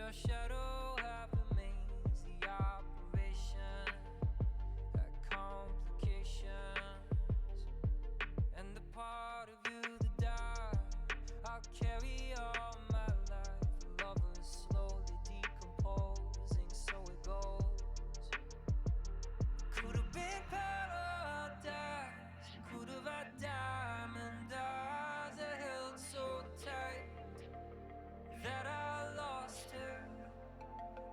your shadow half remains the operation, complications, and the part of you that died, I'll carry all my life. Lovers slowly decomposing, so it goes. Could have been paradise, could have had diamond eyes that held so tight that I lost her.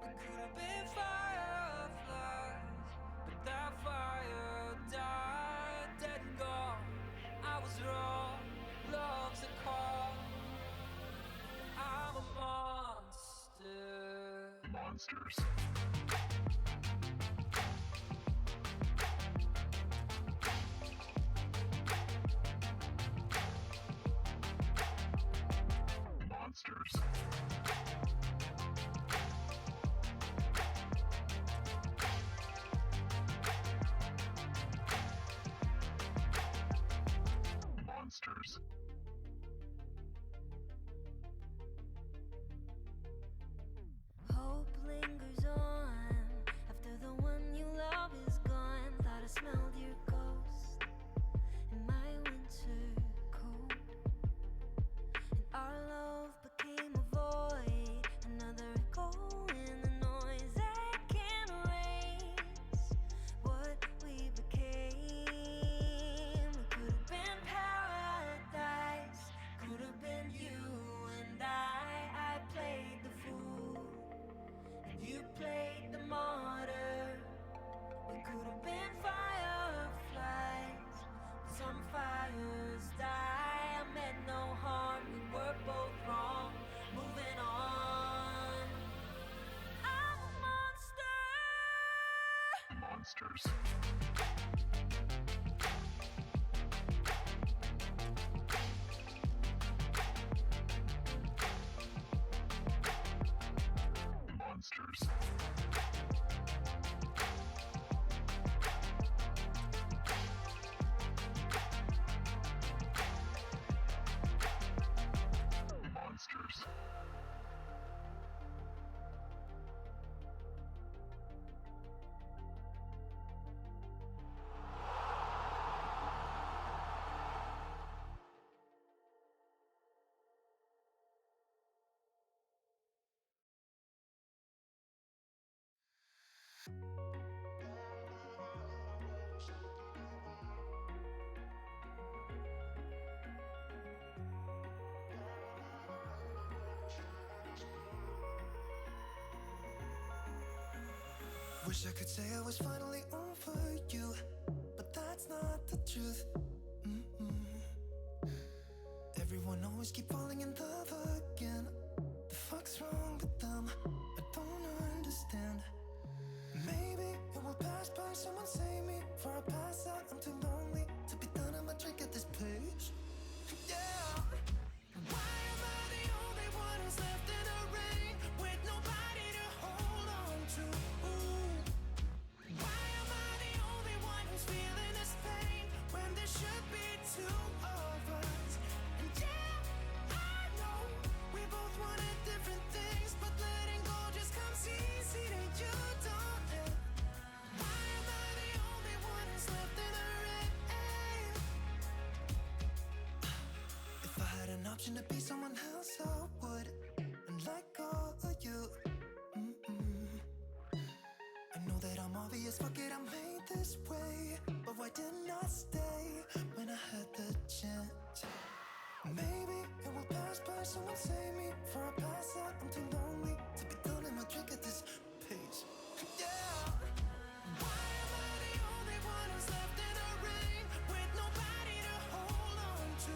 We could have been fireflies, but that fire died, dead and gone. I was wrong, love's a call. I'm a monster. Monsters. Monsters. Monsters. Hope lingers on after the one you love is gone. Thought I smelled your ghost in my winter coat, and our love became a void, another echo in the noise that can't erase what we became. We could have been paradise, could have been you and I played the fool, and you played the martyr. We could have been fireflies, but some fires die. I meant no harm, we were both wrong. Moving on. I'm a monster. Monsters. Monsters. Monsters. Wish I could say I was finally over you, but that's not the truth. Everyone always keep falling in love again. The fuck's wrong with them? I don't understand. Maybe it will pass by. Someone save me before I pass out. I'm too lonely to be done. I'ma drink at this place. Yeah. Why am I the only one who's left in the rain with nobody to hold on to? Why am I the only one who's feeling this pain when there should be two of us? And yeah, I know we both wanted different things, but letting go just comes easy to you, don't it? Why am I the only one who's left in the rain? If I had an option to be someone else, I would, and let go of you. I know that I'm obvious, fuck it, I'm made this way. But why didn't I stay when I had the chance? Maybe it will pass by. Someone save me before I pass out. I'm too lonely to be done. I'ma drink at this pace. Yeah. Why am I the only one who's left in the rain with nobody to hold on to?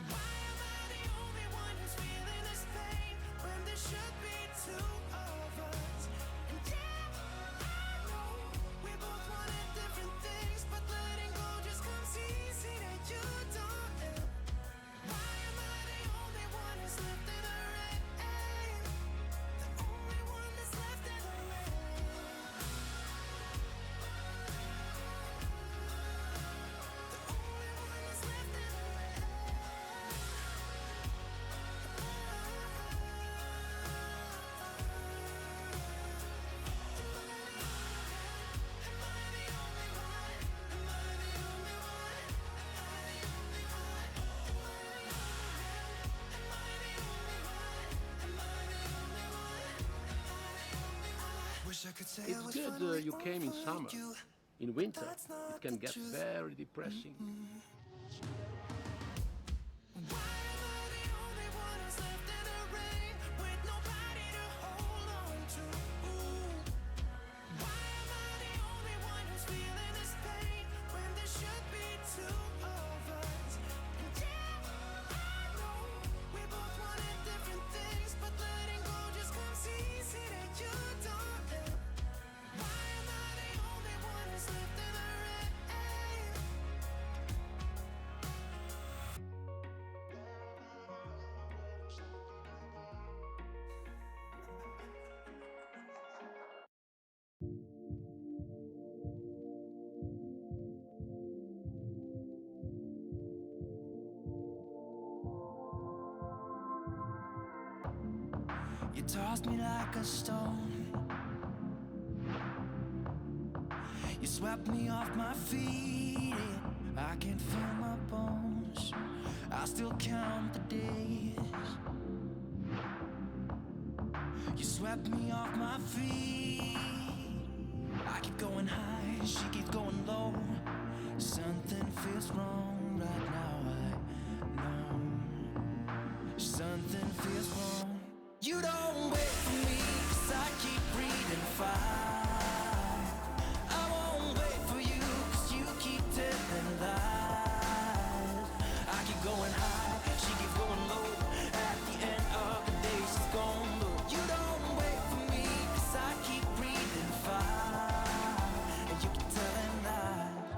Why am I the only one who's feeling this pain when there should be two of us? And yeah, I know we both wanted different things, but letting go just comes easy to you, don't it? Why am I the only one who's left in the rain? The only could say It's it was good fun you came in waiting summer. for you. In winter, That's not it can get the truth. very depressing. Why am I the only one who's left in the rain with nobody to hold on to? Why am I the only one who's feeling this pain when there should be two of us? And yeah, I know we both wanted different things, but letting go just comes easy that you don't know. Why am I the only one who's left in the rain? You tossed me like a stone. You swept me off my feet. I can feel my bones. I still count the days. You swept me off my feet. I keep going high, she keeps going low. Something feels wrong right now, I know. Something feels wrong. You don't wait for me, 'cause I keep breathing fire. I won't wait for you, 'cause you keep telling lies. I keep going high, she keeps going low. At the end of the day, she's gone. But you don't wait for me, 'cause I keep breathing fire. And you keep telling lies.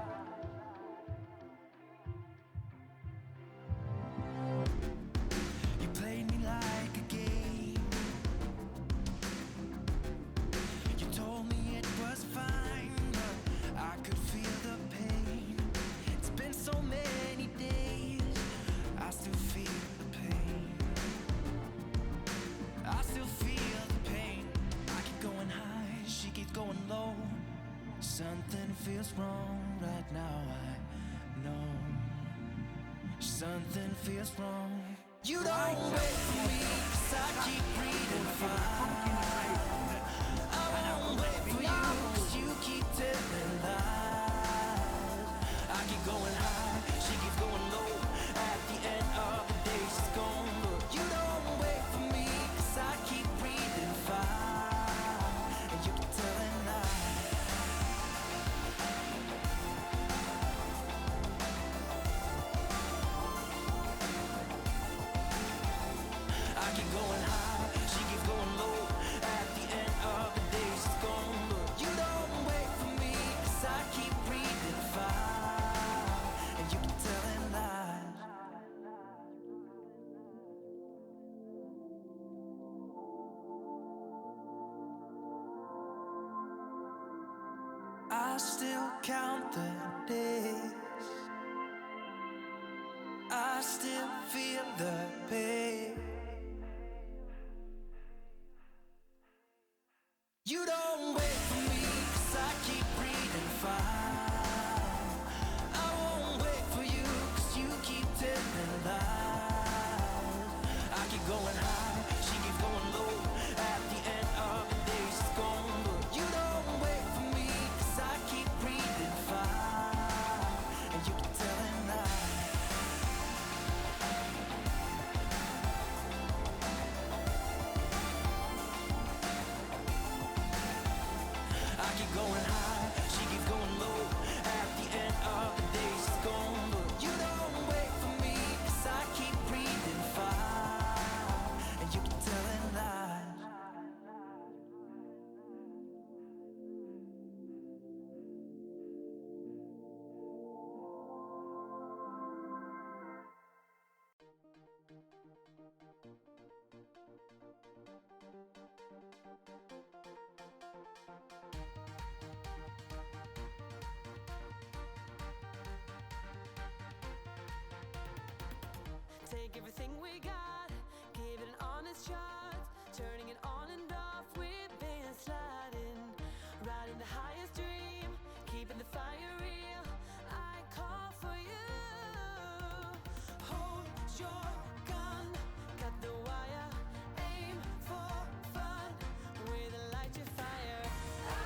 You played me like a game. You told me it was fine, but I could feel the pain. It's been so many days, I still feel the pain. I still feel the pain. I keep going high, she keeps going low. Something feels wrong right now, I know. Something feels wrong. You don't wait for me, 'cause I keep breathing fire. I won't wait for you, 'cause you keep telling lies. I keep going high, she keeps going low. At the end of the day, she's gone. But you don't wait for me, 'cause I keep breathing fire. And you keep telling lies. I keep going high, she keeps going low. At the end of the day, she's gone. But you don't wait for me, 'cause I keep breathing fire. And you keep telling lies. I still count the days. I still feel the pain. You don't wait for me, 'cause I keep breathing fire. I won't wait for you, 'cause you keep telling lies. I keep going high, she keeps going low. At the end of the day, she's gone. But you don't wait for me, 'cause I keep breathing fire. And you keep telling lies. I keep going high, she keeps going low. At the end of the day, she's gone. But you don't wait for me, 'cause I keep breathing fire. And you keep telling lies. Take everything we got, give it an honest shot. Turning it on and off, we've been sliding. Riding the highest dream, keeping the fire real. I call for you. Hold your gun, cut the wire. Aim for fun, with a light to fire. I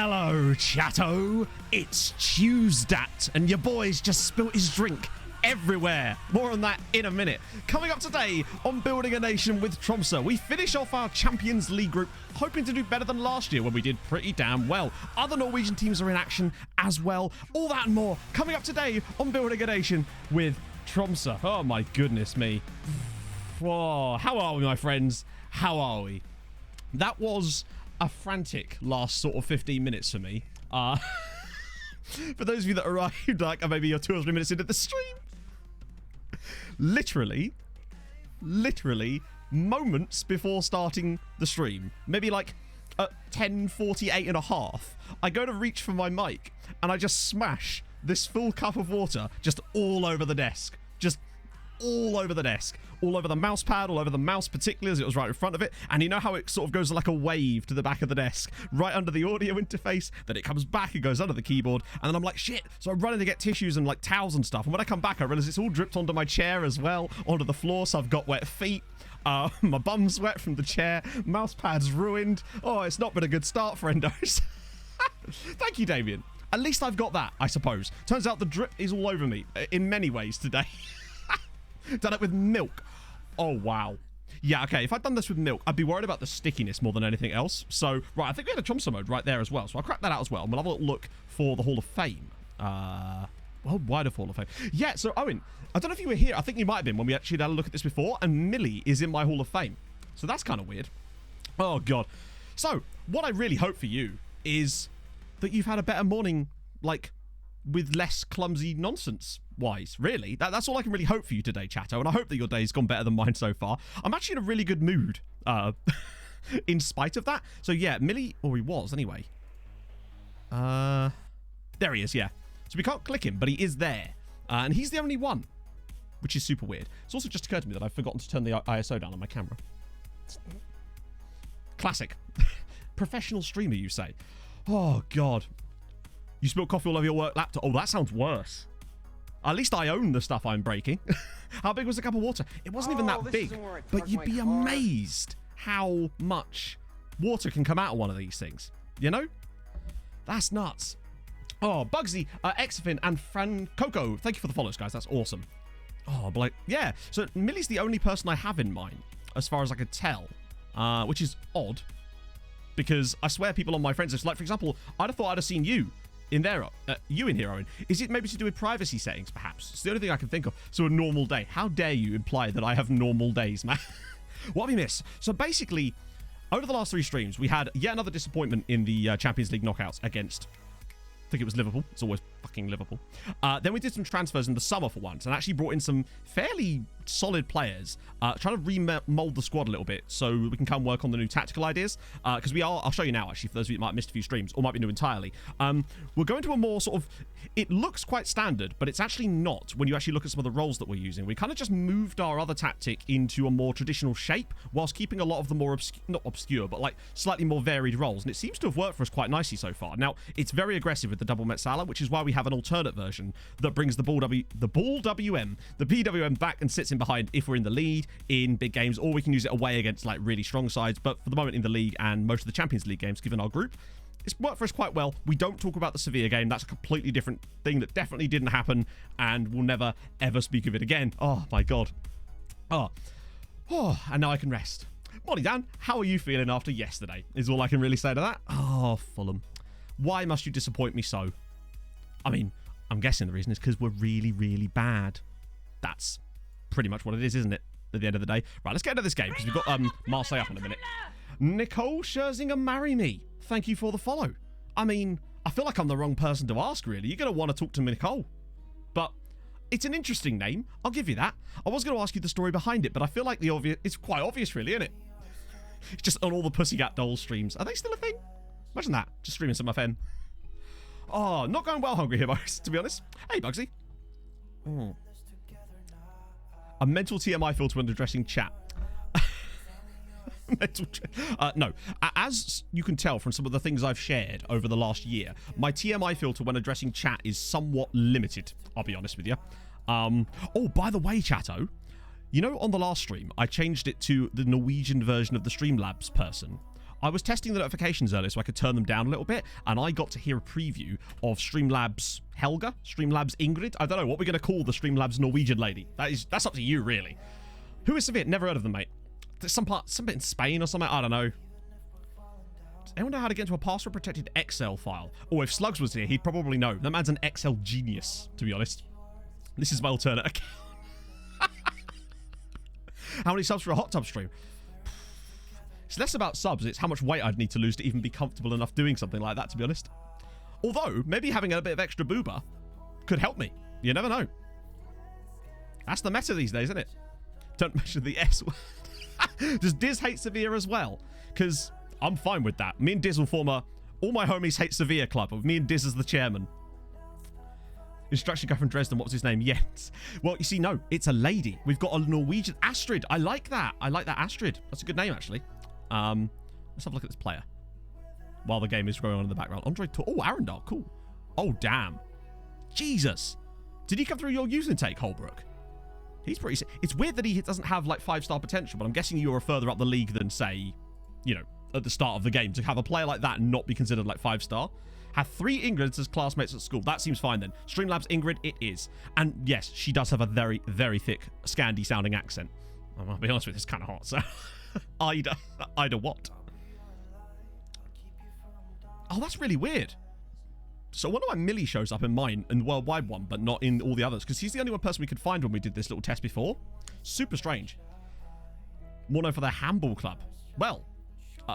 Hello, chatto. It's Tuesday, and your boy's just spilt his drink everywhere. More on that in a minute. Coming up today on Building a Nation with Tromso, we finish off our Champions League group, hoping to do better than last year when we did pretty damn well. Other Norwegian teams are in action as well. All that and more coming up today on Building a Nation with Tromso. Oh my goodness me. Whoa, how are we, my friends? How are we? That was a frantic last sort of 15 minutes for me. For those of you that arrived like maybe you're 2 or 3 minutes into the stream, literally moments before starting the stream, maybe like at 10:48 and a half, I go to reach for my mic and I just smash this full cup of water just all over the desk. Just all over the desk, all over the mouse pad, all over the mouse particularly as it was right in front of it. And you know how it sort of goes like a wave to the back of the desk, right under the audio interface, then it comes back, it goes under the keyboard, and then I'm like, shit. So I'm running to get tissues and like towels and stuff. And when I come back, I realize it's all dripped onto my chair as well, onto the floor. So I've got wet feet. My bum's wet from the chair. Mouse pad's ruined. Oh, it's not been a good start, friendos. Thank you, Damien. At least I've got that, I suppose. Turns out the drip is all over me in many ways today. Done it with milk. Oh, wow. Yeah, okay, if I'd done this with milk, I'd be worried about the stickiness more than anything else. So, right, I think we had a Tromso mode right there as well. So I'll crack that out as well. And we'll have a little look for the Hall of Fame. Well, wider Hall of Fame. Yeah, so Owen, I don't know if you were here. I think you might have been when we actually had a look at this before. And Millie is in my Hall of Fame. So that's kind of weird. Oh, God. So, what I really hope for you is that you've had a better morning, like, with less clumsy nonsense wise, really. That's all I can really hope for you today, chatto, and I hope that your day's gone better than mine so far. I'm actually in a really good mood in spite of that. So yeah, Millie, or he was anyway, there he is. Yeah, so we can't click him, but he is there, and he's the only one, which is super weird. It's also just occurred to me that I've forgotten to turn the ISO down on my camera. Classic. Professional streamer, you say? Oh God. You spilled coffee all over your work laptop. Oh, that sounds worse. At least I own the stuff I'm breaking. How big was the cup of water? It wasn't even that big, but you'd be amazed how much water can come out of one of these things. You know? That's nuts. Oh, Bugsy, Exafin, and Fran Coco. Thank you for the follows, guys. That's awesome. Oh, but like, yeah. So Millie's the only person I have in mind, as far as I could tell, which is odd, because I swear people on my friends list, like for example, I'd have thought I'd have seen you in there, you in here, Owen. Is it maybe to do with privacy settings, perhaps? It's the only thing I can think of. So a normal day. How dare you imply that I have normal days, man? What have we missed? So basically, over the last 3 streams, we had yet another disappointment in the Champions League knockouts against, I think it was Liverpool. It's always fucking Liverpool. Then we did some transfers in the summer for once and actually brought in some fairly solid players, trying to remold the squad a little bit so we can come work on the new tactical ideas. Because I'll show you now, actually, for those of you that might have missed a few streams or might be new entirely. We're going to a more sort of, it looks quite standard, but it's actually not when you actually look at some of the roles that we're using. We kind of just moved our other tactic into a more traditional shape whilst keeping a lot of the more, not obscure, but like slightly more varied roles. And it seems to have worked for us quite nicely so far. Now, it's very aggressive with the double Metsala, which is why we have an alternate version that brings the PWM back and sits in behind if we're in the lead in big games, or we can use it away against like really strong sides. But for the moment in the league and most of the Champions League games, given our group, it's worked for us quite well. We don't talk about the Sevilla game. That's a completely different thing that definitely didn't happen, and we'll never ever speak of it again. Oh my God. Oh, and now I can rest. Morning, Dan. How are you feeling after yesterday? Is all I can really say to that. Oh, Fulham. Why must you disappoint me so? I mean, I'm guessing the reason is because we're really, really bad. That's pretty much what it is, isn't it? At the end of the day. Right, let's get into this game because we've got Marseille up in a minute. Nicole Scherzinger, marry me. Thank you for the follow. I mean, I feel like I'm the wrong person to ask, really. You're going to want to talk to Nicole. But it's an interesting name. I'll give you that. I was going to ask you the story behind it, but I feel like it's quite obvious, really, isn't it? It's just on all the Pussycat Dolls streams. Are they still a thing? Imagine that. Just streaming some FN. Oh, not going well hungry here, boys, to be honest. Hey, Bugsy. A mental TMI filter when addressing chat. No. As you can tell from some of the things I've shared over the last year, my TMI filter when addressing chat is somewhat limited, I'll be honest with you. Oh, by the way, chatto, you know, on the last stream, I changed it to the Norwegian version of the Streamlabs person. I was testing the notifications earlier so I could turn them down a little bit, and I got to hear a preview of Streamlabs Helga, Streamlabs Ingrid. I don't know what we're going to call the Streamlabs Norwegian lady. That's up to you, really. Who is Severe? Never heard of them, mate. There's some bit in Spain or something. I don't know. Does anyone know how to get into a password-protected Excel file? Oh, if Slugs was here, he'd probably know. That man's an Excel genius, to be honest. This is my alternate account. How many subs for a hot tub stream? It's less about subs, it's how much weight I'd need to lose to even be comfortable enough doing something like that, to be honest. Although, maybe having a bit of extra booba could help me. You never know. That's the meta these days, isn't it? Don't mention the S word. Does Diz hate Severe as well? Because I'm fine with that. Me and Diz will form a All My Homies Hate Severe club with me and Diz as the chairman. Instruction guy from Dresden, what was his name? Yes. Well, you see, no, it's a lady. We've got a Norwegian Astrid. I like that. I like that Astrid. That's a good name, actually. Let's have a look at this player while the game is going on in the background. Andre Tor. Oh, Arundel. Cool. Oh, damn. Jesus. Did he come through your youth intake, Holbrook? He's pretty sick. It's weird that he doesn't have, like, 5-star potential, but I'm guessing you are further up the league than, say, you know, at the start of the game. To have a player like that and not be considered, like, 5-star. Have 3 Ingrids as classmates at school. That seems fine then. Streamlabs Ingrid, it is. And yes, she does have a very, very thick Scandi sounding accent. I'll be honest with you, it's kind of hot, so. Ida what? Oh, that's really weird. So one of my Millie shows up in mine, in the worldwide one, but not in all the others, because he's the only one person we could find when we did this little test before. Super strange. More known for their handball club. Well,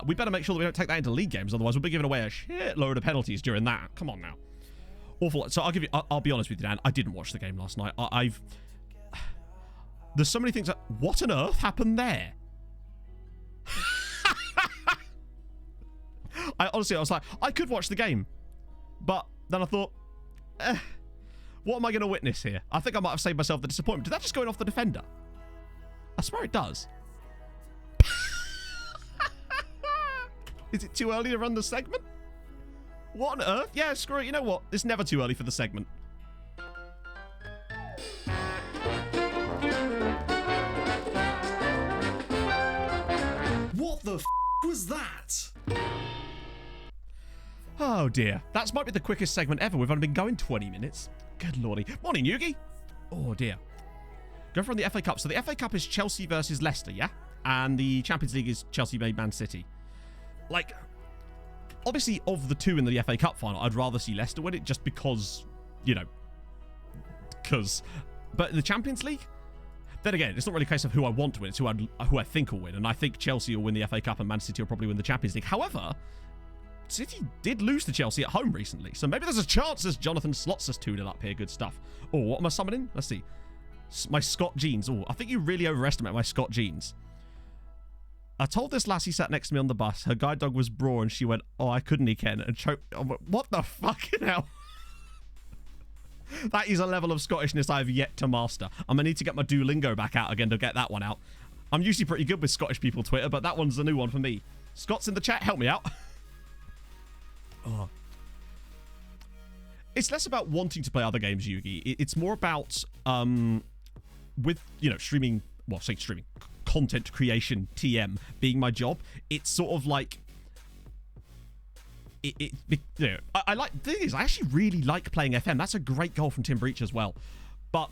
we better make sure that we don't take that into league games, otherwise we'll be giving away a shitload of penalties during that. Come on now. Awful. So I'll be honest with you, Dan. I didn't watch the game last night. There's so many things that... What on earth happened there? I was like, I could watch the game. But then I thought, what am I going to witness here? I think I might have saved myself the disappointment. Did that just go off the defender? I swear it does. Is it too early to run the segment? What on earth? Yeah, screw it. You know what? It's never too early for the segment. What the f was that? Oh dear. That might be the quickest segment ever. We've only been going 20 minutes. Good lordy. Morning, Yugi. Oh dear. Go from the FA Cup. So the FA Cup is Chelsea versus Leicester, yeah? And the Champions League is Chelsea v Man City. Like, obviously, of the two in the FA Cup final, I'd rather see Leicester win it just because, you know, but in the Champions League, then again, it's not really a case of who I want to win, it's who I think will win, and I think Chelsea will win the FA Cup and Man City will probably win the Champions League. However, City did lose to Chelsea at home recently, so maybe there's a chance as Jonathan slots us 2-0 up here. Good stuff. Oh, what am I summoning? Let's see. My Scott Jeans. Oh, I think you really overestimate my Scott Jeans. I told this lassie sat next to me on the bus. Her guide dog was Braw, and she went, "Oh, I couldn't, he Ken," and choked. I went, what the fucking hell? That is a level of Scottishness I have yet to master. I'm going to need to get my Duolingo back out again to get that one out. I'm usually pretty good with Scottish people Twitter, but that one's a new one for me. Scott's in the chat. Help me out. Oh. It's less about wanting to play other games, Yugi. It's more about, with, you know, streaming, well, say streaming, content creation, TM, being my job. It's sort of like, you know, I like, the thing is, I actually really like playing FM. That's a great goal from Tim Breach as well. But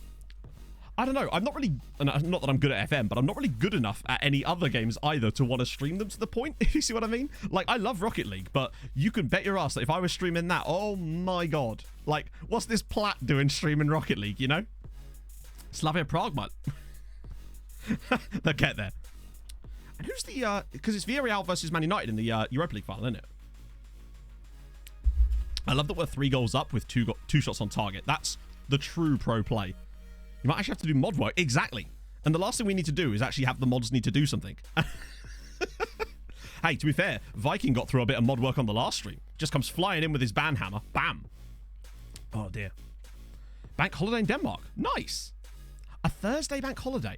I don't know. I'm not really, not that I'm good at FM, but I'm not really good enough at any other games either to want to stream them to the point, if you see what I mean. Like, I love Rocket League, but you can bet your ass that if I was streaming that, oh my god. Like, what's this Platt doing streaming Rocket League, you know? Slavia Prague, man. They'll get there. And who's the, because it's Villarreal versus Man United in the Europa League final, isn't it? I love that we're 3 goals up with 2 shots on target. That's the true pro play. You might actually have to do mod work. Exactly. And the last thing we need to do is actually have the mods need to do something. Hey, to be fair, Viking got through a bit of mod work on the last stream. Just comes flying in with his banhammer. Bam. Oh, dear. Bank holiday in Denmark. Nice. A Thursday bank holiday.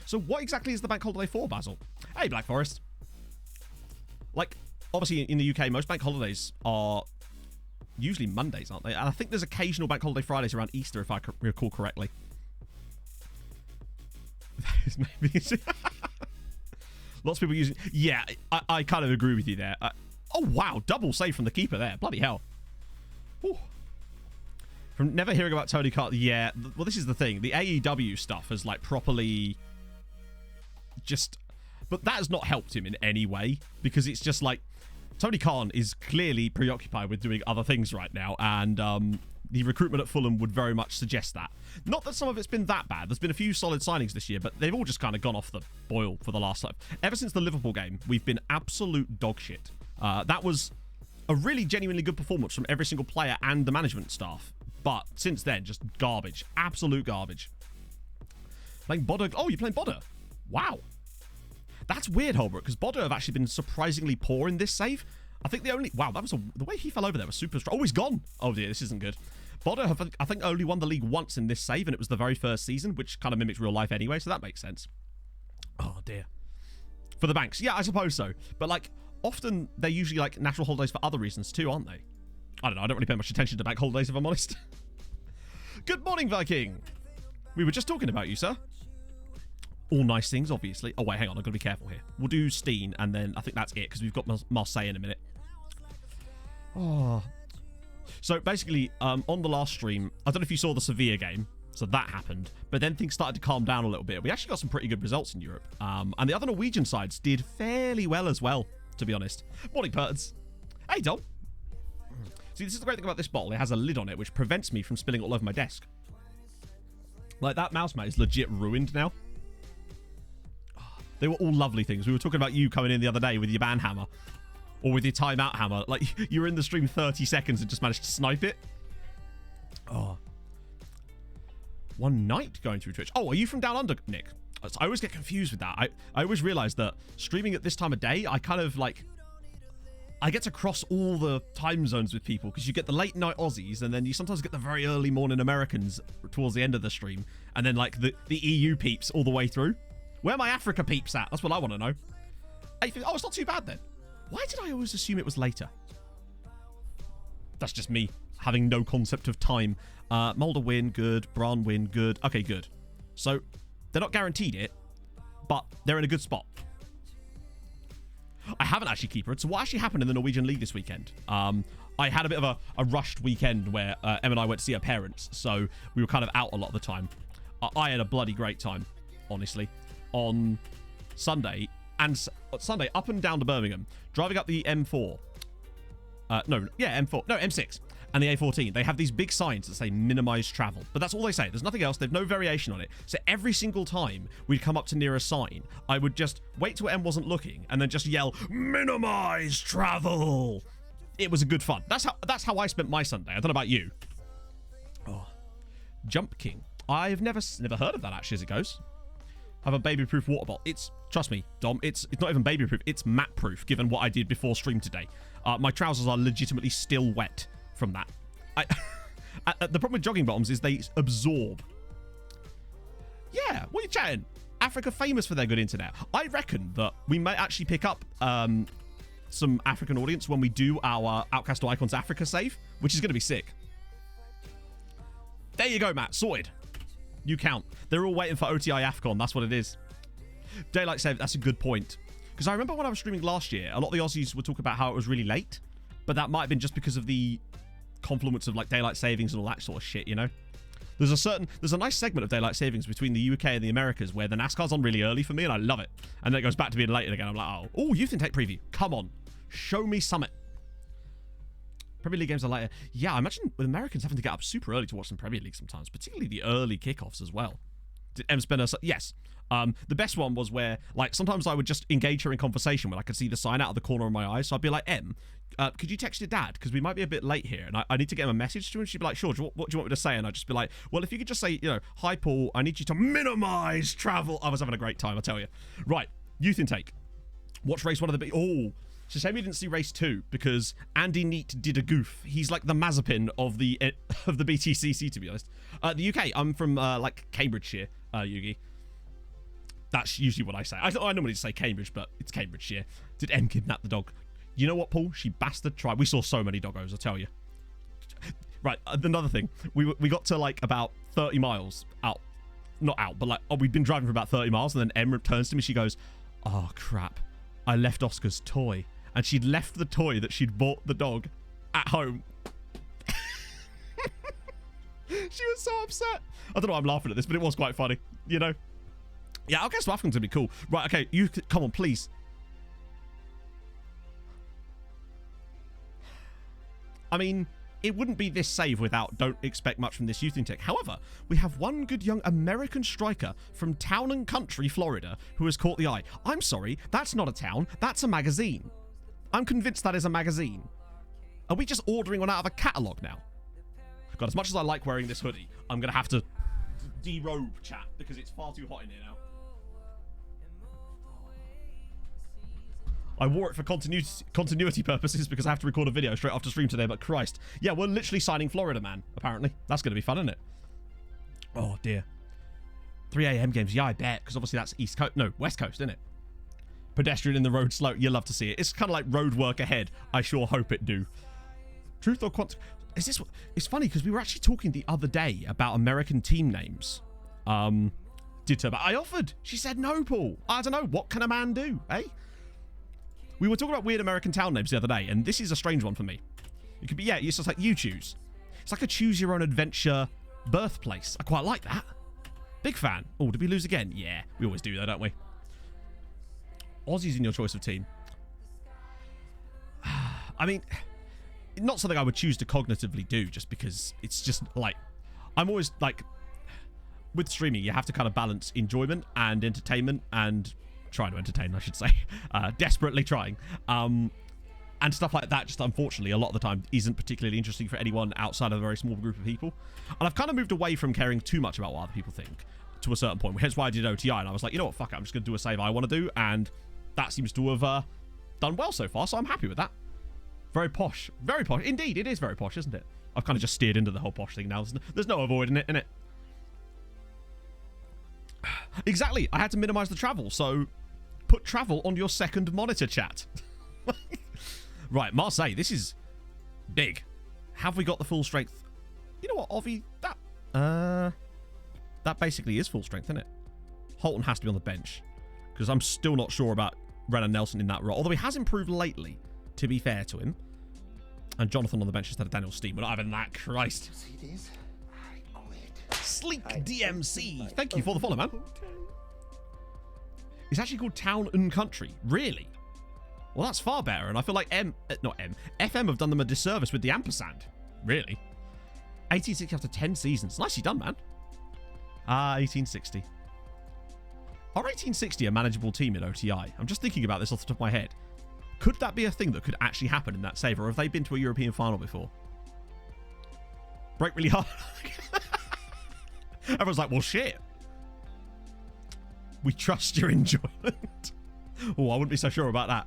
So what exactly is the bank holiday for, Basil? Hey, Black Forest. Like, obviously in the UK, most bank holidays are usually Mondays, aren't they? And I think there's occasional bank holiday Fridays around Easter, if I recall correctly. Lots of people using... Yeah, I kind of agree with you there. Oh, wow. Double save from the keeper there. Bloody hell. Ooh. From never hearing about Tony Khan... Yeah, well, this is the thing. The AEW stuff has, like, properly just... But that has not helped him in any way, because it's just like... Tony Khan is clearly preoccupied with doing other things right now, and the recruitment at Fulham would very much suggest that. Not that some of it's been that bad. There's been a few solid signings this year, but they've all just kind of gone off the boil for the last... Ever since the Liverpool game, we've been absolute dog shit. That was a really genuinely good performance from every single player and the management staff. But since then, just garbage. Absolute garbage. Playing Bodder... Oh, you're playing Bodder? Wow. That's weird, Holbrook, because Bodder have actually been surprisingly poor in this save. I think the only... Wow, that was the way he fell over there was super strong. Oh, he's gone. Oh, dear, this isn't good. Bodder have, I think, only won the league once in this save, and it was the very first season, which kind of mimics real life anyway, so that makes sense. Oh, dear. For the banks. Yeah, I suppose so. But, like, often they're usually, like, national holidays for other reasons too, aren't they? I don't know. I don't really pay much attention to bank holidays, if I'm honest. Good morning, Viking. We were just talking about you, sir. All nice things, obviously. Oh, wait, hang on. I've got to be careful here. We'll do Steen, and then I think that's it, because we've got Marseille in a minute. Oh. So, basically, on the last stream, I don't know if you saw the Sevilla game, so that happened, but then things started to calm down a little bit. We actually got some pretty good results in Europe, and the other Norwegian sides did fairly well as well, to be honest. Morning, Perts. Hey, Dom. See, this is the great thing about this bottle. It has a lid on it, which prevents me from spilling all over my desk. Like, that mouse mat is legit ruined now. They were all lovely things. We were talking about you coming in the other day with your ban hammer. Or with your timeout hammer. Like, you were in the stream 30 seconds and just managed to snipe it. Oh. One night going through Twitch. Oh, are you from down under, Nick? I always get confused with that. I always realise that streaming at this time of day, I kind of, like... I get to cross all the time zones with people, because you get the late night Aussies, and then you sometimes get the very early morning Americans towards the end of the stream, and then, like, the EU peeps all the way through. Where are my Africa peeps at? That's what I want to know. Oh, it's not too bad then. Why did I always assume it was later? That's just me having no concept of time. Mulder win, good. Braun win, good. Okay, good. So, they're not guaranteed it, but they're in a good spot. I haven't actually keepered. So what actually happened in the Norwegian League this weekend? I had a bit of a rushed weekend where Em and I went to see our parents, so we were kind of out a lot of the time. I had a bloody great time, honestly. On Sunday up and down to Birmingham, driving up the M4. M6 and the A14. They have these big signs that say minimize travel, but that's all they say. There's nothing else. They've no variation on it. So every single time we'd come up to near a sign, I would just wait till Em wasn't looking and then just yell, minimize travel. It was a good fun. That's how I spent my Sunday. I don't know about you. Oh, Jump King. I've never heard of that actually as it goes. Have a baby-proof water bottle. Trust me, Dom, it's not even baby-proof. It's mat-proof, given what I did before stream today. My trousers are legitimately still wet from that. The problem with jogging bottoms is they absorb. Yeah, what are you chatting? Africa famous for their good internet. I reckon that we might actually pick up some African audience when we do our Outcast to Icons Africa save, which is going to be sick. There you go, Matt. Sorted. You count. They're all waiting for OTI AFCON. That's what it is. Daylight save. That's a good point. Because I remember when I was streaming last year, a lot of the Aussies would talk about how it was really late. But that might have been just because of the confluence of like daylight savings and all that sort of shit, you know? There's a nice segment of daylight savings between the UK and the Americas where the NASCAR's on really early for me and I love it. And then it goes back to being late again. I'm like, oh, Youth Intake preview. Come on. Show me Summit. Premier League games are later. Yeah, I imagine with Americans having to get up super early to watch some Premier League sometimes, particularly the early kickoffs as well. Did M spend yes. The best one was where, like, sometimes I would just engage her in conversation when I could see the sign out of the corner of my eye. So I'd be like, Em, could you text your dad? Because we might be a bit late here. And I need to get him a message to him. She'd be like, sure, what do you want me to say? And I'd just be like, well, if you could just say, hi, Paul, I need you to minimize travel. I was having a great time, I tell you. Right, Youth Intake. Watch race one of the... It's a shame we didn't see race 2 because Andy Neat did a goof. He's like the Mazepin of the BTCC, to be honest. The UK, I'm from like Cambridgeshire, Yugi. That's usually what I say. I normally just say Cambridge, but it's Cambridgeshire. Did M kidnap the dog? You know what, Paul? She bastard tried. We saw so many doggos, I tell you. Right, another thing. We got to like about 30 miles out. Not out, but like, we'd been driving for about 30 miles, and then Em turns to me, she goes, Oh, crap. I left Oscar's toy. And she'd left the toy that she'd bought the dog at home. She was so upset. I don't know why I'm laughing at this, but it was quite funny, you know? Yeah, I guess Wafkin's gonna be cool. Right, okay, you come on, please. I mean, it wouldn't be this save without don't expect much from this youth tech. However, we have one good young American striker from Town and Country, Florida, who has caught the eye. I'm sorry, that's not a town, that's a magazine. I'm convinced that is a magazine. Are we just ordering one out of a catalogue now? God, as much as I like wearing this hoodie, I'm going to have to derobe, chat, because it's far too hot in here now. I wore it for continuity purposes because I have to record a video straight after stream today, but Christ. Yeah, we're literally signing Florida Man, apparently. That's going to be fun, isn't it? Oh, dear. 3 a.m. games. Yeah, I bet, because obviously that's East Coast. No, West Coast, isn't it? Pedestrian in the road slow. You love to see it. It's kind of like road work ahead. I sure hope it do. Truth or quant... Is this... It's funny, because we were actually talking the other day about American team names. Ditto, but I offered. She said no, Paul. I don't know. What can a man do, eh? We were talking about weird American town names the other day, and this is a strange one for me. It could be, yeah, it's just like you choose. It's like a choose-your-own-adventure birthplace. I quite like that. Big fan. Oh, did we lose again? Yeah, we always do that, don't we? Aussie's in your choice of team. I mean, not something I would choose to cognitively do, just because it's just like, I'm always like, with streaming, you have to kind of balance enjoyment and entertainment and trying to entertain, I should say, desperately trying. And stuff like that, just unfortunately, a lot of the time isn't particularly interesting for anyone outside of a very small group of people. And I've kind of moved away from caring too much about what other people think to a certain point. Hence why I did OTI, and I was like, you know what, fuck it, I'm just going to do a save I want to do, and that seems to have done well so far, so I'm happy with that. Very posh. Very posh. Indeed, it is very posh, isn't it? I've kind of just steered into the whole posh thing now. There's no avoiding it, innit? Exactly. I had to minimize the travel, so put travel on your second monitor, chat. Right, Marseille, this is big. Have we got the full strength? You know what, Ovi, that basically is full strength, isn't it? Holton has to be on the bench, because I'm still not sure about Brennan Nelson in that role, although he has improved lately, to be fair to him. And Jonathan on the bench instead of Daniel Steen. We're not having that, Christ. Sleek DMC. Thank you for the follow, man. It's actually called Town and Country. Really? Well, that's far better, and I feel like FM have done them a disservice with the ampersand. Really? 1860 after 10 seasons. Nicely done, man. 1860. Are 1860 a manageable team in OTI? I'm just thinking about this off the top of my head. Could that be a thing that could actually happen in that save, or have they been to a European final before? Break really hard. Everyone's like, well, shit. We trust your enjoyment. Oh, I wouldn't be so sure about that.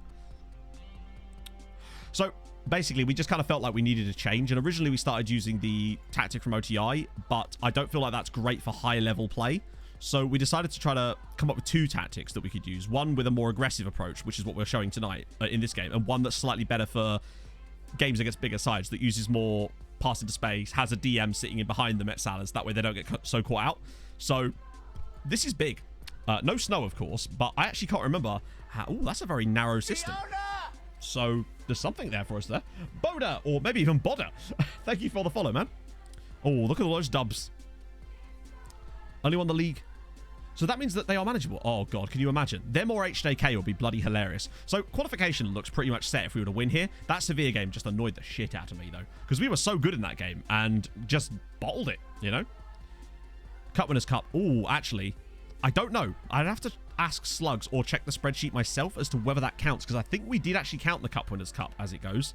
So, basically, we just kind of felt like we needed a change, and originally we started using the tactic from OTI, but I don't feel like that's great for high-level play. So we decided to try to come up with two tactics that we could use. One with a more aggressive approach, which is what we're showing tonight in this game, and one that's slightly better for games against bigger sides, that uses more pass into space, has a DM sitting in behind the Met Salas, that way they don't get so caught out. So this is big. No snow, of course, but I actually can't remember how... Oh, that's a very narrow system. So there's something there for us there. Boda, or maybe even Bodda. Thank you for the follow, man. Oh, look at all those dubs. Only won the league. So that means that they are manageable. Oh, God, can you imagine? Them or HJK will be bloody hilarious. So qualification looks pretty much set if we were to win here. That Sevilla game just annoyed the shit out of me, though, because we were so good in that game and just bottled it, you know? Cup Winners' Cup. Oh, actually, I don't know. I'd have to ask Slugs or check the spreadsheet myself as to whether that counts, because I think we did actually count the Cup Winners' Cup as it goes.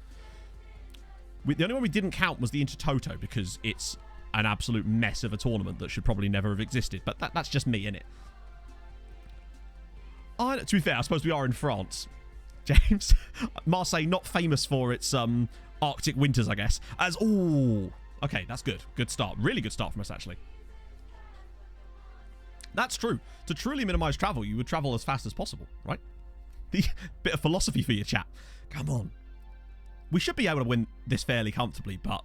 The only one we didn't count was the Intertoto, because it's an absolute mess of a tournament that should probably never have existed. But that's just me, innit? To be fair, I suppose we are in France. James. Marseille, not famous for its Arctic winters, I guess. Okay, that's good. Good start. Really good start from us, actually. That's true. To truly minimize travel, you would travel as fast as possible, right? The bit of philosophy for your chat. Come on. We should be able to win this fairly comfortably, but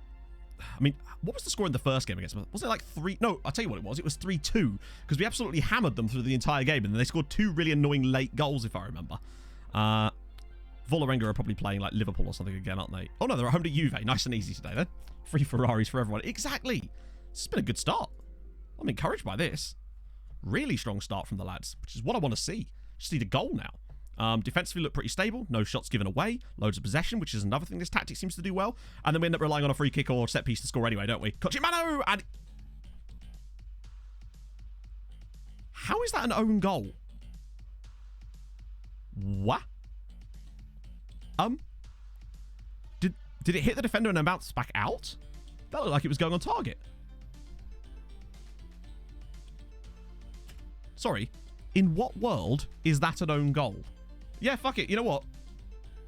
I mean, what was the score in the first game against them? Was it like 3? No, I'll tell you what it was. It was 3-2 because we absolutely hammered them through the entire game, and then they scored 2 really annoying late goals, if I remember. Vålerenga are probably playing like Liverpool or something again, aren't they? Oh no, they're at home to Juve. Nice and easy today then. 3 Ferraris for everyone. Exactly. This has been a good start. I'm encouraged by this. Really strong start from the lads, which is what I want to see. Just need a goal now. Defensively look pretty stable. No shots given away. Loads of possession, which is another thing this tactic seems to do well. And then we end up relying on a free kick or set piece to score anyway, don't we? Kochimano! And how is that an own goal? What? Did it hit the defender and then bounce back out? That looked like it was going on target. Sorry. In what world is that an own goal? Yeah, fuck it. You know what?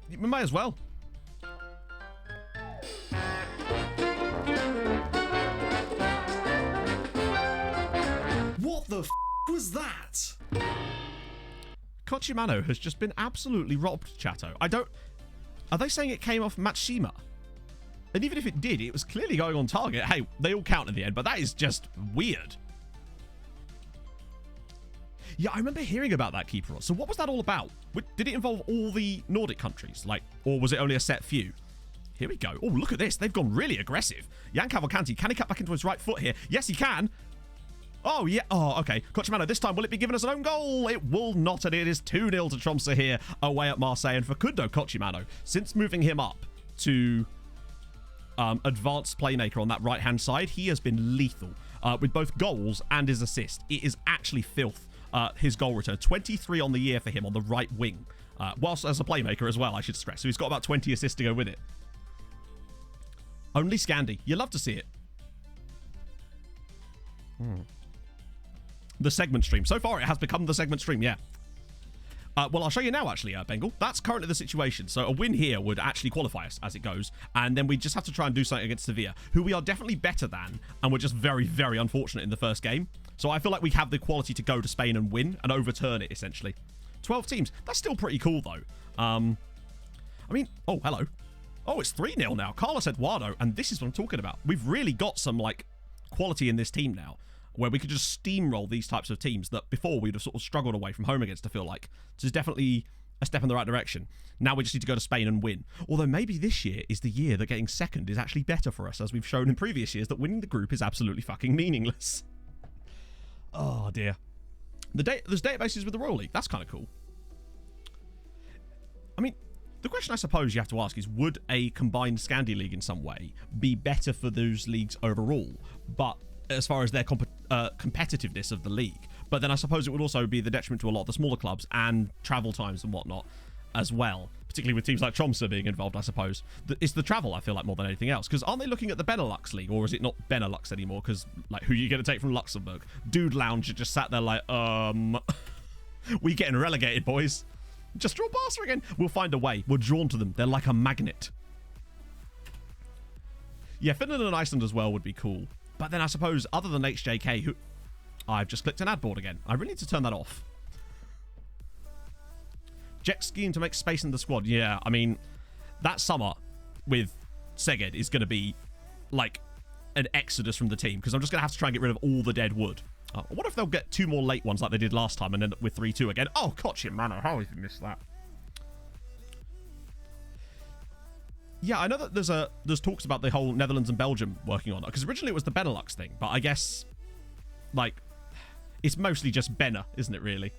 We might as well. What the f was that? Kochimano has just been absolutely robbed, Chatto. I don't... Are they saying it came off Matsushima? And even if it did, it was clearly going on target. Hey, they all count in the end, but that is just weird. Yeah, I remember hearing about that keeper. So what was that all about? Did it involve all the Nordic countries? Like, or was it only a set few? Here we go. Oh, look at this. They've gone really aggressive. Jan Cavalcanti, can he cut back into his right foot here? Yes, he can. Oh, yeah. Oh, okay. Kochimano, this time, will it be giving us an own goal? It will not, and it is 2-0 to Tromso here, away at Marseille. And Facundo Kochimano, since moving him up to advanced playmaker on that right-hand side, he has been lethal with both goals and his assist. It is actually filth. His goal return, 23 on the year for him on the right wing, whilst as a playmaker as well, I should stress. So he's got about 20 assists to go with it. Only Scandi. You love to see it. The segment stream. So far, it has become the segment stream, yeah. Well, I'll show you now, actually, Bengal. That's currently the situation. So a win here would actually qualify us as it goes. And then we just have to try and do something against Sevilla, who we are definitely better than. And we're just very, very unfortunate in the first game. So I feel like we have the quality to go to Spain and win and overturn it, essentially. 12 teams. That's still pretty cool, though. I mean, oh, hello. Oh, it's 3-0 now. Carlos Eduardo. And this is what I'm talking about. We've really got some, like, quality in this team now, where we could just steamroll these types of teams that before we'd have sort of struggled away from home against, I feel like. So it's definitely a step in the right direction. Now we just need to go to Spain and win. Although maybe this year is the year that getting second is actually better for us, as we've shown in previous years that winning the group is absolutely fucking meaningless. Oh, dear. There's databases with the Royal League. That's kind of cool. I mean, the question I suppose you have to ask is, would a combined Scandi League in some way be better for those leagues overall? But as far as their competitiveness of the league. But then I suppose it would also be the detriment to a lot of the smaller clubs and travel times and whatnot as well, particularly with teams like Tromso being involved, I suppose. It's the travel, I feel like, more than anything else. Because aren't they looking at the Benelux League, or is it not Benelux anymore? Because, like, who are you going to take from Luxembourg? Dude Lounge just sat there like, we getting relegated, boys. Just draw Barca again. We'll find a way. We're drawn to them. They're like a magnet. Yeah, Finland and Iceland as well would be cool. But then I suppose, other than HJK, who... I've just clicked an ad board again. I really need to turn that off. Jet scheme to make space in the squad. Yeah, I mean, that summer with Seged is going to be like an exodus from the team, because I'm just going to have to try and get rid of all the dead wood. What if they'll get 2 more late ones like they did last time and end up with 3-2 again? Oh, Kochimano, how have you missed that? Yeah, I know that there's talks about the whole Netherlands and Belgium working on it, because originally it was the Benelux thing, but I guess, like, it's mostly just Benna, isn't it, really?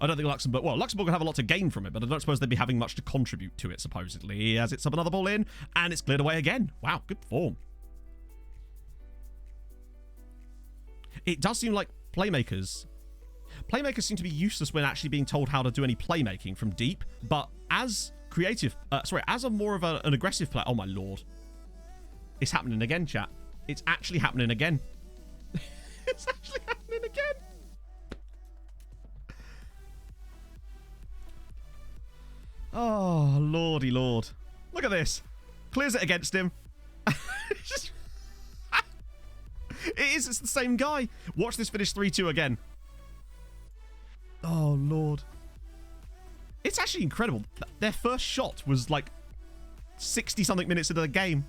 I don't think Luxembourg... Well, Luxembourg would have a lot to gain from it, but I don't suppose they'd be having much to contribute to it, supposedly, as it's up another ball in, and it's cleared away again. Wow, good form. It does seem like playmakers seem to be useless when actually being told how to do any playmaking from deep, but as creative... as a more of an aggressive player... Oh, my lord. It's happening again, chat. It's actually happening again. It's actually happening again. Oh, lordy lord. Look at this. Clears it against him. It's the same guy. Watch this finish 3-2 again. Oh, lord. It's actually incredible. Their first shot was like 60-something minutes into the game.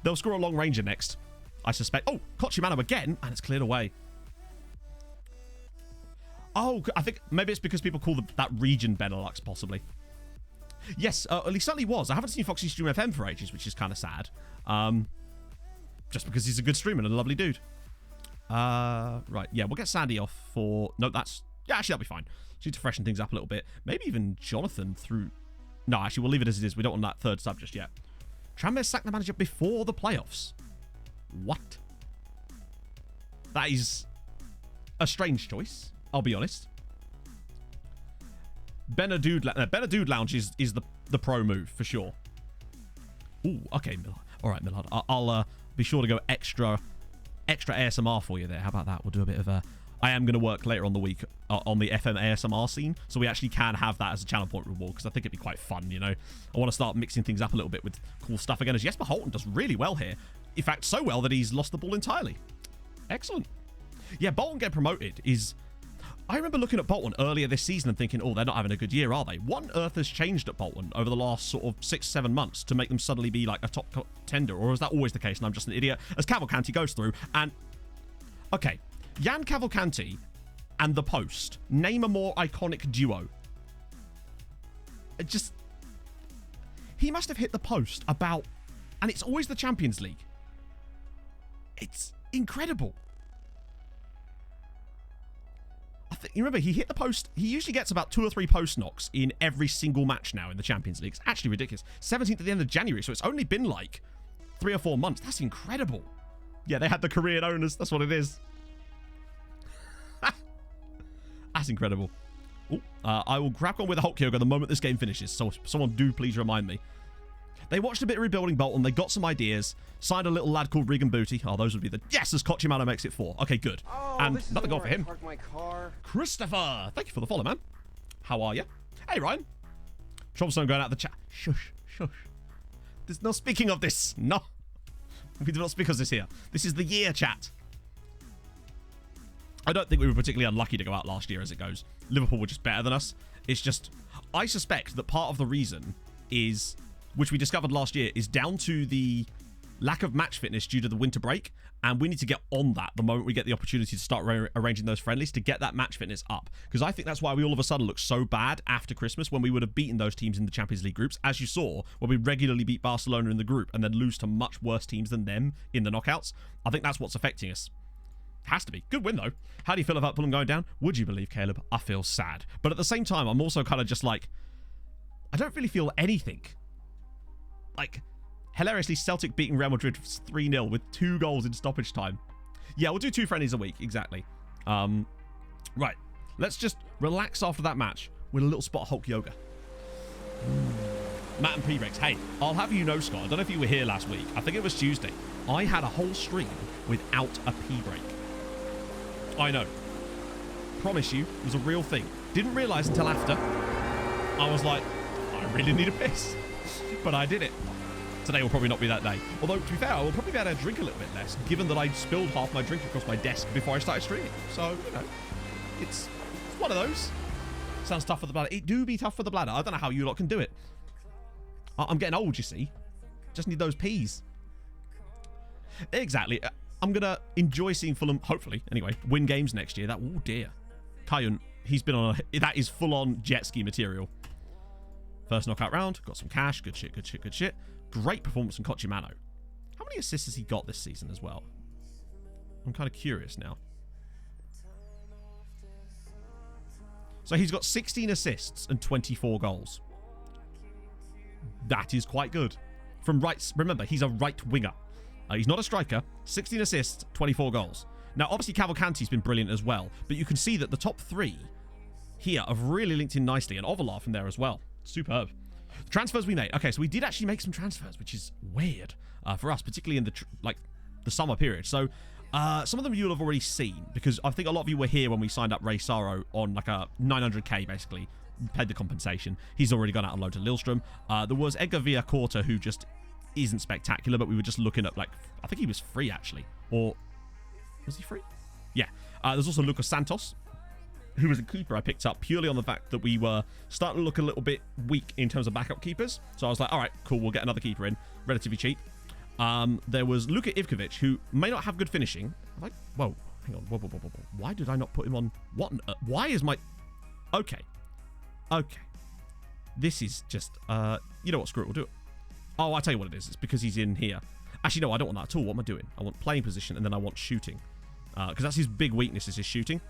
They'll score a long ranger next, I suspect. Oh, Kochimano again, and it's cleared away. Oh, I think maybe it's because people call that region Benelux, possibly. Yes, he certainly was. I haven't seen Foxy stream FM for ages, which is kind of sad. Just because he's a good streamer and a lovely dude. Right, yeah, we'll get Sandy off for... No, that's... Yeah, actually, that'll be fine. Just need to freshen things up a little bit. Maybe even Jonathan through... No, actually, we'll leave it as it is. We don't want that third sub just yet. Tranmere sacked the manager before the playoffs. What? That is a strange choice, I'll be honest. Benadude Lounge is the pro move, for sure. Ooh, okay, Millard. All right, Millard. I'll be sure to go extra ASMR for you there. How about that? We'll do a bit of a... I am going to work later on the week on the FM ASMR scene, so we actually can have that as a channel point reward, because I think it'd be quite fun, you know? I want to start mixing things up a little bit with cool stuff again, as Jesper Holton does really well here. In fact, so well that he's lost the ball entirely. Excellent. Yeah, Bolton getting promoted is... I remember looking at Bolton earlier this season and thinking, oh, they're not having a good year, are they? What on earth has changed at Bolton over the last sort of 6-7 months to make them suddenly be like a top contender? Or is that always the case and I'm just an idiot? As Cavalcanti goes through and... Okay, Jan Cavalcanti and the Post. Name a more iconic duo. It just... He must have hit the post about... And it's always the Champions League. It's incredible. You remember, he hit the post. He usually gets about 2 or 3 post knocks in every single match now in the Champions League. It's actually ridiculous. 17th at the end of January, so it's only been like 3 or 4 months. That's incredible. Yeah, they had the Korean owners. That's what it is. That's incredible. Ooh, I will crack on with the Hulk Yoga the moment this game finishes. So someone do please remind me. They watched a bit of rebuilding Bolton. They got some ideas. Signed a little lad called Regan Booty. Oh, those would be the... Yes, as Kochimano makes it 4. Okay, good. Oh, and another goal for him. Park my car. Christopher, thank you for the follow, man. How are you? Hey, Ryan. Tromso going out of the chat. Shush, shush. There's no speaking of this. No. We do not speak of this here. This is the year chat. I don't think we were particularly unlucky to go out last year as it goes. Liverpool were just better than us. It's just... I suspect that part of the reason is... which we discovered last year, is down to the lack of match fitness due to the winter break, and we need to get on that the moment we get the opportunity to start arranging those friendlies to get that match fitness up, because I think that's why we all of a sudden look so bad after Christmas when we would have beaten those teams in the Champions League groups, as you saw when we regularly beat Barcelona in the group and then lose to much worse teams than them in the knockouts. I think that's what's affecting us. Has to be. Good win, though. How do you feel about Fulham going down? Would you believe, Caleb? I feel sad. But at the same time, I'm also kind of just like, I don't really feel anything. Like, hilariously, Celtic beating Real Madrid 3-0 with 2 goals in stoppage time. Yeah, we'll do 2 friendlies a week, exactly. Right, let's just relax after that match with a little spot of Hulk Yoga. Matt and P-Rex, hey, I'll have you know, Scott, I don't know if you were here last week. I think it was Tuesday. I had a whole stream without a pee break. I know. Promise you, it was a real thing. Didn't realise until after. I was like, I really need a piss. But I did it. Today will probably not be that day. Although, to be fair, I will probably be able to drink a little bit less, given that I spilled half my drink across my desk before I started streaming. So, you know, it's one of those. Sounds tough for the bladder. It do be tough for the bladder. I don't know how you lot can do it. I'm getting old, you see. Just need those peas. Exactly. I'm going to enjoy seeing Fulham, hopefully, anyway, win games next year. That, oh dear. Kayun, he's been on a... That is full-on jet ski material. First knockout round. Got some cash. Good shit, good shit, good shit. Great performance from Kochimano. How many assists has he got this season as well? I'm kind of curious now. So he's got 16 assists and 24 goals. That is quite good. From right... Remember, he's a right winger. He's not a striker. 16 assists, 24 goals. Now, obviously, Cavalcanti's been brilliant as well. But you can see that the top 3 here have really linked in nicely. And Ovalar from there as well. Superb. The transfers we made. Okay, so we did actually make some transfers, which is weird for us, particularly in the summer period. So some of them you'll have already seen, because I think a lot of you were here when we signed up Ray Saro on like a 900k, basically. Paid the compensation. He's already gone out on loan to Lillestrøm. There was Edgar Villacorta, who just isn't spectacular, but we were just looking at, like, I think he was free, actually. Or was he free? Yeah. There's also Lucas Santos, who was a keeper I picked up purely on the fact that we were starting to look a little bit weak in terms of backup keepers. So I was like, all right, cool, we'll get another keeper in, relatively cheap. There was Luka Ivkovic, who may not have good finishing. Whoa, hang on. Whoa. Why did I not put him on? What? Why is my... Okay. This is just... you know what? Screw it. We'll do it. Oh, I'll tell you what it is. It's because he's in here. Actually, no, I don't want that at all. What am I doing? I want playing position, and then I want shooting. Because that's his big weakness, is his shooting.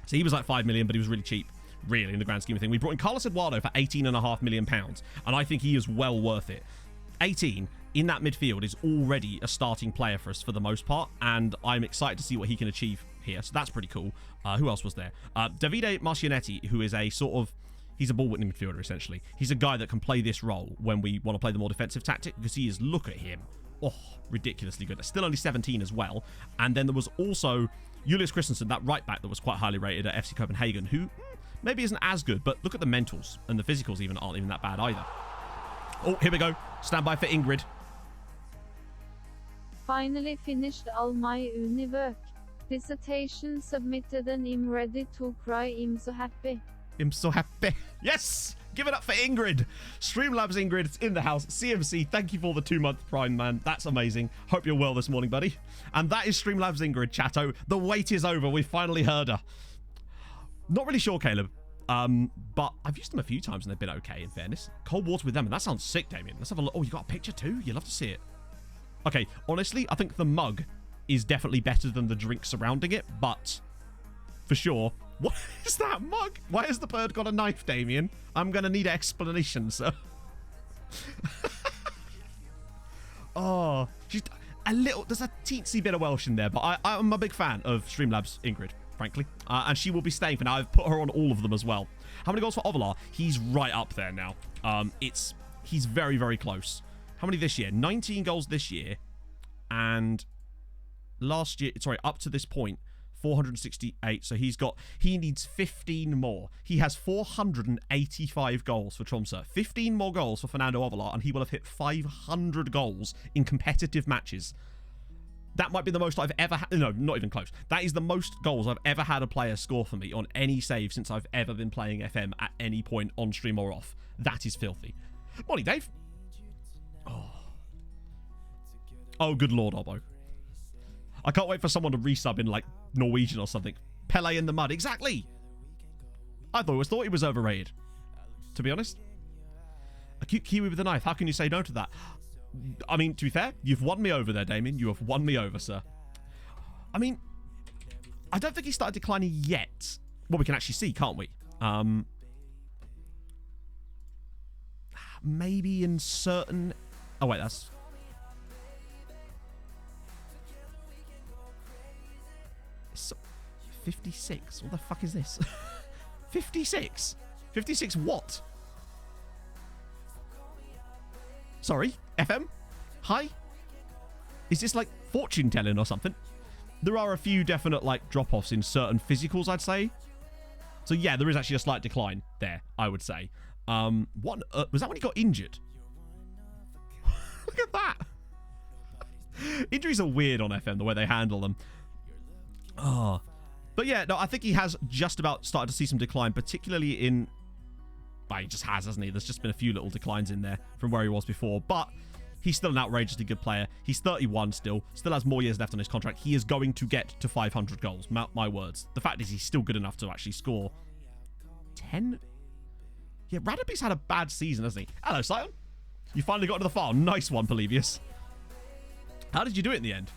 So he was like 5 million, but he was really cheap, really, in the grand scheme of things. We brought in Carlos Eduardo for £18.5 million, and I think he is well worth it. 18 in that midfield is already a starting player for us for the most part, and I'm excited to see what he can achieve here. So that's pretty cool. Who else was there? Davide Marcianetti, who is a sort of... He's a ball-winning midfielder, essentially. He's a guy that can play this role when we want to play the more defensive tactic, because he is... Look at him. Oh, ridiculously good. Still only 17 as well. And then there was also Julius Christensen, that right-back that was quite highly rated at FC Copenhagen, who maybe isn't as good, but look at the mentals, and the physicals even aren't even that bad either. Oh, here we go. Stand by for Ingrid. Finally finished all my uni work. Dissertation submitted and I'm ready to cry. I'm so happy. I'm so happy. Yes! Give it up for Ingrid. Streamlabs Ingrid, it's in the house. CMC, thank you for the 2-month prime, man. That's amazing. Hope you're well this morning, buddy. And that is Streamlabs Ingrid, chatto. The wait is over. We finally heard her. Not really sure, Caleb. But I've used them a few times and they've been okay, in fairness. Cold water with them, and that sounds sick, Damien. Let's have a look. Oh, you got a picture too? You'd love to see it. Okay, honestly, I think the mug is definitely better than the drink surrounding it, but for sure... What is that mug? Why has the bird got a knife, Damien? I'm going to need explanation, sir. Oh, she's a little... There's a teensy bit of Welsh in there, but I'm a big fan of Streamlabs Ingrid, frankly. And she will be staying for now. I've put her on all of them as well. How many goals for Ovalar? He's right up there now. He's very, very close. How many this year? 19 goals this year. And last year... Sorry, up to this point... 468, so he needs 15 more. He has 485 goals for Tromsø. 15 more goals for Fernando Ovalar, and he will have hit 500 goals in competitive matches. That might be the most I've ever had. No, not even close. That is the most goals I've ever had a player score for me on any save since I've ever been playing FM at any point on stream or off. That is filthy. Morning, Dave. Oh, good lord, Obbo. I can't wait for someone to resub in, like, Norwegian or something. Pele in the mud. Exactly! I thought he was overrated. To be honest. A cute Kiwi with a knife. How can you say no to that? I mean, to be fair, you've won me over there, Damien. You have won me over, sir. I mean, I don't think he started declining yet. Well, we can actually see, can't we? Maybe in certain... Oh, wait, that's... 56? What the fuck is this? 56? 56 what? Sorry? FM? Hi? Is this like fortune telling or something? There are a few definite like drop-offs in certain physicals, I'd say. So yeah, there is actually a slight decline there, I would say. What was that when he got injured? Look at that. Injuries are weird on FM, the way they handle them. Oh. But yeah, no, I think he has just about started to see some decline, particularly in... Well, he just has, hasn't he? There's just been a few little declines in there from where he was before. But he's still an outrageously good player. He's 31 still has more years left on his contract. He is going to get to 500 goals. My words. The fact is he's still good enough to actually score 10? Yeah, Radabik's had a bad season, hasn't he? Hello, Sion. You finally got to the farm. Nice one, Polybius. How did you do it in the end?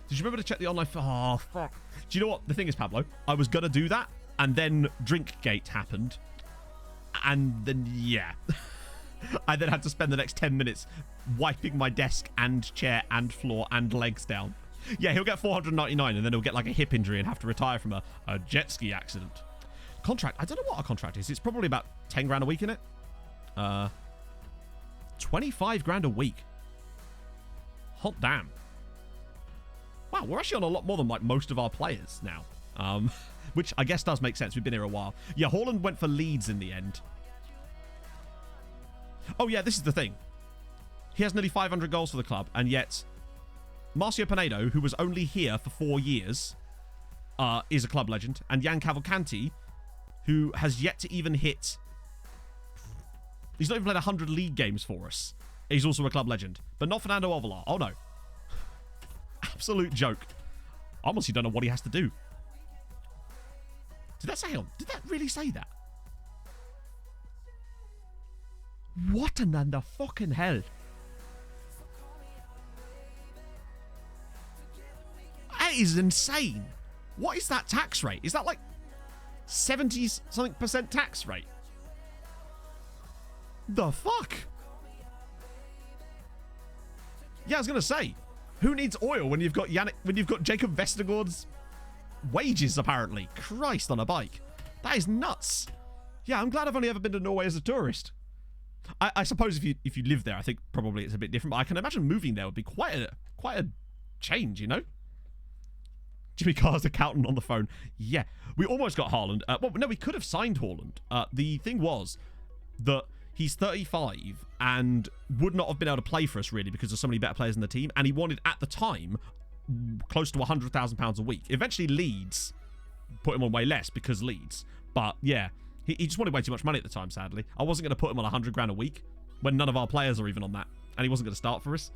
Did you remember to check the online... Oh, fuck. Do you know what the thing is, Pablo? I was going to do that, and then Drinkgate happened. And then, yeah. I then had to spend the next 10 minutes wiping my desk and chair and floor and legs down. Yeah, he'll get 499, and then he'll get like a hip injury and have to retire from a jet ski accident. Contract. I don't know what a contract is. It's probably about 10 grand a week in it. 25 grand a week. Hot damn. Wow, we're actually on a lot more than like most of our players now. Which I guess does make sense. We've been here a while. Yeah, Haaland went for Leeds in the end. Oh yeah, this is the thing. He has nearly 500 goals for the club, and yet Marcio Pinedo, who was only here for 4 years, is a club legend. And Jan Cavalcanti, who has yet to even hit... He's not even played 100 league games for us He's also a club legend. But not Fernando Ovalar. Oh, no. Absolute joke. I honestly don't know what he has to do. Did that say on? Did that really say that? What in the fucking hell? That is insane. What is that tax rate? Is that like 70-something% tax rate? The fuck? Yeah, I was gonna say, who needs oil when you've got Jacob Vestergaard's wages, apparently? Christ on a bike. That is nuts. Yeah, I'm glad I've only ever been to Norway as a tourist. I suppose if you live there, I think probably it's a bit different, but I can imagine moving there would be quite a change, you know? Jimmy Carr's accountant on the phone. Yeah, we almost got Haaland. Well, no, we could have signed Haaland. The thing was that he's 35 and would not have been able to play for us, really, because there's so many better players in the team. And he wanted, at the time, close to £100,000 a week. Eventually, Leeds put him on way less because Leeds. But, yeah, he just wanted way too much money at the time, sadly. I wasn't going to put him on 100 grand a week when none of our players are even on that. And he wasn't going to start for us.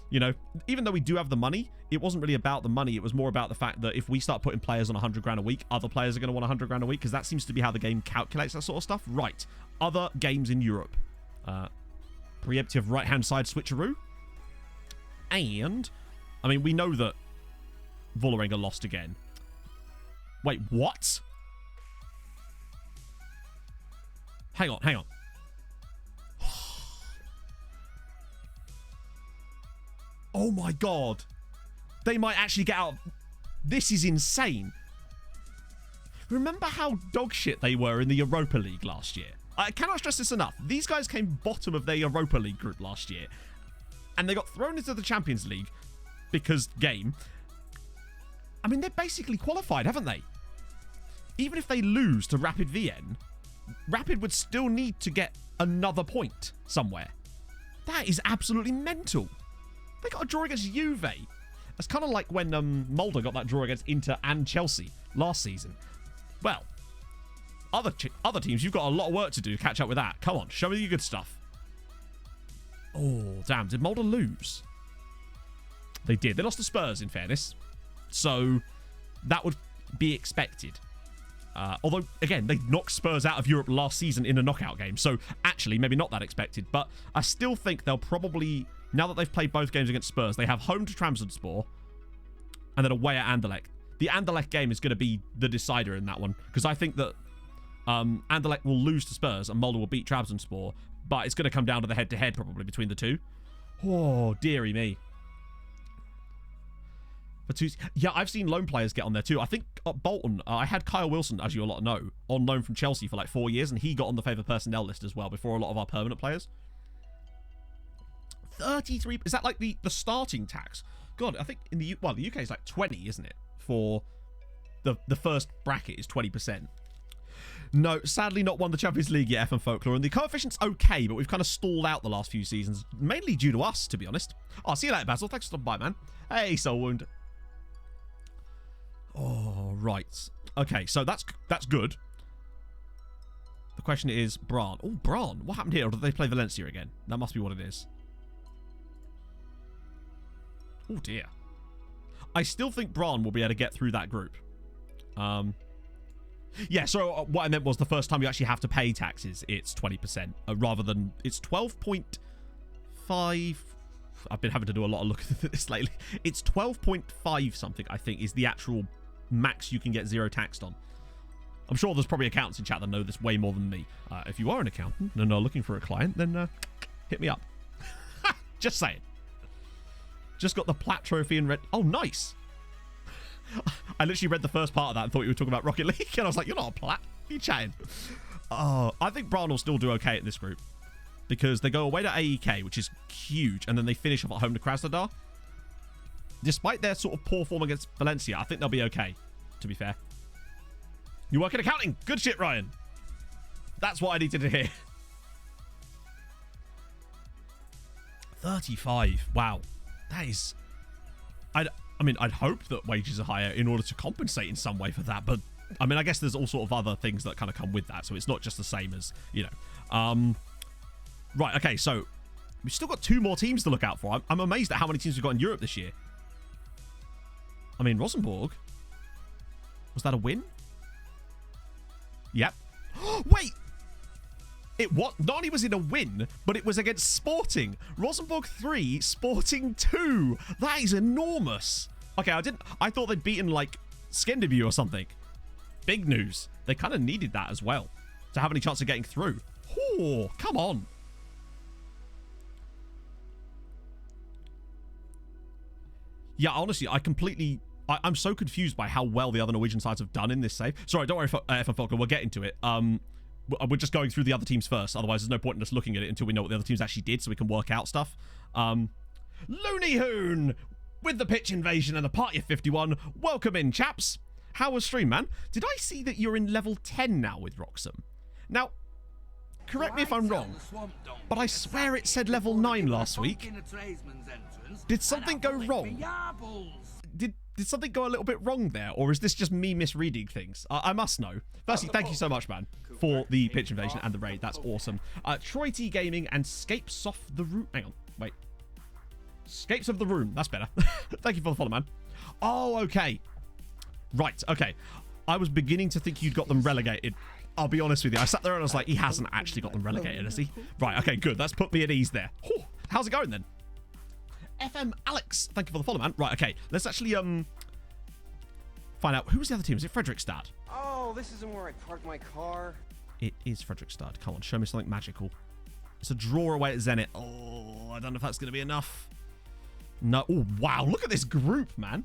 You know, even though we do have the money, it wasn't really about the money. It was more about the fact that if we start putting players on 100 grand a week, other players are going to want 100 grand a week, because that seems to be how the game calculates that sort of stuff. Right. Other games in Europe. Preemptive right-hand side switcheroo. And, I mean, we know that Vålerenga lost again. Wait, what? Hang on. Oh my god. They might actually get out. This is insane. Remember how dogshit they were in the Europa League last year? I cannot stress this enough. These guys came bottom of their Europa League group last year. And they got thrown into the Champions League because game. I mean, they're basically qualified, haven't they? Even if they lose to Rapid Vienna, Rapid would still need to get another point somewhere. That is absolutely mental. They got a draw against Juve. It's kind of like when Mulder got that draw against Inter and Chelsea last season. Well, other teams, you've got a lot of work to do to catch up with that. Come on, show me your good stuff. Oh, damn. Did Mulder lose? They did. They lost to Spurs, in fairness. So, that would be expected. Although, again, they knocked Spurs out of Europe last season in a knockout game. So, actually, maybe not that expected. But I still think they'll probably... Now that they've played both games against Spurs, they have home to Tromsø and then away at Anderlecht. The Anderlecht game is going to be the decider in that one, because I think that Anderlecht will lose to Spurs and Molde will beat Trabzonspor, but it's going to come down to the head-to-head probably between the two. Oh, dearie me. Yeah, I've seen loan players get on there too. I think at Bolton, I had Kyle Wilson, as you a lot know, on loan from Chelsea for like 4 years, and he got on the favoured personnel list as well before a lot of our permanent players. 33, is that like the starting tax? God, I think in the UK is like 20, isn't it? For the first bracket is 20%. No, sadly not won the Champions League yet, FM Folklore, and the coefficient's okay, but we've kind of stalled out the last few seasons, mainly due to us, to be honest. Oh, see you later, Basil. Thanks for stopping by, man. Hey, Soul Wound. Oh, right. Okay, so that's good. The question is, Bran. Oh, Bran. What happened here? Or did they play Valencia again? That must be what it is. Oh, dear. I still think Bran will be able to get through that group. Yeah, so what I meant was the first time you actually have to pay taxes, it's 20%. Rather than... It's 12.5... I've been having to do a lot of looking at this lately. It's 12.5 something, I think, is the actual max you can get zero taxed on. I'm sure there's probably accountants in chat that know this way more than me. If you are an accountant and are looking for a client, then hit me up. Just saying. Just got the Plat Trophy in red. Oh, nice. I literally read the first part of that and thought you were talking about Rocket League. And I was like, you're not a Plat. What are you chatting? Oh, I think Bran will still do okay in this group. Because they go away to AEK, which is huge. And then they finish off at home to Krasnodar. Despite their sort of poor form against Valencia, I think they'll be okay, to be fair. You work in accounting. Good shit, Ryan. That's what I needed to hear. 35. Wow. That is... I mean, I'd hope that wages are higher in order to compensate in some way for that. But, I mean, I guess there's all sort of other things that kind of come with that. So it's not just the same as, you know. Right, okay, so We've still got 2 more teams to look out for. I'm amazed at how many teams we've got in Europe this year. I mean, Rosenborg. Was that a win? Yep. Wait! It what? Not only was it a win, but it was against Sporting. Rosenborg 3, Sporting 2. That is enormous. Okay, I thought they'd beaten, like, Skendeby or something. Big news. They kind of needed that as well to have any chance of getting through. Oh, come on. Yeah, honestly, I'm so confused by how well the other Norwegian sides have done in this save. Sorry, don't worry, FM Falkland, we'll get into it. We're just going through the other teams first. Otherwise, there's no point in us looking at it until we know what the other teams actually did so we can work out stuff. Looney Hoon with the pitch invasion and the party of 51. Welcome in, chaps. How was stream, man? Did I see that you're in level 10 now with Roxham? Now, correct me if I'm wrong, but I swear it said level 9 last week. Did something go wrong? Did something go a little bit wrong there? Or is this just me misreading things? I must know. Firstly, thank you so much, man, for the pitch invasion and the raid. That's awesome. Troy T Gaming and Scapes Off the Room. Hang on, wait. Scapes of the Room. That's better. Thank you for the follow, man. Oh, okay. Right, okay. I was beginning to think you'd got them relegated. I'll be honest with you. I sat there and I was like, he hasn't actually got them relegated, has he? Right, okay, good. That's put me at ease there. Whew. How's it going then? FM Alex, thank you for the follow, man. Right, okay. Let's actually find out. Who was the other team? Is it Fredrikstad? Oh, this isn't where I parked my car. It is Fredrikstad. Come on, show me something magical. It's a draw away at Zenit. Oh, I don't know if that's going to be enough. No. Oh, wow. Look at this group, man.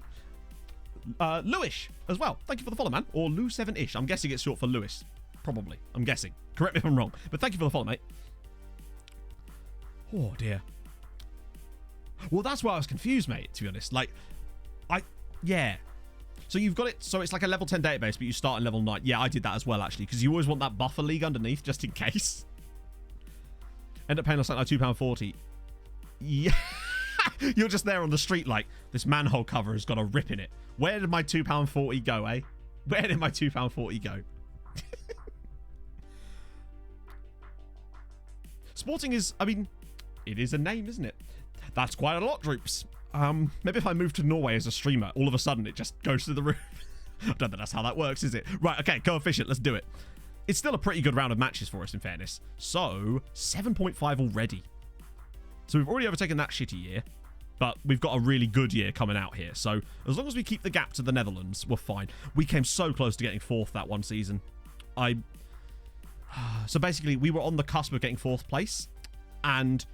Lewis as well. Thank you for the follow, man. Or Lou7ish. I'm guessing it's short for Lewis. Probably. I'm guessing. Correct me if I'm wrong. But thank you for the follow, mate. Oh, dear. Well, that's why I was confused, mate, to be honest. Like, yeah. So you've got it, so it's like a level 10 database, but you start at level 9. Yeah, I did that as well, actually, because you always want that buffer league underneath, just in case. End up paying us like £2.40. Yeah. You're just there on the street like, this manhole cover has got a rip in it. Where did my £2.40 go, eh? Where did my £2.40 go? Sporting is, I mean, it is a name, isn't it? That's quite a lot, Droops. Maybe if I move to Norway as a streamer, all of a sudden it just goes to the roof. I don't think that's how that works, is it? Right, okay, coefficient, let's do it. It's still a pretty good round of matches for us, in fairness. So, 7.5 already. So we've already overtaken that shitty year, but we've got a really good year coming out here. So as long as we keep the gap to the Netherlands, we're fine. We came so close to getting 4th that one season. So basically, we were on the cusp of getting 4th place, and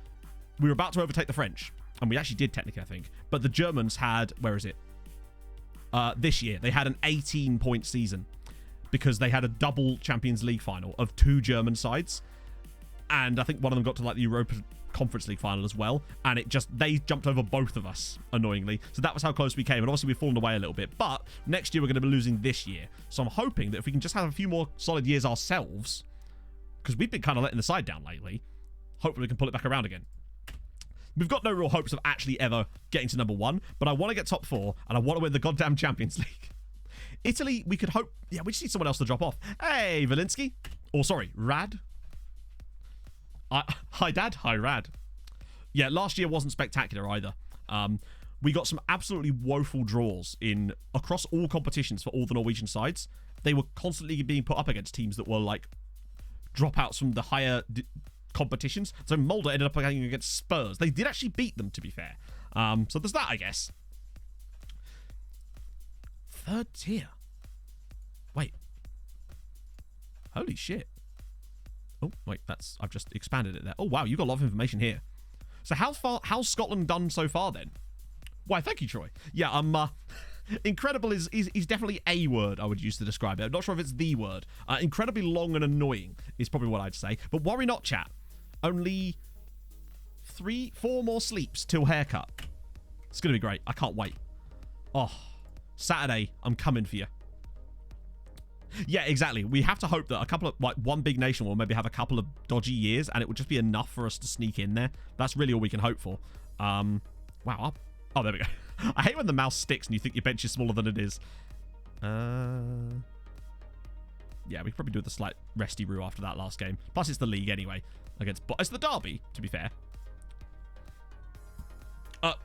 we were about to overtake the French. And we actually did, technically, I think. But the Germans had, where is it? This year, they had an 18-point season because they had a double Champions League final of 2 German sides. And I think one of them got to like the Europa Conference League final as well. And they jumped over both of us, annoyingly. So that was how close we came. And obviously we've fallen away a little bit. But next year we're going to be losing this year. So I'm hoping that if we can just have a few more solid years ourselves, because we've been kind of letting the side down lately, hopefully we can pull it back around again. We've got no real hopes of actually ever getting to number 1, but I want to get top 4, and I want to win the goddamn Champions League. Italy, we could hope... Yeah, we just need someone else to drop off. Hey, Valinsky. Or, sorry, Rad. Hi, Dad. Hi, Rad. Yeah, last year wasn't spectacular either. We got some absolutely woeful draws across all competitions for all the Norwegian sides. They were constantly being put up against teams that were, like, dropouts from the higher... competitions. So Mulder ended up playing against Spurs. They did actually beat them, to be fair. So there's that, I guess. 3rd tier. Wait. Holy shit. Oh, wait, I've just expanded it there. Oh, wow, you've got a lot of information here. So how's Scotland done so far, then? Why, thank you, Troy. Yeah, incredible is definitely a word I would use to describe it. I'm not sure if it's the word. Incredibly long and annoying is probably what I'd say. But worry not, chat. Only 4 more sleeps till haircut. It's going to be great. I can't wait. Oh, Saturday, I'm coming for you. Yeah, exactly. We have to hope that a couple of, like, one big nation will maybe have a couple of dodgy years, and it will just be enough for us to sneak in there. That's really all we can hope for. Wow. Oh, there we go. I hate when the mouse sticks and you think your bench is smaller than it is. Yeah, we could probably do the slight resty roo after that last game. Plus, it's the league anyway. It's the derby, to be fair.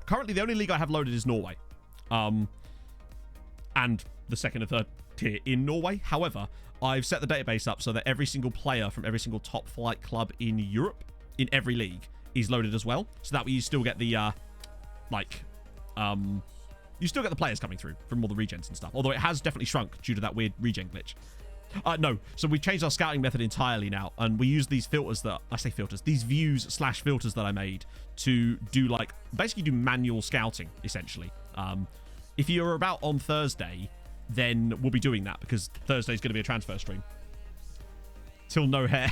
Currently, the only league I have loaded is Norway. And the second and third tier in Norway. However, I've set the database up so that every single player from every single top flight club in Europe, in every league, is loaded as well. So that way you still get the, you still get the players coming through from all the regens and stuff. Although it has definitely shrunk due to that weird regen glitch. No, so we've changed our scouting method entirely now, and we use these filters that, I say filters, these views/filters that I made to do basically do manual scouting, essentially. If you're about on Thursday, then we'll be doing that, because Thursday's going to be a transfer stream. Till no hair.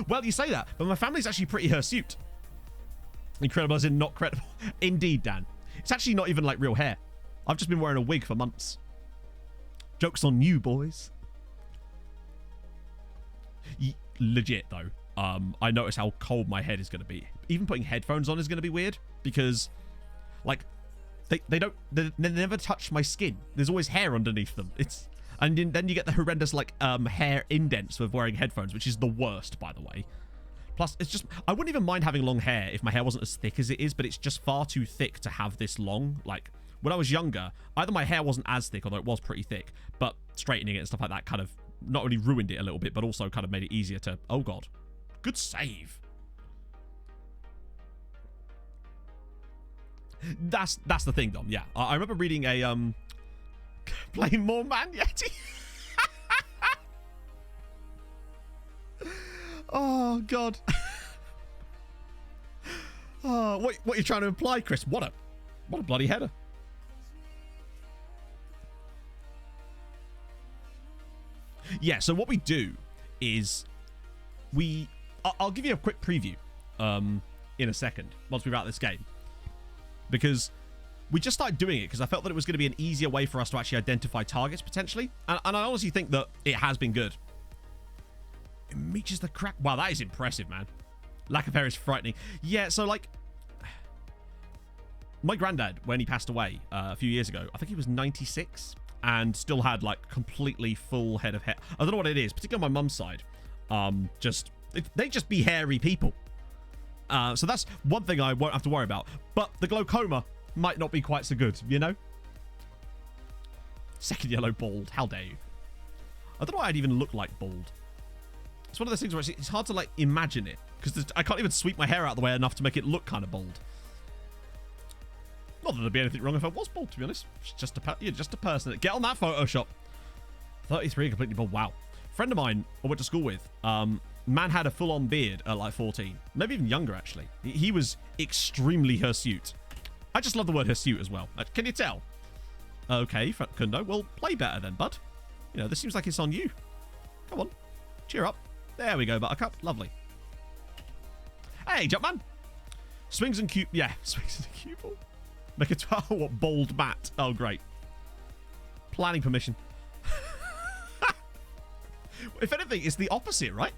Well, you say that, but my family's actually pretty hirsute. Incredible as in not credible. Indeed, Dan. It's actually not even like real hair. I've just been wearing a wig for months. Joke's on you, boys. Legit, though. I notice how cold my head is going to be. Even putting headphones on is going to be weird, because, they never touch my skin. There's always hair underneath them. And then you get the horrendous, hair indents with wearing headphones, which is the worst, by the way. Plus, it's just, I wouldn't even mind having long hair if my hair wasn't as thick as it is, but it's just far too thick to have this long. When I was younger, either my hair wasn't as thick, although it was pretty thick, but straightening it and stuff like that kind of not only ruined it a little bit, but also kind of made it easier to, oh god. Good save. That's the thing, Dom. Yeah. I remember reading a, playing more Man Yeti. Oh god. Oh, what are you trying to imply, Chris? What a bloody header. Yeah, so what we do is I'll give you a quick preview in a second once we're out of this game, because we just started doing it because I felt that it was going to be an easier way for us to actually identify targets potentially, and I honestly think that it has been good. It reaches the crack. Wow, that is impressive, man. Lack of hair is frightening. Yeah, so my granddad, when he passed away a few years ago, I think he was 96 and still had completely full head of hair. I don't know what it is, particularly on my mum's side. They just be hairy people. So that's one thing I won't have to worry about. But the glaucoma might not be quite so good, you know? Second yellow bald. How dare you? I don't know why I'd even look like bald. It's one of those things where it's hard to imagine it, because I can't even sweep my hair out of the way enough to make it look kind of bald. Not that there'd be anything wrong if I was bald, to be honest. You're just a person. Get on that Photoshop. 33, completely bald. Wow. Friend of mine I went to school with, man had a full-on beard at 14. Maybe even younger, actually. He was extremely hirsute. I just love the word hirsute as well. Can you tell? Okay, Kundo. Well, play better then, bud. You know, this seems like it's on you. Come on. Cheer up. There we go, Buttercup. Lovely. Hey, Jumpman. Swings and cube. Yeah, swings and cue ball. Make a what bold bat. Oh, great. Planning permission. If anything, it's the opposite, right?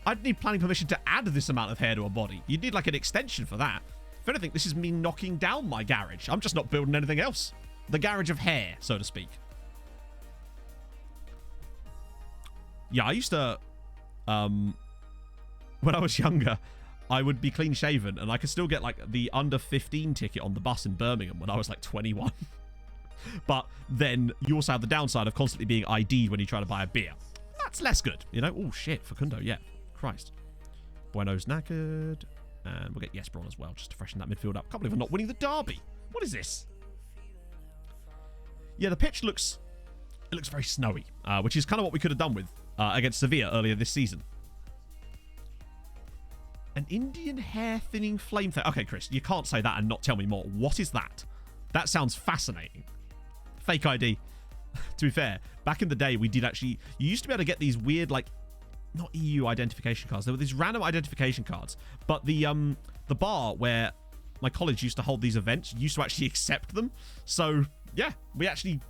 I'd need planning permission to add this amount of hair to a body. You'd need an extension for that. If anything, this is me knocking down my garage. I'm just not building anything else. The garage of hair, so to speak. Yeah, I used to, when I was younger, I would be clean shaven and I could still get the under 15 ticket on the bus in Birmingham when I was 21. But then you also have the downside of constantly being ID'd when you try to buy a beer. That's less good, you know? Oh, shit, Facundo, yeah. Christ. Bueno's knackered. And we'll get Jesper on as well, just to freshen that midfield up. Can't believe I'm not winning the derby. What is this? Yeah, the pitch looks very snowy, which is kind of what we could have done with against Sevilla earlier this season. An Indian hair thinning flame thing. Okay, Chris, you can't say that and not tell me more. What is that? That sounds fascinating. Fake ID. To be fair, back in the day, we did actually... You used to be able to get these weird, not EU identification cards. There were these random identification cards. But the bar where my college used to hold these events used to actually accept them. So, yeah, we actually...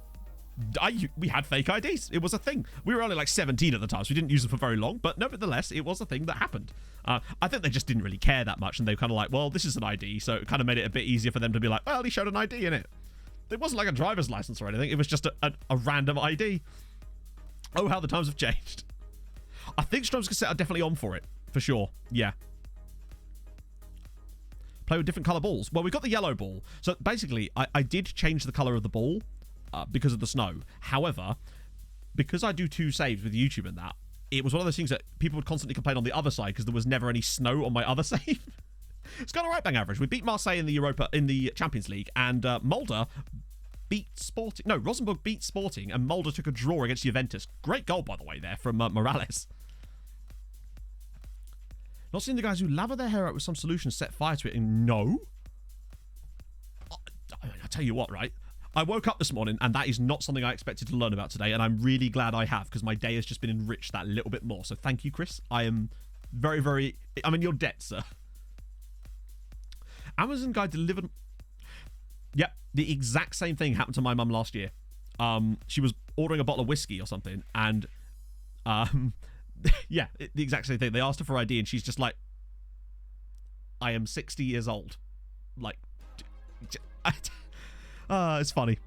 we had fake IDs. It was a thing. We were only 17 at the time, so we didn't use them for very long. But nevertheless, it was a thing that happened. I think they just didn't really care that much. And they were kind of well, this is an ID. So it kind of made it a bit easier for them to be well, he showed an ID in it. It wasn't a driver's license or anything. It was just a random ID. Oh, how the times have changed. I think Strom's cassette are definitely on for it. For sure. Yeah. Play with different color balls. Well, we got the yellow ball. So basically, I did change the color of the ball because of the snow. However, because I do 2 saves with YouTube and that, it was one of those things that people would constantly complain on the other side because there was never any snow on my other save. It's got a right bang average. We beat Marseille in the Champions League, and Mulder beat Sporting. No, Rosenborg beat Sporting, and Mulder took a draw against Juventus. Great goal, by the way, there from Morales. Not seeing the guys who lather their hair out with some solution set fire to it. And no. I tell you what, right? I woke up this morning, and that is not something I expected to learn about today, and I'm really glad I have, because my day has just been enriched that little bit more. So thank you, Chris. I am very, very... I'm in your debt, sir. Amazon guy delivered... Yep, the exact same thing happened to my mum last year. She was ordering a bottle of whiskey or something, and yeah, the exact same thing. They asked her for ID, and she's just like, I am 60 years old. Like, it's funny.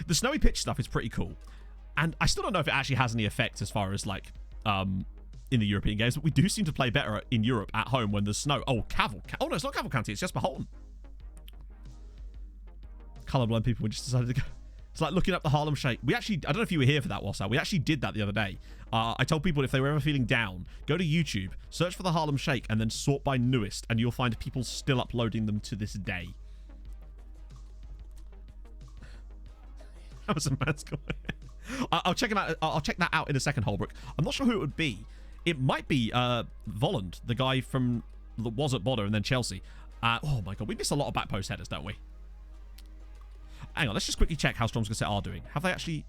The snowy pitch stuff is pretty cool, and I still don't know if it actually has any effect as far as like in the European games, but we do seem to play better in Europe at home when there's snow. Oh, oh no, it's not Cavalcanti, it's just Beholden. Colorblind people, we just decided to go. It's like looking up the Harlem Shake. We actually, I don't know if you were here for that, Wassau. We actually did that the other day. I told people if they were ever feeling down, go to YouTube, search for the Harlem Shake, and then sort by newest, and you'll find people still uploading them to this day. That was a man's comment. I'll check him out. I'll check that out in a second, Holbrook. I'm not sure who it would be. It might be Volland, the guy from that was at Bodder and then Chelsea. Oh my god, we miss a lot of back post headers, don't we? Hang on, let's just quickly check how Tromsø are doing. Have they actually...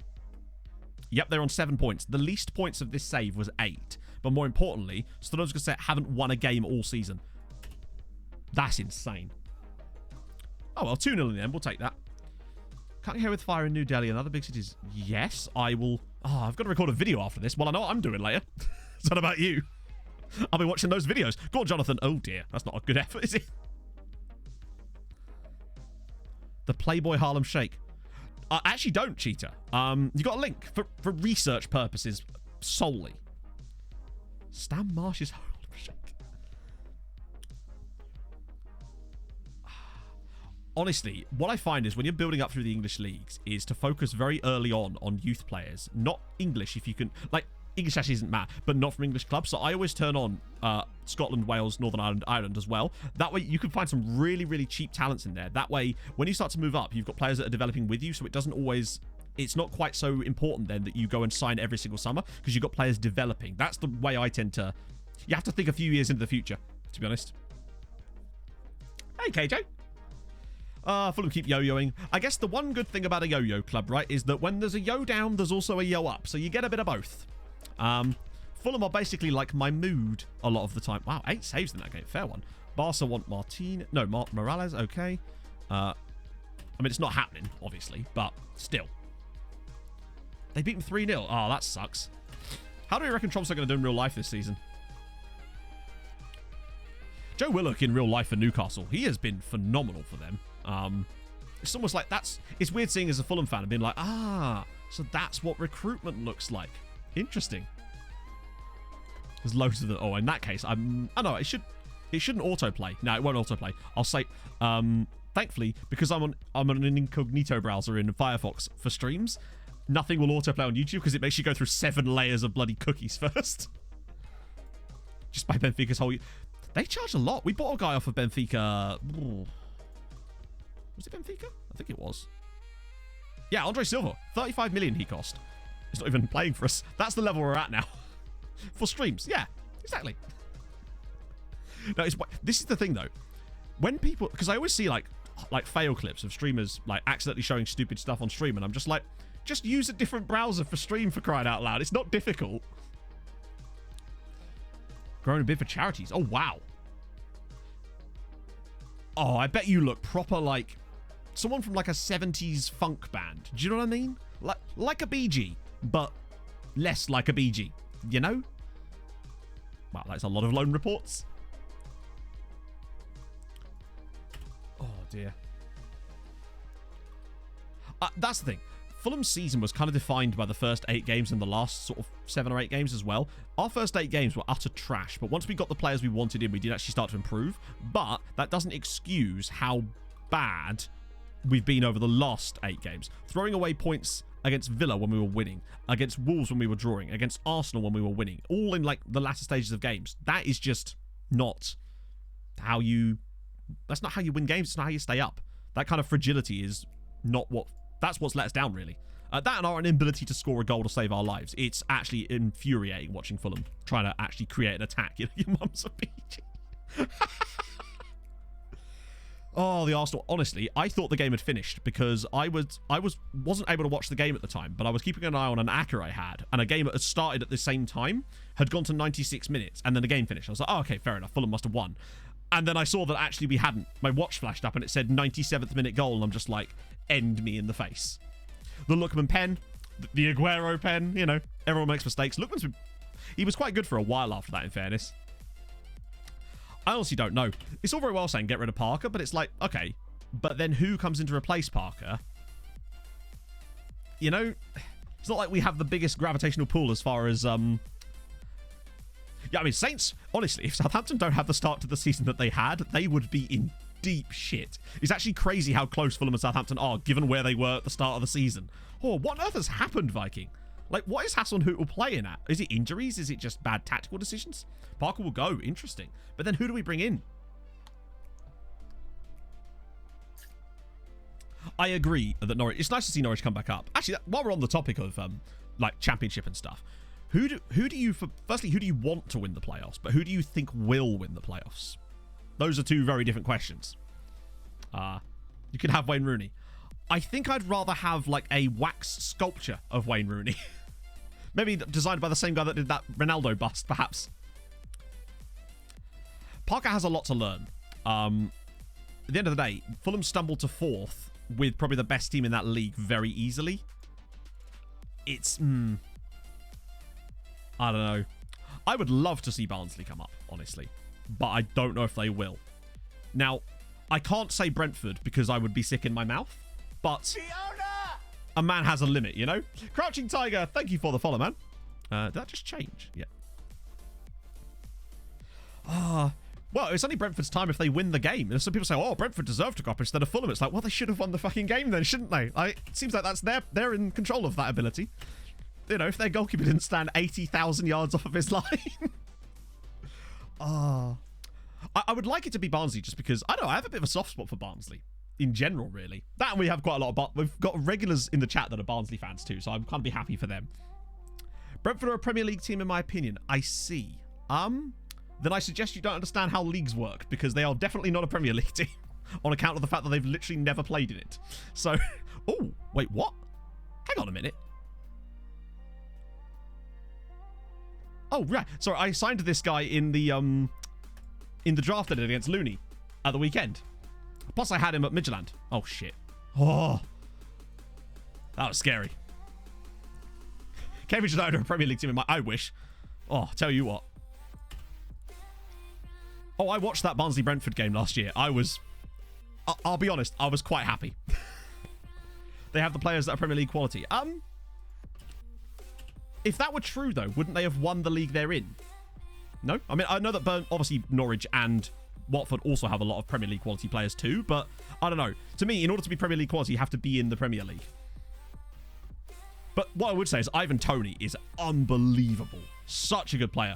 Yep, they're on 7 points. The least points of this save was 8. But more importantly, Tromsø haven't won a game all season. That's insane. Oh, well, 2-0 in the end. We'll take that. Cutting hair with fire in New Delhi and other big cities. Yes, I will... Oh, I've got to record a video after this. Well, I know what I'm doing later. It's not about you. I'll be watching those videos. Go on, Jonathan. Oh, dear. That's not a good effort, is it? The Playboy Harlem Shake. Actually, don't, Cheetah. You got a link for research purposes solely. Stan Marsh's Harlem Shake. Honestly, what I find is when you're building up through the English leagues is to focus very early on youth players. Not English, if you can... Like, English actually isn't mad, but not from English clubs. So I always turn on Scotland, Wales, Northern Ireland, Ireland as well. That way you can find some really, really cheap talents in there. That way, when you start to move up, you've got players that are developing with you, so it doesn't always... It's not quite so important then that you go and sign every single summer, because you've got players developing. That's the way I tend to... You have to think a few years into the future, to be honest. Hey, KJ. Fulham keep yo-yoing. I guess the one good thing about a yo-yo club, right, is that when there's a yo down, there's also a yo up. So you get a bit of both. Fulham are basically like my mood a lot of the time. Wow, 8 saves in that game. Fair one. Barca want Martin. No, Morales. Okay. I mean, it's not happening, obviously, but still. They beat them 3-0. Oh, that sucks. How do you reckon Tromso are going to do in real life this season? Joe Willock in real life for Newcastle. He has been phenomenal for them. It's almost like it's weird seeing as a Fulham fan and being like, so that's what recruitment looks like. Interesting. There's loads of them. Oh, in that case, oh no, it shouldn't autoplay. No, it won't autoplay. I'll say, thankfully, because I'm on an incognito browser in Firefox for streams, nothing will autoplay on YouTube because it makes you go through 7 layers of bloody cookies first. Just by Benfica's whole... They charge a lot. We bought a guy off of Benfica. Ooh. Was it Benfica? I think it was. Yeah, Andre Silva. 35 million he cost. He's not even playing for us. That's the level we're at now. For streams. Yeah, exactly. No, this is the thing, though. When people... Because I always see, like fail clips of streamers, like, accidentally showing stupid stuff on stream, and I'm just like, just use a different browser for stream, for crying out loud. It's not difficult. Growing a bit for charities. Oh, wow. Oh, I bet you look proper like someone from like a 70s funk band. Do you know what I mean? Like a BG, but less like a BG. You know? Wow, that's a lot of loan reports. Oh, dear. That's the thing. Fulham's season was kind of defined by the first 8 games and the last sort of 7 or 8 games as well. Our first 8 games were utter trash, but once we got the players we wanted in, we did actually start to improve. But that doesn't excuse how bad we've been over the last 8 games. Throwing away points against Villa when we were winning, against Wolves when we were drawing, against Arsenal when we were winning, all in like the latter stages of games. That is just not how you... That's not how you win games. It's not how you stay up. That kind of fragility is not what... That's what's let us down, really. That and our inability to score a goal to save our lives. It's actually infuriating watching Fulham trying to actually create an attack. You know, your mum's a PG. Oh, the Arsenal. Honestly, I thought the game had finished because I wasn't able to watch the game at the time, but I was keeping an eye on an acca I had, and a game that had started at the same time had gone to 96 minutes, and then the game finished. I was like, oh, okay, fair enough. Fulham must have won. And then I saw that actually we hadn't. My watch flashed up and it said 97th minute goal, and I'm just like, end me in the face. The Lookman pen, the Aguero pen, you know, everyone makes mistakes. He was quite good for a while after that, in fairness. I honestly don't know. It's all very well saying get rid of Parker, but it's like, okay, but then who comes in to replace Parker? You know, it's not like we have the biggest gravitational pull as far as, yeah, I mean, Saints, honestly, if Southampton don't have the start to the season that they had, they would be in deep shit. It's actually crazy how close Fulham and Southampton are, given where they were at the start of the season. Oh, what on earth has happened, Viking? Like, what is Hasenhüttl playing at? Is it injuries? Is it just bad tactical decisions? Parker will go. Interesting. But then who do we bring in? I agree that Norwich... It's nice to see Norwich come back up. Actually, while we're on the topic of, like, championship and stuff, who do you... Firstly, who do you want to win the playoffs? But who do you think will win the playoffs? Those are two very different questions. You could have Wayne Rooney. I think I'd rather have, like, a wax sculpture of Wayne Rooney. Maybe designed by the same guy that did that Ronaldo bust, perhaps. Parker has a lot to learn. At the end of the day, Fulham stumbled to 4th with probably the best team in that league very easily. It's... I don't know. I would love to see Barnsley come up, honestly. But I don't know if they will. Now, I can't say Brentford because I would be sick in my mouth. But a man has a limit, you know? Crouching Tiger, thank you for the follow, man. Did that just change? Yeah. Well, it's only Brentford's time if they win the game. And some people say, oh, Brentford deserve to go up instead of Fulham. It's like, well, they should have won the fucking game then, shouldn't they? It seems like they're in control of that ability. You know, if their goalkeeper didn't stand 80,000 yards off of his line. I would like it to be Barnsley just because, I don't know, I have a bit of a soft spot for Barnsley. In general, really. That and we have quite a lot of... We've got regulars in the chat that are Barnsley fans too, so I'm kind of be happy for them. Brentford are a Premier League team in my opinion. I see. Then I suggest you don't understand how leagues work, because they are definitely not a Premier League team on account of the fact that they've literally never played in it. So... Oh, wait, what? Hang on a minute. Oh, right. Sorry, I signed this guy in the draft I did against Looney at the weekend. Plus, I had him at Midtjylland. Oh, shit. Oh. That was scary. Cambridge United are a Premier League team in my... I wish. Oh, tell you what. Oh, I watched that Barnsley-Brentford game last year. I was... I'll be honest. I was quite happy. They have the players that are Premier League quality. If that were true, though, wouldn't they have won the league they're in? No? I mean, I know that obviously Norwich and Watford also have a lot of Premier League quality players too, but I don't know. To me, in order to be Premier League quality, you have to be in the Premier League. But what I would say is Ivan Toney is unbelievable. Such a good player.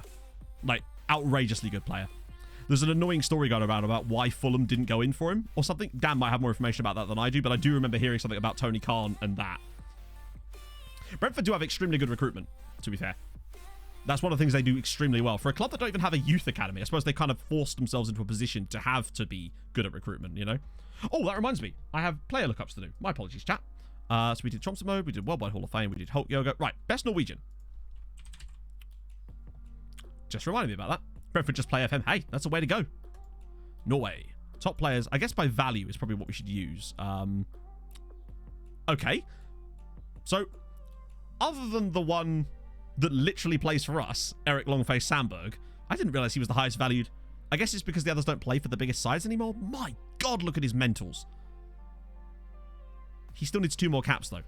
Like, outrageously good player. There's an annoying story going around about why Fulham didn't go in for him or something. Dan might have more information about that than I do, but I do remember hearing something about Tony Khan and that. Brentford do have extremely good recruitment, to be fair. That's one of the things they do extremely well. For a club that don't even have a youth academy, I suppose they kind of forced themselves into a position to have to be good at recruitment, you know? Oh, that reminds me. I have player lookups to do. My apologies, chat. So we did Tromso mode, we did Worldwide Hall of Fame, we did Hulk Yoga. Right, best Norwegian. Just reminded me about that. Brentford just play FM. Hey, that's the way to go. Norway. Top players, I guess by value is probably what we should use. Okay. So, other than the one that literally plays for us, Eric Longface Sandberg, I didn't realize he was the highest valued. I guess it's because the others don't play for the biggest sides anymore. My God, look at his mentals. He still needs 2 more caps, though.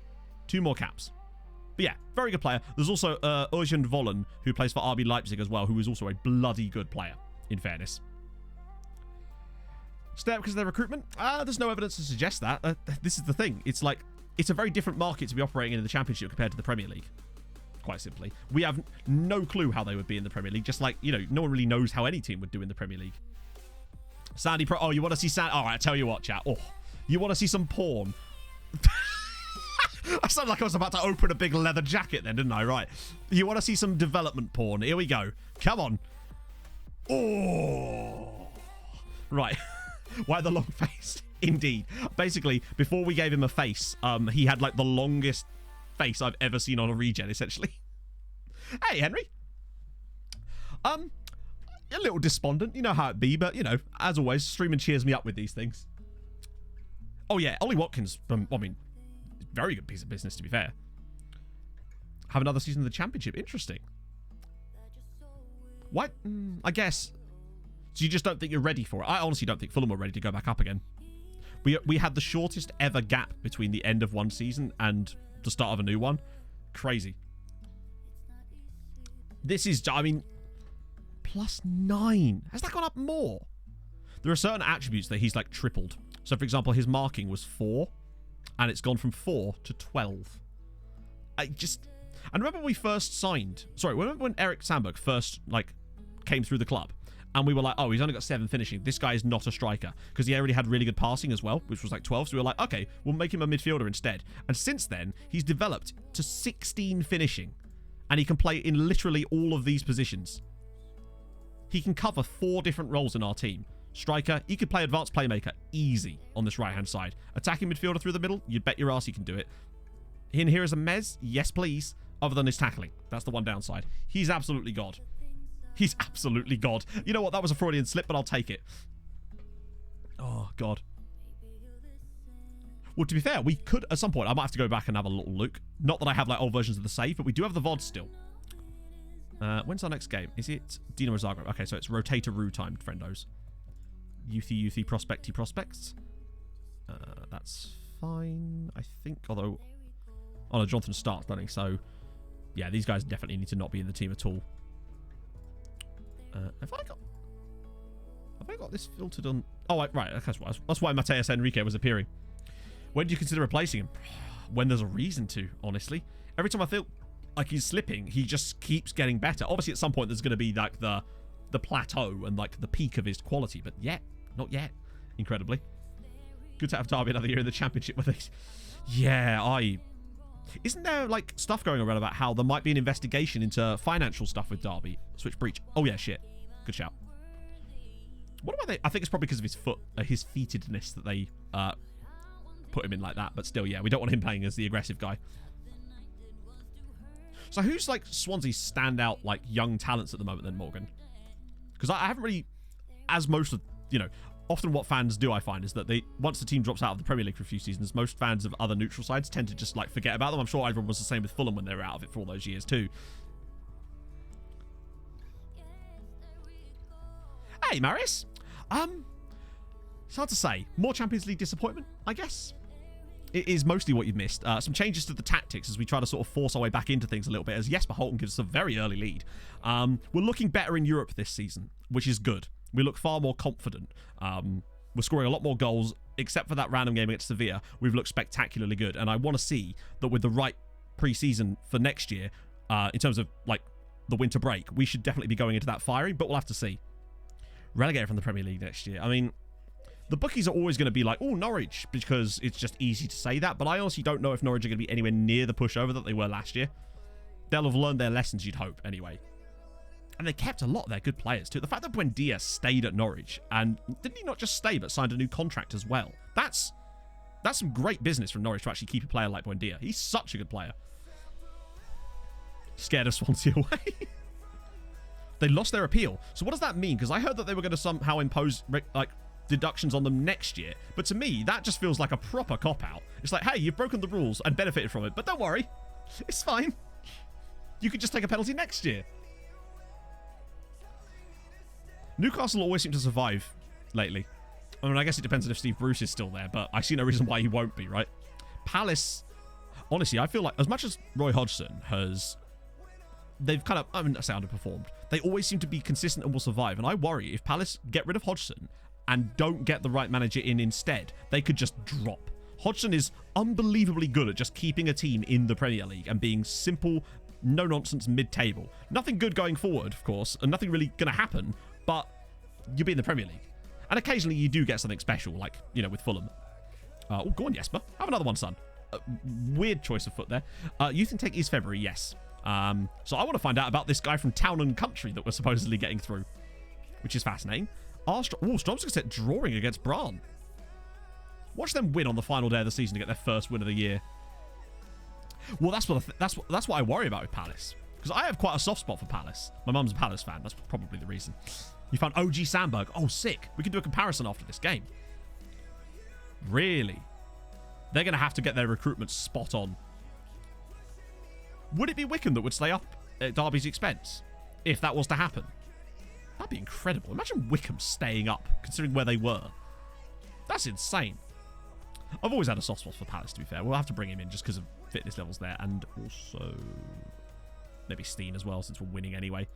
2 more caps. But yeah, very good player. There's also Özcan Vollen, who plays for RB Leipzig as well, who is also a bloody good player, in fairness. Stay up because of their recruitment? There's no evidence to suggest that. This is the thing. It's like, it's a very different market to be operating in the Championship compared to the Premier League. Quite simply. We have no clue how they would be in the Premier League, just like, you know, no one really knows how any team would do in the Premier League. Sandy Pro... Oh, you want to see Sandy... All right, I tell you what, chat. Oh, you want to see some porn? I sounded like I was about to open a big leather jacket then, didn't I? Right. You want to see some development porn? Here we go. Come on. Oh. Right. Why the long face? Indeed. Basically, before we gave him a face, he had like the longest face I've ever seen on a regen, essentially. Hey, Henry. A little despondent. You know how it be, but, you know, as always, streaming cheers me up with these things. Oh, yeah. Ollie Watkins, I mean, very good piece of business, to be fair. Have another season of the Championship. Interesting. What? I guess. So you just don't think you're ready for it? I honestly don't think Fulham are ready to go back up again. We had the shortest ever gap between the end of one season and the start of a new one. Crazy. This is, I mean, +9. Has that gone up more? There are certain attributes that he's like tripled. So, for example, his marking was 4, and it's gone from 4 to 12. I remember when we first signed. Sorry, remember when Eric Sandberg first like came through the club, and we were like, oh, he's only got 7 finishing. This guy is not a striker because he already had really good passing as well, which was like 12. So we were like, okay, we'll make him a midfielder instead. And since then, he's developed to 16 finishing, and he can play in literally all of these positions. He can cover 4 different roles in our team. Striker, he could play advanced playmaker easy on this right-hand side. Attacking midfielder through the middle, you bet your ass he can do it. In here as a mez, yes please, other than his tackling. That's the one downside. He's absolutely God. He's absolutely God. You know what, that was a Freudian slip, but I'll take it. Oh, God. Well, to be fair, we could, at some point, I might have to go back and have a little look. Not that I have like old versions of the save, but we do have the VOD still. When's our next game? Is it Dinamo Zagreb? Okay, so it's Rotatoroo time, friendos. Youthy prospects. That's fine, I think. Although, oh no, Jonathan starts, doesn't he? So, yeah, these guys definitely need to not be in the team at all. Have I got this filtered on? Oh, right. That's why Mateus Henrique was appearing. When do you consider replacing him? When there's a reason to, honestly. Every time I feel like he's slipping, he just keeps getting better. Obviously, at some point, there's going to be like the plateau and like the peak of his quality, but not yet. Incredibly. Good to have Derby another year in the Championship with this. Yeah, isn't there like stuff going around about how there might be an investigation into financial stuff with Derby? Switch breach. Oh yeah, shit. Good shout. What about they? I think it's probably because of his foot, his feetedness that they put him in like that. But still, yeah, we don't want him playing as the aggressive guy. So who's like Swansea's standout like young talents at the moment then, Morgan? Because I haven't really, as most of, you know, often what fans do I find is that once the team drops out of the Premier League for a few seasons, most fans of other neutral sides tend to just like forget about them. I'm sure everyone was the same with Fulham when they were out of it for all those years too. Hey, Marius. It's hard to say. More Champions League disappointment, I guess. It is mostly what you've missed. Some changes to the tactics as we try to sort of force our way back into things a little bit, as Jesper Holten gives us a very early lead. We're looking better in Europe this season, which is good. We look far more confident. We're scoring a lot more goals, except for that random game against Sevilla. We've looked spectacularly good, and I want to see that with the right pre-season for next year, in terms of like the winter break, we should definitely be going into that firing, but we'll have to see. Relegated from the Premier League next year. I mean, the bookies are always going to be like, oh, Norwich, because it's just easy to say that. But I honestly don't know if Norwich are going to be anywhere near the pushover that they were last year. They'll have learned their lessons, you'd hope, anyway. And they kept a lot of their good players, too. The fact that Buendia stayed at Norwich, and didn't he not just stay, but signed a new contract as well? That's some great business from Norwich to actually keep a player like Buendia. He's such a good player. Scared of Swansea away. They lost their appeal. So what does that mean? Because I heard that they were going to somehow impose, like, deductions on them next year. But to me, that just feels like a proper cop-out. It's like, hey, you've broken the rules and benefited from it, but don't worry. It's fine. You could just take a penalty next year. Newcastle always seem to survive lately. I mean, I guess it depends on if Steve Bruce is still there, but I see no reason why he won't be, right? Palace... honestly, I feel like as much as Roy Hodgson has, they've kind of, I mean, I say underperformed. They always seem to be consistent and will survive. And I worry if Palace get rid of Hodgson and don't get the right manager in instead, they could just drop. Hodgson is unbelievably good at just keeping a team in the Premier League and being simple, no-nonsense mid-table. Nothing good going forward, of course, and nothing really going to happen, but you'll be in the Premier League. And occasionally you do get something special, like, you know, with Fulham. Oh, go on, Jesper. Have another one, son. Weird choice of foot there. Youth intake is February, yes. So I want to find out about this guy from Town and Country that we're supposedly getting through, which is fascinating. Tromso set drawing against Brann. Watch them win on the final day of the season to get their first win of the year. Well, that's what I worry about with Palace, because I have quite a soft spot for Palace. My mum's a Palace fan. That's probably the reason. You found OG Sandberg. Oh, sick. We can do a comparison after this game. Really? They're going to have to get their recruitment spot on. Would it be Wickham that would stay up at Derby's expense if that was to happen? That'd be incredible. Imagine Wickham staying up, considering where they were. That's insane. I've always had a soft spot for Palace, to be fair. We'll have to bring him in just because of fitness levels there. And also maybe Steen as well, since we're winning anyway.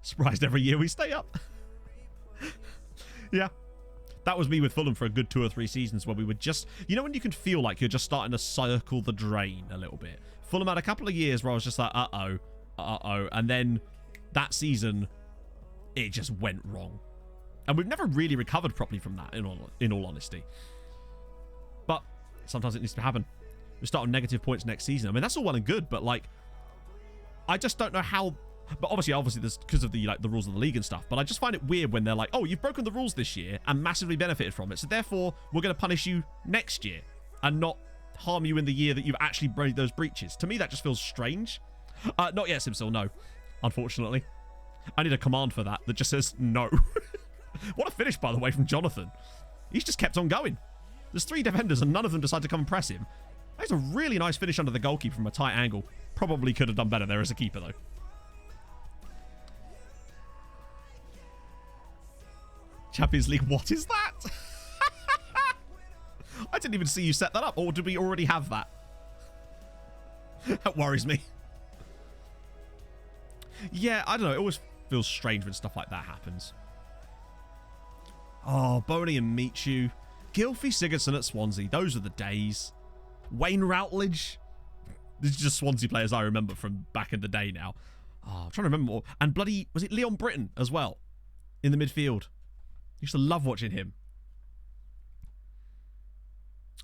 Surprised every year we stay up. Yeah. That was me with Fulham for a good 2 or 3 seasons where we were just... You know when you can feel like you're just starting to circle the drain a little bit? Fulham had a couple of years where I was just like, uh-oh. And then that season, it just went wrong. And we've never really recovered properly from that, in all honesty. But sometimes it needs to happen. We start on negative points next season. I mean, that's all well and good, but, like, I just don't know how... But obviously, there's because of the rules of the league and stuff. But I just find it weird when they're like, oh, you've broken the rules this year and massively benefited from it. So therefore, we're going to punish you next year and not harm you in the year that you've actually made those breaches. To me, that just feels strange. Not yet, Simsil, no. Unfortunately. I need a command for that just says no. What a finish, by the way, from Jonathan. He's just kept on going. There's 3 defenders and none of them decide to come and press him. That's a really nice finish under the goalkeeper from a tight angle. Probably could have done better there as a keeper, though. Champions League, what is that? I didn't even see you set that up. Or did we already have that? That worries me. Yeah, I don't know. It always feels strange when stuff like that happens. Oh, Boney and Michu. Gylfi Sigurdsson at Swansea. Those are the days. Wayne Routledge. These are just Swansea players I remember from back in the day now. Oh, I'm trying to remember more. And bloody, was it Leon Britton as well? In the midfield. Used to love watching him.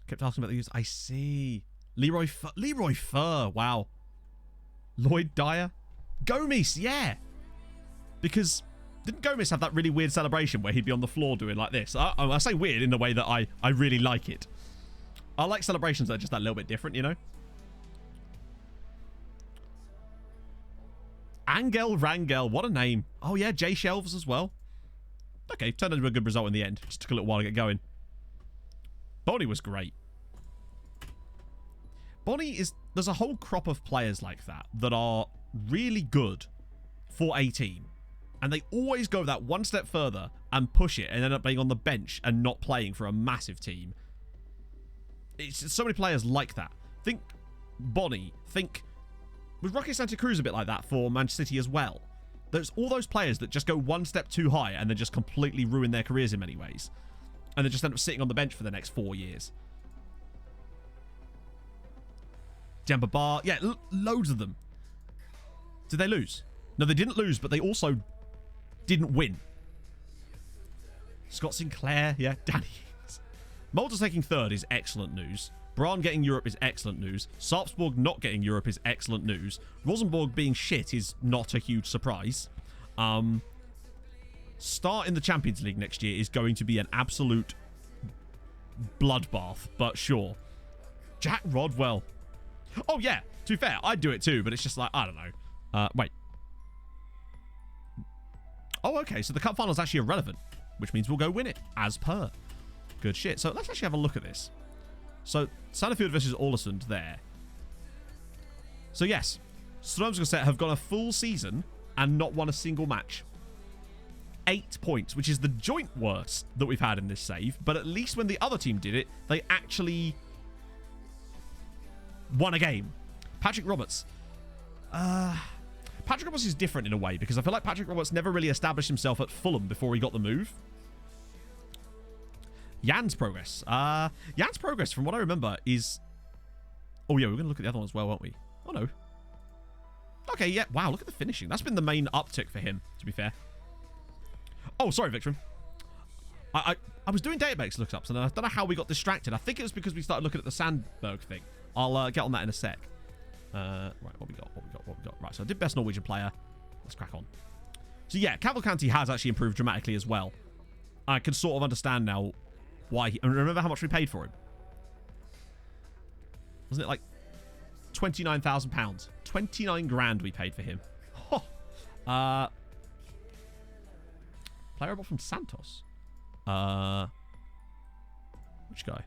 Kept asking about the use. I see. Leroy Fur. Wow. Lloyd Dyer. Gomes, yeah. Because didn't Gomes have that really weird celebration where he'd be on the floor doing like this? I say weird in the way that I really like it. I like celebrations that are just that little bit different, you know? Angel Rangel. What a name. Oh, yeah. Jay Shelves as well. Okay, turned into a good result in the end. Just took a little while to get going. Bonnie was great. Bonnie is... There's a whole crop of players like that are really good for a team. And they always go that one step further and push it and end up being on the bench and not playing for a massive team. It's so many players like that. Think Bonnie. Think... Was Roque Santa Cruz a bit like that for Manchester City as well? There's all those players that just go one step too high and then just completely ruin their careers in many ways. And they just end up sitting on the bench for the next 4 years. Demba Ba. Yeah, loads of them. Did they lose? No, they didn't lose, but they also didn't win. Scott Sinclair. Yeah, Danny Ings. Mulder taking 3rd is excellent news. Brann getting Europe is excellent news. Sarpsborg not getting Europe is excellent news. Rosenborg being shit is not a huge surprise. Start in the Champions League next year is going to be an absolute bloodbath, but sure. Jack Rodwell. Oh, yeah. To be fair, I'd do it too, but it's just like, I don't know. Wait. Oh, okay. So the cup final is actually irrelevant, which means we'll go win it, as per. Good shit. So let's actually have a look at this. So, Sandefjord versus Ålesund there. So, yes. Strømsgodset have gone a full season and not won a single match. 8 points, which is the joint worst that we've had in this save. But at least when the other team did it, they actually won a game. Patrick Roberts. Patrick Roberts is different in a way because I feel like Patrick Roberts never really established himself at Fulham before he got the move. Jan's progress. Jan's progress, from what I remember, is... Oh, yeah, we're going to look at the other one as well, won't we? Oh, no. Okay, yeah. Wow, look at the finishing. That's been the main uptick for him, to be fair. Oh, sorry, Victor. I was doing database lookups, and I don't know how we got distracted. I think it was because we started looking at the Sandberg thing. I'll get on that in a sec. Right, what we got? Right, so I did best Norwegian player. Let's crack on. So, yeah, Cavalcanti has actually improved dramatically as well. I can sort of understand now why he... And remember how much we paid for him? Wasn't it like £29,000? 29 grand we paid for him. Player I bought from Santos. Which guy?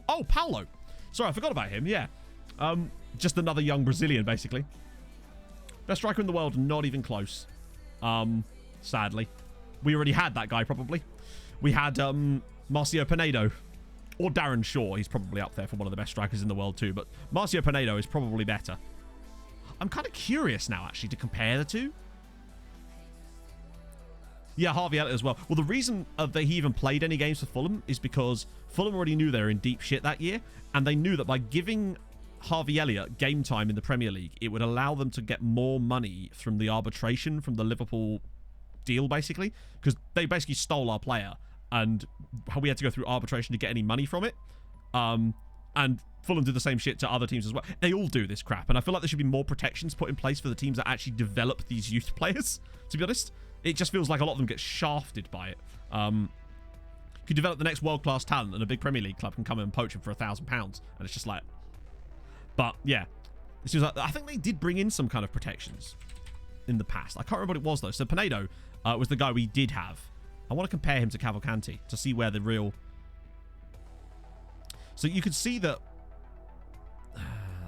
Oh, Paulo. Sorry, I forgot about him. Yeah. Just another young Brazilian, basically. Best striker in the world, not even close. Sadly. We already had that guy, probably. We had Marcio Pinedo. Or Darren Shaw. He's probably up there for one of the best strikers in the world, too. But Marcio Pinedo is probably better. I'm kind of curious now, actually, to compare the two. Yeah, Harvey Elliott as well. Well, the reason that he even played any games for Fulham is because Fulham already knew they were in deep shit that year. And they knew that by giving Harvey Elliott game time in the Premier League, it would allow them to get more money from the arbitration from the Liverpool deal, basically. Because they basically stole our player. And we had to go through arbitration to get any money from it. And Fulham did the same shit to other teams as well. They all do this crap. And I feel like there should be more protections put in place for the teams that actually develop these youth players, to be honest. It just feels like a lot of them get shafted by it. You could develop the next world-class talent and a big Premier League club can come in and poach him for £1,000. And it's just like... But, yeah. It seems like, I think they did bring in some kind of protections in the past. I can't remember what it was, though. So Pinedo was the guy we did have. I want to compare him to Cavalcanti to see where the real... So you could see that...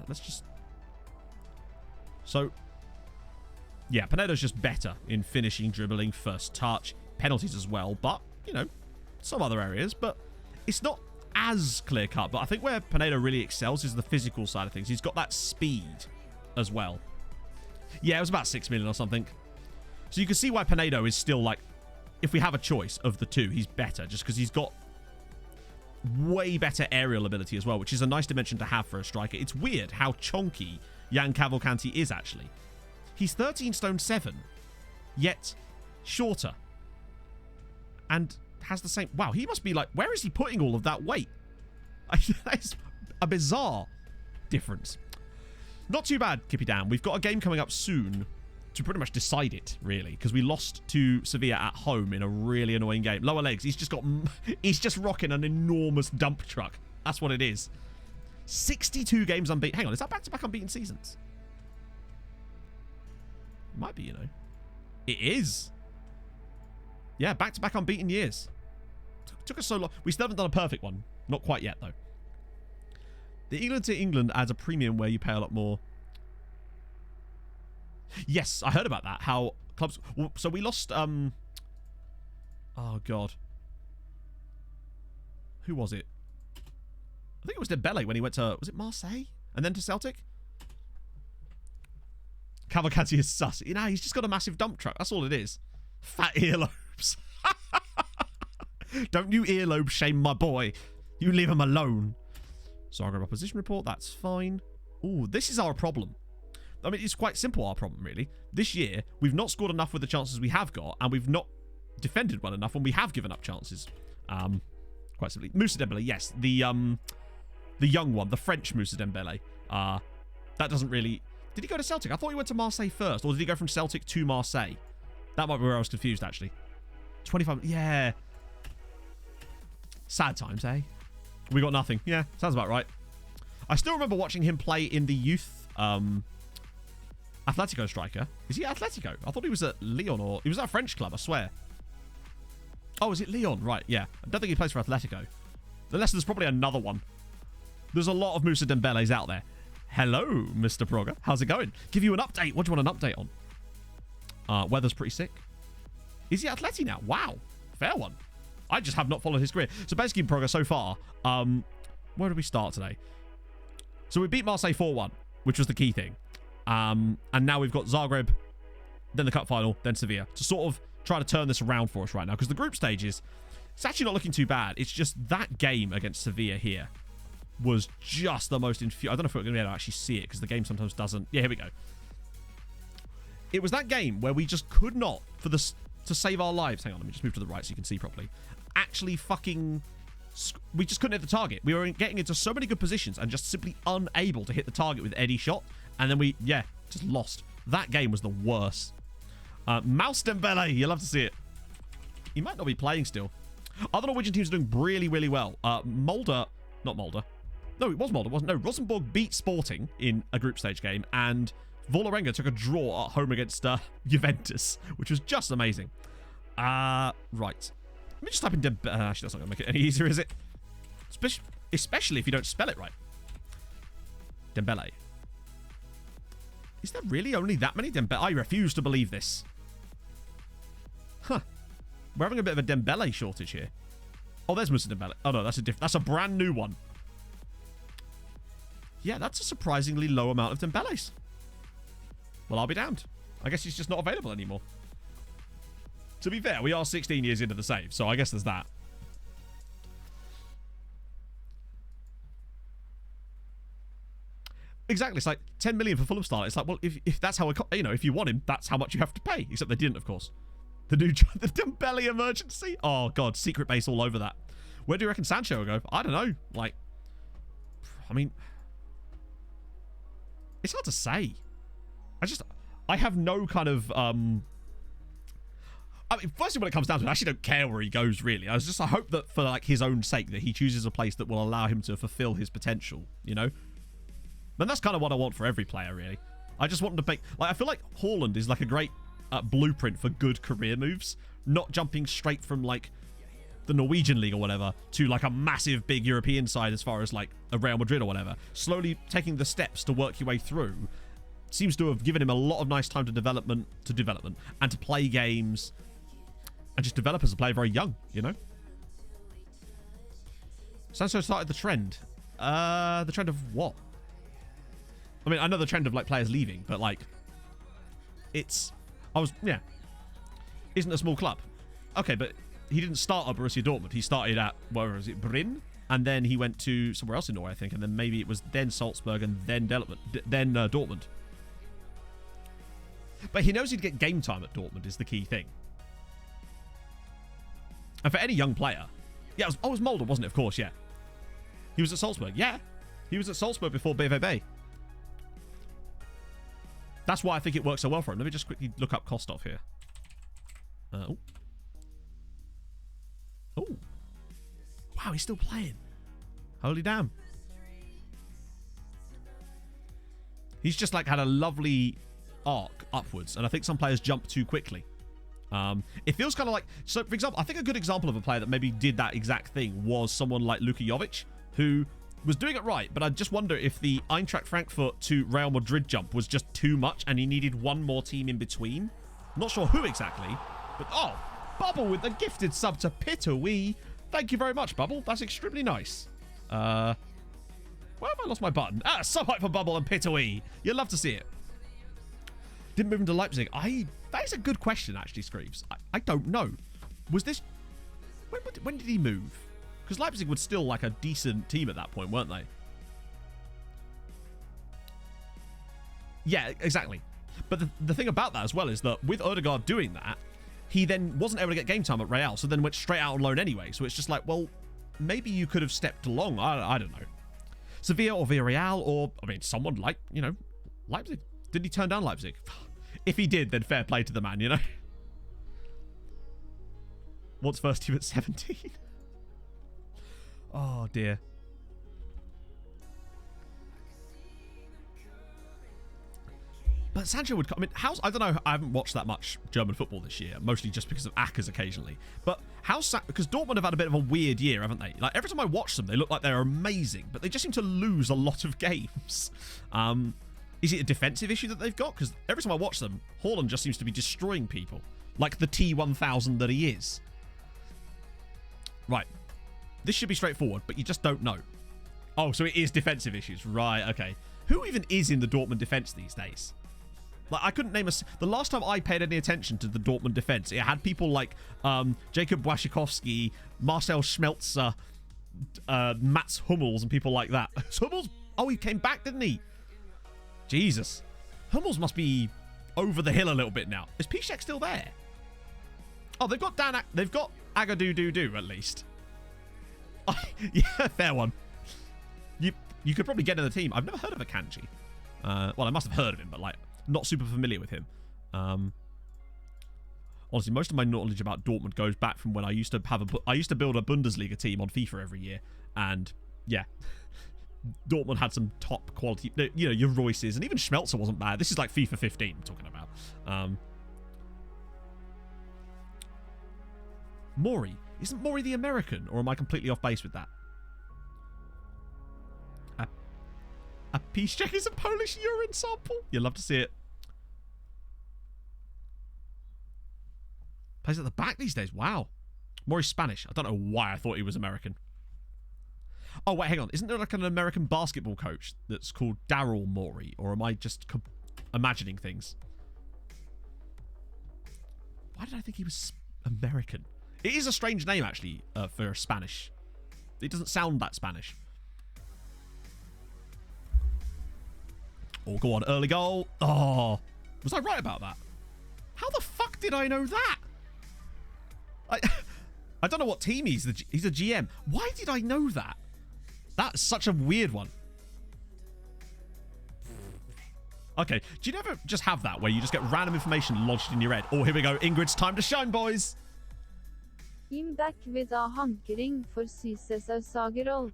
let's just... So... Yeah, Pinedo's just better in finishing, dribbling, first touch, penalties as well. But, you know, some other areas. But it's not as clear-cut. But I think where Pinedo really excels is the physical side of things. He's got that speed as well. Yeah, it was about 6 million or something. So you can see why Pinedo is still, like... If we have a choice of the two, he's better. Just because he's got way better aerial ability as well, which is a nice dimension to have for a striker. It's weird how chonky Jan Cavalcanti is, actually. He's 13 stone 7, yet shorter. And has the same... Wow, he must be like... Where is he putting all of that weight? That's a bizarre difference. Not too bad, Kippy Dan. We've got a game coming up soon to pretty much decide it, really, because we lost to Sevilla at home in a really annoying game. Lower legs. He's just rocking an enormous dump truck. That's what it is. 62 games unbeaten. Hang on, is that back-to-back unbeaten seasons? Might be, you know. It is. Yeah, back-to-back unbeaten years. Took us so long. We still haven't done a perfect one. Not quite yet, though. The England to England adds a premium where you pay a lot more. Yes, I heard about that. How clubs... Well, so we lost... Oh, God. Who was it? I think it was Dembele when he went to... Was it Marseille? And then to Celtic? Cavalcanti is sus. You know, he's just got a massive dump truck. That's all it is. Fat earlobes. Don't you earlobe shame my boy. You leave him alone. Zagreb opposition report. That's fine. Ooh, this is our problem. I mean, it's quite simple, our problem, really. This year, we've not scored enough with the chances we have got, and we've not defended well enough when we have given up chances. Quite simply. Moussa Dembele, yes. The young one, the French Moussa Dembele. That doesn't really... Did he go to Celtic? I thought he went to Marseille first, or did he go from Celtic to Marseille? That might be where I was confused, actually. 25... Yeah. Sad times, eh? We got nothing. Yeah, sounds about right. I still remember watching him play in the youth... Atletico striker. Is he at Atletico? I thought he was at Lyon, or... He was at a French club, I swear. Oh, is it Lyon? Right, yeah. I don't think he plays for Atletico. Unless there's probably another one. There's a lot of Moussa Dembele's out there. Hello, Mr. Progger. How's it going? Give you an update. What do you want an update on? Weather's pretty sick. Is he at Atleti now? Wow. Fair one. I just have not followed his career. So basically, Progger, so far, where did we start today? So we beat Marseille 4-1, which was the key thing. And now we've got Zagreb, then the cup final, then Sevilla, to sort of try to turn this around for us right now. Because the group stages, it's actually not looking too bad. It's just that game against Sevilla here was just the most I don't know if we're going to be able to actually see it, because the game sometimes doesn't. Yeah, here we go. It was that game where we just could not, to save our lives. Hang on, let me just move to the right so you can see properly. Actually fucking... We just couldn't hit the target. We were getting into so many good positions and just simply unable to hit the target with any shot. And then we, yeah, just lost. That game was the worst. Mouse Dembele, you love to see it. He might not be playing still. Other Norwegian teams are doing really, really well. Molde, not Molde. No, it was Molde, wasn't it? No, Rosenborg beat Sporting in a group stage game, and Vålerenga took a draw at home against Juventus, which was just amazing. Right. Let me just type in Dembele. Actually, that's not going to make it any easier, is it? Especially if you don't spell it right. Dembele. Is there really only that many Dembele? I refuse to believe this. Huh. We're having a bit of a Dembele shortage here. Oh, there's Mr. Dembele. Oh, no, that's a brand new one. Yeah, that's a surprisingly low amount of Dembeles. Well, I'll be damned. I guess he's just not available anymore. To be fair, we are 16 years into the save, so I guess there's that. Exactly. It's like 10 million for Fulham style. It's like, well, if that's how, if you want him, that's how much you have to pay. Except they didn't, of course. The Dembele emergency. Oh, God. Secret base all over that. Where do you reckon Sancho will go? I don't know. Like, I mean, it's hard to say. I have no kind of, I mean, firstly, when it comes down to it, I actually don't care where he goes, really. I hope that for, like, his own sake, that he chooses a place that will allow him to fulfill his potential, you know? And that's kind of what I want for every player, really. I just want him to make, like, I feel like Haaland is, like, a great blueprint for good career moves, not jumping straight from, like, the Norwegian league or whatever to, like, a massive, big European side as far as, like, a Real Madrid or whatever. Slowly taking the steps to work your way through seems to have given him a lot of nice time to development and to play games and just develop as a player very young, you know? Sancho started the trend. The trend of what? I mean, I know the trend of, like, players leaving, but, like, yeah. Isn't a small club. Okay, but he didn't start at Borussia Dortmund. He started at, where was it, Brynn? And then he went to somewhere else in Norway, I think, and then maybe it was then Salzburg and then Dortmund. But he knows he'd get game time at Dortmund is the key thing. And for any young player... Yeah, it was Mulder, wasn't it? Of course, yeah. He was at Salzburg. Yeah. He was at Salzburg before BVB. That's why I think it works so well for him. Let me just quickly look up Kostov here. Oh. Wow, he's still playing. Holy damn. He's just, like, had a lovely arc upwards, and I think some players jump too quickly. It feels kind of like... So, for example, I think a good example of a player that maybe did that exact thing was someone like Luka Jovic, who was doing it right, but I just wonder if the Eintracht Frankfurt to Real Madrid jump was just too much and he needed one more team in between. Not sure who exactly, but... Oh, Bubble with the gifted sub to Pitawee. Thank you very much, Bubble. That's extremely nice. Where have I lost my button? Sub hype for Bubble and Pitawee. You'll love to see it. Didn't move him to Leipzig. That is a good question, actually, Screeves. I don't know. Was this... When did he move? Because Leipzig was still, like, a decent team at that point, weren't they? Yeah, exactly. But the thing about that as well is that with Odegaard doing that, he then wasn't able to get game time at Real, so then went straight out on loan anyway. So it's just like, well, maybe you could have stepped along. I don't know. Sevilla or Villarreal or, I mean, someone like, you know, Leipzig. Did he turn down Leipzig? If he did, then fair play to the man, you know? What's first team at 17? Oh, dear. But Sancho would come. I mean, I don't know. I haven't watched that much German football this year, mostly just because of Ackers occasionally. But because Dortmund have had a bit of a weird year, haven't they? Like, every time I watch them, they look like they're amazing, but they just seem to lose a lot of games. Is it a defensive issue that they've got? Because every time I watch them, Haaland just seems to be destroying people. Like the T1000 that he is. Right. This should be straightforward, but you just don't know. Oh, so it is defensive issues. Right, okay. Who even is in the Dortmund defense these days? Like, I couldn't name the last time I paid any attention to the Dortmund defense, it had people like Jacob Błaszczykowski, Marcel Schmelzer, Mats Hummels, and people like that. Hummels? Oh, he came back, didn't he? Jesus. Hummels must be over the hill a little bit now. Is Piszczek still there? Oh, they've got they've got Agadoo at least. Yeah, fair one. You could probably get in the team. I've never heard of Akanji. Well, I must have heard of him, but like not super familiar with him. Honestly, most of my knowledge about Dortmund goes back from when I used to build a Bundesliga team on FIFA every year, and yeah, Dortmund had some top quality. You know, your Royces, and even Schmelzer wasn't bad. This is like FIFA 15 I'm talking about. Maury. Isn't Maury the American, or am I completely off base with that? A Piszczek is a Polish urine sample? You'd love to see it. Plays at the back these days. Wow. Maury's Spanish. I don't know why I thought he was American. Oh, wait, hang on. Isn't there like an American basketball coach that's called Daryl Morey? Or am I just imagining things? Why did I think he was American? It is a strange name, actually, for Spanish. It doesn't sound that Spanish. Oh, go on. Early goal. Oh. Was I right about that? How the fuck did I know that? I don't know what team he's. He's a GM. Why did I know that? That's such a weird one. Okay. Do you never just have that where you just get random information lodged in your head? Oh, here we go. Ingrid's time to shine, boys. I'm back with a hankering for sysesausagerroll.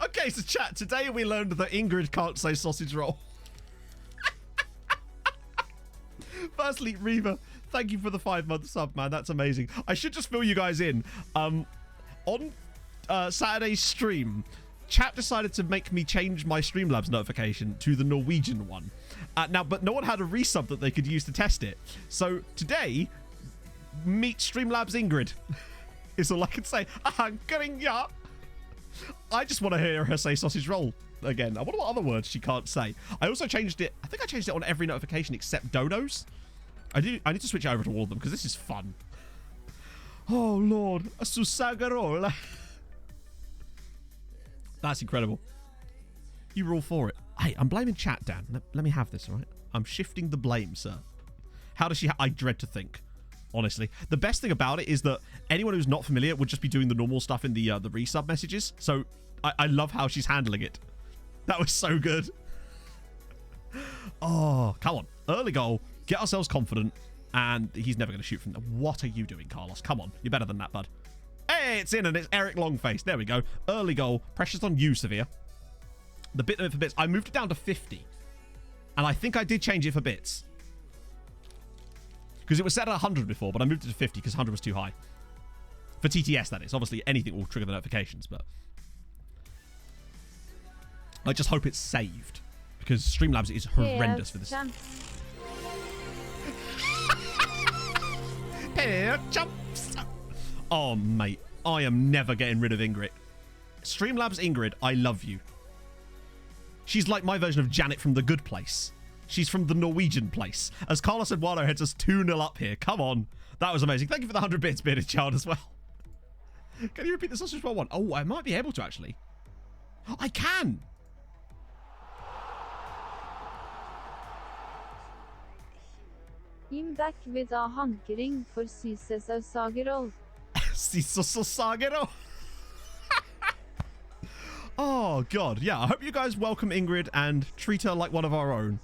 Okay, so chat, today we learned that Ingrid can't say sausage roll. Firstly, Reva, thank you for the 5-month sub, man. That's amazing. I should just fill you guys in. On Saturday's stream, chat decided to make me change my Streamlabs notification to the Norwegian one. But no one had a resub that they could use to test it. So today, meet Streamlabs Ingrid. Is all I can say. I just want to hear her say sausage roll again. I wonder what other words she can't say. I also changed it. I think I changed it on every notification except dodos. I need to switch it over to all of them because this is fun. Oh, Lord. A susagarol. That's incredible. You were all for it. Hey, I'm blaming chat, Dan. Let me have this, all right? I'm shifting the blame, sir. How does she... I dread to think. Honestly, the best thing about it is that anyone who's not familiar would just be doing the normal stuff in the resub messages. So I love how she's handling it. That was so good. Oh, come on. Early goal. Get ourselves confident. And he's never going to shoot from there. What are you doing, Carlos? Come on. You're better than that, bud. Hey, it's in and it's Eric Longface. There we go. Early goal. Pressure's on you, Severe. The bit of it for bits. I moved it down to 50. And I think I did change it for bits. Because it was set at 100 before, but I moved it to 50 because 100 was too high. For TTS, that is. Obviously, anything will trigger the notifications, but... I just hope it's saved. Because Streamlabs is horrendous for this. Oh, mate. I am never getting rid of Ingrid. Streamlabs Ingrid, I love you. She's like my version of Janet from The Good Place. She's from the Norwegian place. As Carlos Eduardo heads us 2-0 up here. Come on. That was amazing. Thank you for the 100 bits, Bearded Child, as well. Can you repeat the sausage roll one? Oh, I might be able to, actually. I can. I'm back with a hankering for sysesausagerroll. Sysesausagerroll. Oh, God. Yeah, I hope you guys welcome Ingrid and treat her like one of our own.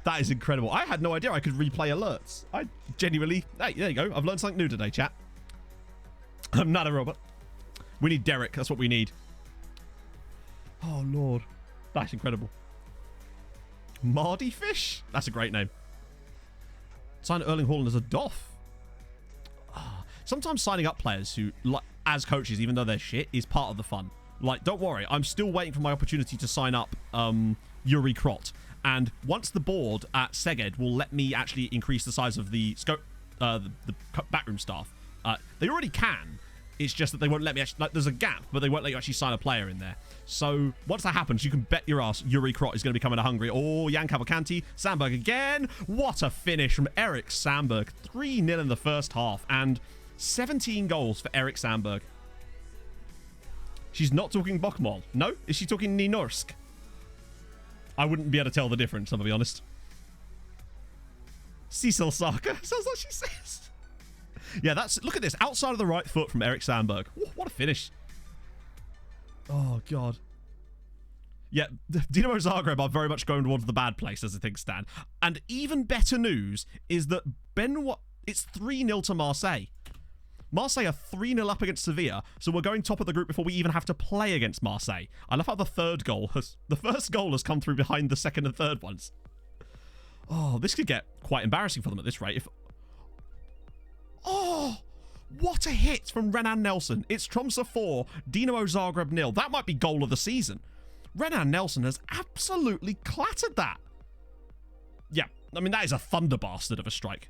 That is incredible. I had no idea I could replay alerts. I genuinely... Hey, there you go. I've learned something new today, chat. I'm not a robot. We need Derek. That's what we need. Oh, Lord. That's incredible. Mardy Fish? That's a great name. Sign Erling Haaland as a Doff. Sometimes signing up players who as coaches, even though they're shit, is part of the fun. Like, don't worry, I'm still waiting for my opportunity to sign up Yuri Krot. And once the board at Seged will let me actually increase the size of the scope, the backroom staff. They already can. It's just that they won't let me actually, like, there's a gap, but they won't let you actually sign a player in there. So once that happens, you can bet your ass Yuri Krot is going to be coming to Hungary. Oh, Jan Cavalcanti, Sandberg again. What a finish from Eric Sandberg. 3-0 in the first half and 17 goals for Eric Sandberg. She's not talking Bokmol. No? Is she talking Ninorsk? I wouldn't be able to tell the difference, I'm going to be honest. Cecil Saka. Sounds like she says. Yeah, that's... Look at this. Outside of the right foot from Eric Sandberg. Ooh, what a finish. Oh, God. Yeah, Dinamo Zagreb are very much going towards the bad place as things stand. And even better news is that Benoit... It's 3-0 to Marseille. Marseille are 3-0 up against Sevilla, so we're going top of the group before we even have to play against Marseille. I love how the third goal has... The first goal has come through behind the second and third ones. Oh, this could get quite embarrassing for them at this rate. If... Oh, what a hit from Renan Nelson. It's Tromso 4, Dinamo Zagreb 0. That might be goal of the season. Renan Nelson has absolutely clattered that. Yeah, I mean, that is a thunder bastard of a strike.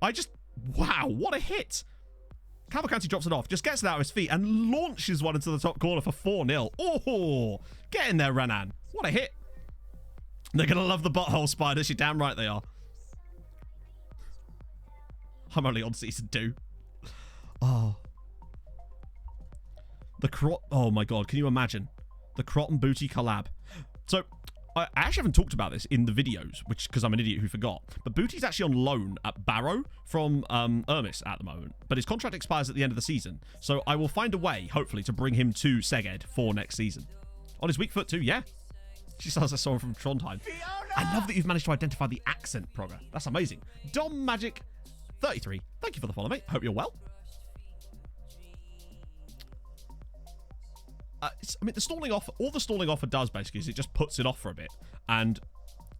Wow, what a hit. Cavalcanti drops it off, just gets it out of his feet and launches one into the top corner for 4-0. Oh, get in there, Renan. What a hit. They're going to love the butthole spiders. You're damn right they are. I'm only on season 2. Oh. The Crot... Oh, my God. Can you imagine? The Crot and Booty collab. So, I actually haven't talked about this in the videos, because I'm an idiot who forgot. But Booty's actually on loan at Barrow from Ermis at the moment. But his contract expires at the end of the season. So, I will find a way, hopefully, to bring him to Seged for next season. On his weak foot, too, yeah. She sounds like someone from Trondheim. I love that you've managed to identify the accent, Progger. That's amazing. Dom Magic 33. Thank you for the follow, mate. Hope you're well. I mean, the stalling offer, all the stalling offer does basically is it just puts it off for a bit, and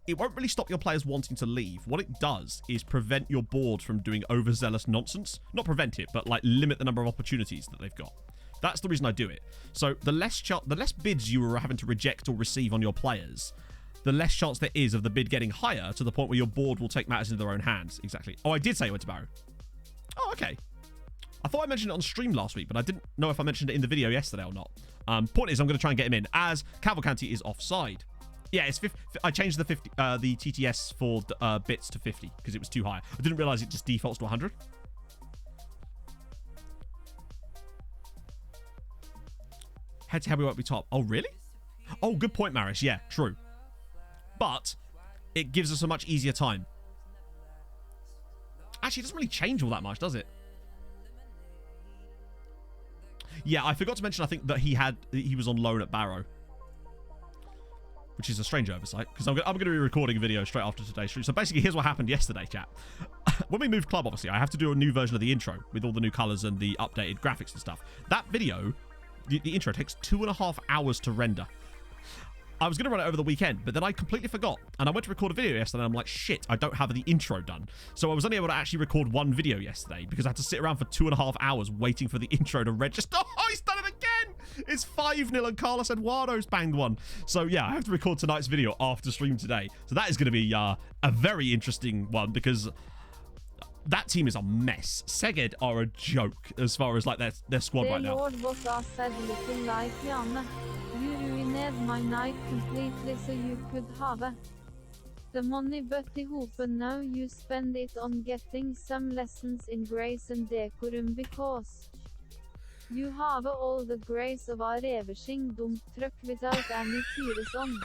it won't really stop your players wanting to leave. What it does is prevent your board from doing overzealous nonsense. Not prevent it, but like limit the number of opportunities that they've got. That's the reason I do it. So the less bids you are having to reject or receive on your players, the less chance there is of the bid getting higher to the point where your board will take matters into their own hands. Exactly. Oh, I did say I went to Barrow. Oh, okay. I thought I mentioned it on stream last week, but I didn't know if I mentioned it in the video yesterday or not. Point is, I'm going to try and get him in, as Cavalcanti is offside. Yeah, it's 50, I changed the TTS for bits to 50, because it was too high. I didn't realise it just defaults to 100. Head-to-head, we won't be top. Oh, really? Oh, good point, Maris. Yeah, true. But it gives us a much easier time. Actually, it doesn't really change all that much, does it? Yeah, I forgot to mention, I think, that he was on loan at Barrow. Which is a strange oversight, because I'm going to be recording a video straight after today's stream. So basically, here's what happened yesterday, chat. When we moved club, obviously, I have to do a new version of the intro with all the new colours and the updated graphics and stuff. That video, the intro, takes 2.5 hours to render. I was going to run it over the weekend, but then I completely forgot. And I went to record a video yesterday, and I'm like, shit, I don't have the intro done. So I was only able to actually record one video yesterday, because I had to sit around for 2.5 hours waiting for the intro to register. Oh, he's done it again! It's 5-0, and Carlos Eduardo's banged one. So yeah, I have to record tonight's video after stream today. So that is going to be a very interesting one, because that team is a mess. Seged are a joke as far as like their squad right now. Lord was said looking like Janne. You ruined my night completely so you could have it. The money but the hope now you spend it on getting some lessons in grace and decorum because you have all the grace of a reversing dump truck without any tears on.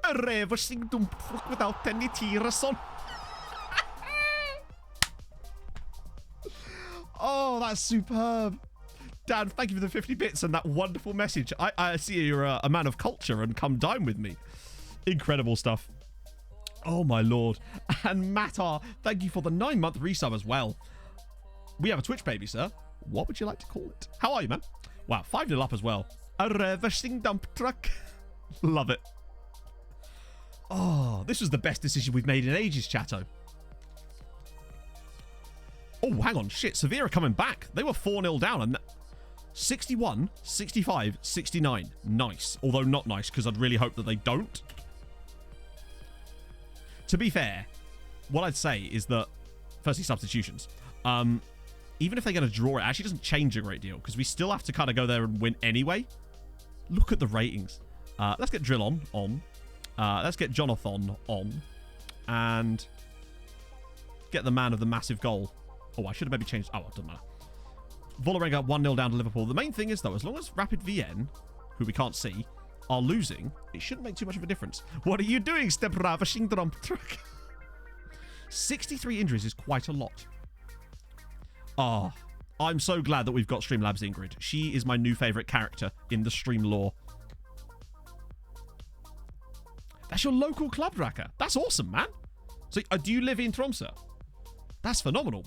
A reversing dump truck without any tears on. Oh, that's superb. Dan, thank you for the 50 bits and that wonderful message. I see you're a man of culture and come dine with me. Incredible stuff. Oh, my Lord. And Matar, thank you for the 9-month resub as well. We have a Twitch baby, sir. What would you like to call it? How are you, man? Wow, 5-0 up as well. A reversing dump truck. Love it. Oh, this was the best decision we've made in ages, chatto. Oh, hang on. Shit, Sevilla are coming back. They were 4-0 down. And 61, 65, 69. Nice. Although not nice, because I'd really hope that they don't. To be fair, what I'd say is that, firstly, substitutions. Even if they're going to draw, it actually doesn't change a great deal, because we still have to kind of go there and win anyway. Look at the ratings. Let's get Drill on. Let's get Jonathan on. And get the man of the massive goal. Oh, I should have maybe changed. Oh, it doesn't matter. Vålerenga 1-0 down to Liverpool. The main thing is, though, as long as Rapid VN, who we can't see, are losing, it shouldn't make too much of a difference. What are you doing, Stebrava Shingdram truck? 63 injuries is quite a lot. Ah, I'm so glad that we've got Streamlabs Ingrid. She is my new favourite character in the stream lore. That's your local club, Raka. That's awesome, man. So, do you live in Tromsø? That's phenomenal.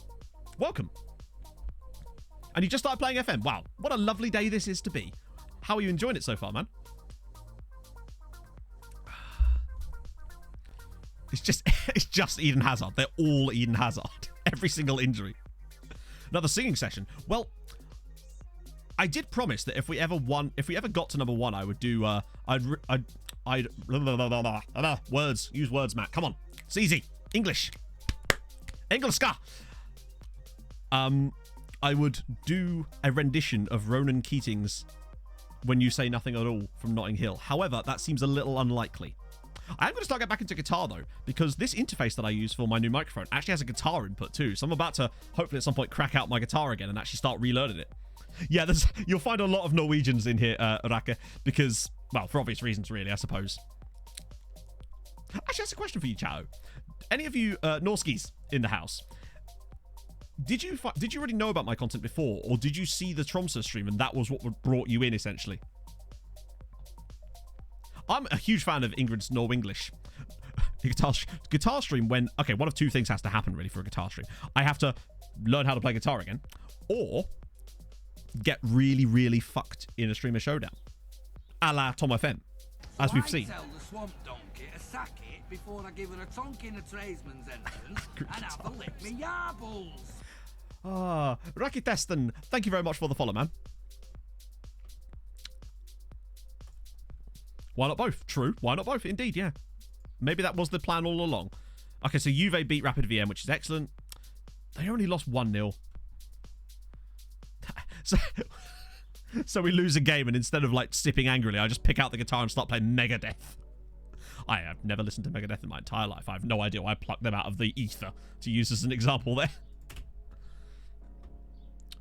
Welcome. And you just started playing FM. Wow, what a lovely day this is to be. How are you enjoying it so far, man? It's just Eden Hazard. They're all Eden Hazard. Every single injury. Another singing session. Well, I did promise that if we ever got to number 1, I would do words. Use words, Matt. Come on. It's easy. English. Engelska. I would do a rendition of Ronan Keating's When You Say Nothing at All from Notting Hill. However, that seems a little unlikely. I am going to start getting back into guitar, though, because this interface that I use for my new microphone actually has a guitar input, too. So I'm about to, hopefully at some point, crack out my guitar again and actually start relearning it. Yeah, you'll find a lot of Norwegians in here, Raka, because, well, for obvious reasons, really, I suppose. Actually, that's a question for you, Chao. Any of you Norskis in the house? Did you already know about my content before, or did you see the Tromso stream and that was what brought you in, essentially? I'm a huge fan of Ingrid's Norwenglish guitar stream when... Okay, one of two things has to happen, really, for a guitar stream. I have to learn how to play guitar again, or get really, really fucked in a streamer showdown. A la Tom FM, as we've seen. I tell the swamp donkey to sack it before I give her a tonk in the tradesman's entrance and have a lick me yarbles. Ah, Raki Teston, thank you very much for the follow, man. Why not both? True. Why not both? Indeed, yeah. Maybe that was the plan all along. Okay, so Juve beat Rapid VM, which is excellent. They only lost 1-0. So we lose a game, and instead of, like, sipping angrily, I just pick out the guitar and start playing Megadeth. I have never listened to Megadeth in my entire life. I have no idea why I plucked them out of the ether to use as an example there.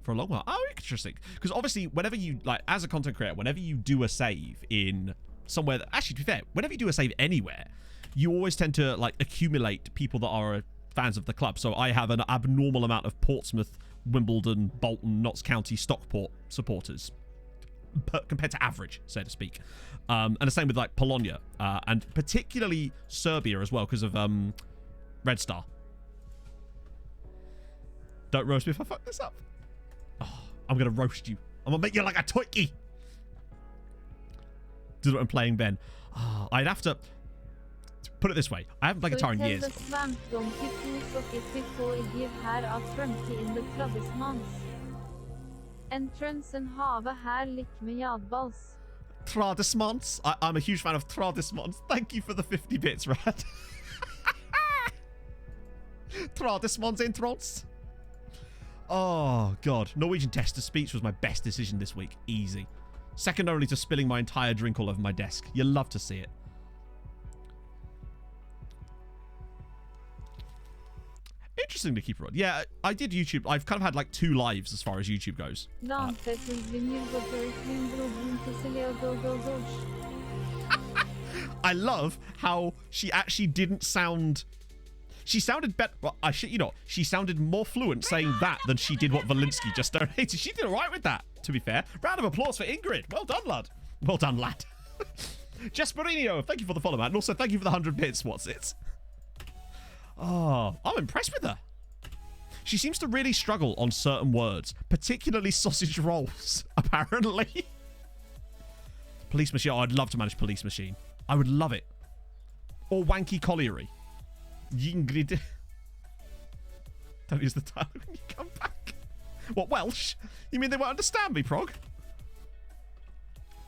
For a long while. Oh, interesting. Because obviously, whenever you, like, as a content creator, whenever you do a save in somewhere that, actually, to be fair, whenever you do a save anywhere, you always tend to, like, accumulate people that are fans of the club. So I have an abnormal amount of Portsmouth, Wimbledon, Bolton, Notts County, Stockport supporters compared to average, so to speak. And the same with, like, Polonia, and particularly Serbia as well, because of Red Star. Don't roast me if I fuck this up. Oh, I'm going to roast you. I'm going to make you like a toiki. Do what I'm playing, Ben. Oh, I'd have to... Put it this way. I haven't played guitar in years. Tradesmans. I'm a huge fan of Tradesmans. Thank you for the 50 bits, Rad. Tradesmans in Trons. Oh, God. Norwegian test of speech was my best decision this week. Easy. Second only to spilling my entire drink all over my desk. You love to see it. Interesting to keep it on. Yeah, I did YouTube. I've kind of had like 2 lives as far as YouTube goes. I love how she actually didn't sound... She sounded better... Well, I shit you not. She sounded more fluent saying that than she did what Valinsky just donated. She did all right with that, to be fair. Round of applause for Ingrid. Well done, lad. Well done, lad. Jasperinho, thank you for the follow, man. And also, thank you for the 100 bits. What's it? Oh, I'm impressed with her. She seems to really struggle on certain words, particularly sausage rolls, apparently. Police machine. Oh, I'd love to manage police machine. I would love it. Or wanky colliery. Yingrid. Don't use the title when you come back. What, Welsh? You mean they won't understand me, Prog?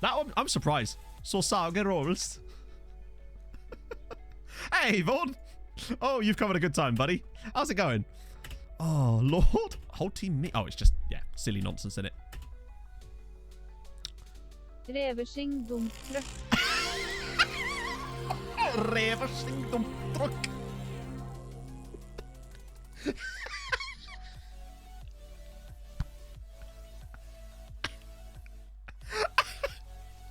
That one, I'm surprised. Så Saga rolls. Hey, Vaughn. Oh, you've come at a good time, buddy. How's it going? Oh, Lord. Whole team me. Oh, it's just, yeah, silly nonsense in it. Reversing dumptruck. Reversing dumptruck.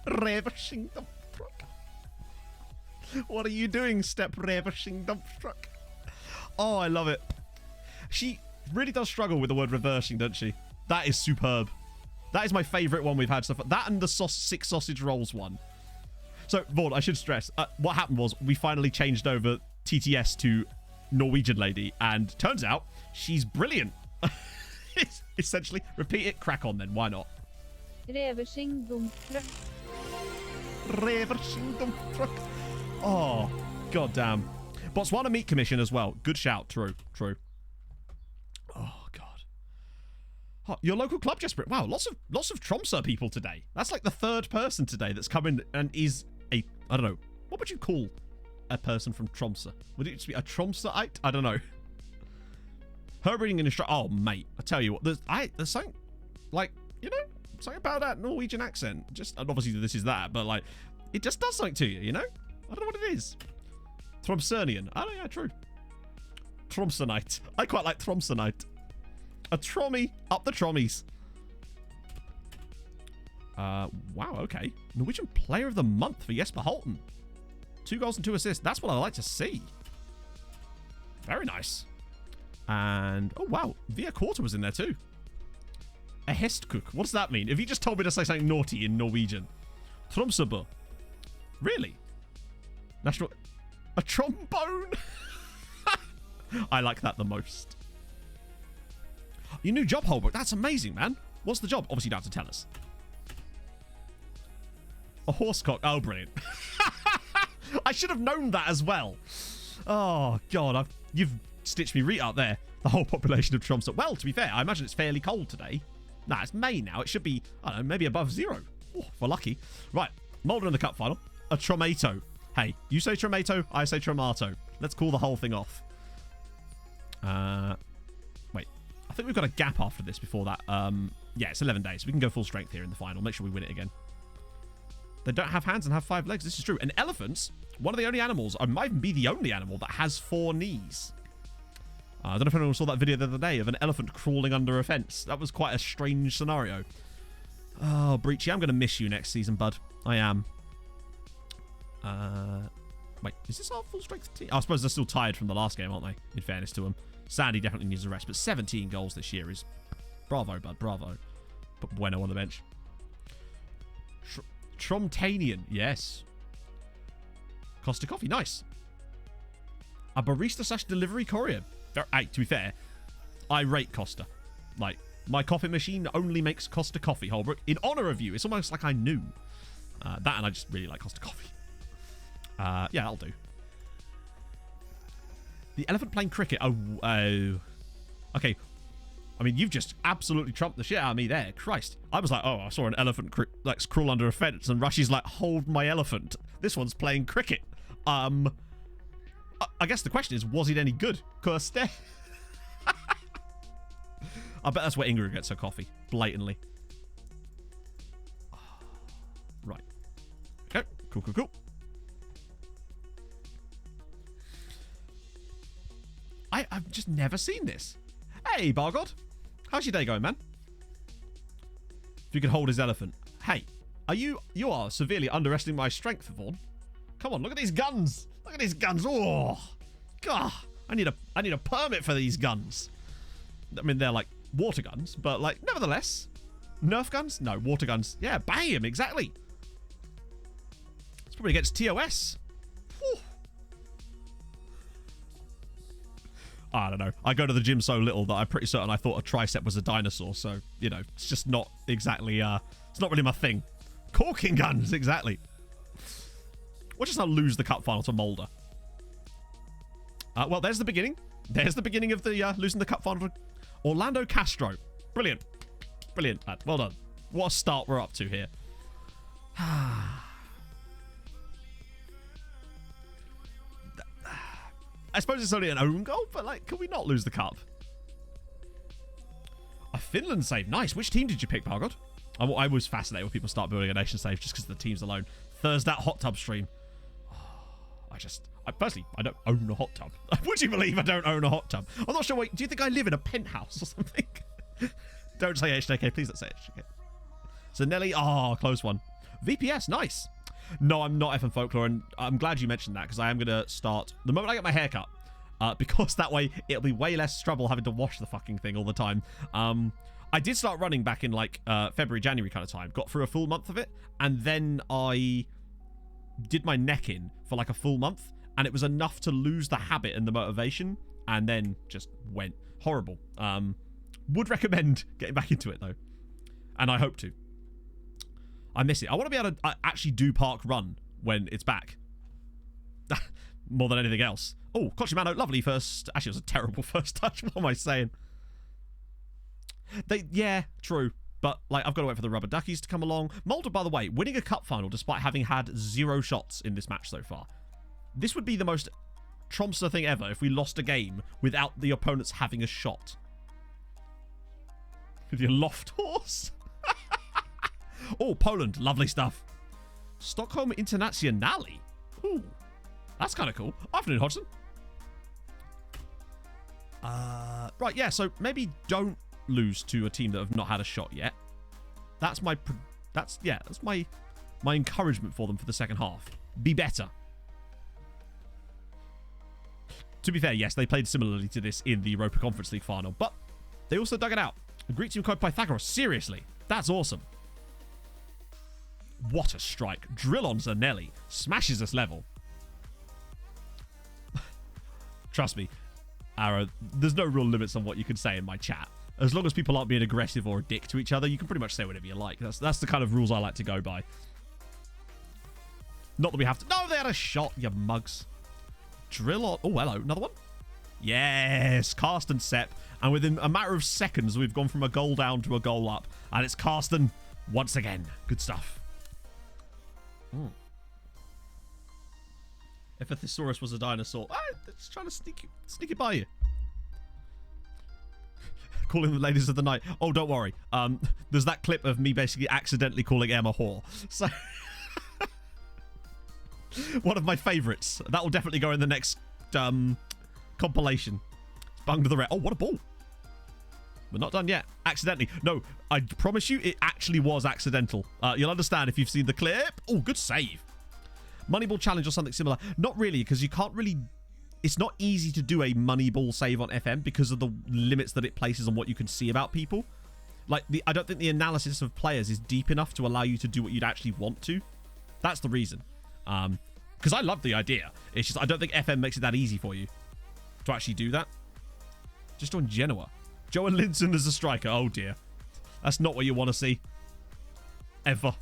Reversing dump truck. What are you doing, step reversing dump truck? Oh, I love it. She really does struggle with the word reversing, doesn't she? That is superb. That is my favourite one we've had so far. That and the 6 sausage rolls one. So, Vaughn, I should stress, what happened was we finally changed over TTS to Norwegian lady, and turns out she's brilliant. It's essentially, repeat it, crack on then, why not? Reversing dumptruck. Reversing dump truck. Oh, goddamn. Botswana Meat Commission as well. Good shout. True. Oh, God. Oh, your local club just... Wow, lots of Tromsø people today. That's like the 3rd person today that's come in and is a... I don't know. What would you call a person from Tromsø? Would it just be a Tromsøite? I don't know. Her reading an instruction... Oh, mate. I tell you what. There's something... Like, you know... Something about that Norwegian accent. Just, and obviously this is that, but like, it just does something to you, you know? I don't know what it is. Tromsønian. Oh, yeah, true. Tromsønite. I quite like Tromsønite. A Trommy up the Trommies. Wow, okay. Norwegian Player of the Month for Jesper Holten. 2 goals and 2 assists. That's what I like to see. Very nice. And, oh, wow. Via Quarter was in there too. A hestcook. What does that mean? If you just told me to say something naughty in Norwegian. Tromsø. Really? National... A trombone? I like that the most. Your new job, Holbrook. That's amazing, man. What's the job? Obviously, you don't have to tell us. A horsecock. Oh, brilliant. I should have known that as well. Oh, God. You've stitched me right out there. The whole population of Tromsø. Well, to be fair, I imagine it's fairly cold today. Nah, it's May now. It should be, I don't know, maybe above 0. Oh, if we're lucky. Right. Mulder in the cup final. A Tromato. Hey, you say Tromato, I say Tromato. Let's call the whole thing off. Wait. I think we've got a gap after this before that. Yeah, it's 11 days. We can go full strength here in the final. Make sure we win it again. They don't have hands and have 5 legs. This is true. And elephants, one of the only animals, or might even be the only animal that has 4 knees. I don't know if anyone saw that video the other day of an elephant crawling under a fence. That was quite a strange scenario. Oh, Breachy, I'm going to miss you next season, bud. I am. Wait, is this our full strength team? Oh, I suppose they're still tired from the last game, aren't they? In fairness to them. Sandy definitely needs a rest, but 17 goals this year is... Bravo, bud, bravo. Put Bueno on the bench. Tromtanian, yes. Costa Coffee, nice. A barista / delivery courier. Hey, to be fair, I rate Costa. Like, my coffee machine only makes Costa coffee, Holbrook. In honor of you. It's almost like I knew. That and I just really like Costa coffee. Yeah, that'll do. The elephant playing cricket. Oh. Okay. I mean, you've just absolutely trumped the shit out of me there. Christ. I was like, oh, I saw an elephant like crawl under a fence, and Rushy's like, hold my elephant. This one's playing cricket. I guess the question is, was it any good? Kirste? I bet that's where Ingrid gets her coffee. Blatantly. Right. Okay. Cool. I've just never seen this. Hey, Bargod. How's your day going, man? If you could hold his elephant. Hey, you are severely underestimating my strength, Vaughn. Come on, look at these guns. Look at these guns. Oh, God. I need a permit for these guns. I mean, they're like water guns, but like, nevertheless. Nerf guns? No, water guns. Yeah, bam, exactly. It's probably against TOS. Whew. I don't know. I go to the gym so little that I'm pretty certain I thought a tricep was a dinosaur. So, you know, it's just not exactly, it's not really my thing. Corking guns, exactly. We'll just not lose the cup final to Mulder. Well, there's the beginning. There's the beginning of the losing the cup final to Orlando Castro. Brilliant. Brilliant, lad. Well done. What a start we're up to here. I suppose it's only an own goal, but like, can we not lose the cup? A Finland save. Nice. Which team did you pick, Pargod? I was fascinated when people start building a nation save just because of the teams alone. Thursday hot tub stream. Personally, I don't own a hot tub. Would you believe I don't own a hot tub? I'm not sure. Wait, do you think I live in a penthouse or something? Don't say HJK. Please don't say HJK. So Nelly, close one. VPS, nice. No, I'm not FM Folklore, and I'm glad you mentioned that because I am going to start the moment I get my hair cut. Because that way it'll be way less trouble having to wash the fucking thing all the time. I did start running back in like February, January kind of time. Got through a full month of it, and then I did my neck in for like a full month, and it was enough to lose the habit and the motivation, and then just went horrible. Would recommend getting back into it though, and I hope to. I miss it. I want to be able to actually do park run when it's back. More than anything else. Oh, Kochimano, lovely first. Actually, it was a terrible first touch. What am I saying? Yeah, true. But, like, I've got to wait for the rubber duckies to come along. Mulder, by the way, winning a cup final despite having had 0 shots in this match so far. This would be the most Tromsø thing ever if we lost a game without the opponents having a shot. With your loft horse? Oh, Poland. Lovely stuff. Stockholm Internazionale. Ooh. That's kind of cool. Afternoon, Hodgson. Right, yeah, so maybe don't lose to a team that have not had a shot yet. That's my encouragement for them for the second half. Be better. To be fair, yes, they played similarly to this in the Europa Conference League final, but they also dug it out. Greet Team Code Pythagoras. Seriously, that's awesome. What a strike. Drill on Zanelli. Smashes this level. Trust me, Arrow, there's no real limits on what you can say in my chat. As long as people aren't being aggressive or a dick to each other, you can pretty much say whatever you like. That's the kind of rules I like to go by. Not that we have to... No, they had a shot, you mugs. Drill on... Oh, hello. Another one? Yes. Carsten Sepp. And within a matter of seconds, we've gone from a goal down to a goal up. And it's Carsten once again. Good stuff. If a thesaurus was a dinosaur, it's trying to sneak it by you. Calling the ladies of the night. Oh, don't worry. There's that clip of me basically accidentally calling Emma whore. So one of my favourites. That will definitely go in the next compilation. Bung to the red. Oh, what a ball. We're not done yet. Accidentally. No, I promise you it actually was accidental. You'll understand if you've seen the clip. Oh, good save. Moneyball challenge or something similar. Not really, because you can't really... It's not easy to do a Moneyball save on FM because of the limits that it places on what you can see about people. Like, I don't think the analysis of players is deep enough to allow you to do what you'd actually want to. That's the reason. Because I love the idea. It's just I don't think FM makes it that easy for you to actually do that. Just on Genoa. Joe and Linson as a striker. Oh, dear. That's not what you want to see. Ever.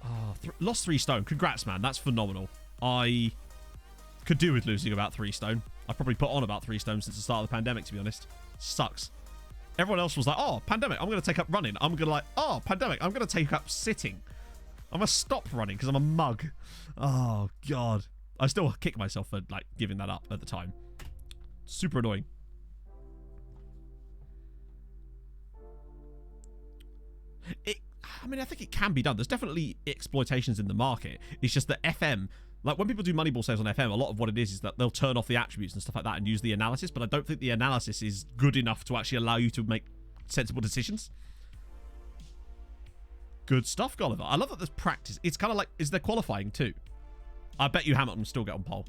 Oh, lost 3 stone. Congrats, man. That's phenomenal. I could do with losing about 3 stone. I've probably put on about 3 stone since the start of the pandemic, to be honest. Sucks. Everyone else was like, oh, pandemic, I'm going to take up running. I'm going to like, oh, pandemic, I'm going to take up sitting. I'm going to stop running because I'm a mug. Oh, God. I still kick myself for like giving that up at the time. Super annoying. I mean, I think it can be done. There's definitely exploitations in the market. It's just that FM, like when people do Moneyball saves on FM, a lot of what it is that they'll turn off the attributes and stuff like that and use the analysis, but I don't think the analysis is good enough to actually allow you to make sensible decisions. Good stuff, Gulliver. I love that there's practice. It's kind of like, is there qualifying too? I bet you Hamilton will still get on pole.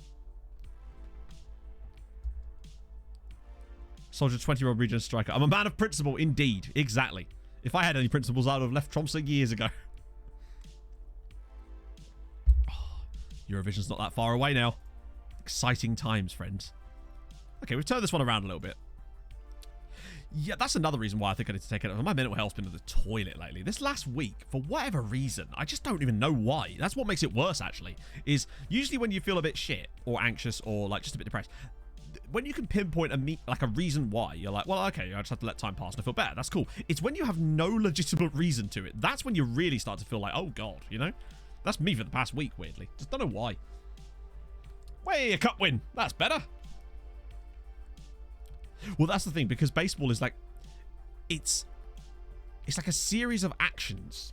Soldier 20-year-old region striker. I'm a man of principle, indeed. Exactly. If I had any principles, I would have left Tromso years ago. Oh, Eurovision's not that far away now. Exciting times, friends. Okay, we've turned this one around a little bit. Yeah, that's another reason why I think I need to take it over. My mental health's been to the toilet lately. This last week, for whatever reason, I just don't even know why. That's what makes it worse, actually, is usually when you feel a bit shit or anxious or like just a bit depressed, when you can pinpoint a reason why, you're like, well, okay, I just have to let time pass and I feel better. That's cool. It's when you have no legitimate reason to it. That's when you really start to feel like, oh God, you know? That's me for the past week, weirdly. Just don't know why. Way, a cup win. That's better. Well, that's the thing, because baseball is like, it's like a series of actions,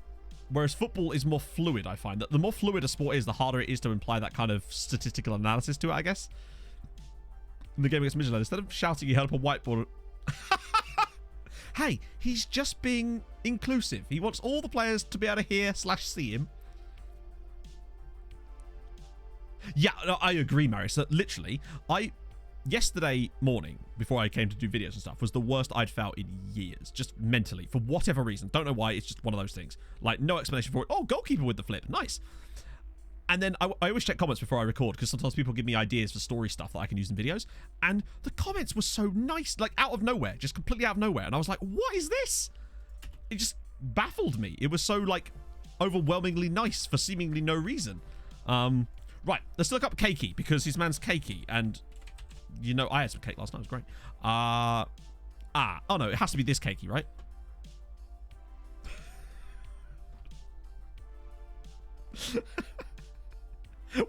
whereas football is more fluid. I find that the more fluid a sport is, the harder it is to imply that kind of statistical analysis to it, I guess. In the game against Midland, instead of shouting, he held up a whiteboard. Hey, he's just being inclusive. He wants all the players to be able to hear / see him. Yeah, no, I agree, Marius. That literally, yesterday morning, before I came to do videos and stuff, was the worst I'd felt in years. Just mentally, for whatever reason. Don't know why, it's just one of those things. Like, no explanation for it. Oh, goalkeeper with the flip. Nice. And then I always check comments before I record, because sometimes people give me ideas for story stuff that I can use in videos. And the comments were so nice, like out of nowhere, just completely out of nowhere. And I was like, what is this? It just baffled me. It was so, like, overwhelmingly nice for seemingly no reason. Right, let's look up Cakey, because his man's Cakey, and you know, I had some cake last night, it was great. Oh no, it has to be this Cakey, right?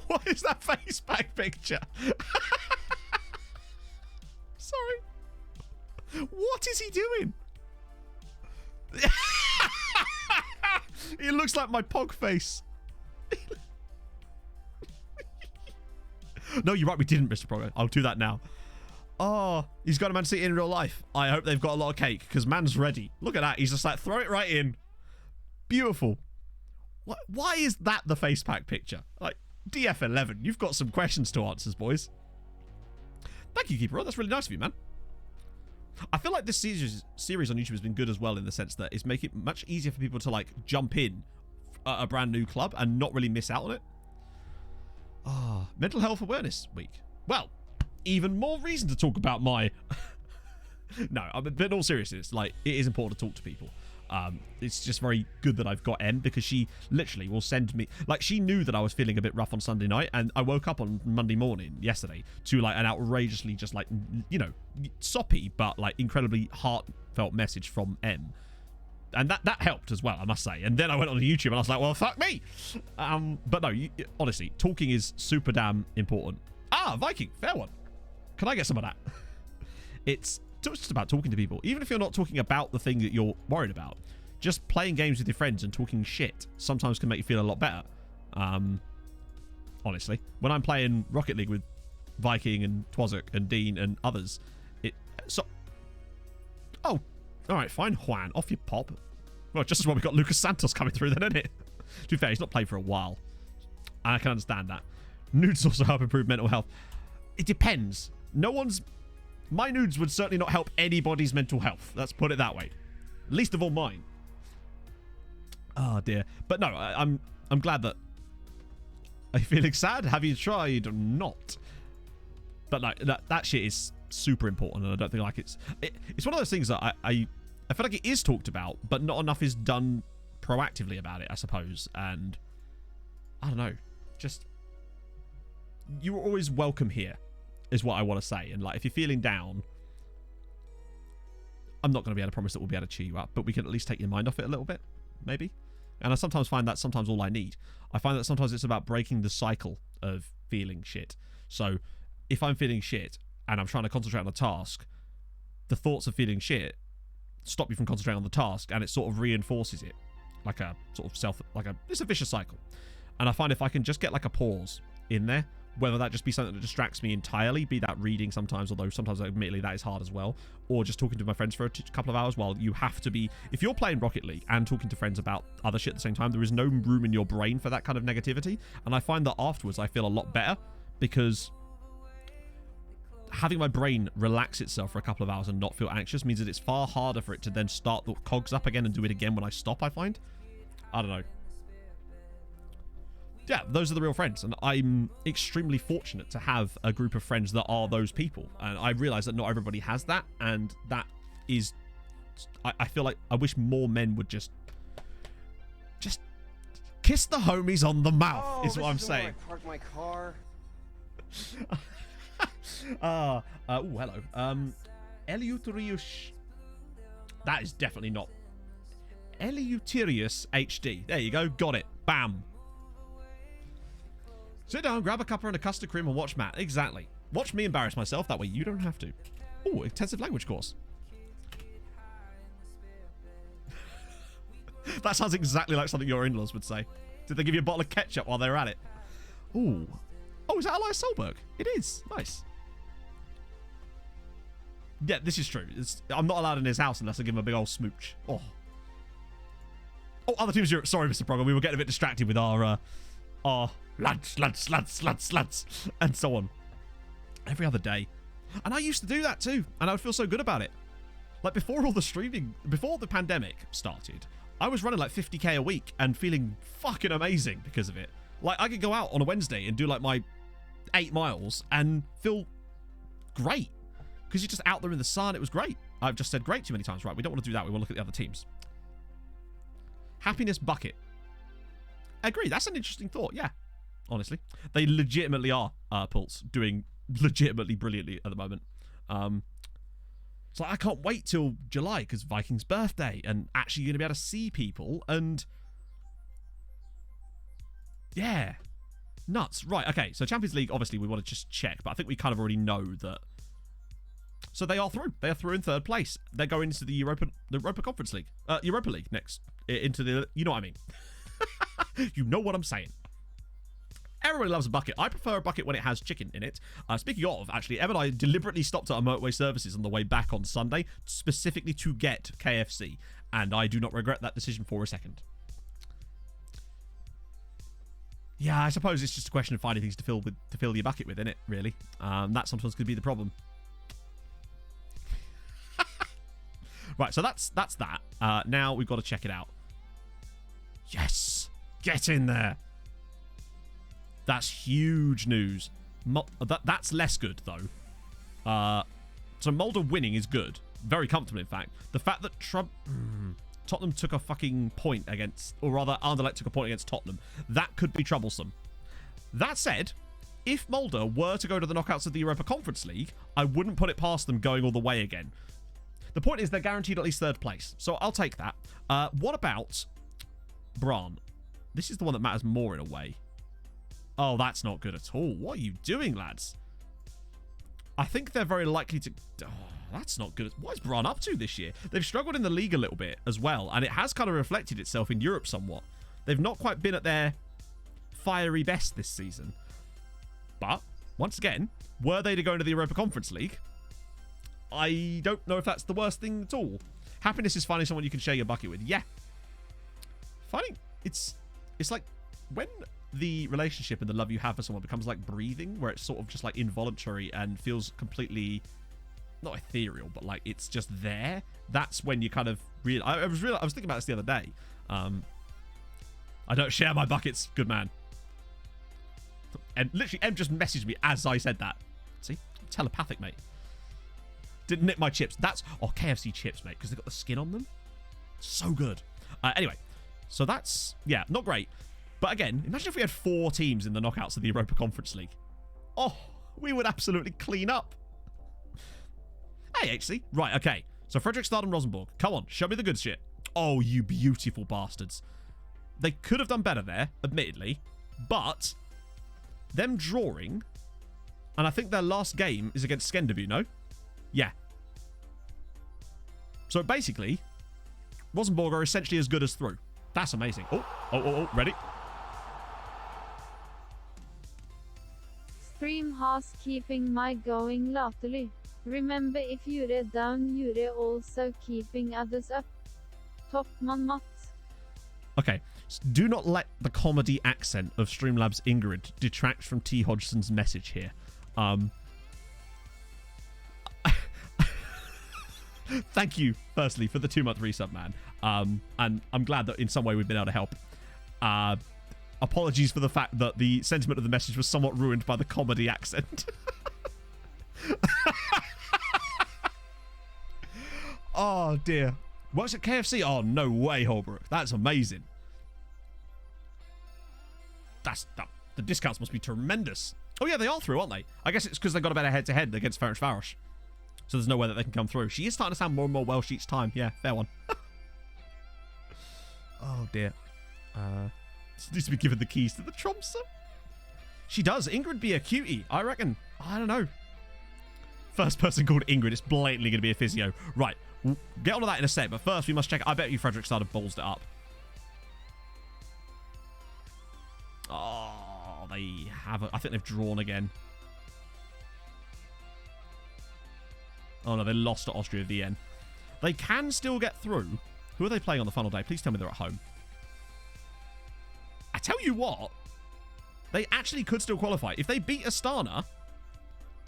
What is that face pack picture? Sorry. What is he doing? It looks like my pog face. No, you're right, we didn't, Mr. Prog. I'll do that now. Oh, he's got a Man City in real life. I hope they've got a lot of cake, because man's ready. Look at that. He's just like, throw it right in. Beautiful. Why is that the face pack picture? Like, DF11, you've got some questions to answer, boys. Thank you, Keeper. That's really nice of you, man. I feel like this series on YouTube has been good as well, in the sense that it's making it much easier for people to, like, jump in a brand new club and not really miss out on it. Ah, Mental Health Awareness Week. Well, even more reason to talk about my... No, but in all seriousness, like, it is important to talk to people. It's just very good that I've got Em, because she literally will send me... Like, she knew that I was feeling a bit rough on Sunday night, and I woke up on Monday morning, yesterday, to, like, an outrageously just, like, you know, soppy, but, like, incredibly heartfelt message from Em. And that helped as well, I must say. And then I went on YouTube and I was like, well, fuck me. But no, honestly, talking is super damn important. Ah, Viking, fair one. Can I get some of that? It's just about talking to people. Even if you're not talking about the thing that you're worried about, just playing games with your friends and talking shit sometimes can make you feel a lot better. Honestly, when I'm playing Rocket League with Viking and Twazuk and Dean and others, oh, all right, fine, Juan, off you pop. Well, just as well we got Lucas Santos coming through then, isn't it? To be fair, he's not played for a while. I can understand that. Nudes also help improve mental health. It depends. My nudes would certainly not help anybody's mental health. Let's put it that way. Least of all mine. Oh dear. But no, I'm glad that... Are you feeling sad? Have you tried? Not. But no, that shit is super important, and I don't think like it's one of those things that I feel like it is talked about, but not enough is done proactively about it, I suppose. And I don't know, just you are always welcome here is what I want to say. And like, if you're feeling down, I'm not going to be able to promise that we'll be able to cheer you up, but we can at least take your mind off it a little bit, maybe. And I sometimes find that sometimes all I need. I find that sometimes it's about breaking the cycle of feeling shit. So if I'm feeling shit and I'm trying to concentrate on a task, the thoughts of feeling shit stop you from concentrating on the task, and it sort of reinforces it, like a sort of it's a vicious cycle. And I find if I can just get like a pause in there, whether that just be something that distracts me entirely, be that reading sometimes, although sometimes admittedly that is hard as well, or just talking to my friends for a couple of hours while you have to be... If you're playing Rocket League and talking to friends about other shit at the same time, there is no room in your brain for that kind of negativity. And I find that afterwards I feel a lot better, because having my brain relax itself for a couple of hours and not feel anxious means that it's far harder for it to then start the cogs up again and do it again when I stop, I find. I don't know. Yeah, those are the real friends, and I'm extremely fortunate to have a group of friends that are those people. And I realize that not everybody has that, and that is... I feel like I wish more men would just kiss the homies on the mouth, is what I'm saying. Where I parked my car. Oh, hello. Eleuterius. That is definitely not. Eleuterius HD. There you go. Got it. Bam. Sit down, grab a cuppa and a custard cream and watch Matt. Exactly. Watch me embarrass myself. That way you don't have to. Oh, intensive language course. That sounds exactly like something your in-laws would say. Did they give you a bottle of ketchup while they were at it? Ooh. Oh, is that Elias Solberg? It is. Nice. Yeah, this is true. I'm not allowed in his house unless I give him a big old smooch. Oh. Oh, other teams Europe. Sorry, Mr. Progger. We were getting a bit distracted with our lads, and so on. Every other day. And I used to do that too. And I would feel so good about it. Like before all the streaming, before the pandemic started, I was running like 50k a week and feeling fucking amazing because of it. Like I could go out on a Wednesday and do like my 8 miles and feel great. Because you're just out there in the sun. It was great. I've just said great too many times. Right, we don't want to do that. We want to look at the other teams. Happiness bucket. I agree. That's an interesting thought. Yeah, honestly. They legitimately are, Pulse, doing legitimately brilliantly at the moment. So I can't wait till July because Viking's birthday and actually going to be able to see people and... Yeah. Nuts. Right, okay. So Champions League, obviously, we want to just check. But I think we kind of already know that... So they are through. They are through in 3rd place. They're going into the Europa Conference League. Europa League next. Into the... You know what I mean. You know what I'm saying. Everybody loves a bucket. I prefer a bucket when it has chicken in it. Speaking of, actually, Em and I deliberately stopped at our motorway services on the way back on Sunday, specifically to get KFC. And I do not regret that decision for a second. Yeah, I suppose it's just a question of finding things to fill your bucket with, isn't it, really? That sometimes could be the problem. Right, so that's that. Now we've got to check it out. Yes! Get in there! That's huge news. That's less good, though. So Mulder winning is good. Very comfortable, in fact. The fact that Tottenham took a fucking point against... Or rather, Anderlecht took a point against Tottenham. That could be troublesome. That said, if Mulder were to go to the knockouts of the Europa Conference League, I wouldn't put it past them going all the way again. The point is they're guaranteed at least 3rd place. So I'll take that. What about Bran? This is the one that matters more in a way. Oh, that's not good at all. What are you doing, lads? I think they're very likely to... Oh, that's not good. What is Bran up to this year? They've struggled in the league a little bit as well, and it has kind of reflected itself in Europe somewhat. They've not quite been at their fiery best this season. But, once again, were they to go into the Europa Conference League, I don't know if that's the worst thing at all. Happiness is finding someone you can share your bucket with. Yeah. Finding... It's like when the relationship and the love you have for someone becomes like breathing, where it's sort of just like involuntary and feels completely not ethereal, but like it's just there. That's when you kind of really... I was thinking about this the other day. I don't share my buckets. Good man. And literally, Em just messaged me as I said that. See? I'm telepathic, mate. Didn't nip my chips. That's... Oh, KFC chips, mate, because they've got the skin on them. So good. Anyway, so that's... Yeah, not great. But again, imagine if we had 4 teams in the knockouts of the Europa Conference League. Oh, we would absolutely clean up. Hey, HC. Right, okay. So Fredrikstad and Rosenborg. Come on, show me the good shit. Oh, you beautiful bastards. They could have done better there, admittedly. But them drawing... And I think their last game is against Skenderby, no? Yeah. So basically, Rosenborg are essentially as good as through. That's amazing. Oh, ready? Stream housekeeping my going latterly. Remember if you're down, you're also keeping others up. Top man Matt. Okay. Do not let the comedy accent of Streamlabs Ingrid detract from T. Hodgson's message here. Thank you, firstly, for the 2-month resub, man. And I'm glad that in some way we've been able to help. Apologies for the fact that the sentiment of the message was somewhat ruined by the comedy accent. Oh, dear. Works at KFC? Oh, no way, Holbrook. That's amazing. The discounts must be tremendous. Oh, yeah, they are through, aren't they? I guess it's because they got a better head-to-head against Ferencvaros. So there's no way that they can come through. She is starting to sound more and more Welsh each time. Yeah, fair one. Oh, dear. She needs to be given the keys to the Tromso. She does. Ingrid be a cutie, I reckon. I don't know. First person called Ingrid. It's blatantly going to be a physio. Right. We'll get onto that in a sec. But first, we must check. I bet you Frederick started ballsed it up. Oh, they have. I think they've drawn again. Oh, no. They lost to Austria Vienna. They can still get through. Who are they playing on the final day? Please tell me they're at home. I tell you what. They actually could still qualify. If they beat Astana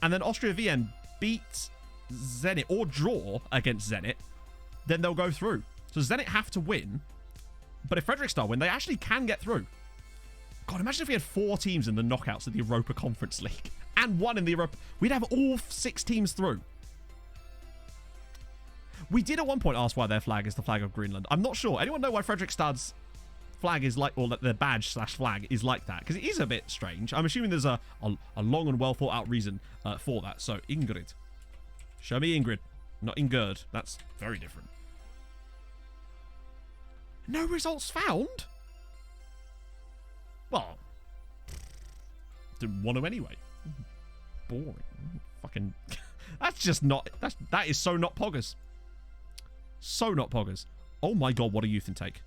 and then Austria Vienna beat Zenit or draw against Zenit, then they'll go through. So Zenit have to win. But if Frederiksdal win, they actually can get through. God, imagine if we had 4 teams in the knockouts of the Europa Conference League and 1 in the Europa. We'd have all 6 teams through. We did at one point ask why their flag is the flag of Greenland. I'm not sure. Anyone know why Fredrikstad's flag is like, or their badge/flag is like that? Because it is a bit strange. I'm assuming there's a long and well thought out reason for that. So Ingrid, show me Ingrid, not Ingerd. That's very different. No results found. Well, didn't want to anyway. Boring. Fucking. That's just not. That is so not poggers. So not poggers. Oh my god, what a youth intake.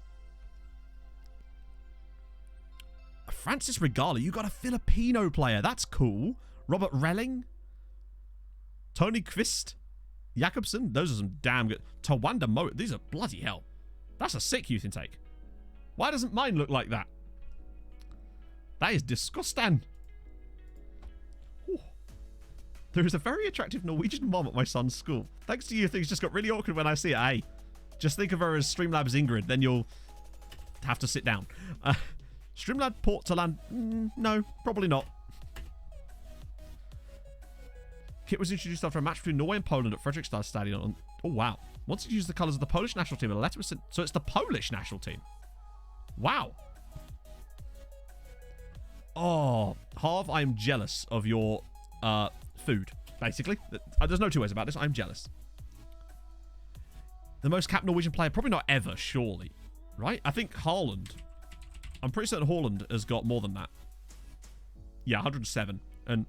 Francis Regala, you got a Filipino player. That's cool. Robert Relling. Tony Quist. Jakobsen. Those are some damn good. Tawanda Mo. These are bloody hell. That's a sick youth intake. Why doesn't mine look like that? That is disgusting. Ooh. There is a very attractive Norwegian mom at my son's school. Thanks to you, things just got really awkward when I see it. Hey, just think of her as Streamlabs Ingrid. Then you'll have to sit down. Streamlab Portland. No, probably not. Kit was introduced after a match between Norway and Poland at Fredrikstad Stadion. Oh, wow. Once it used the colours of the Polish national team, a letter was sent. So it's the Polish national team. Wow. Oh, Harv, I am jealous of your food, basically. There's no two ways about this. I'm jealous. The most capped Norwegian player? Probably not ever, surely. Right? I think Haaland. I'm pretty certain Haaland has got more than that. Yeah, 107. And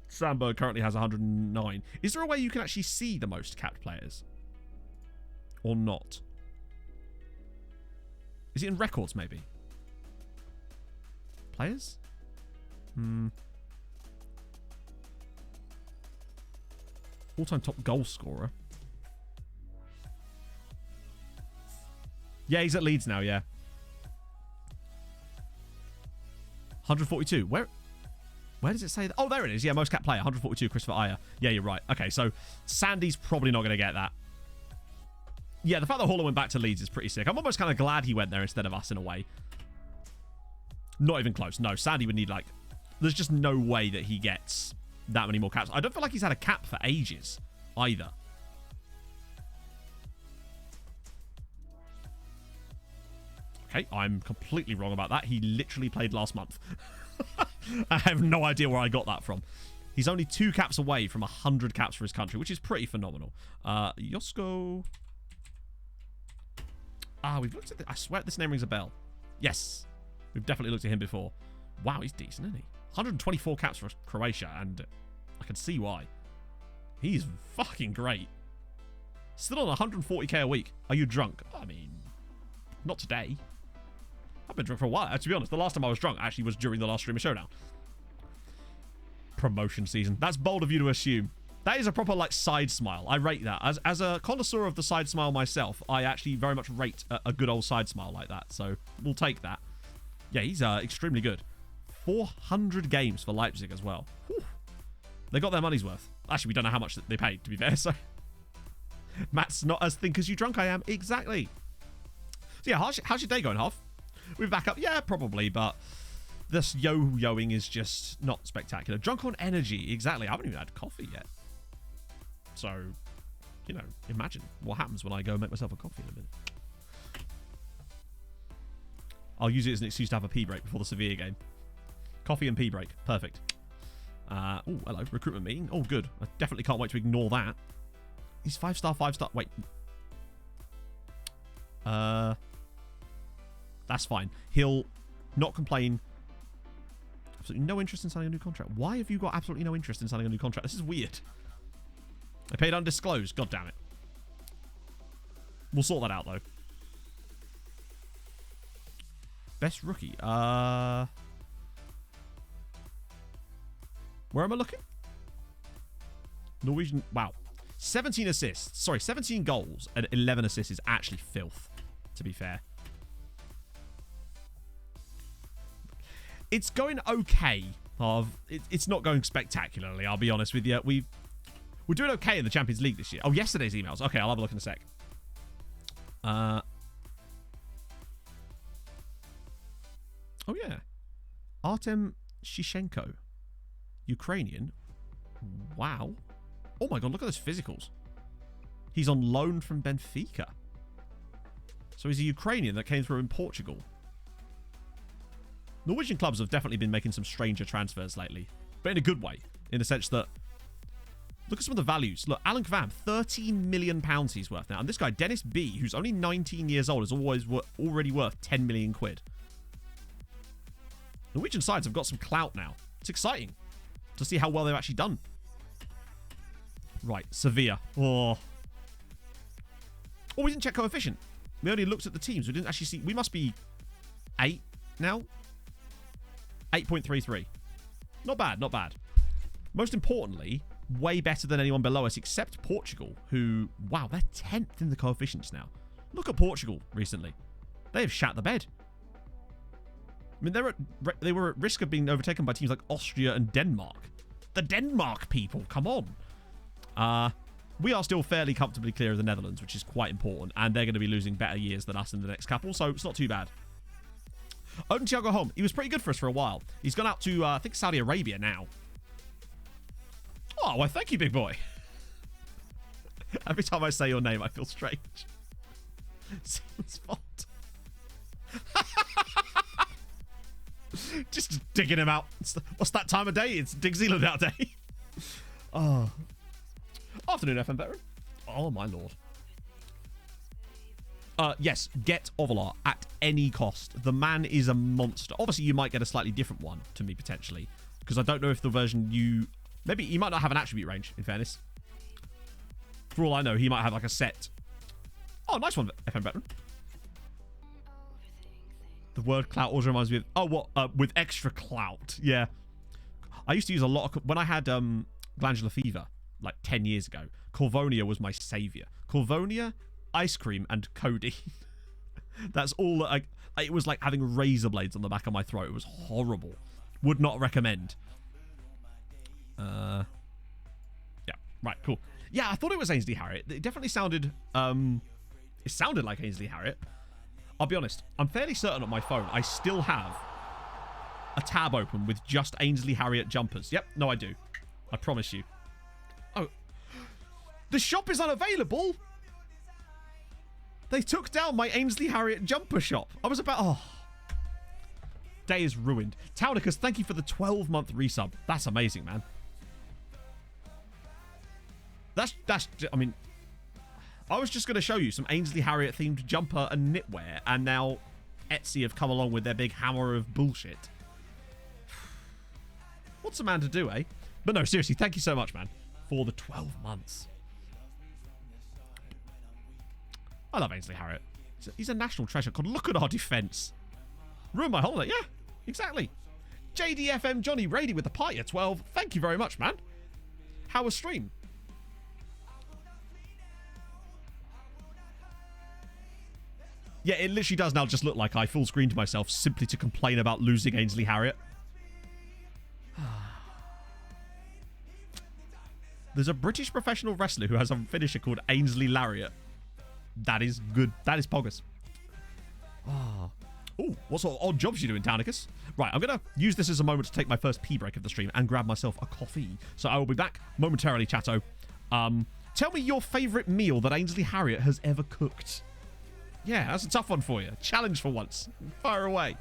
Sandberg currently has 109. Is there a way you can actually see the most capped players? Or not? Is it in records, maybe? Players? All-time top goal scorer. Yeah, he's at Leeds now, yeah. 142. Where does it say that? Oh, there it is. Yeah, most capped player. 142, Christopher Ayer. Yeah, you're right. Okay, so Sandy's probably not going to get that. Yeah, the fact that Haaland went back to Leeds is pretty sick. I'm almost kind of glad he went there instead of us in a way. Not even close. No, Sandy would need like... There's just no way that he gets that many more caps. I don't feel like he's had a cap for ages either. Okay, I'm completely wrong about that. He literally played last month. I have no idea where I got that from. He's only 2 caps away from 100 caps for his country, which is pretty phenomenal. Josko... we've looked at this. I swear this name rings a bell. Yes. We've definitely looked at him before. Wow, he's decent, isn't he? 124 caps for Croatia, and I can see why. He's fucking great. Still on 140k a week. Are you drunk? I mean, not today. I've been drunk for a while. To be honest, the last time I was drunk actually was during the last Streamer Showdown. Promotion season. That's bold of you to assume. That is a proper, like, side smile. I rate that. As a connoisseur of the side smile myself, I actually very much rate a good old side smile like that. So, we'll take that. Yeah, he's extremely good. 400 games for Leipzig as well. Whew. They got their money's worth. Actually, we don't know how much they paid, to be fair. So, Matt's not as think as you drunk I am. Exactly. So, yeah, how's your day going, Huff? We're back up. Yeah, probably, but... This yo-yoing is just not spectacular. Drunk on energy. Exactly. I haven't even had coffee yet. So, you know, imagine what happens when I go make myself a coffee in a minute. I'll use it as an excuse to have a pee break before the Sevilla game. Coffee and pee break. Perfect. Oh, hello. Recruitment meeting. Oh, good. I definitely can't wait to ignore that. He's 5-star, 5-star. Wait. That's fine. He'll not complain. Absolutely no interest in signing a new contract. Why have you got absolutely no interest in signing a new contract? This is weird. I paid undisclosed. God damn it. We'll sort that out, though. Best rookie. Where am I looking? Norwegian. Wow. 17 assists. Sorry, 17 goals and 11 assists is actually filth, to be fair. It's going okay. It's not going spectacularly, I'll be honest with you. We're doing okay in the Champions League this year. Oh, yesterday's emails. Okay, I'll have a look in a sec. Oh, yeah. Artem Shishenko. Ukrainian. Wow. Oh, my God. Look at those physicals. He's on loan from Benfica. So he's a Ukrainian that came through in Portugal. Norwegian clubs have definitely been making some stranger transfers lately. But in a good way. In the sense that... Look at some of the values. Look, Alan Kvam, £13 million he's worth now. And this guy, Dennis B., who's only 19 years old, is already worth 10 million quid. Norwegian sides have got some clout now. It's exciting to see how well they've actually done. Right, Sevilla. Oh, we didn't check coefficient. We only looked at the teams. We didn't actually see... We must be 8 now. 8.33. Not bad, not bad. Most importantly... way better than anyone below us except Portugal, who, wow, they're 10th in the coefficients now. Look at Portugal recently. They have shat the bed. I mean, they were at risk of being overtaken by teams like Austria and Denmark. The Denmark people, come on. We are still fairly comfortably clear of the Netherlands, which is quite important, and they're going to be losing better years than us in the next couple, so it's not too bad. Odin Thiago Holm, he was pretty good for us for a while. He's gone out to, I think, Saudi Arabia now. Oh, well, thank you, big boy. Every time I say your name, I feel strange. Seaman's fault. Just digging him out. What's that time of day? It's Dig Zealand out day. Oh. Afternoon, FM veteran. Oh, my lord. Yes, get Ovalar at any cost. The man is a monster. Obviously, you might get a slightly different one to me, potentially. Because I don't know if the version you... Maybe he might not have an attribute range, in fairness. For all I know, he might have like a set. Oh, nice one, FM veteran. The word clout always reminds me of... Oh, what? With extra clout. Yeah. I used to use a lot of... When I had glandular fever, like 10 years ago, Corvonia was my savior. Corvonia, ice cream, and codeine. That's all that it was like having razor blades on the back of my throat. It was horrible. Would not recommend. Yeah, right, cool. Yeah, I thought it was Ainsley Harriott. It definitely sounded, it sounded like Ainsley Harriott. I'll be honest, I'm fairly certain on my phone I still have a tab open with just Ainsley Harriott jumpers. Yep, no, I do. I promise you. Oh, the shop is unavailable. They took down my Ainsley Harriott jumper shop. I was about, oh. Day is ruined. Taunicus, thank you for the 12-month resub. That's amazing, man. That's, I mean, I was just going to show you some Ainsley Harriott themed jumper and knitwear, and now Etsy have come along with their big hammer of bullshit. What's a man to do, eh? But no, seriously, thank you so much, man, for the 12 months. I love Ainsley Harriott. He's a national treasure. God, look at our defense. Ruined my holiday. Yeah, exactly. JDFM Johnny Rady with the party at 12. Thank you very much, man. How was stream? Yeah, it literally does now just look like I full screened myself simply to complain about losing Ainsley Harriott. There's a British professional wrestler who has a finisher called Ainsley Lariat. That is good. That is poggers. Oh. Ooh, what sort of odd jobs you doing, Taunicus? Right, I'm going to use this as a moment to take my first pee break of the stream and grab myself a coffee. So I will be back momentarily, chatto. Tell me your favourite meal that Ainsley Harriott has ever cooked. Yeah, that's a tough one for you. Challenge for once. Fire away.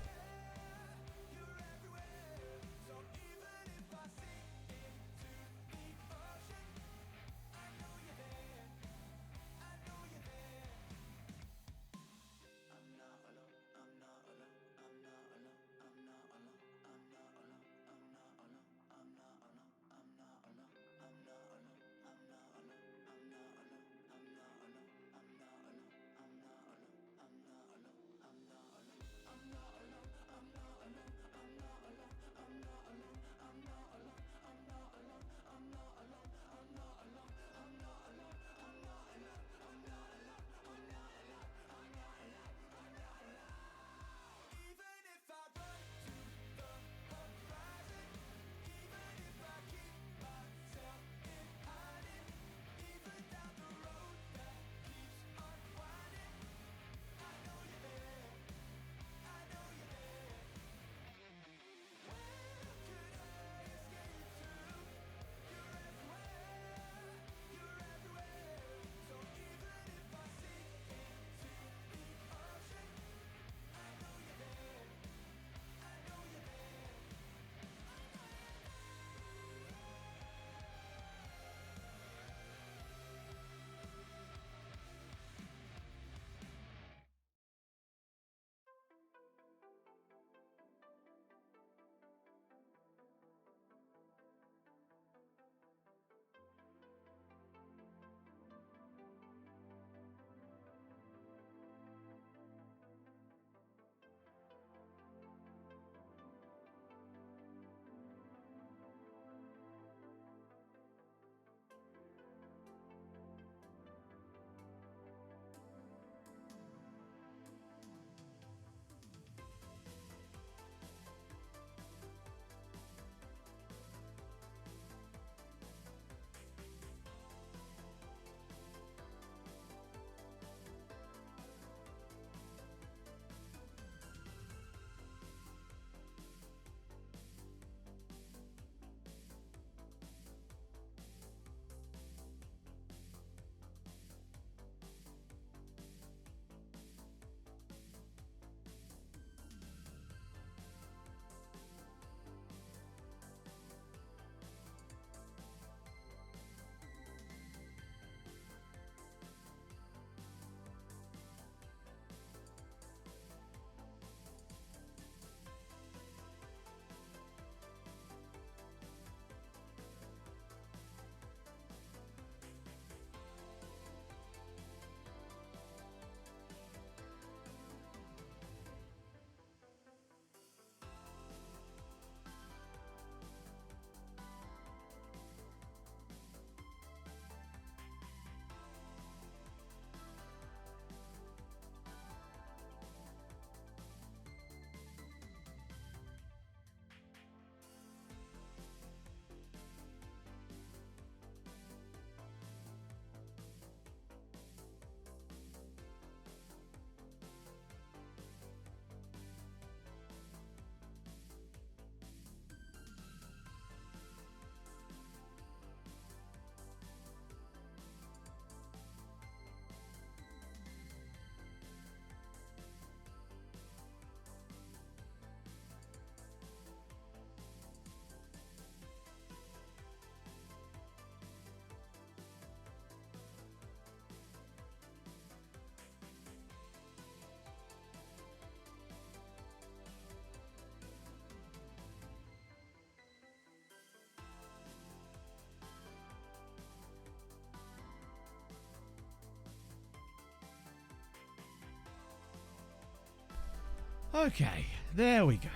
Okay, there we go.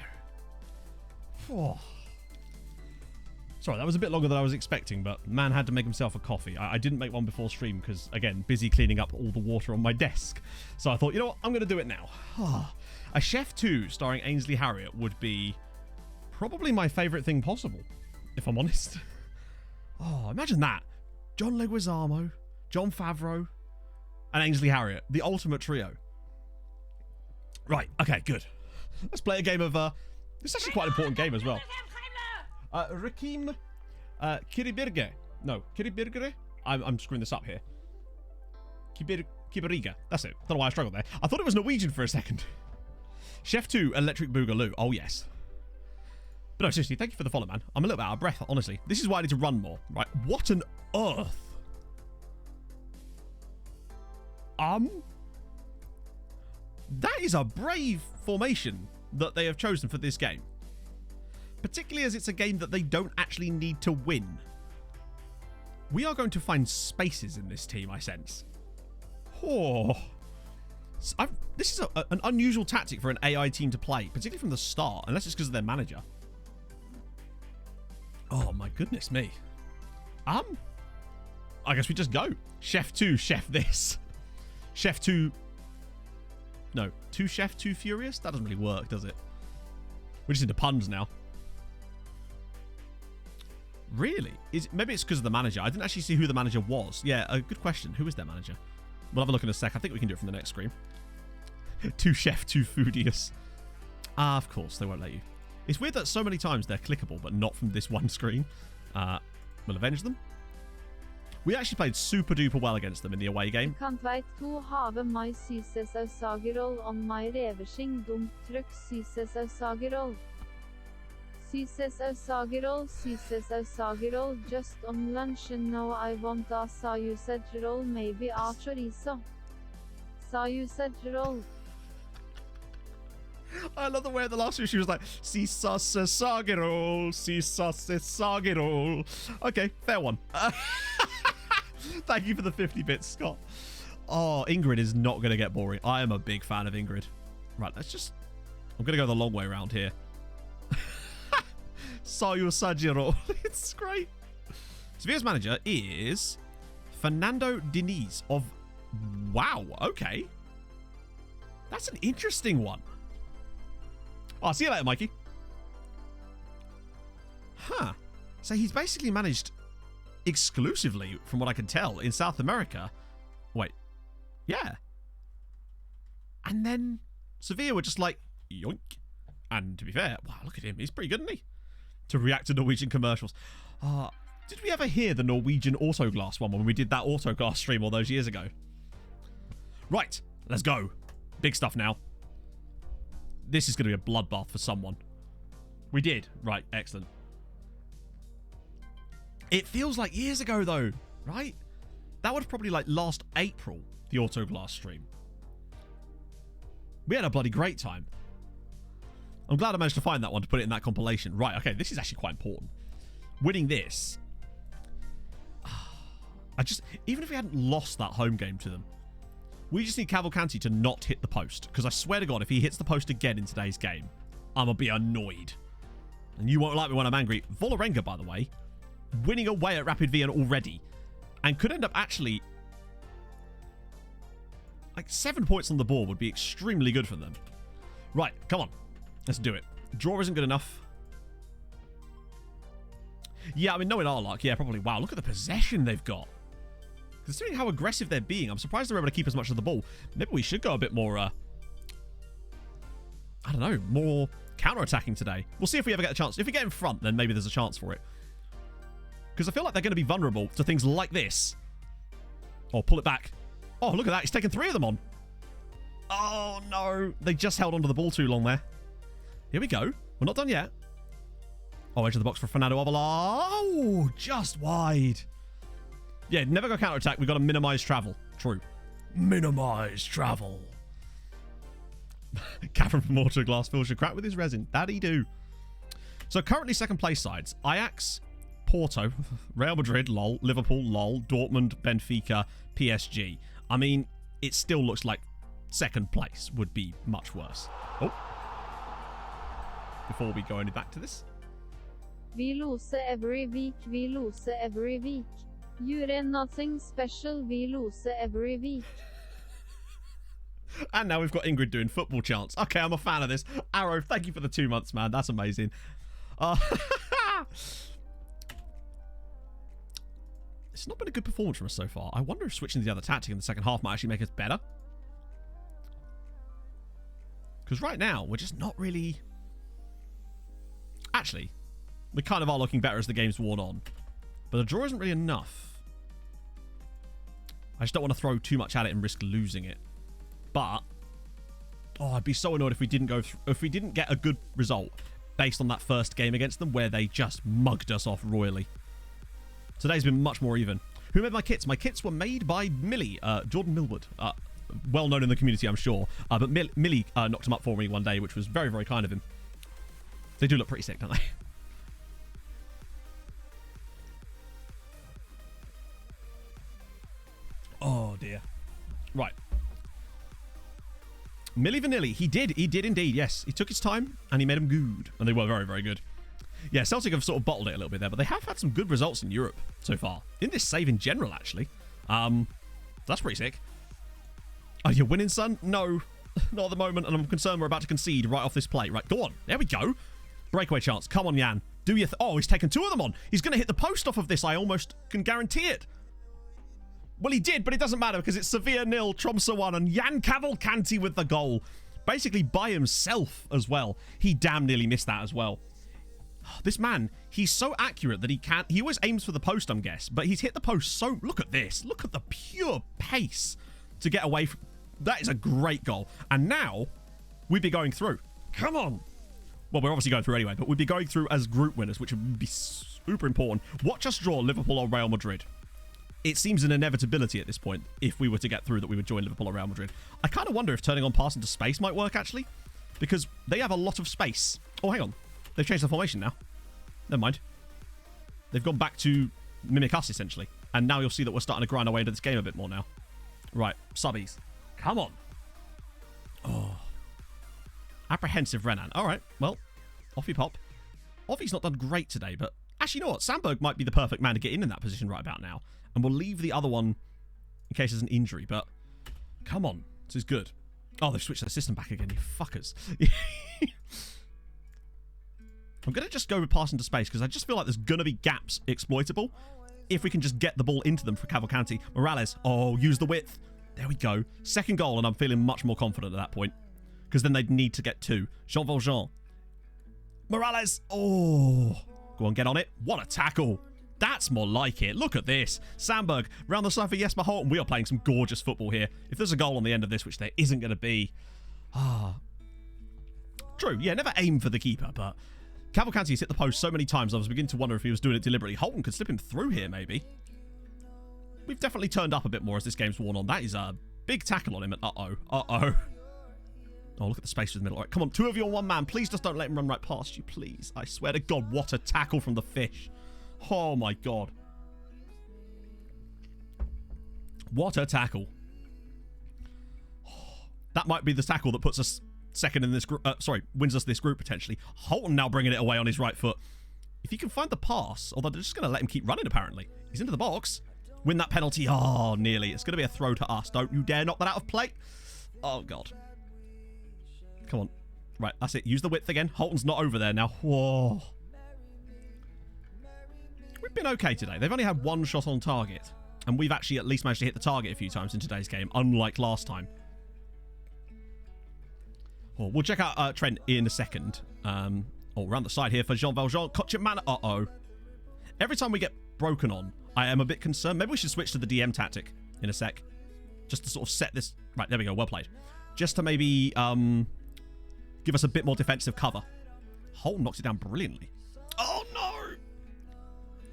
Oh. Sorry, that was a bit longer than I was expecting, but man had to make himself a coffee. I didn't make one before stream because, again, busy cleaning up all the water on my desk. So I thought, you know what, I'm going to do it now. A Chef 2 starring Ainsley Harriott would be probably my favourite thing possible, if I'm honest. Oh, imagine that. John Leguizamo, Jon Favreau, and Ainsley Harriott. The ultimate trio. Right, okay, good. Let's play a game of... This is actually quite an important game as well. Rakim Kiribirge. No, Kiribirgere? I'm screwing this up here. Kibiriga. That's it. Don't know why I struggled there. I thought it was Norwegian for a second. Chef 2 Electric Boogaloo. Oh, yes. But no, seriously, thank you for the follow, man. I'm a little bit out of breath, honestly. This is why I need to run more. Right, what on earth? That is a brave formation that they have chosen for this game. Particularly as it's a game that they don't actually need to win. We are going to find spaces in this team, I sense. Oh. This is an unusual tactic for an AI team to play, particularly from the start, unless it's because of their manager. Oh my goodness me. I guess we just go. Chef 2, Chef this. Chef 2... No, 2 Chef, 2 Furious? That doesn't really work, does it? We're just into puns now. Really? Maybe it's because of the manager. I didn't actually see who the manager was. Yeah, a good question. Who is their manager? We'll have a look in a sec. I think we can do it from the next screen. 2 Chef, 2 Foodious. Ah, of course, they won't let you. It's weird that so many times they're clickable, but not from this one screen. We'll avenge them. We actually played super duper well against them in the away game. Kan veit to have my sagerroll on my reveshing dumt trykk sagerroll. Sagerroll just on lunch and now I want a sausage roll, maybe a chorizo. Sausage roll. I love the way at the last year she was like, sagerroll. Okay, fair one. Thank you for the 50 bits, Scott. Oh, Ingrid is not going to get boring. I am a big fan of Ingrid. Right, let's just... I'm going to go the long way around here. Sausage. It's great. Sevilla's manager is Fernando Diniz of... Wow, okay. That's an interesting one. Oh, see you later, Mikey. Huh. So he's basically managed exclusively, from what I can tell, in South America. Wait. Yeah. And then Sevilla were just like, yoink. And to be fair, wow, look at him. He's pretty good, isn't he? To react to Norwegian commercials. Did we ever hear the Norwegian Autoglass one when we did that Autoglass stream all those years ago? Right. Let's go. Big stuff now. This is going to be a bloodbath for someone. We did. Right. Excellent. It feels like years ago, though. Right? That was probably like last April, the Autoglass stream. We had a bloody great time. I'm glad I managed to find that one to put it in that compilation. Right. Okay. This is actually quite important. Winning this. Even if we hadn't lost that home game to them, we just need Cavalcanti to not hit the post. Because I swear to God, if he hits the post again in today's game, I'm going to be annoyed. And you won't like me when I'm angry. Volorenga, by the way, winning away at Rapid Vienna already. And could end up actually... Like 7 points on the board would be extremely good for them. Right, come on. Let's do it. Draw isn't good enough. Yeah, I mean, knowing our luck, yeah, probably. Wow, look at the possession they've got. Considering how aggressive they're being, I'm surprised they're able to keep as much of the ball. Maybe we should go a bit more, I don't know, more counter-attacking today. We'll see if we ever get a chance. If we get in front, then maybe there's a chance for it. Because I feel like they're going to be vulnerable to things like this. Oh, pull it back. Oh, look at that. He's taken 3 of them on. Oh, no. They just held onto the ball too long there. Here we go. We're not done yet. Oh, edge of the box for Fernando Avila. Oh, just wide. Yeah, never go counter-attack. We've got to minimize travel. True. Minimize travel. Catherine from Autoglass fills your crack with his resin. That-y do. So currently second place sides. Ajax, Porto, Real Madrid, lol, Liverpool, lol, Dortmund, Benfica, PSG. I mean, it still looks like second place would be much worse. Oh, before we go any back to this. Vi lose every week, vi lose every week. You're nothing special, vi lose every week. And now we've got Ingrid doing football chants. Okay, I'm a fan of this. Arrow, thank you for the 2 months, man. That's amazing. It's not been a good performance from us so far. I wonder if switching to the other tactic in the second half might actually make us better. Because right now, we're just not really... Actually, we kind of are looking better as the game's worn on. But a draw isn't really enough. I just don't want to throw too much at it and risk losing it. But... Oh, I'd be so annoyed if we didn't go if we didn't get a good result based on that first game against them where they just mugged us off royally. Today's been much more even. Who made my kits? My kits were made by Millie, Jordan Millwood. Well known in the community, I'm sure. But Millie knocked them up for me one day, which was very, very kind of him. They do look pretty sick, don't they? Oh, dear. Right. Millie Vanilli. He did indeed, yes. He took his time, and he made them good. And they were very, very good. Yeah, Celtic have sort of bottled it a little bit there, but they have had some good results in Europe so far. In this save in general, actually. That's pretty sick. Are you winning, son? No, not at the moment, and I'm concerned we're about to concede right off this plate. Right, go on. There we go. Breakaway chance. Come on, Jan. Do your... Oh, he's taken 2 of them on. He's going to hit the post off of this. I almost can guarantee it. Well, he did, but it doesn't matter because it's Sevilla 0, Tromso 1, and Jan Cavalcanti with the goal. Basically by himself as well. He damn nearly missed that as well. This man, he's so accurate that he always aims for the post, I'm guessing, but he's hit the post so... Look at this. Look at the pure pace to get away from... That is a great goal. And now, we'd be going through. Come on. Well, we're obviously going through anyway, but we'd be going through as group winners, which would be super important. Watch us draw Liverpool or Real Madrid. It seems an inevitability at this point, if we were to get through, that we would join Liverpool or Real Madrid. I kind of wonder if turning on pass into space might work, actually, because they have a lot of space. Oh, hang on. They've changed the formation now. Never mind. They've gone back to mimic us, essentially. And now you'll see that we're starting to grind our way into this game a bit more now. Right, subbies. Come on. Oh. Apprehensive Renan. All right, well, off you pop. Offie's not done great today, but actually, you know what? Sandberg might be the perfect man to get in that position right about now. And we'll leave the other one in case there's an injury, but come on. This is good. Oh, they've switched their system back again, you fuckers. I'm going to just go with pass into space because I just feel like there's going to be gaps exploitable if we can just get the ball into them for Cavalcanti. Morales. Oh, use the width. There we go. Second goal, and I'm feeling much more confident at that point because then they'd need to get 2. Jean Valjean. Morales. Oh. Go on, get on it. What a tackle. That's more like it. Look at this. Sandberg round the side for Jesper Holten. We are playing some gorgeous football here. If there's a goal on the end of this, which there isn't going to be. True. Yeah, never aim for the keeper, but Cavalcanti's hit the post so many times I was beginning to wonder if he was doing it deliberately. Holten could slip him through here, maybe. We've definitely turned up a bit more as this game's worn on. That is a big tackle on him. And uh-oh. Oh, look at the space in the middle. All right, come on. 2 of you on 1 man. Please just don't let him run right past you, please. I swear to God, what a tackle from the fish. Oh, my God. What a tackle. That might be the tackle that puts us second in this group. Wins us this group, potentially. Holten now bringing it away on his right foot. If he can find the pass, although they're just going to let him keep running, apparently. He's into the box. Win that penalty. Oh, nearly. It's going to be a throw to us. Don't you dare knock that out of play. Oh, God. Come on. Right, that's it. Use the width again. Holten's not over there now. Whoa. We've been okay today. They've only had 1 shot on target. And we've actually at least managed to hit the target a few times in today's game, unlike last time. Oh, we'll check out Trent in a second. Around the side here for Jean Valjean. Kochman. Uh-oh. Every time we get broken on, I am a bit concerned. Maybe we should switch to the DM tactic in a sec. Just to sort of set this... Right, there we go. Well played. Just to maybe give us a bit more defensive cover. Holten knocks it down brilliantly. Oh, no!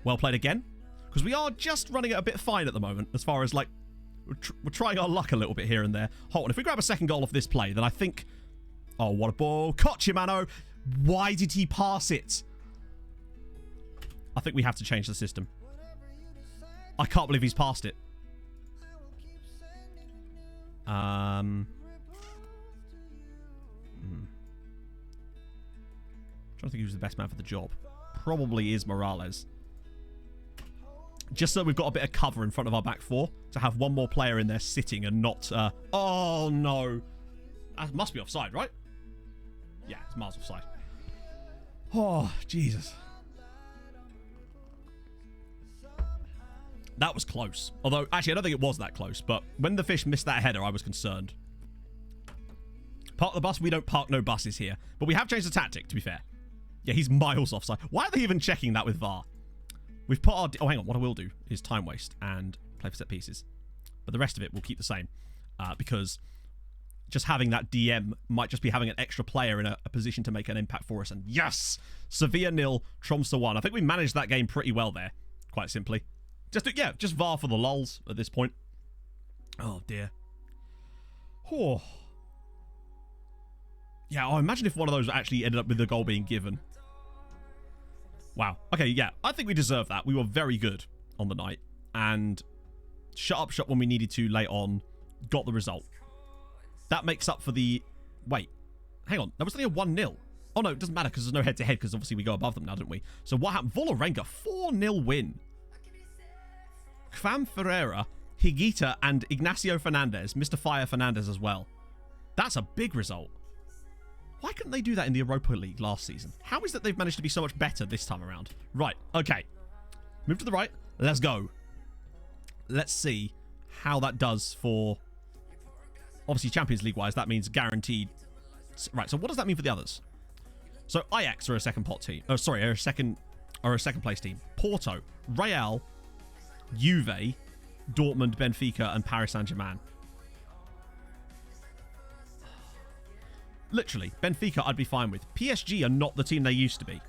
Well played again. Because we are just running it a bit fine at the moment, as far as, like, we're trying our luck a little bit here and there. Holten, if we grab a second goal off this play, then I think... Oh, what a ball. Kochimano. Why did he pass it? I think we have to change the system. I can't believe he's passed it. trying to think who's the best man for the job. Probably is Morales. Just so we've got a bit of cover in front of our back four to have one more player in there sitting and not... oh, no. That must be offside, right? Yeah, it's miles offside. Oh, Jesus. That was close. Although, actually, I don't think it was that close. But when the fish missed that header, I was concerned. Park the bus. We don't park no buses here. But we have changed the tactic, to be fair. Yeah, he's miles offside. Why are they even checking that with VAR? We've put our... Oh, hang on. What I will do is time waste and play for set pieces. But the rest of it will keep the same. Because just having that DM might just be having an extra player in a position to make an impact for us. And yes! Sevilla 0, Tromso 1. I think we managed that game pretty well there. Quite simply. Just VAR for the lulz at this point. Oh, dear. Oh. Yeah, I imagine if one of those actually ended up with the goal being given. Wow. Okay, yeah. I think we deserve that. We were very good on the night. And shut when we needed to late on. Got the result. That makes up for the... Wait. Hang on. That was only a 1-0. Oh, no. It doesn't matter because there's no head-to-head because obviously we go above them now, don't we? So what happened? Vålerenga, 4-0 win. Kvam Ferreira, Higuita, and Ignacio Fernandez. Mr. Fire Fernandez as well. That's a big result. Why couldn't they do that in the Europa League last season? How is it they've managed to be so much better this time around? Right, okay. Move to the right. Let's go. Let's see how that does for... Obviously, Champions League-wise, that means guaranteed... Right, so what does that mean for the others? So, Ajax are a second pot team. Oh, sorry, are a second place team. Porto, Real, Juve, Dortmund, Benfica, and Paris Saint-Germain. Literally, Benfica I'd be fine with. PSG are not the team they used to be.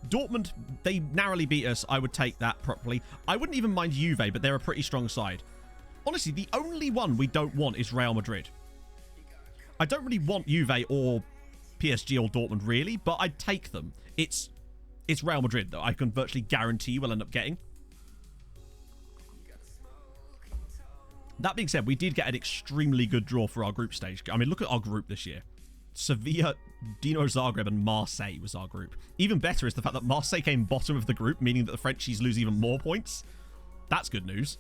Dortmund, they narrowly beat us. I would take that properly. I wouldn't even mind Juve, but they're a pretty strong side. Honestly, the only one we don't want is Real Madrid. I don't really want Juve or PSG or Dortmund, really, but I'd take them. It's Real Madrid that I can virtually guarantee we'll end up getting. That being said, we did get an extremely good draw for our group stage. I mean, look at our group this year. Sevilla, Dino Zagreb, and Marseille was our group. Even better is the fact that Marseille came bottom of the group, meaning that the Frenchies lose even more points. That's good news.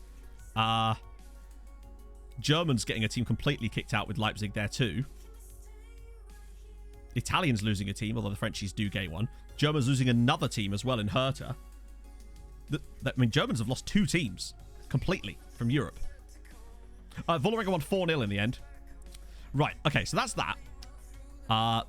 Germans getting a team completely kicked out with Leipzig there too. Italians losing a team, although the Frenchies do gain one. Germans losing another team as well in Hertha. I mean, Germans have lost 2 teams completely from Europe. Vålerenga won 4-0 in the end. Right, okay, so that's that.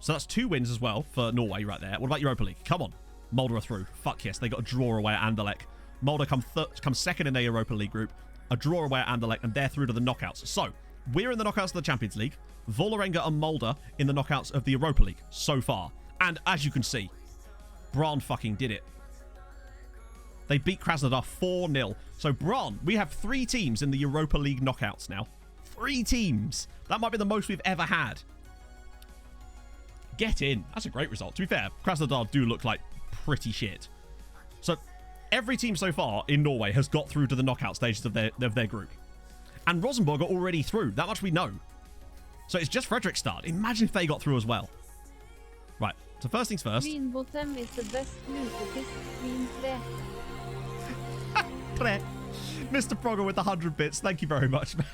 So that's 2 wins as well for Norway right there. What about Europa League? Come on. Molde are through. Fuck yes, they got a draw away at Anderlecht. Molde come second in their Europa League group. A draw away at Anderlecht, and they're through to the knockouts. So, we're in the knockouts of the Champions League. Vålerenga and Molde in the knockouts of the Europa League so far. And as you can see, Brann fucking did it. They beat Krasnodar 4-0. So, Brann, we have 3 teams in the Europa League knockouts now. 3 teams. That might be the most we've ever had. Get in. That's a great result. To be fair, Krasnodar do look like pretty shit. So, every team so far in Norway has got through to the knockout stages of their group. And Rosenborg are already through. That much we know. So it's just Fredrikstad. Imagine if they got through as well. Right. So first things first. Greenbottom is the best lutefisk. Green 3. Mr. Progger with the 100 bits. Thank you very much, man.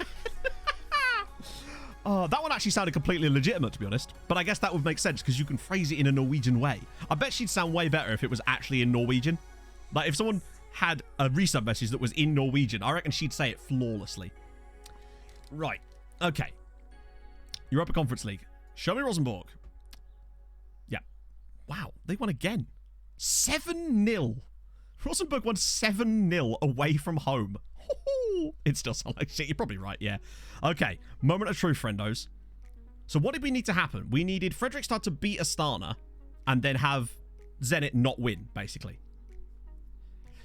That one actually sounded completely legitimate, to be honest. But I guess that would make sense because you can phrase it in a Norwegian way. I bet she'd sound way better if it was actually in Norwegian. Like, if someone had a resub message that was in Norwegian, I reckon she'd say it flawlessly. Right. Okay. Europa Conference League. Show me Rosenborg. Yeah. Wow. They won again. 7-0. Rosenborg won 7-0 away from home. It still sounds like shit. You're probably right, yeah. Okay. Moment of truth, friendos. So what did we need to happen? We needed Fredrikstad to beat Astana and then have Zenit not win, basically.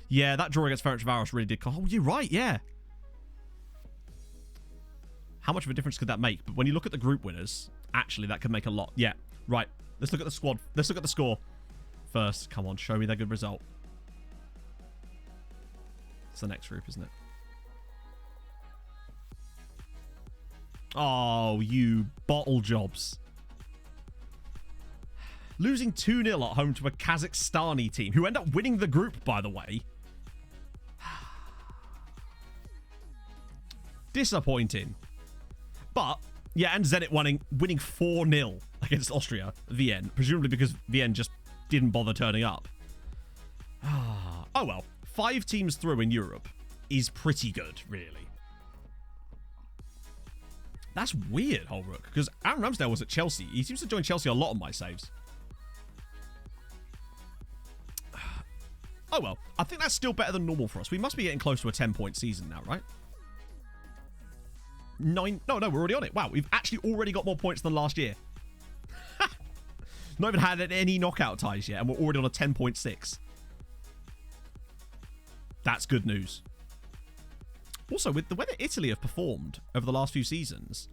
Yeah, that draw against Ferencvaros really did... Oh, you're right, yeah. How much of a difference could that make? But when you look at the group winners, actually, that could make a lot. Yeah, right. Let's look at the squad. Let's look at the score first. Come on, show me that good result. It's the next group, isn't it? Oh, you bottle jobs. Losing 2-0 at home to a Kazakhstani team, who end up winning the group, by the way. Disappointing. But, yeah, and Zenit winning 4-0 against Austria, Vienna, presumably because Vienna just didn't bother turning up. Oh well, 5 teams through in Europe is pretty good, really. That's weird, Holbrook, because Aaron Ramsdale was at Chelsea. He seems to join Chelsea a lot on my saves. Oh well, I think that's still better than normal for us. We must be getting close to a 10-point season now, right? 9? No, we're already on it. Wow, we've actually already got more points than last year. Not even had any knockout ties yet, and we're already on a 10.6. That's good news. Also, with the way that Italy have performed over the last few seasons,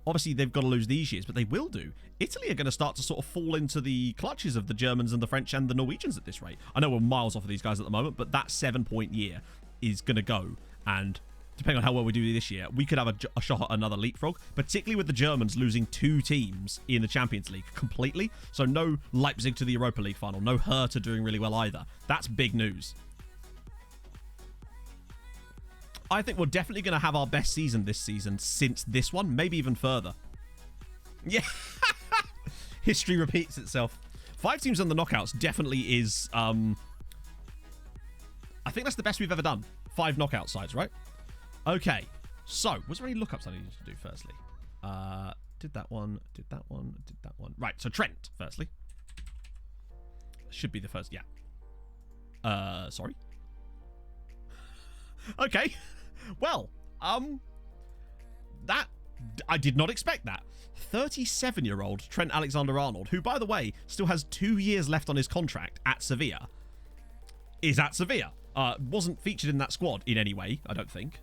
obviously they've got to lose these years, but they will do. Italy are going to start to sort of fall into the clutches of the Germans and the French and the Norwegians at this rate. I know we're miles off of these guys at the moment, but that 7-point year is going to go, and depending on how well we do this year, we could have a shot at another leapfrog, particularly with the Germans losing 2 teams in the Champions League completely. So no Leipzig to the Europa League final, no Hertha doing really well either. That's big news. I think we're definitely going to have our best season this season since this one, maybe even further. Yeah. History repeats itself. 5 teams in the knockouts definitely is, I think that's the best we've ever done. 5 knockout sides, right? Okay. So, was there any lookups I needed to do firstly? Did that one. Right, so Trent, firstly. Should be the first, yeah. Sorry. Okay. Well, that I did not expect that. 37-year-old Trent Alexander-Arnold, who, by the way, still has 2 years left on his contract at Sevilla, is at Sevilla. Wasn't featured in that squad in any way, I don't think.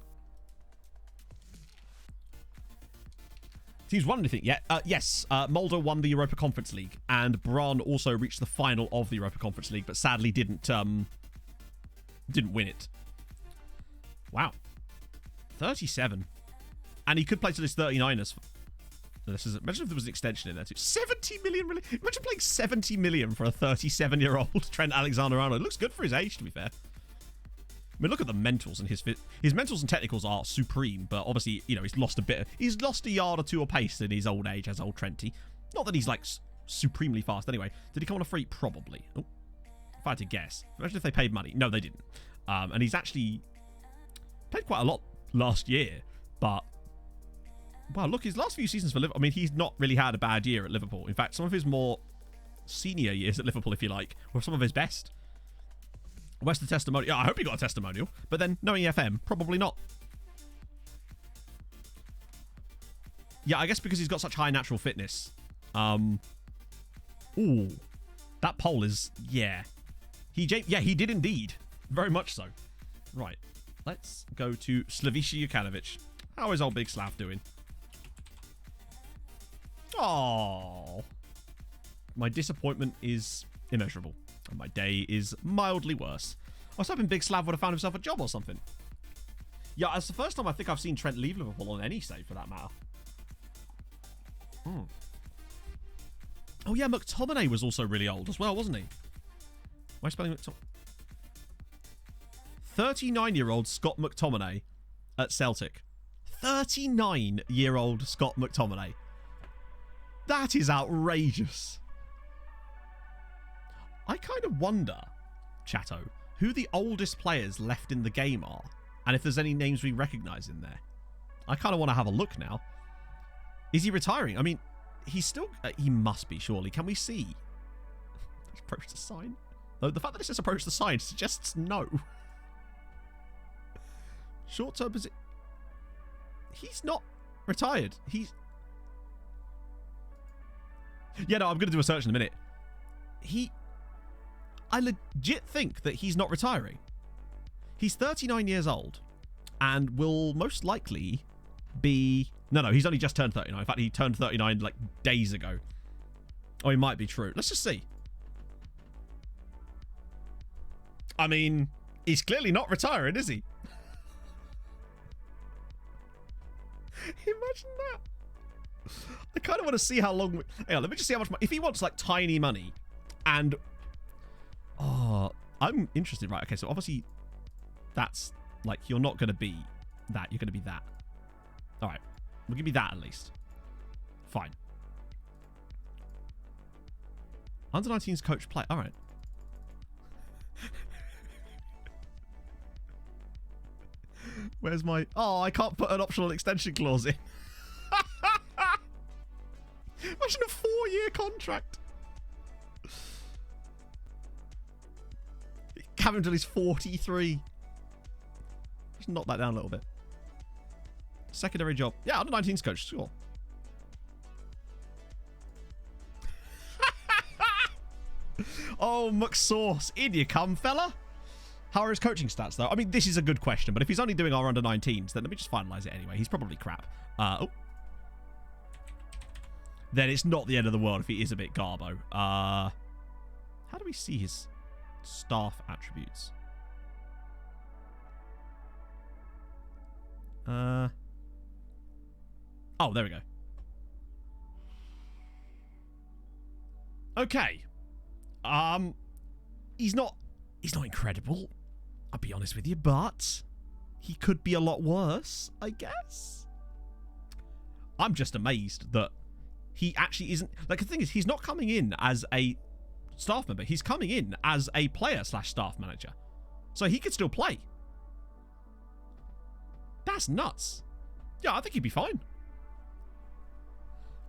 Teams won anything yet? Yes, Molde won the Europa Conference League, and Brann also reached the final of the Europa Conference League, but sadly didn't win it. Wow. 37. And he could play till his 39ers. Imagine if there was an extension in there too. 70 million, really? Imagine playing 70 million for a 37-year-old Trent Alexander-Arnold. It looks good for his age, to be fair. I mean, look at the mentals and his mentals and technicals are supreme, but obviously, you know, he's lost a yard or two of pace in his old age as old Trenty. Not that he's like supremely fast anyway. Did he come on a free? Probably. Oh, if I had to guess. Imagine if they paid money. No, they didn't. And he's actually played quite a lot last year, but wow, look, his last few seasons for Liverpool, I mean, he's not really had a bad year at Liverpool. In fact, some of his more senior years at Liverpool, if you like, were some of his best. Where's the testimonial? Yeah, I hope he got a testimonial, but then knowing FM, probably not. Yeah, I guess because he's got such high natural fitness. Ooh, that poll is, yeah. He did indeed. Very much so. Right. Let's go to Slaviša Jukanovic. How is old Big Slav doing? Oh, my disappointment is immeasurable, and my day is mildly worse. I was hoping Big Slav would have found himself a job or something. Yeah, it's the first time I think I've seen Trent leave Liverpool on any save, for that matter. Oh yeah, McTominay was also really old as well, wasn't he? Why spelling McTominay? 39-year-old Scott McTominay at Celtic. 39-year-old Scott McTominay. That is outrageous. I kind of wonder, Chatto, who the oldest players left in the game are, and if there's any names we recognise in there. I kind of want to have a look now. Is he retiring? I mean, he's still... he must be, surely. Can we see? Approach the sign? Though the fact that it says approach the sign suggests no. Short-term position... He's not retired. He's... Yeah, no, I'm going to do a search in a minute. I legit think that he's not retiring. He's 39 years old and will most likely be... No, he's only just turned 39. In fact, he turned 39 like days ago. Oh, he might be true. Let's just see. I mean, he's clearly not retiring, is he? Imagine that. I kind of want to see how long... Hang on, let me just see how much money... If he wants, like, tiny money, And, oh, I'm interested. Right, okay, so obviously that's, like, you're not going to be that. You're going to be that. All right, we'll give you that at least. Fine. Under 19s coach play. All right. Where's my... Oh, I can't put an optional extension clause in. Imagine a 4-year contract. Have him until he's 43. Just knock that down a little bit. Secondary job. Yeah, under 19s coach. Sure. Oh, McSauce. In you come, fella. How are his coaching stats, though? I mean, this is a good question, but if he's only doing our under 19s, then let me just finalize it anyway. He's probably crap. Oh. Then it's not the end of the world if he is a bit garbo. How do we see his staff attributes? Oh, there we go. Okay. He's not incredible, I'll be honest with you, but he could be a lot worse, I guess. I'm just amazed that he actually isn't... Like, the thing is, he's not coming in as a staff member. He's coming in as a player/staff manager. So he could still play. That's nuts. Yeah, I think he'd be fine.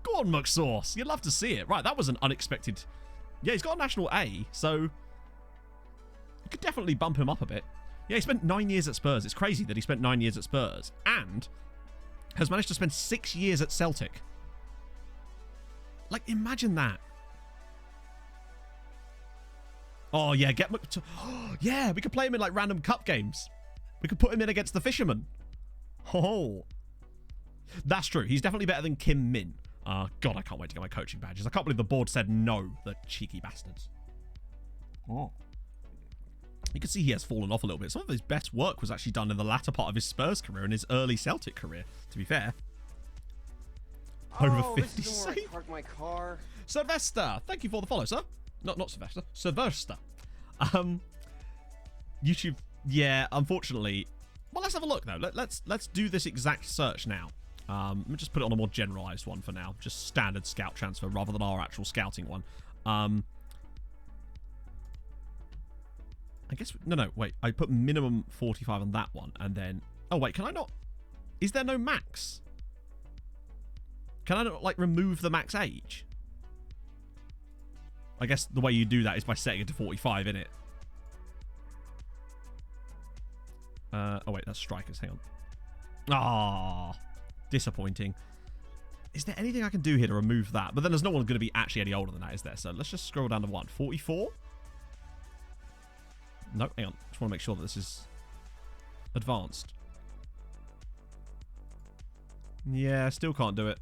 Go on, McSauce. You'd love to see it. Right, that was an unexpected... Yeah, he's got a national A, so... You could definitely bump him up a bit. Yeah, he spent 9 years at Spurs. It's crazy that he spent 9 years at Spurs. And has managed to spend 6 years at Celtic. Like, imagine that. Oh, yeah, get... Yeah, we could play him in, like, random cup games. We could put him in against the Fishermen. Oh. That's true. He's definitely better than Kim Min. God, I can't wait to get my coaching badges. I can't believe the board said no, the cheeky bastards. Oh. You can see he has fallen off a little bit. Some of his best work was actually done in the latter part of his Spurs career and his early Celtic career, to be fair. Over 50 save. I parked my car. Sylvester, thank you for the follow, sir. Not Sylvester. Sylvester. YouTube, yeah, unfortunately. Well, let's have a look, though. Let's do this exact search now. Let me just put it on a more generalized one for now. Just standard scout transfer rather than our actual scouting one. I guess... No, wait. I put minimum 45 on that one. And then... Oh, wait. Can I not... Is there no max? Can I not, like, remove the max age? I guess the way you do that is by setting it to 45, innit? Oh, wait. That's strikers. Hang on. Ah... Disappointing. Is there anything I can do here to remove that? But then there's no one going to be actually any older than that, is there? So let's just scroll down to 44. No, hang on. Just want to make sure that this is advanced. Yeah, still can't do it.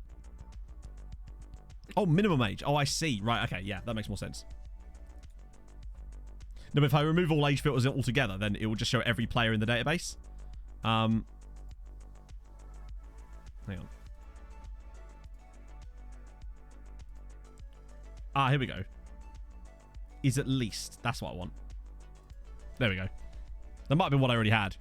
Oh, minimum age. Oh, I see. Right, okay. Yeah, that makes more sense. No, but if I remove all age filters altogether, then it will just show every player in the database. Hang on. Ah, here we go. Is at least. That's what I want. There we go. That might have been what I already had.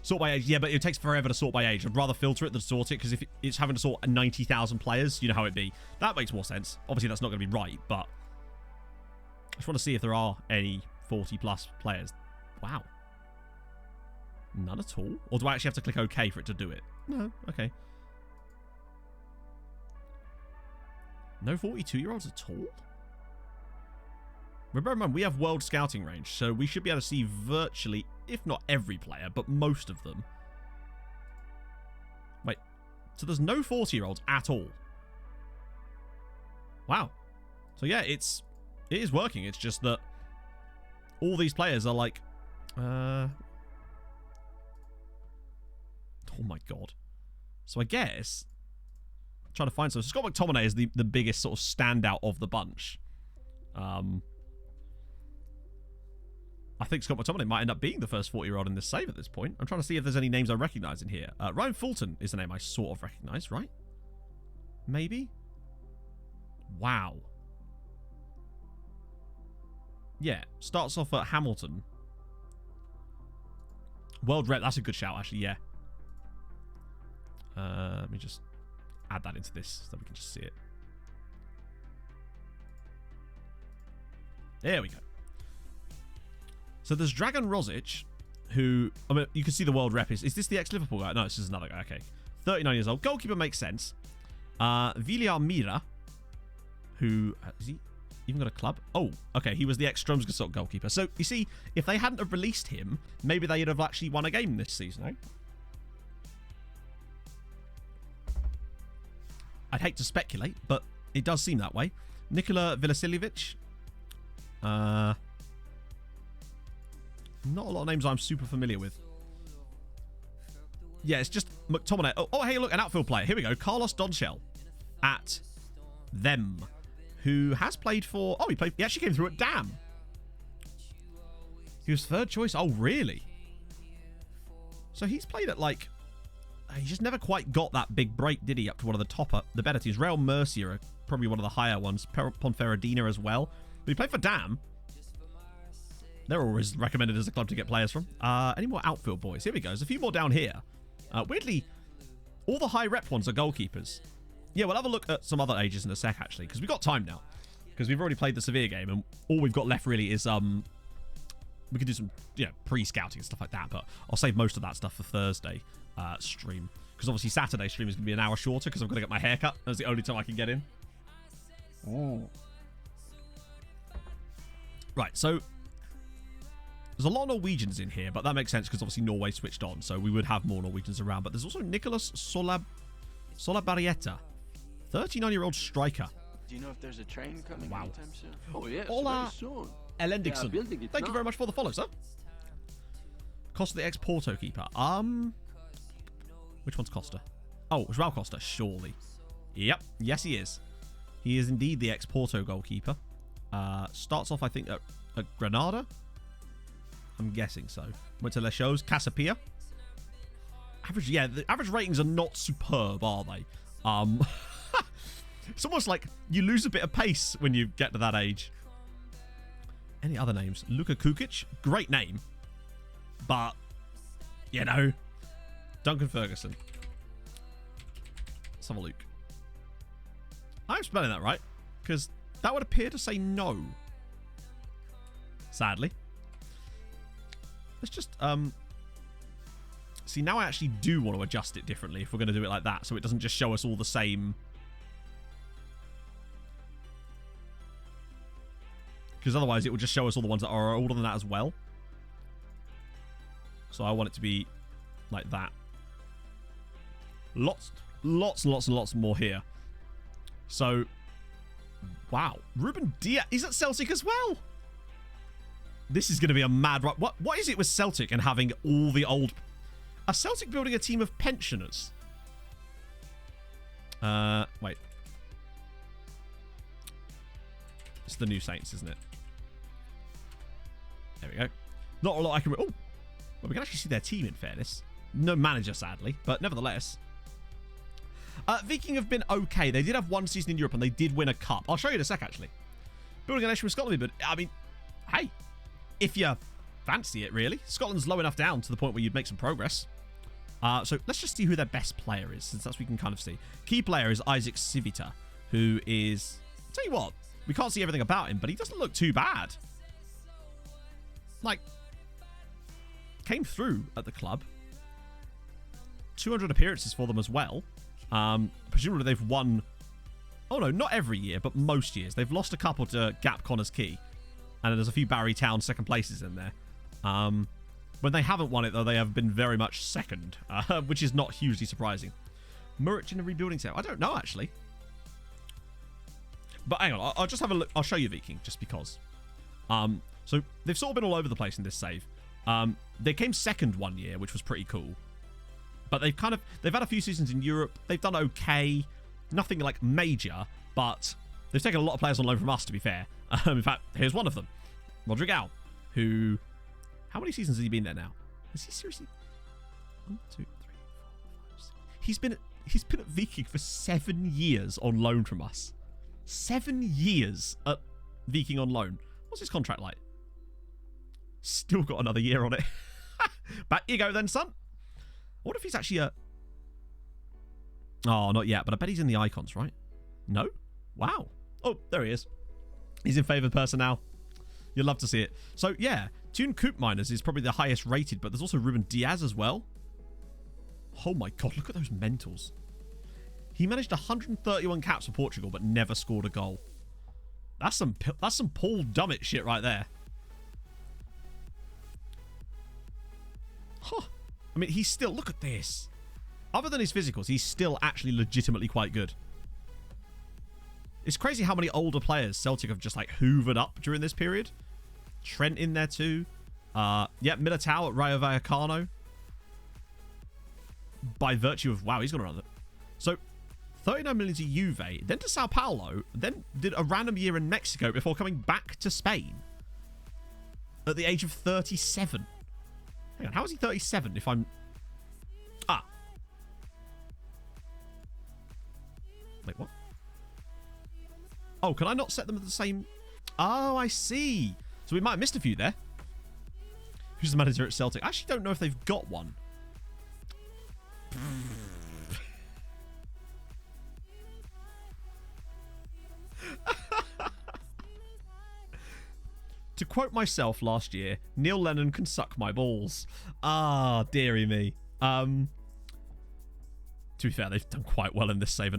Sort by age. Yeah, but it takes forever to sort by age. I'd rather filter it than sort it, because if it's having to sort 90,000 players, you know how it'd be. That makes more sense. Obviously, that's not going to be right, but... I just want to see if there are any 40-plus players. Wow. None at all? Or do I actually have to click OK for it to do it? No, okay. No 42-year-olds at all? Remember, we have world scouting range, so we should be able to see virtually, if not every player, but most of them. Wait, so there's no 40-year-olds at all? Wow. So yeah, it is working. It's just that all these players are like... Oh my god. So I guess... trying to find some... Scott McTominay is the biggest sort of standout of the bunch. I think Scott McTominay might end up being the first 40-year-old in this save at this point. I'm trying to see if there's any names I recognise in here. Ryan Fulton is the name I sort of recognise, right? Maybe? Wow. Yeah, starts off at Hamilton. World rep, that's a good shout, actually, yeah. Let me just add that into this so that we can just see it. There we go. So there's Dragan Rosic, who, I mean, you can see the world rep. Is this the ex-Liverpool guy? No, this is another guy. Okay. 39 years old. Goalkeeper makes sense. Villar Mira, who, has he even got a club? Oh, okay. He was the ex-Tromsø goalkeeper. So, you see, if they hadn't have released him, maybe they'd have actually won a game this season, eh? I'd hate to speculate, but it does seem that way. Nikola Vilasiljevic. Not a lot of names I'm super familiar with. Yeah, it's just McTominay. Oh, hey, look, an outfield player. Here we go. Carlos Donchel at them, who has played for... Oh, he actually came through at Dam. He was third choice. Oh, really? So he's played at, like... He just never quite got that big break, did he? Up to one of the better teams. Real Murcia are probably one of the higher ones. Ponferradina as well. But he played for Dam. They're always recommended as a club to get players from. Any more outfield boys? Here we go. There's a few more down here. Weirdly, all the high rep ones are goalkeepers. Yeah, we'll have a look at some other ages in a sec, actually, because we've got time now. Because we've already played the Sevilla game, and all we've got left really is we could do some pre-scouting and stuff like that, but I'll save most of that stuff for Thursday stream. Because obviously Saturday stream is going to be an hour shorter because I'm going to get my hair cut. That's the only time I can get in. Oh. Right, so there's a lot of Norwegians in here, but that makes sense because obviously Norway switched on, so we would have more Norwegians around. But there's also Nicolas Solabarieta, 39-year-old striker. Do you know if there's a train coming anytime soon? Oh, yes, Ola very soon. Elendikson. Yeah, Thank you very much for the follow, sir. Costa, the ex-Porto keeper. Which one's Costa? Oh, it's Raul Costa, surely. Yep, yes he is. He is indeed the ex-Porto goalkeeper. Starts off, I think, at Granada. I'm guessing so. Went to Les Shows. Casapia. Average, yeah, the average ratings are not superb, are they? It's almost like you lose a bit of pace when you get to that age. Any other names? Luka Kukic. Great name. But, you know, Duncan Ferguson. Let's have a look. I'm spelling that right, because that would appear to say no. Sadly. Let's just, see, now I actually do want to adjust it differently if we're going to do it like that, so it doesn't just show us all the same. Because otherwise it will just show us all the ones that are older than that as well. So I want it to be like that. Lots and lots more here. So, wow. Ruben Diaz, he's at Celtic as well. This is going to be a mad ride. What is it with Celtic and having all the old... Are Celtic building a team of pensioners? Wait. It's the New Saints, isn't it? There we go. Not a lot I can... Oh! Well, we can actually see their team, in fairness. No manager, sadly. But nevertheless. Viking have been okay. They did have one season in Europe and they did win a cup. I'll show you in a sec, actually. Building a nation with Scotland, but, I mean, hey. If you fancy it, really. Scotland's low enough down to the point where you'd make some progress. So let's just see who their best player is, since that's what we can kind of see. Key player is Isaac Civita, who is... Tell you what, we can't see everything about him, but he doesn't look too bad. Like, came through at the club. 200 appearances for them as well. Presumably they've won... Oh no, not every year, but most years. They've lost a couple to Gap Connors Key. And there's a few Barry Town second places in there. When they haven't won it, though, they have been very much second, which is not hugely surprising. Murrich in a rebuilding sale. I don't know, actually. But hang on, I'll just have a look. I'll show you Viking, just because. So they've sort of been all over the place in this save. They came second one year, which was pretty cool. But they've had a few seasons in Europe. They've done okay. Nothing like major, but they've taken a lot of players on loan from us, to be fair. In fact, here's one of them. Rodrigo, who... How many seasons has he been there now? Is he seriously... 1, 2, 3, 4, 5, 6... He's been at Viking for 7 years on loan from us. 7 years at Viking on loan. What's his contract like? Still got another year on it. Back you go then, son. I wonder if he's actually a... Oh, not yet, but I bet he's in the icons, right? No? Wow. Oh, there he is. He's in favoured person now. You'll love to see it. So, yeah, Tune Coop Miners is probably the highest rated, but there's also Ruben Diaz as well. Oh my god, look at those mentals. He managed 131 caps for Portugal, but never scored a goal. That's some Paul Dummett shit right there. Huh. I mean, he's still... Look at this. Other than his physicals, he's still actually legitimately quite good. It's crazy how many older players Celtic have just, like, hoovered up during this period. Trent in there too. Yeah, Militao at Rayo Vallecano. By virtue of... Wow, he's got another... So, 39 million to Juve, then to Sao Paulo, then did a random year in Mexico before coming back to Spain. At the age of 37. Hang on, how is he 37 if I'm... Ah. Wait, what? Oh, can I not set them at the same... Oh, I see. So we might have missed a few there. Who's the manager at Celtic? I actually don't know if they've got one. To quote myself last year, Neil Lennon can suck my balls. Ah, dearie me. To be fair, they've done quite well in this save.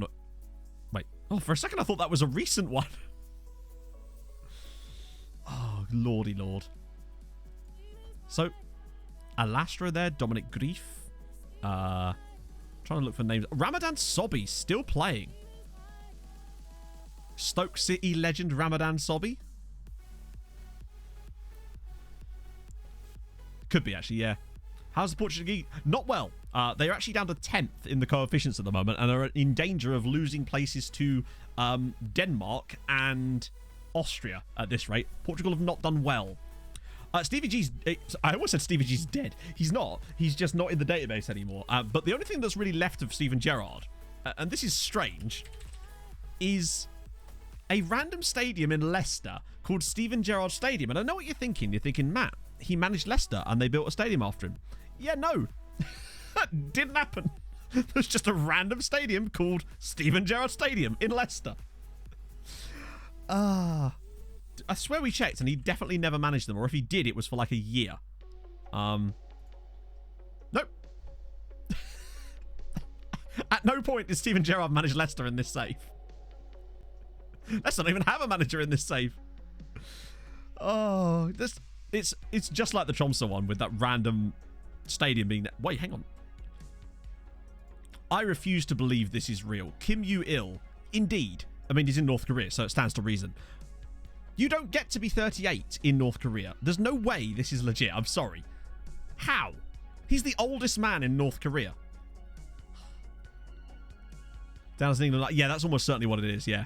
Wait. Oh, for a second I thought that was a recent one. Oh, lordy lord. So, Alastra there, Dominic Grief. Trying to look for names. Ramadan Sobby still playing. Stoke City legend Ramadan Sobby. Could be, actually, yeah. How's the Portuguese? Not well. They're actually down to 10th in the coefficients at the moment and are in danger of losing places to Denmark and Austria at this rate. Portugal have not done well. Stevie G's... I almost said Stevie G's dead. He's not. He's just not in the database anymore. But the only thing that's really left of Steven Gerrard, and this is strange, is a random stadium in Leicester called Steven Gerrard Stadium. And I know what you're thinking. You're thinking, Matt, he managed Leicester and they built a stadium after him. Yeah, no. That didn't happen. There's just a random stadium called Steven Gerrard Stadium in Leicester. I swear we checked and he definitely never managed them. Or if he did, it was for like a year. Nope. At no point did Steven Gerrard manage Leicester in this save. Let's not even have a manager in this save. Oh, it's just like the Tromso one with that random stadium being... Wait, hang on. I refuse to believe this is real. Kim Yu-il, indeed. I mean, he's in North Korea, so it stands to reason. You don't get to be 38 in North Korea. There's no way this is legit. I'm sorry. How? He's the oldest man in North Korea. Down as England. Yeah, that's almost certainly what it is, yeah.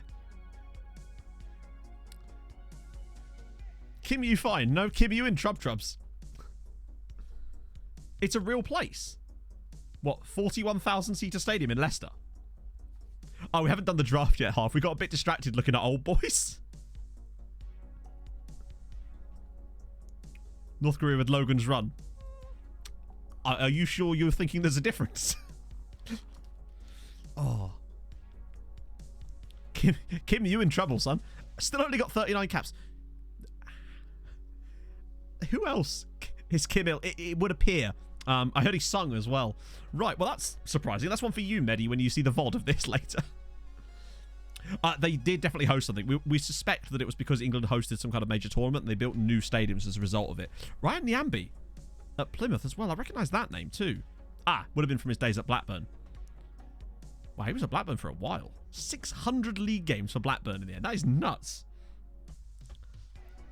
Kim Yu fine. No, Kim Yu in Trubs. It's a real place. What, 41,000 seater stadium in Leicester? Oh, we haven't done the draft yet, Half. We got a bit distracted looking at old boys. North Korea with Logan's Run. Are you sure you're thinking there's a difference? Oh. Kim, you in trouble, son. Still only got 39 caps. Who else is Kim Il? It would appear. I heard he sung as well. Right, well, that's surprising. That's one for you, Medi, when you see the VOD of this later. They did definitely host something. We suspect that it was because England hosted some kind of major tournament and they built new stadiums as a result of it. Ryan Nyambi at Plymouth as well. I recognise that name too. Would have been from his days at Blackburn. Wow, he was at Blackburn for a while. 600 league games for Blackburn in the end. That is nuts.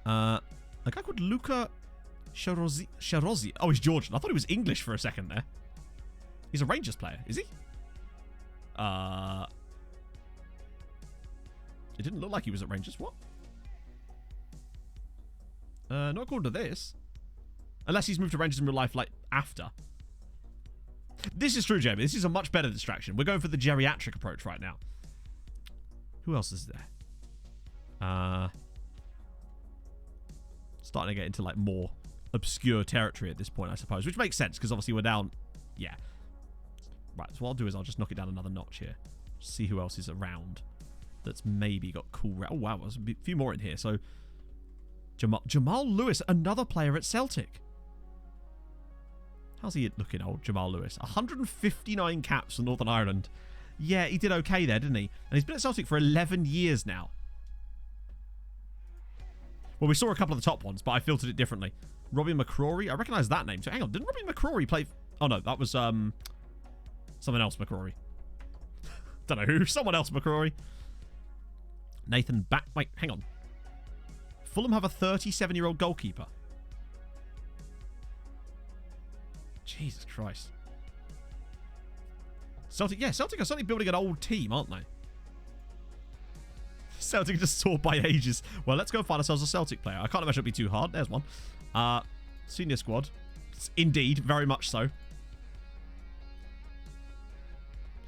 A guy called Luca Sharozi. Oh, he's Georgian. I thought he was English for a second there. He's a Rangers player, is he? It didn't look like he was at Rangers. What? Not according to this. Unless he's moved to Rangers in real life, like, after. This is true, Jamie. This is a much better distraction. We're going for the geriatric approach right now. Who else is there? Starting to get into, like, more obscure territory at this point, I suppose, which makes sense because obviously we're down. Yeah. Right, so what I'll do is I'll just knock it down another notch here. See who else is around that's maybe got cool... Oh, wow, there's a few more in here. So, Jamal Lewis, another player at Celtic. How's he looking, old Jamal Lewis? 159 caps for Northern Ireland. Yeah, he did okay there, didn't he? And he's been at Celtic for 11 years now. Well, we saw a couple of the top ones, but I filtered it differently. Robbie McCrory. I recognise that name. So, hang on. Didn't Robbie McCrory play... Oh, no. That was someone else McCrory. Don't know who. Someone else McCrory. Nathan Back... Wait, hang on. Fulham have a 37-year-old goalkeeper. Jesus Christ. Celtic... Yeah, Celtic are certainly building an old team, aren't they? Celtic just soared by ages. Well, let's go find ourselves a Celtic player. I can't imagine it'll be too hard. There's one. Senior squad. Indeed, very much so.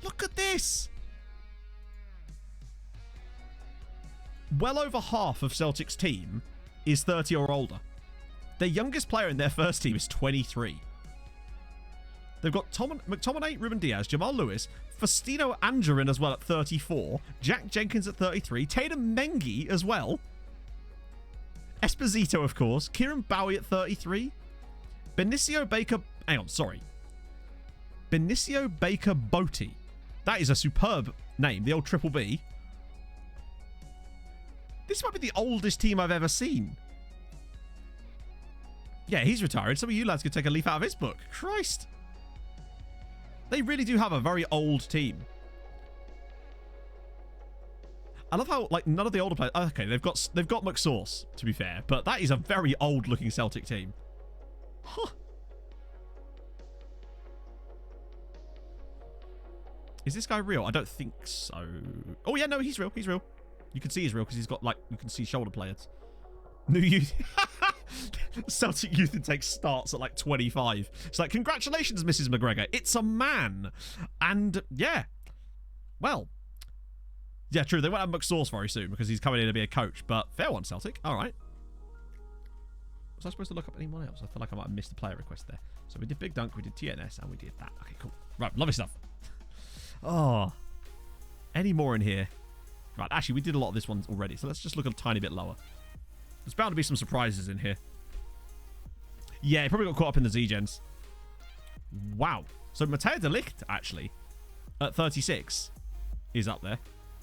Look at this! Well over half of Celtic's team is 30 or older. Their youngest player in their first team is 23. They've got McTominay, Ruben Diaz, Jamal Lewis, Faustino Angerin as well at 34, Jack Jenkins at 33, Tatum Mengi as well, Esposito, of course, Kieran Bowie at 33, Benicio Baker... Hang on, sorry. Benicio Baker Botti. That is a superb name, the old Triple B. This might be the oldest team I've ever seen. Yeah, he's retired. Some of you lads could take a leaf out of his book. Christ. They really do have a very old team. I love how, like, none of the older players... Okay, they've got McSauce, to be fair. But that is a very old-looking Celtic team. Huh. Is this guy real? I don't think so. Oh, yeah, no, he's real. He's real. You can see he's real because he's got, like, you can see shoulder pads. New youth. Celtic youth intake starts at like 25. It's like, congratulations, Mrs. McGregor. It's a man. And yeah. Well. Yeah, true. They won't have McSauce very soon because he's coming in to be a coach. But fair one, Celtic. All right. Was I supposed to look up anyone else? I feel like I might have missed a player request there. So we did Big Dunk, we did TNS, and we did that. Okay, cool. Right, lovely stuff. Oh. Any more in here? Right, actually, we did a lot of this one already. So let's just look a tiny bit lower. There's bound to be some surprises in here. Yeah, he probably got caught up in the Z-Gens. Wow. So Mateo de Ligt, actually, at 36, is up there.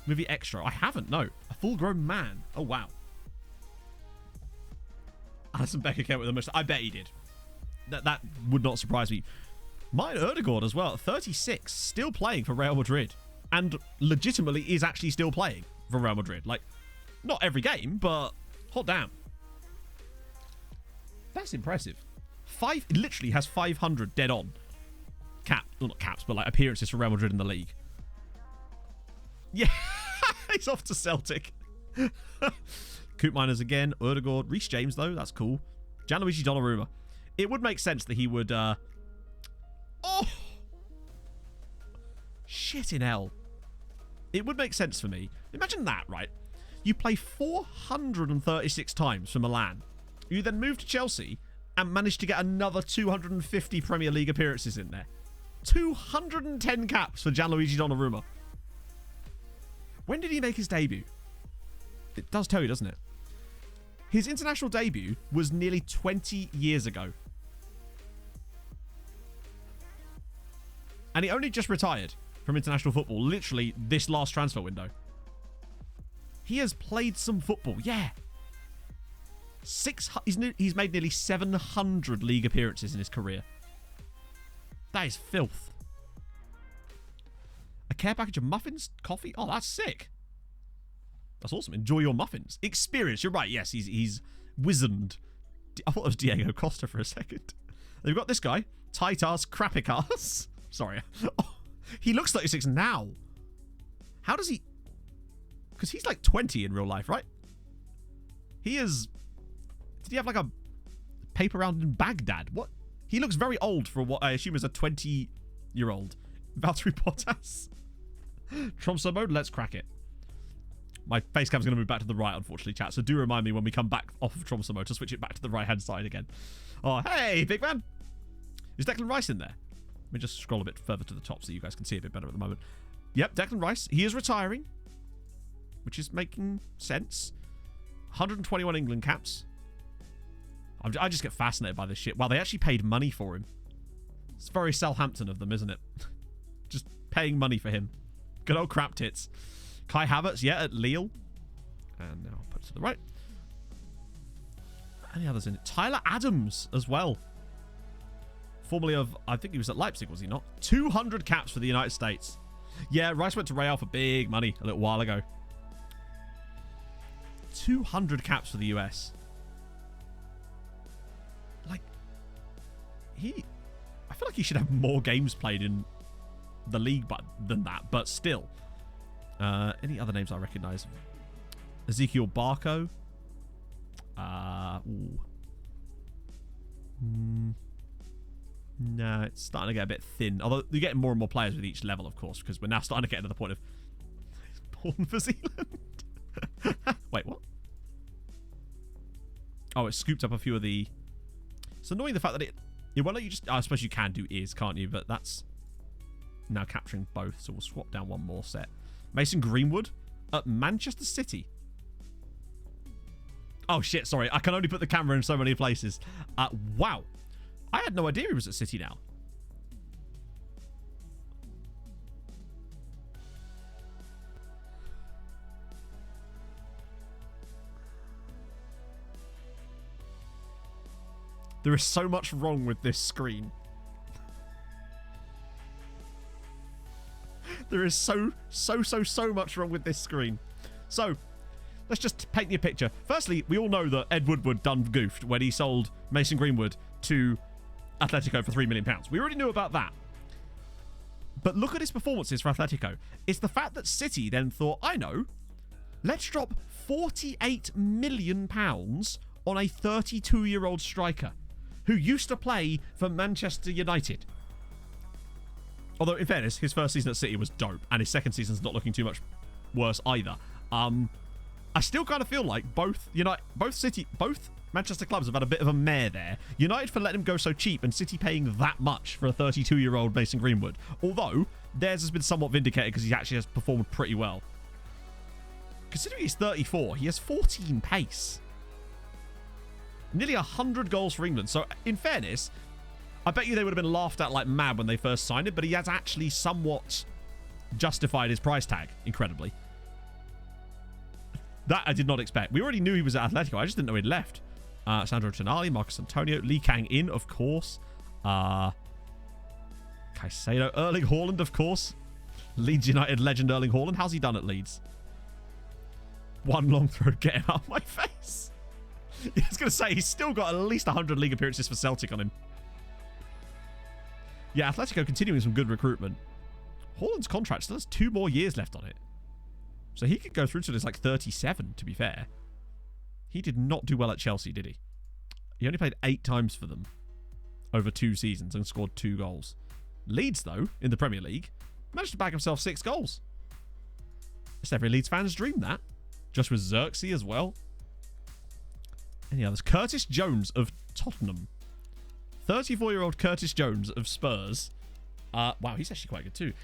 Movie Extra. I haven't, no. A full-grown man. Oh, wow. Alison Becker came with a mustache. I bet he did. That would not surprise me. Martin Ødegaard as well, at 36, still playing for Real Madrid. And legitimately is actually still playing for Real Madrid. Like, not every game, but hot damn. That's impressive. It literally has 500 dead on. Well, not caps, but like appearances for Real Madrid in the league. Yeah, he's off to Celtic. Coop Miners again. Ødegaard. Reece James, though. That's cool. Gianluigi Donnarumma. It would make sense that he would... Oh! Shit in hell. It would make sense for me. Imagine that, right? You play 436 times for Milan. You then move to Chelsea and manage to get another 250 Premier League appearances in there. 210 caps for Gianluigi Donnarumma. When did he make his debut? It does tell you, doesn't it? His international debut was nearly 20 years ago. And he only just retired from international football, literally this last transfer window. He has played some football, yeah. He's made nearly 700 league appearances in his career. That is filth. A care package of muffins, coffee. Oh, that's sick. That's awesome. Enjoy your muffins. Experience. You're right. Yes, he's wizened. I thought it was Diego Costa for a second. They've got this guy, Titas Krapikas. Sorry. Oh, he looks 36 now. How does he... Because he's like 20 in real life, right? He is... Did he have like a paper round in Baghdad? What? He looks very old for what I assume is a 20-year-old. Valtteri Bottas. Tromso mode, let's crack it. My face cam's going to move back to the right, unfortunately, chat. So do remind me when we come back off of Tromso to switch it back to the right-hand side again. Oh, hey, big man. Is Declan Rice in there? Let me just scroll a bit further to the top so you guys can see a bit better at the moment. Yep, Declan Rice. He is retiring, which is making sense. 121 England caps. I just get fascinated by this shit. Wow, they actually paid money for him. It's very Southampton of them, isn't it? Just paying money for him. Good old crap tits. Kai Havertz, yeah, at Lille. And now I'll put it to the right. Any others in it? Tyler Adams as well. Formerly of, I think he was at Leipzig, was he not? 200 caps for the United States. Yeah, Rice went to Real for big money a little while ago. 200 caps for the US. Like, I feel like he should have more games played in the league than that, but still. Any other names I recognize? Ezekiel Barco. No, it's starting to get a bit thin. Although you're getting more and more players with each level, of course, because we're now starting to get to the point of born for Zealand. Wait, what? Oh, it scooped up a few of the... It's annoying the fact that it won't let you just... I suppose you can do is, can't you? But that's now capturing both, so we'll swap down one more set. Mason Greenwood at Manchester City. Oh, shit, sorry. I can only put the camera in so many places. Wow. I had no idea he was at City now. There is so much wrong with this screen. There is so much wrong with this screen. So, let's just paint you a picture. Firstly, we all know that Ed Woodward done goofed when he sold Mason Greenwood to Atletico for £3 million. We already knew about that. But look at his performances for Atletico. It's the fact that City then thought, I know, let's drop £48 million on a 32-year-old striker who used to play for Manchester United. Although, in fairness, his first season at City was dope, and his second season's not looking too much worse either. I still kind of feel like both Manchester clubs have had a bit of a mare there. United for letting him go so cheap, and City paying that much for a 32-year-old Mason Greenwood. Although, theirs has been somewhat vindicated because he actually has performed pretty well. Considering he's 34, he has 14 pace. Nearly 100 goals for England. So, in fairness, I bet you they would have been laughed at like mad when they first signed him, but he has actually somewhat justified his price tag, incredibly. That I did not expect. We already knew he was at Atletico. I just didn't know he'd left. Sandro Tonali, Marcus Antonio, Lee Kang In, of course. Caicedo, Erling Haaland, of course. Leeds United legend Erling Haaland. How's he done at Leeds? One long throw, get him out of my face. I was going to say, he's still got at least 100 league appearances for Celtic on him. Yeah, Atletico continuing some good recruitment. Haaland's contract still has 2 more years left on it. So he could go through to this like 37, to be fair. He did not do well at Chelsea, did he? He only played 8 times for them over 2 seasons and scored 2 goals. Leeds, though, in the Premier League, managed to bag himself 6 goals. It's every Leeds fan's dream, that. Just with Xerxes as well. Any others? Curtis Jones of Tottenham. 34-year-old Curtis Jones of Spurs. Wow, he's actually quite good too.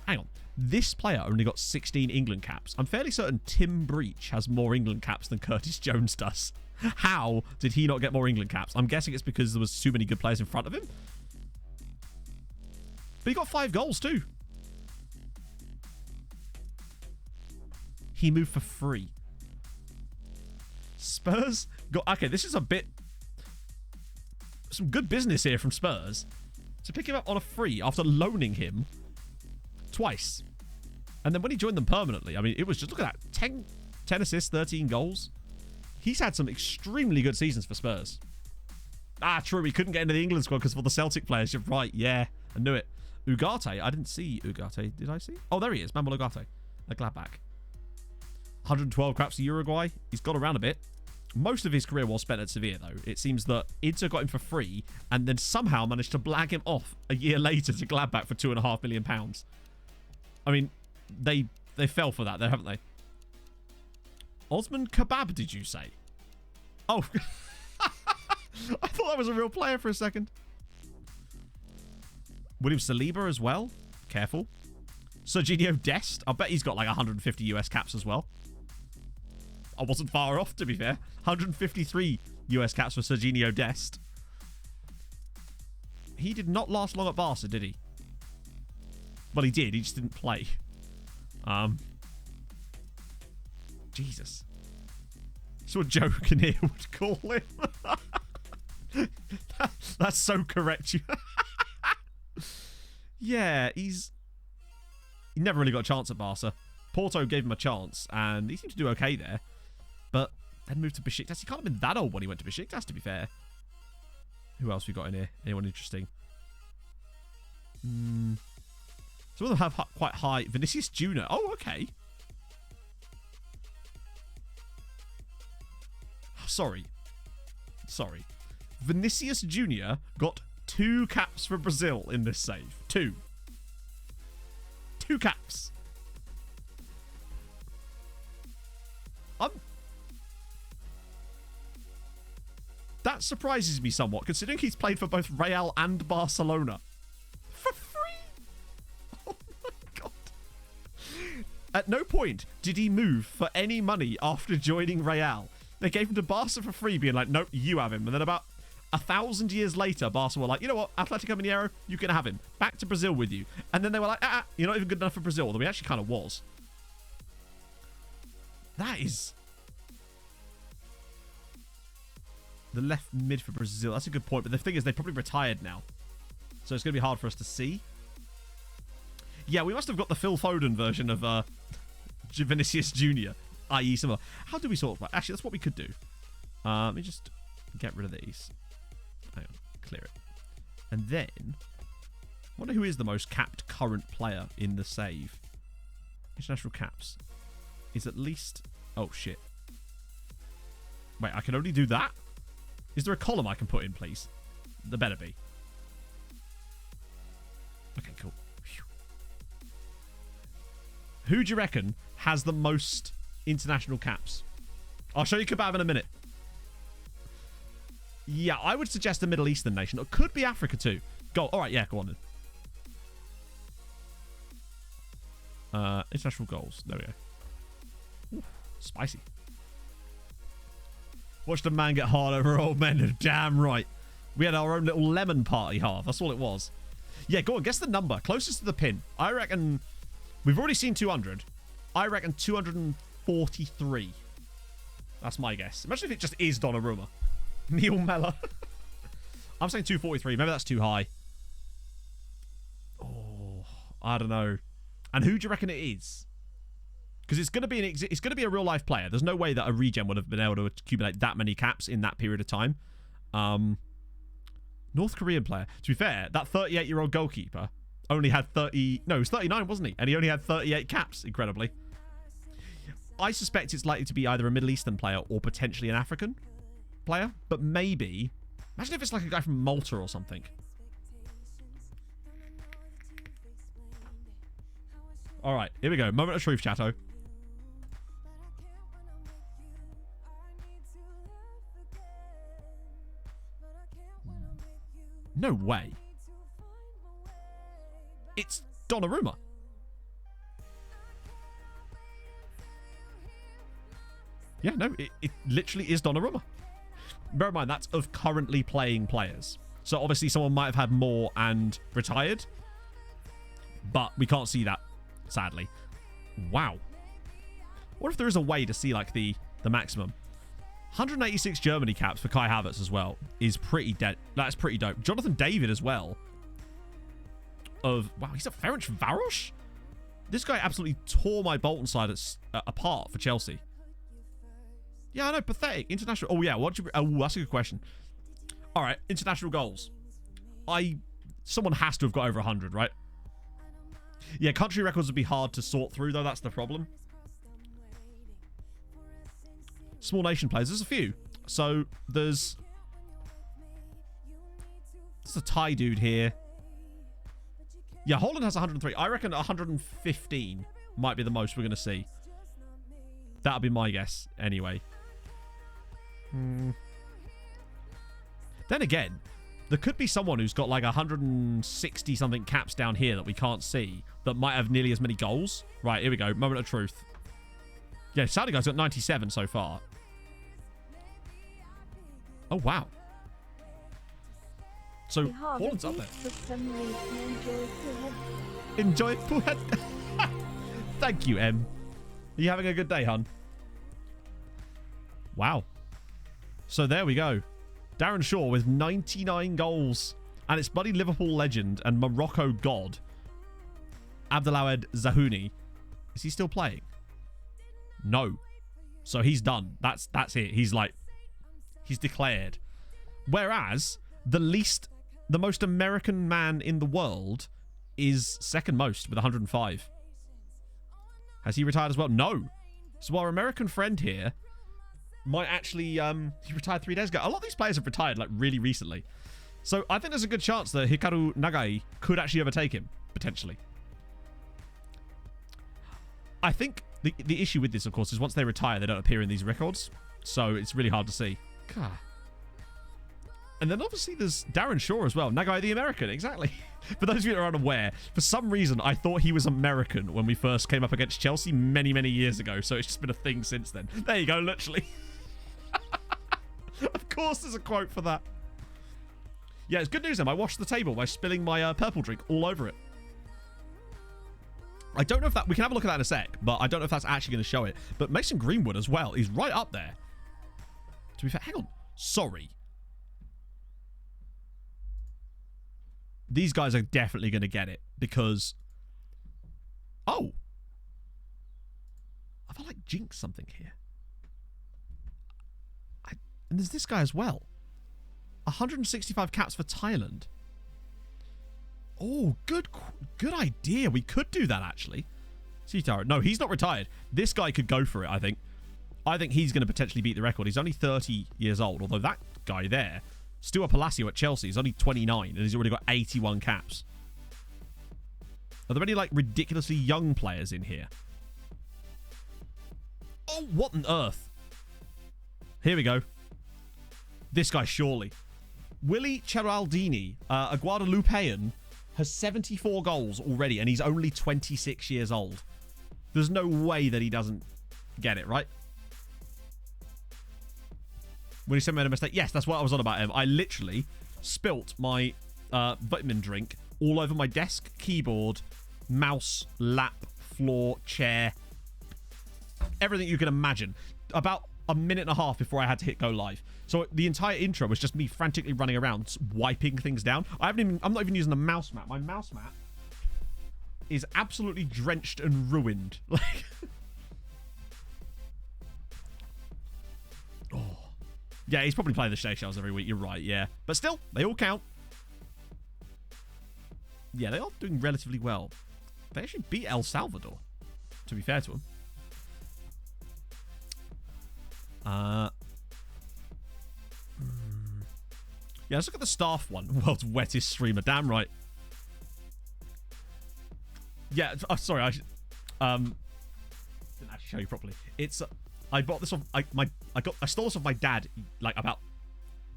Hang on. This player only got 16 England caps. I'm fairly certain Tim Breach has more England caps than Curtis Jones does. How did he not get more England caps? I'm guessing it's because there was too many good players in front of him. But he got 5 goals too. He moved for free. Spurs got... Okay, this is a bit... Some good business here from Spurs. To pick him up on a free after loaning him twice. And then when he joined them permanently, I mean, it was just... Look at that. 10 assists, 13 goals. He's had some extremely good seasons for Spurs. Ah, true. He couldn't get into the England squad because of all the Celtic players. You're right. Yeah, I knew it. Ugarte. I didn't see Ugarte. Did I see? Oh, there he is. Manuel Ugarte. The Gladbach. 112 caps to Uruguay. He's got around a bit. Most of his career was spent at Sevilla, though. It seems that Inter got him for free and then somehow managed to blag him off a year later to Gladbach for £2.5 million. I mean, they fell for that there, haven't they? Osman Kebab, did you say? Oh. I thought that was a real player for a second. William Saliba as well. Careful. Serginho Dest. I bet he's got like 150 US caps as well. I wasn't far off, to be fair. 153 US caps for Serginho Dest. He did not last long at Barca, did he? Well, he did. He just didn't play. Jesus. That's what Joe Kinnear would call him. That's so correct. Yeah, he never really got a chance at Barca. Porto gave him a chance, and he seemed to do okay there. But then moved to Besiktas. He can't have been that old when he went to Besiktas, to be fair. Who else we got in here? Anyone interesting? Some of them have quite high. Vinicius Junior. Oh, okay. Sorry. Vinicius Junior got 2 caps for Brazil in this save. 2 caps. That surprises me somewhat, considering he's played for both Real and Barcelona. For free? Oh my god. At no point did he move for any money after joining Real. They gave him to Barca for free, being like, nope, you have him. And then about 1,000 years later, Barca were like, you know what, Atletico Mineiro, you can have him. Back to Brazil with you. And then they were like, you're not even good enough for Brazil. Although he actually kind of was. That is... The left mid for Brazil. That's a good point. But the thing is, they've probably retired now. So it's going to be hard for us to see. Yeah, we must have got the Phil Foden version of Vinicius Jr., i.e. similar. How do we sort of... Actually, that's what we could do. Let me just get rid of these. Hang on. Clear it. And then... I wonder who is the most capped current player in the save. International caps. Is at least... Oh, shit. Wait, I can only do that? Is there a column I can put in, please? There better be. Okay, cool. Whew. Who do you reckon has the most international caps? I'll show you Kebab in a minute. Yeah, I would suggest a Middle Eastern nation. It could be Africa too. Go. All right, yeah, go on then. International goals. There we go. Ooh, spicy. Watched a man get hard over old men. Damn right. We had our own little lemon party half. That's all it was. Yeah, go on. Guess the number. Closest to the pin. I reckon... We've already seen 200. I reckon 243. That's my guess. Imagine if it just is Donnarumma. Neil Mellor. I'm saying 243. Maybe that's too high. Oh, I don't know. And who do you reckon it is? Because it's going to be a real life player. There's no way that a regen would have been able to accumulate that many caps in that period of time. North Korean player. To be fair, that 38-year-old goalkeeper only had 30... No, he was 39, wasn't he? And he only had 38 caps, incredibly. I suspect it's likely to be either a Middle Eastern player or potentially an African player. But maybe... Imagine if it's like a guy from Malta or something. All right, here we go. Moment of truth, chatto. No way. It's Donnarumma. Yeah, no, it literally is Donnarumma. Bear in mind, that's of currently playing players. So obviously someone might have had more and retired. But we can't see that, sadly. Wow. What if there is a way to see, like, the maximum? 186 Germany caps for Kai Havertz as well is pretty dead. That's pretty dope. Jonathan David as well. Wow, he's a Ferenc Varos? This guy absolutely tore my Bolton side apart for Chelsea. Yeah, I know, pathetic. International. Oh, yeah. Oh, that's a good question. All right, international goals. Someone has to have got over 100, right? Yeah, country records would be hard to sort through, though. That's the problem. Small nation players. There's a few. So, there's a Thai dude here. Yeah, Holland has 103. I reckon 115 might be the most we're going to see. That'll be my guess anyway. Then again, there could be someone who's got like 160 something caps down here that we can't see that might have nearly as many goals. Right, here we go. Moment of truth. Yeah, Saudi guy's got 97 so far. Oh, wow. So, Haaland's up there. Enjoy Puhet. Thank you, Em. Are you having a good day, hon? Wow. So there we go. Darren Shaw with 99 goals. And it's bloody Liverpool legend and Morocco god, Abdelawed Zahouni. Is he still playing? No. So he's done. That's it. He's declared. Whereas the most American man in the world is second most with 105. Has he retired as well? No. So our American friend here might actually he retired 3 days ago. A lot of these players have retired like really recently. So I think there's a good chance that Hikaru Nagai could actually overtake him, potentially. I think the issue with this, of course, is once they retire, they don't appear in these records. So it's really hard to see. God. And then obviously there's Darren Shaw as well. Nagai the American, exactly. For those of you that are unaware, for some reason I thought he was American when we first came up against Chelsea many, many years ago. So it's just been a thing since then. There you go, literally. Of course there's a quote for that. Yeah, it's good news then. I washed the table by spilling my purple drink all over it. I don't know if that... We can have a look at that in a sec, but I don't know if that's actually going to show it. But Mason Greenwood as well. He's right up there. To be fair... Hang on. Sorry. These guys are definitely going to get it because... Oh. Have I, like, jinxed something here? And there's this guy as well. 165 caps for Thailand. Oh, good idea. We could do that, actually. Sitara. No, he's not retired. This guy could go for it, I think. I think he's going to potentially beat the record. He's only 30 years old, although that guy there... Stuart Palacio at Chelsea is only 29 and he's already got 81 caps. Are there any like ridiculously young players in here? Oh, what on earth? Here we go. This guy surely. Willie Cheraldini, a Guadalupean, has 74 goals already and he's only 26 years old. There's no way that he doesn't get it, right? When he said made a mistake. Yes, that's what I was on about him. I literally spilt my vitamin drink all over my desk, keyboard, mouse, lap, floor, chair. Everything you can imagine. About a minute and a half before I had to hit go live. So the entire intro was just me frantically running around, wiping things down. I'm not even using a mouse mat. My mouse mat is absolutely drenched and ruined. Like... Oh. Yeah, he's probably playing the Seychelles every week. You're right, yeah. But still, they all count. Yeah, they are doing relatively well. They actually beat El Salvador, to be fair to them. Yeah, let's look at the staff one. World's wettest streamer. Damn right. Yeah, sorry. I didn't actually show you properly. It's... I bought this off. I stole this off my dad like about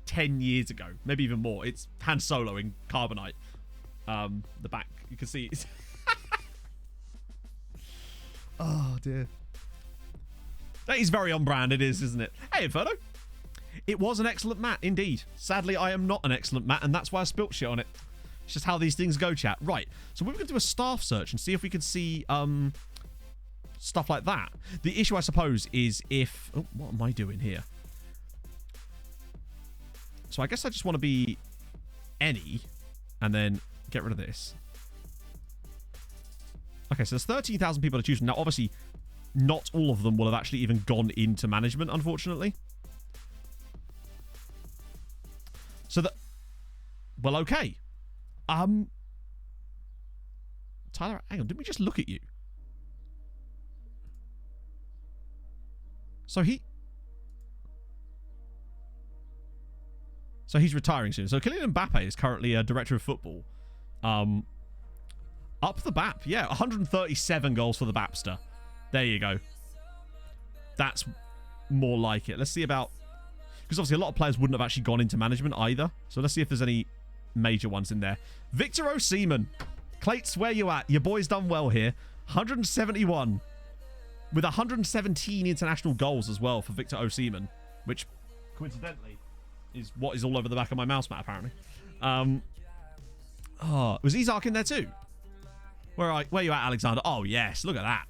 10 years ago, maybe even more. It's Han Solo in Carbonite. The back you can see. It's oh dear. That is very on brand. It is, isn't it? Hey, Inferno. It was an excellent mat indeed. Sadly, I am not an excellent mat, and that's why I spilt shit on it. It's just how these things go, chat. Right. So we're going to do a staff search and see if we can see stuff like that. The issue, I suppose, is if... Oh, what am I doing here? So I guess I just want to be any and then get rid of this. Okay, so there's 13,000 people to choose from. Now, obviously, not all of them will have actually even gone into management, unfortunately. So that... Well, okay. Tyler, hang on. Didn't we just look at you? So he's retiring soon. So Kylian Mbappe is currently a director of football. Up the BAP. Yeah, 137 goals for the BAPster. There you go. That's more like it. Let's see about... Because obviously a lot of players wouldn't have actually gone into management either. So let's see if there's any major ones in there. Victor Osimhen. Clates, where you at? Your boy's done well here. 171. With 117 international goals as well for Victor Osimhen. Which, coincidentally, is what is all over the back of my mouse mat, apparently. Was Isak in there too? Where you at, Alexander? Oh, yes. Look at that.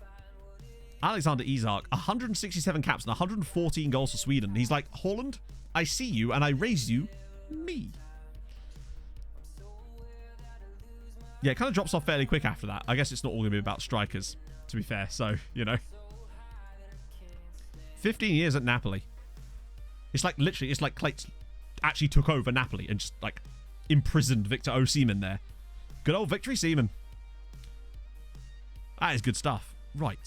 Alexander Isak, 167 caps and 114 goals for Sweden. He's like, Haaland, I see you and I raise you, me. Yeah, it kind of drops off fairly quick after that. I guess it's not all going to be about strikers, to be fair. So, you know. 15 years at Napoli. It's like, literally, it's like Clates actually took over Napoli and just, like, imprisoned Victor Osimhen there. Good old Victory Seaman. That is good stuff. Right.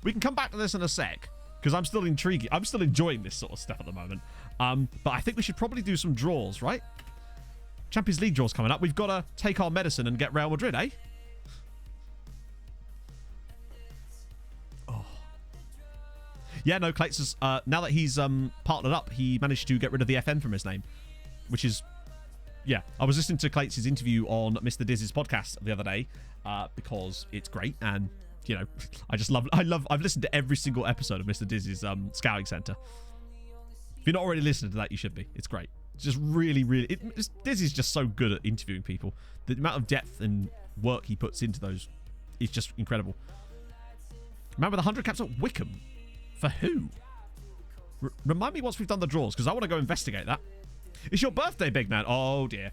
We can come back to this in a sec, because I'm still intrigued. I'm still enjoying this sort of stuff at the moment. But I think we should probably do some draws, right? Champions League draws coming up. We've got to take our medicine and get Real Madrid, eh? Oh. Yeah, no, Clates is, now that he's partnered up, he managed to get rid of the FM from his name, which is, yeah. I was listening to Clates' interview on Mr. Diz's podcast the other day, because it's great, and you know, I've listened to every single episode of Mr. Diz's Scouting Center. If you're not already listening to that, you should be. It's great. It's just really, really... Diz is just so good at interviewing people. The amount of depth and work he puts into those is just incredible. Man with 100 caps at Wickham. For who? Remind me once we've done the draws, because I want to go investigate that. It's your birthday, big man. Oh, dear.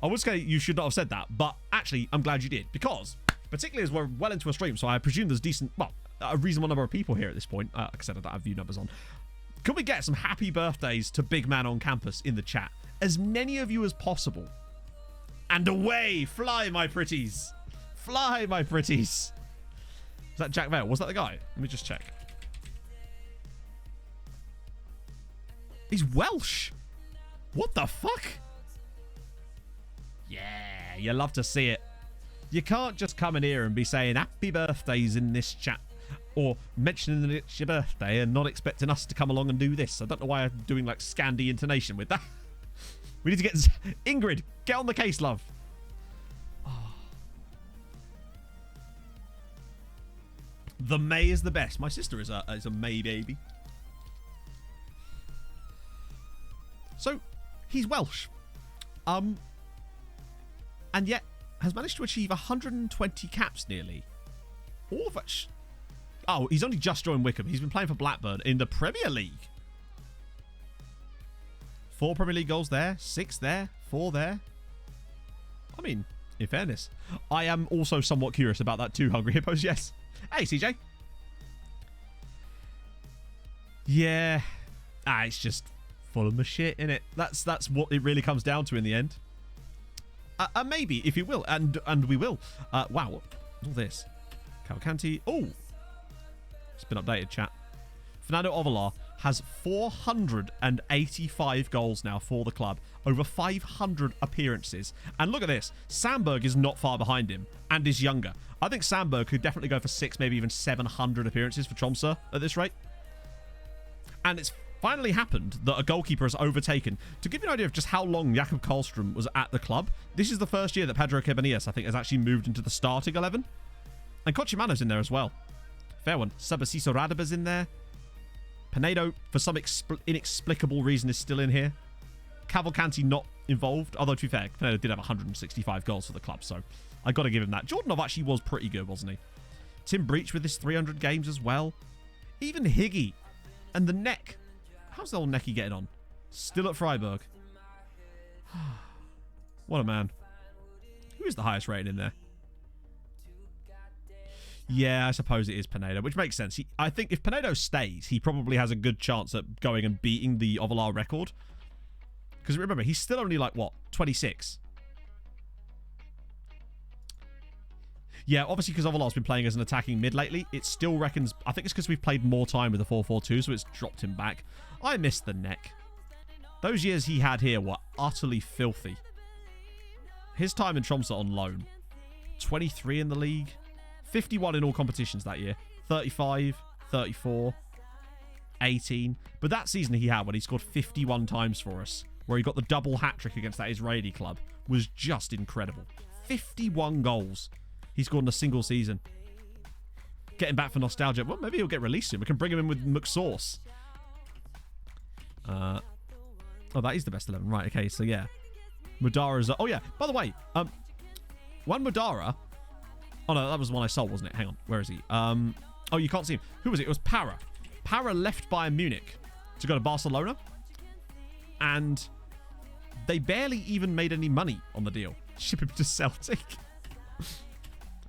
I would say you should not have said that, but actually, I'm glad you did, because... Particularly as we're well into a stream, so I presume there's decent, well, a reasonable number of people here at this point. Like I said, I don't have view numbers on. Could we get some happy birthdays to Big Man on Campus in the chat? As many of you as possible. And away! Fly, my pretties! Fly, my pretties! Is that Jack Vale? Was that the guy? Let me just check. He's Welsh! What the fuck? Yeah, you love to see it. You can't just come in here and be saying happy birthdays in this chat or mentioning that it's your birthday and not expecting us to come along and do this. I don't know why I'm doing like Scandi intonation with that. We need to get... Ingrid, get on the case, love. Oh. The May is the best. My sister is a May baby. So, he's Welsh. And yet... has managed to achieve 120 caps nearly. All of which... Oh, he's only just joined Wickham. He's been playing for Blackburn in the Premier League. 4 Premier League goals there. 6 there. 4 there. I mean, in fairness. I am also somewhat curious about that too, Hungry Hippos. Yes. Hey, CJ. Yeah. It's just full of shit, innit? That's what it really comes down to in the end. Maybe, if you will, and we will. Wow, all this. Cavalcanti. Oh, it's been updated, chat. Fernando Ovalar has 485 goals now for the club, over 500 appearances. And look at this, Sandberg is not far behind him and is younger. I think Sandberg could definitely go for 600, maybe even 700 appearances for Tromsø at this rate. And it's finally happened that a goalkeeper has overtaken. To give you an idea of just how long Jakob Karlström was at the club, this is the first year that Pedro Cabanillas, I think, has actually moved into the starting 11. And Cochimano's in there as well. Fair one. Sabasiso Radaba's in there. Pinedo, for some inexplicable reason, is still in here. Cavalcanti not involved, although to be fair, Pinedo did have 165 goals for the club, so I got to give him that. Jordanov actually was pretty good, wasn't he? Tim Breach with his 300 games as well. Even Higgy. And the neck. How's the old Necky getting on? Still at Freiburg. What a man. Who is the highest rating in there? Yeah, I suppose it is Pinedo, which makes sense. I think if Pinedo stays, he probably has a good chance at going and beating the Ovalar record. Because remember, he's still only like, what, 26? Yeah, obviously because Ovalar's been playing as an attacking mid lately, it still reckons... I think it's because we've played more time with the 4-4-2, so it's dropped him back. I missed the neck. Those years he had here were utterly filthy. His time in Tromso on loan. 23 in the league. 51 in all competitions that year. 35, 34, 18. But that season he had when he scored 51 times for us, where he got the double hat-trick against that Israeli club, was just incredible. 51 goals he scored in a single season. Getting back for nostalgia. Well, maybe he'll get released soon. We can bring him in with McSauce. Oh, that is the best 11. Right, okay, so yeah. Mudara's... Oh, yeah, by the way, one Mudara... Oh, no, that was the one I sold, wasn't it? Hang on, where is he? Oh, you can't see him. Who was it? It was Para. Para left Bayern Munich to go to Barcelona. And they barely even made any money on the deal. Ship him to Celtic.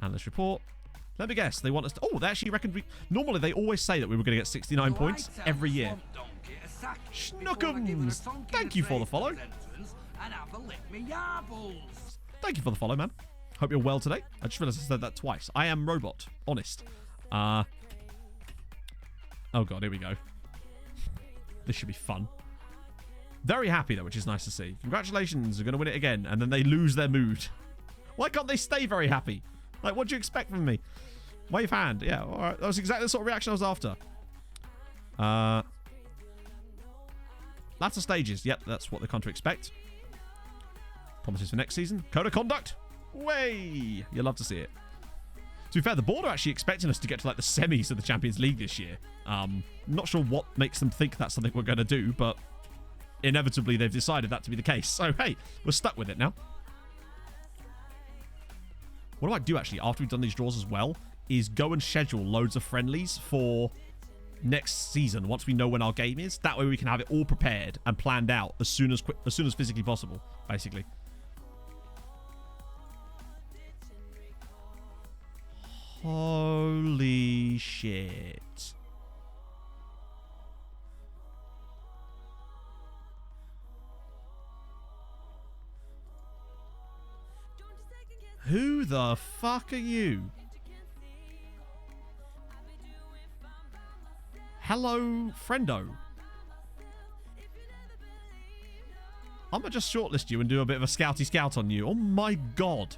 Analyst report. Let me guess. They want us to... Oh, they actually reckoned we... Normally, they always say that we were going to get 69 points every year. Schnookums. Thank you for the follow. Thank you for the follow, man. Hope you're well today. I just realized I said that twice. I am robot. Honest. Oh, God. Here we go. This should be fun. Very happy, though, which is nice to see. Congratulations. You're going to win it again. And then they lose their mood. Why can't they stay very happy? Like, what do you expect from me? Wave hand. Yeah, all right. That was exactly the sort of reaction I was after. Latter stages. Yep, that's what they come to expect. Promises for next season. Code of conduct. Way. You'll love to see it. To be fair, the board are actually expecting us to get to, like, the semis of the Champions League this year. Not sure what makes them think that's something we're going to do, but inevitably they've decided that to be the case. So, hey, we're stuck with it now. What I might do, actually, after we've done these draws as well, is go and schedule loads of friendlies for next season once we know when our game is. That way we can have it all prepared and planned out as soon as physically possible, basically. Holy shit. Who the fuck are you? Hello, friendo. I'm gonna just shortlist you and do a bit of a scouty scout on you. Oh my god.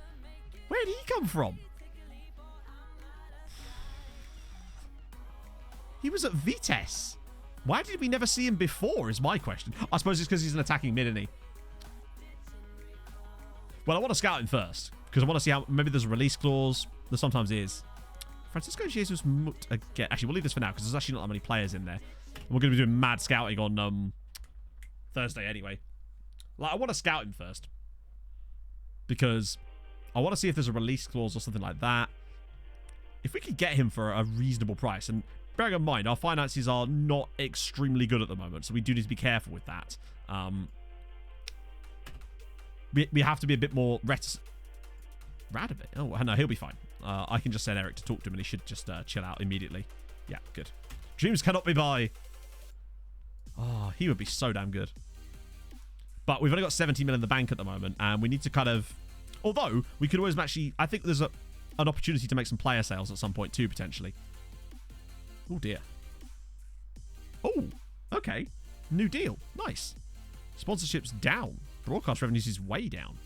Where did he come from? He was at Vitesse. Why did we never see him before is my question. I suppose it's because he's an attacking mid, isn't he? Well, I want to scout him first. Because I want to see how... Maybe there's a release clause. There sometimes is. Francisco Jesus Mut again. Actually, we'll leave this for now because there's actually not that many players in there. And we're going to be doing mad scouting on Thursday anyway. Like, I want to scout him first. Because I want to see if there's a release clause or something like that. If we could get him for a reasonable price. And bearing in mind, our finances are not extremely good at the moment. So we do need to be careful with that. We have to be a bit more reticent. Radovich. Oh, no, he'll be fine. I can just send Eric to talk to him and he should just chill out immediately. Yeah, good. Dreams cannot be buy. Oh, he would be so damn good. But we've only got 70 mil in the bank at the moment and we need to kind of... Although, we could always actually... I think there's an opportunity to make some player sales at some point too, potentially. Oh, dear. Oh, okay. New deal. Nice. Sponsorships down. Broadcast revenues is way down.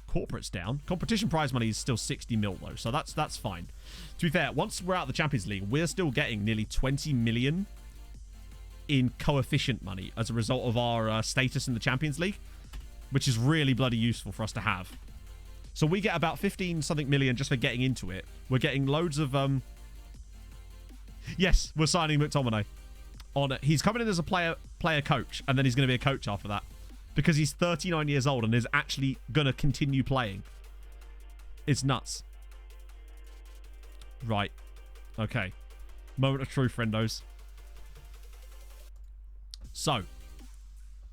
Corporate's down. Competition prize money is still 60 mil though, so that's fine. To be fair, once we're out of the Champions League, we're still getting nearly 20 million in coefficient money as a result of our status in the Champions League, which is really bloody useful for us to have. So we get about 15 something million just for getting into it. We're getting loads of yes, we're signing McTominay on it. He's coming in as a player coach, and then he's going to be a coach after that. Because he's 39 years old and is actually going to continue playing. It's nuts. Right. Okay. Moment of truth, friendos. So.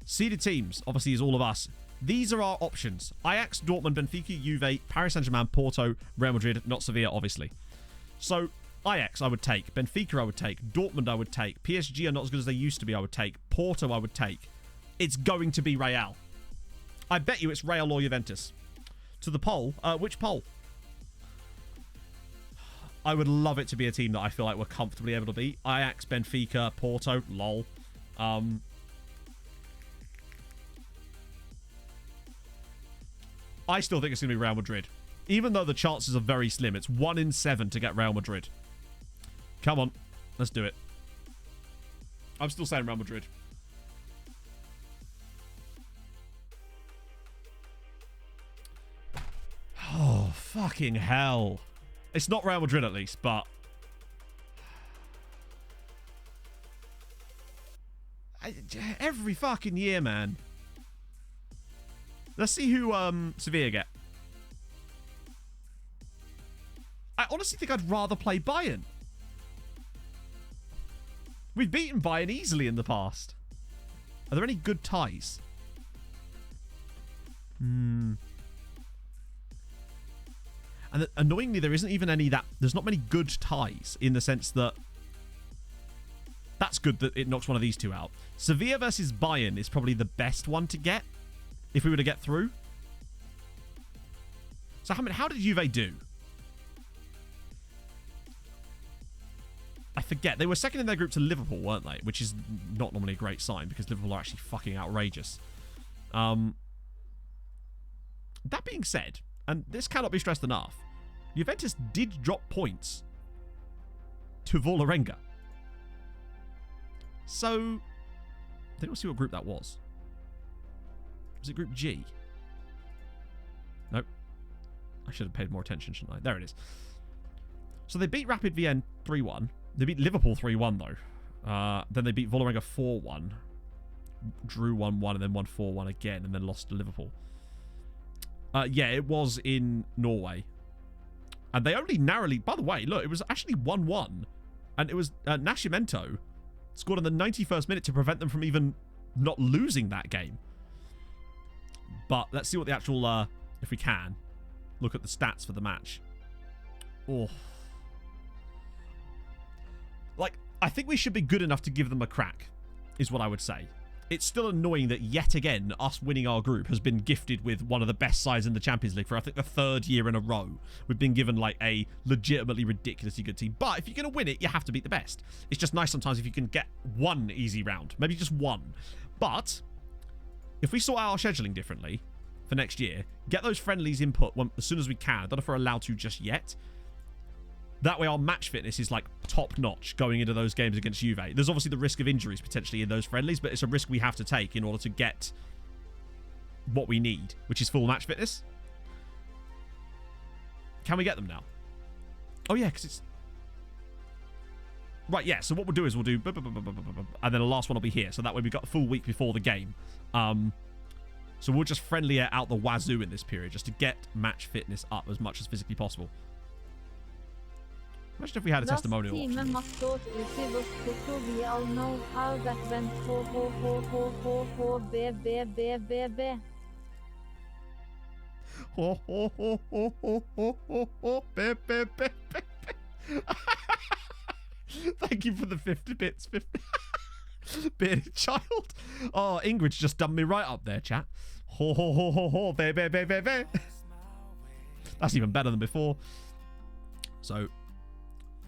Seeded teams, obviously, is all of us. These are our options. Ajax, Dortmund, Benfica, Juve, Paris Saint-Germain, Porto, Real Madrid, not Sevilla, obviously. So, Ajax I would take. Benfica I would take. Dortmund I would take. PSG are not as good as they used to be, I would take. Porto I would take. It's going to be Real. I bet you it's Real or Juventus. To the poll. Which poll? I would love it to be a team that I feel like we're comfortably able to beat. Ajax, Benfica, Porto. Lol. I still think it's going to be Real Madrid. Even though the chances are very slim. It's 1 in 7 to get Real Madrid. Come on. Let's do it. I'm still saying Real Madrid. Oh, fucking hell. It's not Real Madrid at least, but... every fucking year, man. Let's see who Sevilla get. I honestly think I'd rather play Bayern. We've beaten Bayern easily in the past. Are there any good ties? And annoyingly, there isn't even any that... There's not many good ties in the sense that... That's good that it knocks one of these two out. Sevilla versus Bayern is probably the best one to get if we were to get through. So how did Juve do? I forget. They were second in their group to Liverpool, weren't they? Which is not normally a great sign because Liverpool are actually fucking outrageous. That being said, and this cannot be stressed enough, Juventus did drop points to Vålerenga. So, I think we'll see what group that was. Was it Group G? Nope. I should have paid more attention, shouldn't I? There it is. So they beat Rapid Vienna 3-1. They beat Liverpool 3-1, though. Then they beat Vålerenga 4-1. Drew 1-1 and then won 4-1 again and then lost to Liverpool. Yeah, it was in Norway. And they only narrowly... By the way, look, it was actually 1-1. And it was Nascimento scored in the 91st minute to prevent them from even not losing that game. But let's see what the actual... if we can, look at the stats for the match. Oh... Like, I think we should be good enough to give them a crack, is what I would say. It's still annoying that yet again, us winning our group has been gifted with one of the best sides in the Champions League for, I think, the 3rd year in a row. We've been given, like, a legitimately ridiculously good team. But if you're going to win it, you have to beat the best. It's just nice sometimes if you can get one easy round. Maybe just one. But if we sort out our scheduling differently for next year, get those friendlies input as soon as we can. I don't know if we're allowed to just yet. That way our match fitness is like top notch going into those games against Juve. There's obviously the risk of injuries potentially in those friendlies, but it's a risk we have to take in order to get what we need, which is full match fitness. Can we get them now? Oh yeah, because it's... Right, yeah, so what we'll do is we'll do... And then the last one will be here. So that way we've got a full week before the game. So we'll just friendly it out the wazoo in this period just to get match fitness up as much as physically possible. Imagine if we had a testimonial option. We all know how that went. Thank you for the 50 bits. 50. Bearded child. Oh, Ingrid's just done me right up there, chat. Ho ho ho ho ho. Be. That's even better than before. So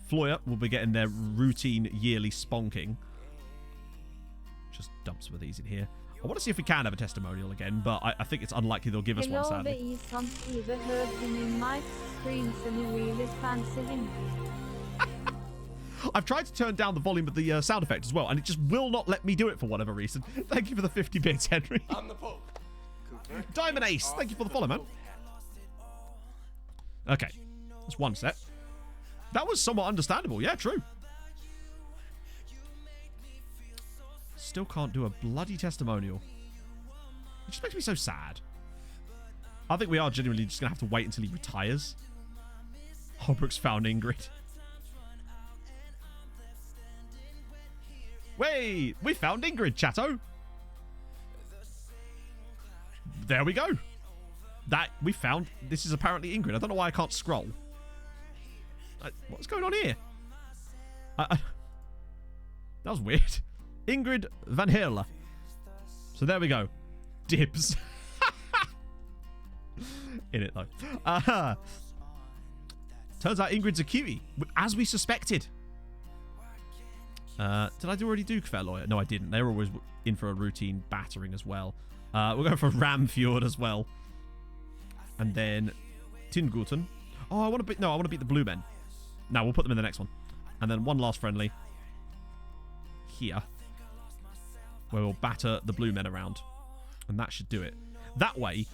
Floyer will be getting their routine yearly sponking. Just dump some of these in here. I want to see if we can have a testimonial again, but I think it's unlikely they'll give us one, sadly. I've tried to turn down the volume of the sound effect as well, and it just will not let me do it for whatever reason. Thank you for the 50 bits, Henry. I'm the Pope. Diamond Ace, thank you for the follow, man. Okay, that's one set. That was somewhat understandable. Yeah, true. Still can't do a bloody testimonial. It just makes me so sad. I think we are genuinely just going to have to wait until he retires. Holbrook's found Ingrid. Wait, we found Ingrid, chatto. There we go. We found... This is apparently Ingrid. I don't know why I can't scroll. What's going on here? That was weird. Ingrid Van Heerle. So there we go. Dibs. In it, though. Turns out Ingrid's a cutie, as we suspected. Did I already do Kveloy? No, I didn't. They were always in for a routine battering as well. We're going for Ramfjord as well. And then Tinguten. Oh, I want to beat... No, I want to beat the Blue Men. No, we'll put them in the next one. And then one last friendly. here, where we'll batter the blue men around. And that should do it. That way,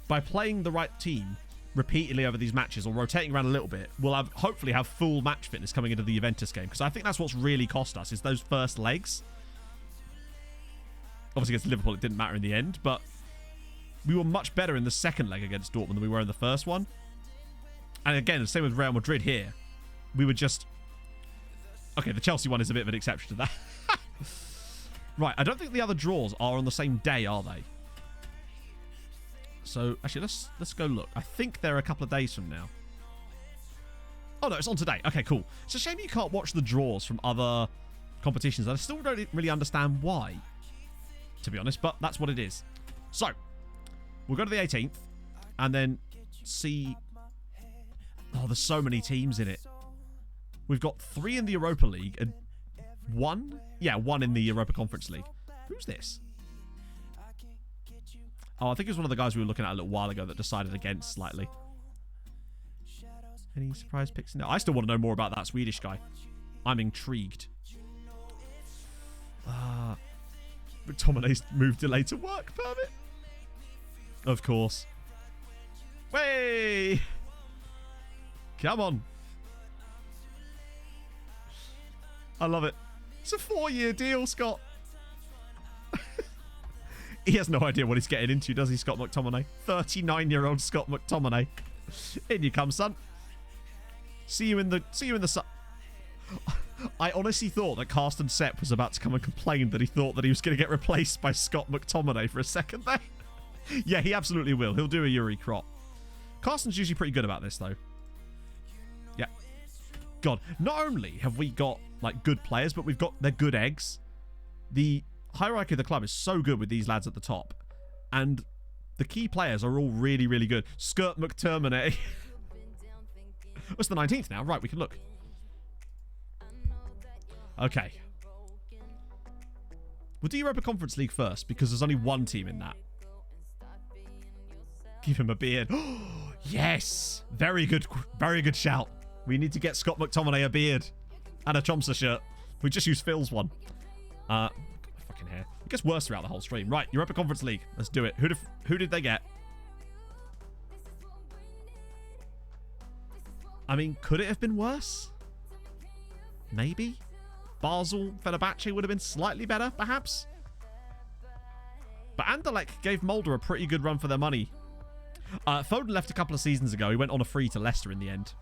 by playing the right team repeatedly over these matches or rotating around a little bit, we'll hopefully have full match fitness coming into the Juventus game. Because I think that's what's really cost us, is those first legs. Obviously against Liverpool it didn't matter in the end, but we were much better in the second leg against Dortmund than we were in the first one. And again, the same with Real Madrid here. We were just... Okay, the Chelsea one is a bit of an exception to that. Right, I don't think the other draws are on the same day, are they? So, actually, let's go look. I think they're a couple of days from now. Oh, no, it's on today. Okay, cool. It's a shame you can't watch the draws from other competitions. I still don't really understand why, to be honest, but that's what it is. So, we'll go to the 18th and then see... Oh, there's so many teams in it. We've got 3 in the Europa League and 1? Yeah, 1 in the Europa Conference League. Who's this? Oh, I think it was one of the guys we were looking at a little while ago that decided against slightly. Any surprise picks? No, I still want to know more about that Swedish guy. I'm intrigued. McTominay's move delayed to work permit. Of course. Way! Come on. I love it. It's a 4-year deal, Scott. He has no idea what he's getting into, does he, Scott McTominay? 39-year-old Scott McTominay. In you come, son. See you in the sun. I honestly thought that Carsten Sepp was about to come and complain that he thought that he was going to get replaced by Scott McTominay for a second there. Yeah, he absolutely will. He'll do a Yuri Krop. Carsten's usually pretty good about this, though. Yeah. God, not only have we got, like, good players, but they're good eggs. The hierarchy of the club is so good with these lads at the top. And the key players are all really, really good. Skirt McTominay. What's the 19th now? Right, we can look. Okay. We'll do Europa Conference League first, because there's only one team in that. Give him a beard. Yes! Very good shout. We need to get Scott McTominay a beard. And a Tromso shirt. We just used Phil's one. Fucking hair. It gets worse throughout the whole stream. Right, Europa Conference League. Let's do it. Who did they get? I mean, could it have been worse? Maybe. Basel, Fenerbahce would have been slightly better, perhaps. But Anderlecht gave Mulder a pretty good run for their money. Foden left a couple of seasons ago. He went on a free to Leicester in the end.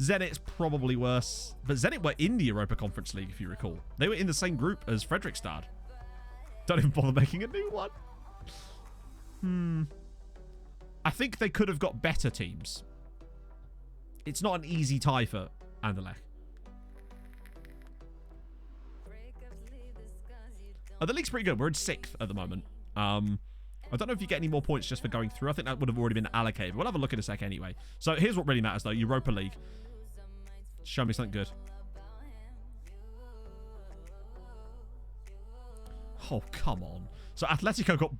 Zenit's probably worse. But Zenit were in the Europa Conference League, if you recall. They were in the same group as Fredrikstad. Don't even bother making a new one. I think they could have got better teams. It's not an easy tie for Anderlecht. The league's pretty good. We're in 6th at the moment. I don't know if you get any more points just for going through. I think that would have already been allocated. We'll have a look in a sec anyway. So here's what really matters, though. Europa League. Show me something good. Oh, come on. So Atletico got...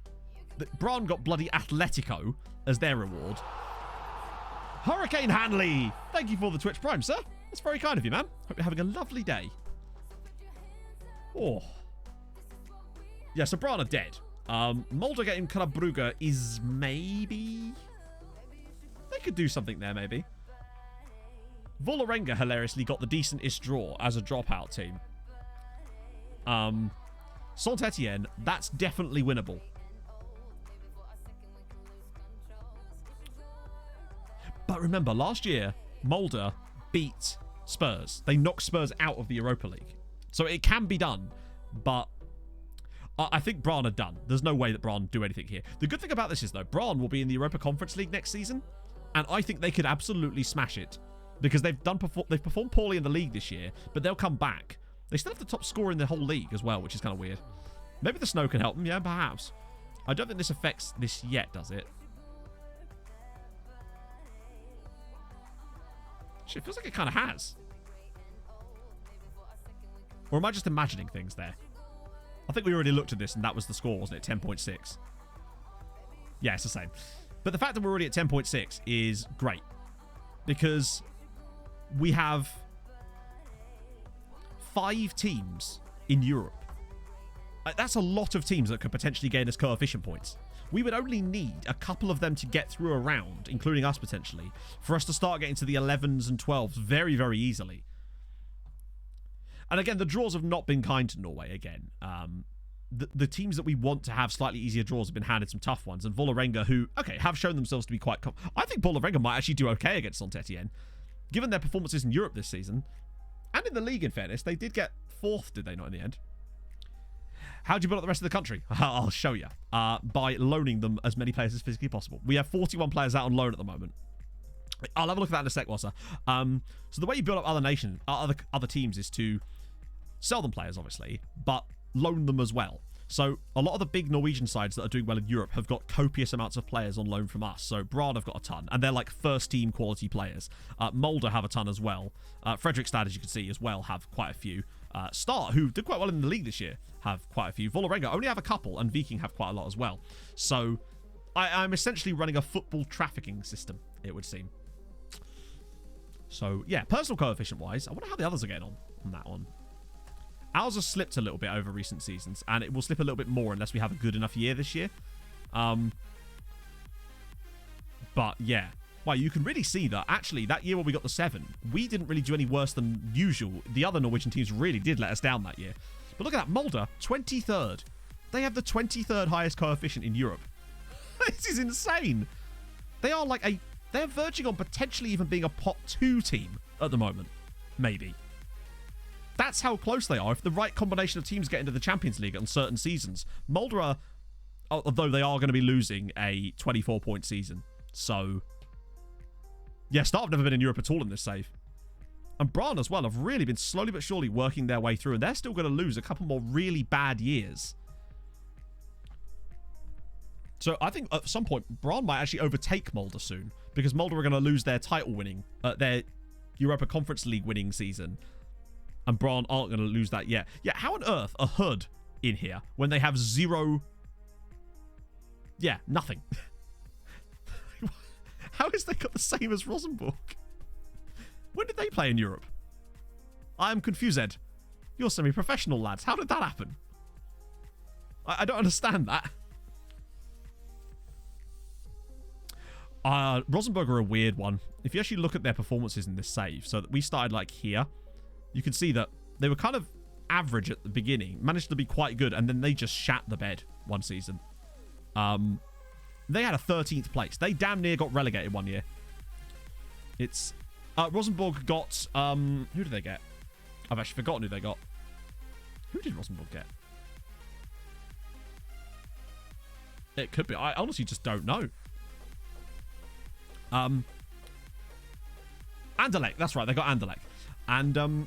Braun got bloody Atletico as their reward. Hurricane Hanley! Thank you for the Twitch Prime, sir. That's very kind of you, man. Hope you're having a lovely day. Oh. Yeah, so Braun are dead. Mulder getting Club Brugge is maybe... They could do something there, maybe. Vålerenga hilariously got the decentest draw as a dropout team. Saint-Etienne, that's definitely winnable. But remember, last year, Mulder beat Spurs. They knocked Spurs out of the Europa League. So it can be done, but I think Braun are done. There's no way that Braun do anything here. The good thing about this is, though, Braun will be in the Europa Conference League next season, and I think they could absolutely smash it because they've performed poorly in the league this year, but they'll come back. They still have the top scorer in the whole league as well, which is kind of weird. Maybe the snow can help them. Yeah, perhaps. I don't think this affects this yet, does it? Shit, it feels like it kind of has. Or am I just imagining things there? I think we already looked at this and that was the score, wasn't it? 10.6. Yeah, it's the same. But the fact that we're already at 10.6 is great. Because we have 5 teams in Europe. That's a lot of teams that could potentially gain us coefficient points. We would only need a couple of them to get through a round, including us potentially, for us to start getting to the 11s and 12s very, very easily. And again, the draws have not been kind to Norway again. The teams that we want to have slightly easier draws have been handed some tough ones. And Vålerenga, who, okay, have shown themselves to be quite... I think Vålerenga might actually do okay against Saint-Etienne, given their performances in Europe this season. And in the league, in fairness, they did get 4th, did they not, in the end? How do you build up the rest of the country? I'll show you. By loaning them as many players as physically possible. We have 41 players out on loan at the moment. I'll have a look at that in a sec, Wassa. So the way you build up other nations, other teams, is to sell them players, obviously, but loan them as well. So a lot of the big Norwegian sides that are doing well in Europe have got copious amounts of players on loan from us. So Brad have got a ton, and they're like first-team quality players. Molde have a ton as well. Fredrikstad, as you can see, as well, have quite a few. Start, who did quite well in the league this year, have quite a few. Vålerenga only have a couple, and Viking have quite a lot as well. So I'm essentially running a football trafficking system, it would seem. So, yeah, personal coefficient-wise, I wonder how the others are getting on that one. Ours has slipped a little bit over recent seasons, and it will slip a little bit more unless we have a good enough year this year. But, yeah. Well, you can really see that, actually, that year where we got the 7, we didn't really do any worse than usual. The other Norwegian teams really did let us down that year. But look at that, Molde, 23rd. They have the 23rd highest coefficient in Europe. This is insane. They are like they're verging on potentially even being a pot 2 team at the moment. Maybe. That's how close they are. If the right combination of teams get into the Champions League on certain seasons. Molde are, although they are going to be losing a 24-point season. So, yeah, Start have never been in Europe at all in this save. And Brann as well have really been slowly but surely working their way through. And they're still going to lose a couple more really bad years. So I think at some point, Brann might actually overtake Molde soon. Because Molde are going to lose their title winning, their Europa Conference League winning season. And Brann aren't going to lose that yet. Yeah, how on earth are HUD in here when they have 0... Yeah, nothing. How is they got the same as Rosenborg? When did they play in Europe? I am confused. You're semi-professional, lads. How did that happen? I don't understand that. Rosenborg are a weird one. If you actually look at their performances in this save, so that we started like here, you can see that they were kind of average at the beginning, managed to be quite good, and then they just shat the bed one season. They had a 13th place. They damn near got relegated one year. It's... Rosenborg got... who did they get? I've actually forgotten who they got. Who did Rosenborg get? It could be. I honestly just don't know. Anderlecht. That's right. They got Anderlecht. And,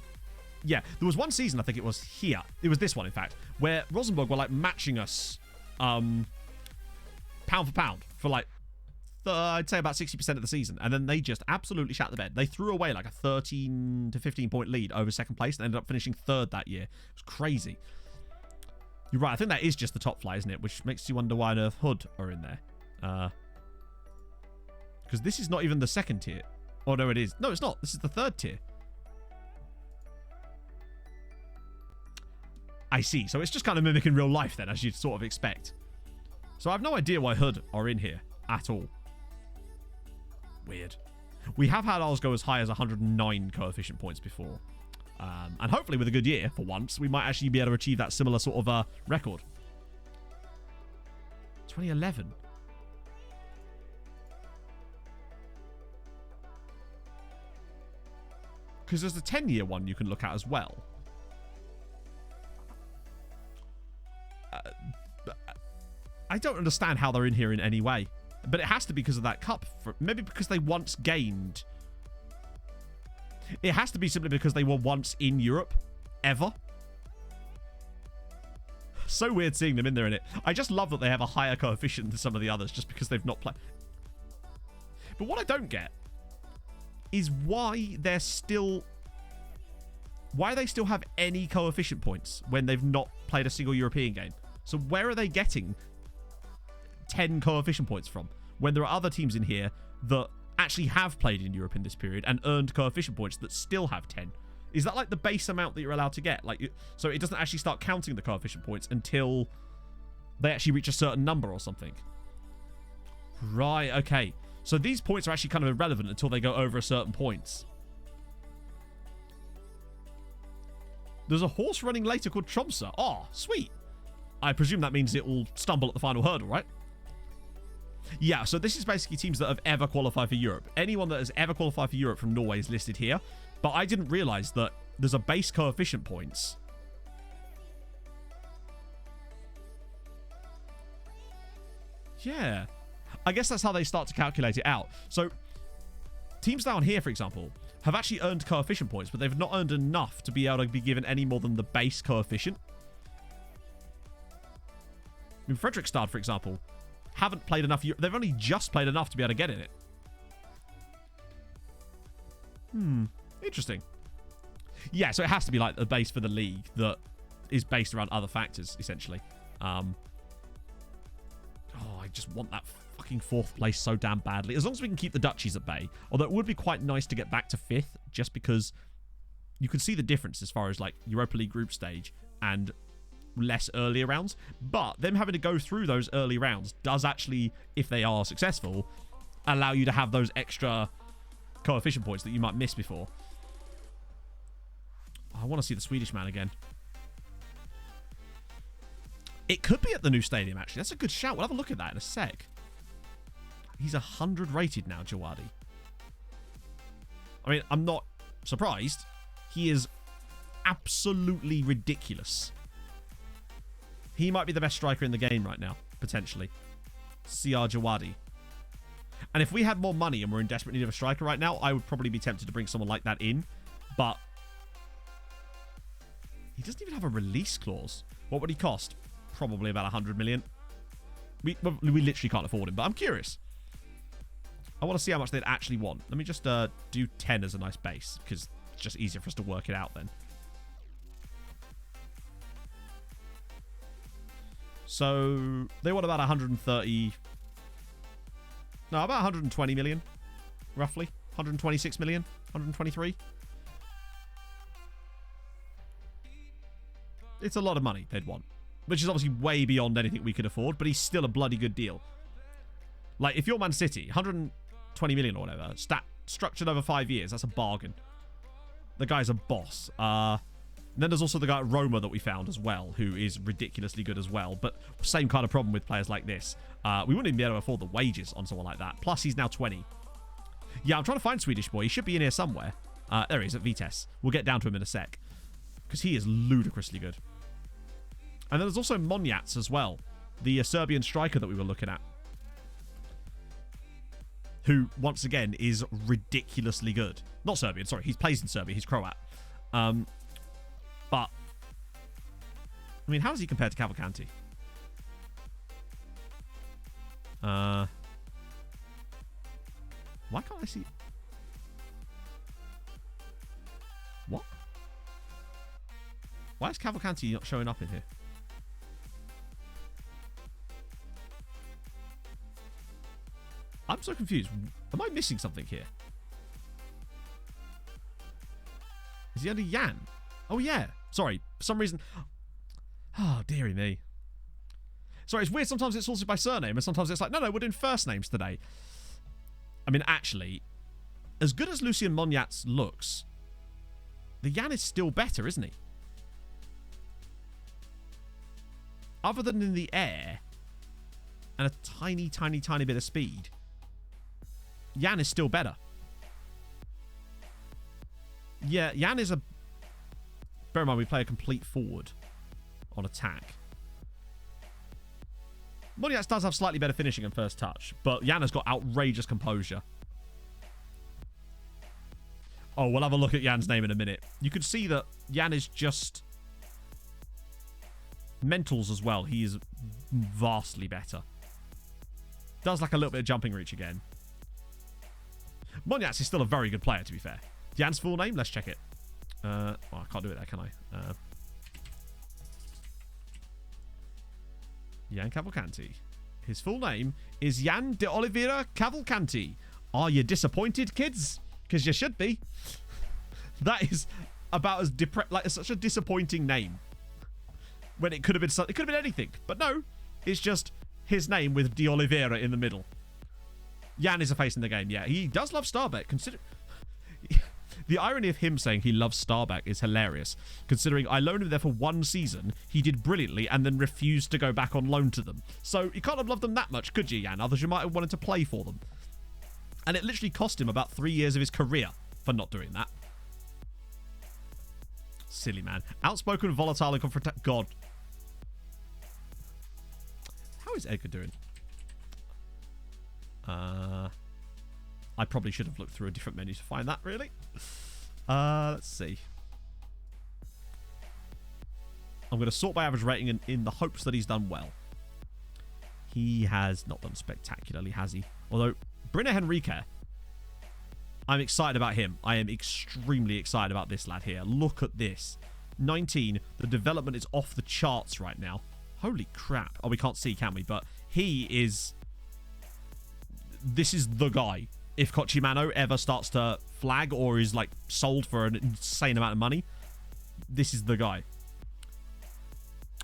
yeah, there was one season, I think it was here. It was this one, in fact, where Rosenborg were, like, matching us pound for pound for, like, I'd say about 60% of the season. And then they just absolutely shat the bed. They threw away, like, a 13 to 15-point lead over second place and ended up finishing 3rd that year. It was crazy. You're right. I think that is just the top flight, isn't it? Which makes you wonder why on earth HUD are in there. Because this is not even the 2nd tier. Oh, no, it is. No, it's not. This is the 3rd tier. I see. So it's just kind of mimicking real life then, as you'd sort of expect. So I have no idea why HUD are in here at all. Weird. We have had ours go as high as 109 coefficient points before. And hopefully with a good year, for once, we might actually be able to achieve that similar sort of record. 2011. Because there's the 10-year one you can look at as well. I don't understand how they're in here in any way. But it has to be because of that cup. Maybe because they once gained. It has to be simply because they were once in Europe. Ever. So weird seeing them in there in it. I just love that they have a higher coefficient than some of the others just because they've not played. But what I don't get is why they're still... Why they still have any coefficient points when they've not played a single European game. So where are they getting 10 coefficient points from when there are other teams in here that actually have played in Europe in this period and earned coefficient points that still have 10? Is that like the base amount that you're allowed to get? Like, so it doesn't actually start counting the coefficient points until they actually reach a certain number or something. Right, okay. So these points are actually kind of irrelevant until they go over a certain points. There's a horse running later called Tromso. Oh, sweet. I presume that means it will stumble at the final hurdle, right? Yeah, so this is basically teams that have ever qualified for Europe. Anyone that has ever qualified for Europe from Norway is listed here. But I didn't realize that there's a base coefficient points. Yeah. I guess that's how they start to calculate it out. So teams down here, for example, have actually earned coefficient points, but they've not earned enough to be able to be given any more than the base coefficient. I mean, Fredrikstad, for example, haven't played enough. They've only just played enough to be able to get in it. Interesting. Yeah, so it has to be like the base for the league that is based around other factors, essentially. Oh, I just want that fucking 4th place so damn badly. As long as we can keep the duchies at bay. Although it would be quite nice to get back to 5th, just because you can see the difference as far as like Europa League group stage and less earlier rounds. But them having to go through those early rounds does actually, if they are successful, allow you to have those extra coefficient points that you might miss before. I want to see the Swedish man again. It could be at the new stadium, actually. That's a good shout. We'll have a look at that in a sec. He's 100 rated now, Jawadi. I mean, I'm not surprised. He is absolutely ridiculous. He might be the best striker in the game right now, potentially. CR Jawadi. And if we had more money and we're in desperate need of a striker right now, I would probably be tempted to bring someone like that in. But he doesn't even have a release clause. What would he cost? Probably about 100 million. We literally can't afford him, but I'm curious. I want to see how much they'd actually want. Let me just do 10 as a nice base, because it's just easier for us to work it out then. So they want about 130... No, about 120 million, roughly. 126 million, 123. It's a lot of money they'd want, which is obviously way beyond anything we could afford, but he's still a bloody good deal. Like, if you're Man City, 120 million or whatever, structured over 5 years, that's a bargain. The guy's a boss. And then there's also the guy at Roma that we found as well, who is ridiculously good as well. But same kind of problem with players like this. We wouldn't even be able to afford the wages on someone like that. Plus, he's now 20. Yeah, I'm trying to find Swedish boy. He should be in here somewhere. There he is at Vitesse. We'll get down to him in a sec. Because he is ludicrously good. And then there's also Monjats as well. The Serbian striker that we were looking at. Who, once again, is ridiculously good. Not Serbian, sorry. He plays in Serbia. He's Croat. But, I mean, how does he compare to Cavalcanti? Why can't I see... What? Why is Cavalcanti not showing up in here? I'm so confused. Am I missing something here? Is he under Jan? Oh, yeah. Sorry. For some reason... Oh, dearie me. Sorry, it's weird. Sometimes it's sorted by surname, and sometimes it's like, no, we're doing first names today. I mean, actually, as good as Lucien Monjats looks, the Jan is still better, isn't he? Other than in the air and a tiny, tiny, tiny bit of speed, Jan is still better. Yeah, Jan is a... Bear in mind, we play a complete forward on attack. Monjats does have slightly better finishing and first touch, but Jan has got outrageous composure. Oh, we'll have a look at Jan's name in a minute. You could see that Jan is just... Mentals as well. He is vastly better. Does like a little bit of jumping reach again. Monjats is still a very good player, to be fair. Jan's full name? Let's check it. Oh, I can't do it there, can I? Jan Cavalcanti. His full name is Jan de Oliveira Cavalcanti. Are you disappointed, kids? Because you should be. That is about as like such a disappointing name when it could have been anything. But no, it's just his name with De Oliveira in the middle. Jan is a face in the game. Yeah, he does love Starbeck. Consider the irony of him saying he loves Starbeck is hilarious, considering I loaned him there for 1 season, he did brilliantly, and then refused to go back on loan to them. So you can't have loved them that much, could you, Jan? Others you might have wanted to play for them. And it literally cost him about 3 years of his career for not doing that. Silly man. Outspoken, volatile, and confrontational. God. How is Edgar doing? I probably should have looked through a different menu to find that, really. Let's see. I'm going to sort by average rating in the hopes that he's done well. He has not done spectacularly, has he? Although, Brynner Henrique, I'm excited about him. I am extremely excited about this lad here. Look at this. 19. The development is off the charts right now. Holy crap. Oh, we can't see, can we? But he is... This is the guy. If Kochimano ever starts to flag or is like sold for an insane amount of money, this is the guy.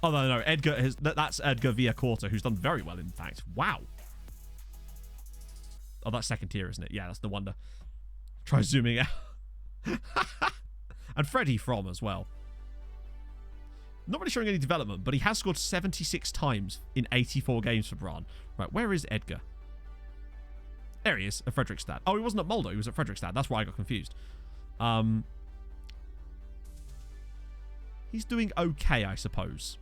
Oh, no. Edgar has... That's Edgar Villacorta, who's done very well, in fact. Wow. Oh, that's second tier, isn't it? Yeah, that's no wonder. Try zooming out. And Freddie From as well. Not really showing any development, but he has scored 76 times in 84 games for Brann. Right, where is Edgar? There he is, at Fredrikstad. Oh, he wasn't at Molde, he was at Fredrikstad. That's why I got confused. He's doing okay, I suppose.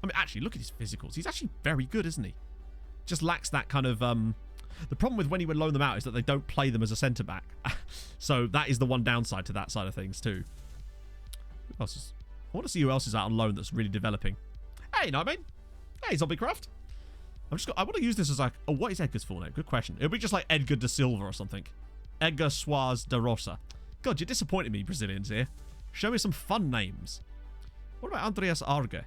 I mean, actually, look at his physicals. He's actually very good, isn't he? Just lacks that kind of... The problem with when you would loan them out is that they don't play them as a centre-back. So that is the one downside to that side of things, too. Who else is... I want to see who else is out on loan that's really developing. Hey, you know what I mean? Hey, Zombiecraft. I want to use this as like... Oh, what is Edgar's full name? Good question. It'll be just like Edgar da Silva or something. Edgar Soares da Rosa. God, you're disappointing me, Brazilians here. Show me some fun names. What about Andreas Arge?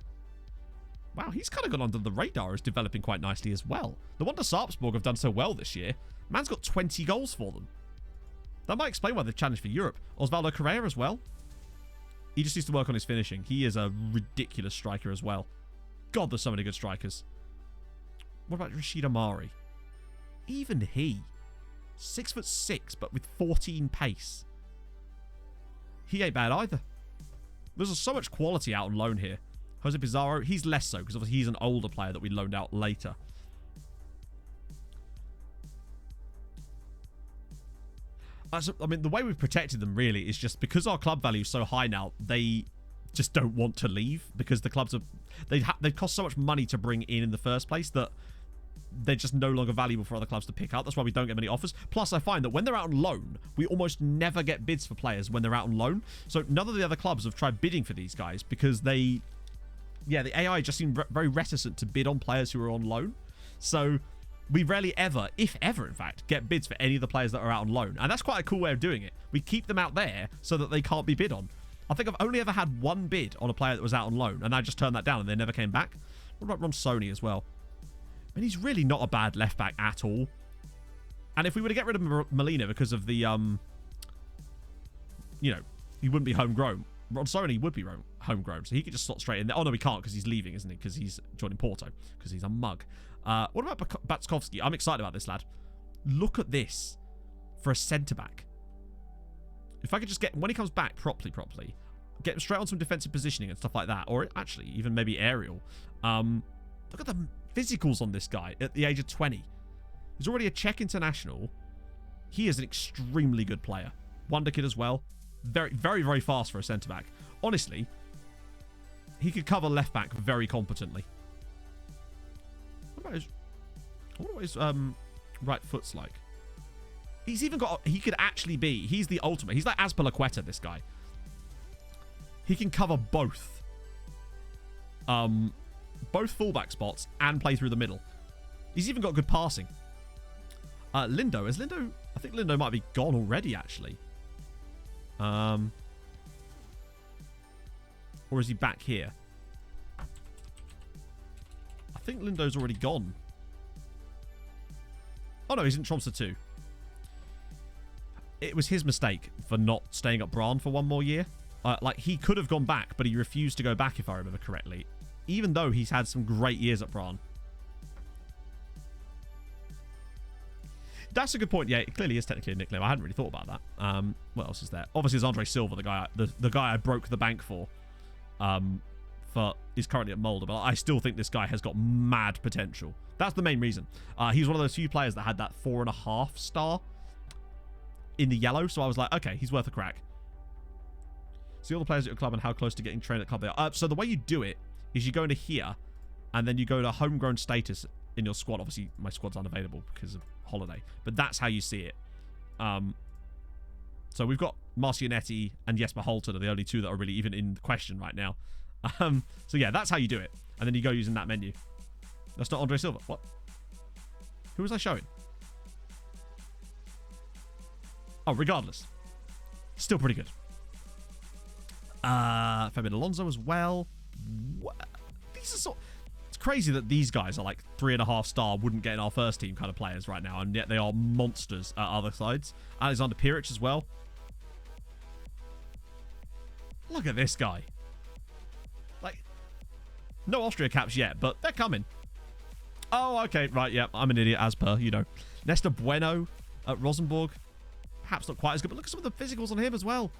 Wow, he's kind of gone under the radar as developing quite nicely as well. No wonder Sarpsborg have done so well this year. Man's got 20 goals for them. That might explain why they've challenged for Europe. Osvaldo Correa as well. He just needs to work on his finishing. He is a ridiculous striker as well. God, there's so many good strikers. What about Rashid Amari? Even he. 6'6", but with 14 pace. He ain't bad either. There's so much quality out on loan here. Jose Pizarro, he's less so, because obviously he's an older player that we loaned out later. I mean, the way we've protected them, really, is just because our club value is so high now, they just don't want to leave, because the clubs are... They cost so much money to bring in the first place that they're just no longer valuable for other clubs to pick up. That's why we don't get many offers. Plus, I find that when they're out on loan, we almost never get bids for players when they're out on loan. So none of the other clubs have tried bidding for these guys because they... Yeah, the AI just seem very reticent to bid on players who are on loan. So we rarely ever, if ever, in fact, get bids for any of the players that are out on loan. And that's quite a cool way of doing it. We keep them out there so that they can't be bid on. I think I've only ever had one bid on a player that was out on loan, and I just turned that down and they never came back. What about Ronsoni as well? I mean, he's really not a bad left back at all. And if we were to get rid of Molina because of the, you know, he wouldn't be homegrown. Ronsoni would be homegrown, so he could just slot straight in there. Oh, no, he can't because he's leaving, isn't he? Because he's joining Porto, because he's a mug. What about Batskovsky? I'm excited about this lad. Look at this for a centre-back. If I could just get, when he comes back properly, get him straight on some defensive positioning and stuff like that, or actually even maybe aerial. Look at the physicals on this guy at the age of 20. He's already a Czech international. He is an extremely good player. Wonder kid as well. Very, very, very fast for a centre-back. Honestly, he could cover left-back very competently. What about his right foot's like? He's even got... He could actually be... He's the ultimate. He's like Azpilicueta, this guy. He can cover both. Both fullback spots and play through the middle. He's even got good passing. Lindo. Is Lindo... I think Lindo might be gone already, actually. Or is he back here? I think Lindo's already gone. Oh no, he's in Tromsø too. it was his mistake for not staying at Brann for one more year. Like, he could have gone back, but he refused to go back, if I remember correctly, even though he's had some great years at Brann. That's a good point. Yeah, it clearly is technically a nickname. I hadn't really thought about that. What else is there? Obviously, there's Andre Silva, the guy I broke the bank for. Is currently at Molde, but I still think this guy has got mad potential. That's the main reason. He's one of those few players that had that 4.5 star in the yellow, so I was like, okay, he's worth a crack. See all the players at your club and how close to getting trained at club they are. So the way you do it is you go into here, and then you go to homegrown status in your squad. Obviously, my squad's unavailable because of holiday, but that's how you see it. So we've got Marcianetti and Jesper Holten are the only two that are really even in question right now. So yeah, that's how you do it. And then you go using that menu. That's not Andre Silva. What? Who was I showing? Oh, regardless. Still pretty good. Fabian Alonso as well. These are it's crazy that these guys are like 3.5 star, wouldn't get in our first team kind of players right now, and yet they are monsters at other sides. Alexander Piric as well. Look at this guy. Like, no Austria caps yet, but they're coming. Oh, okay, right, yeah, I'm an idiot as per, you know. Nestor Bueno at Rosenborg. Perhaps not quite as good, but look at some of the physicals on him as well.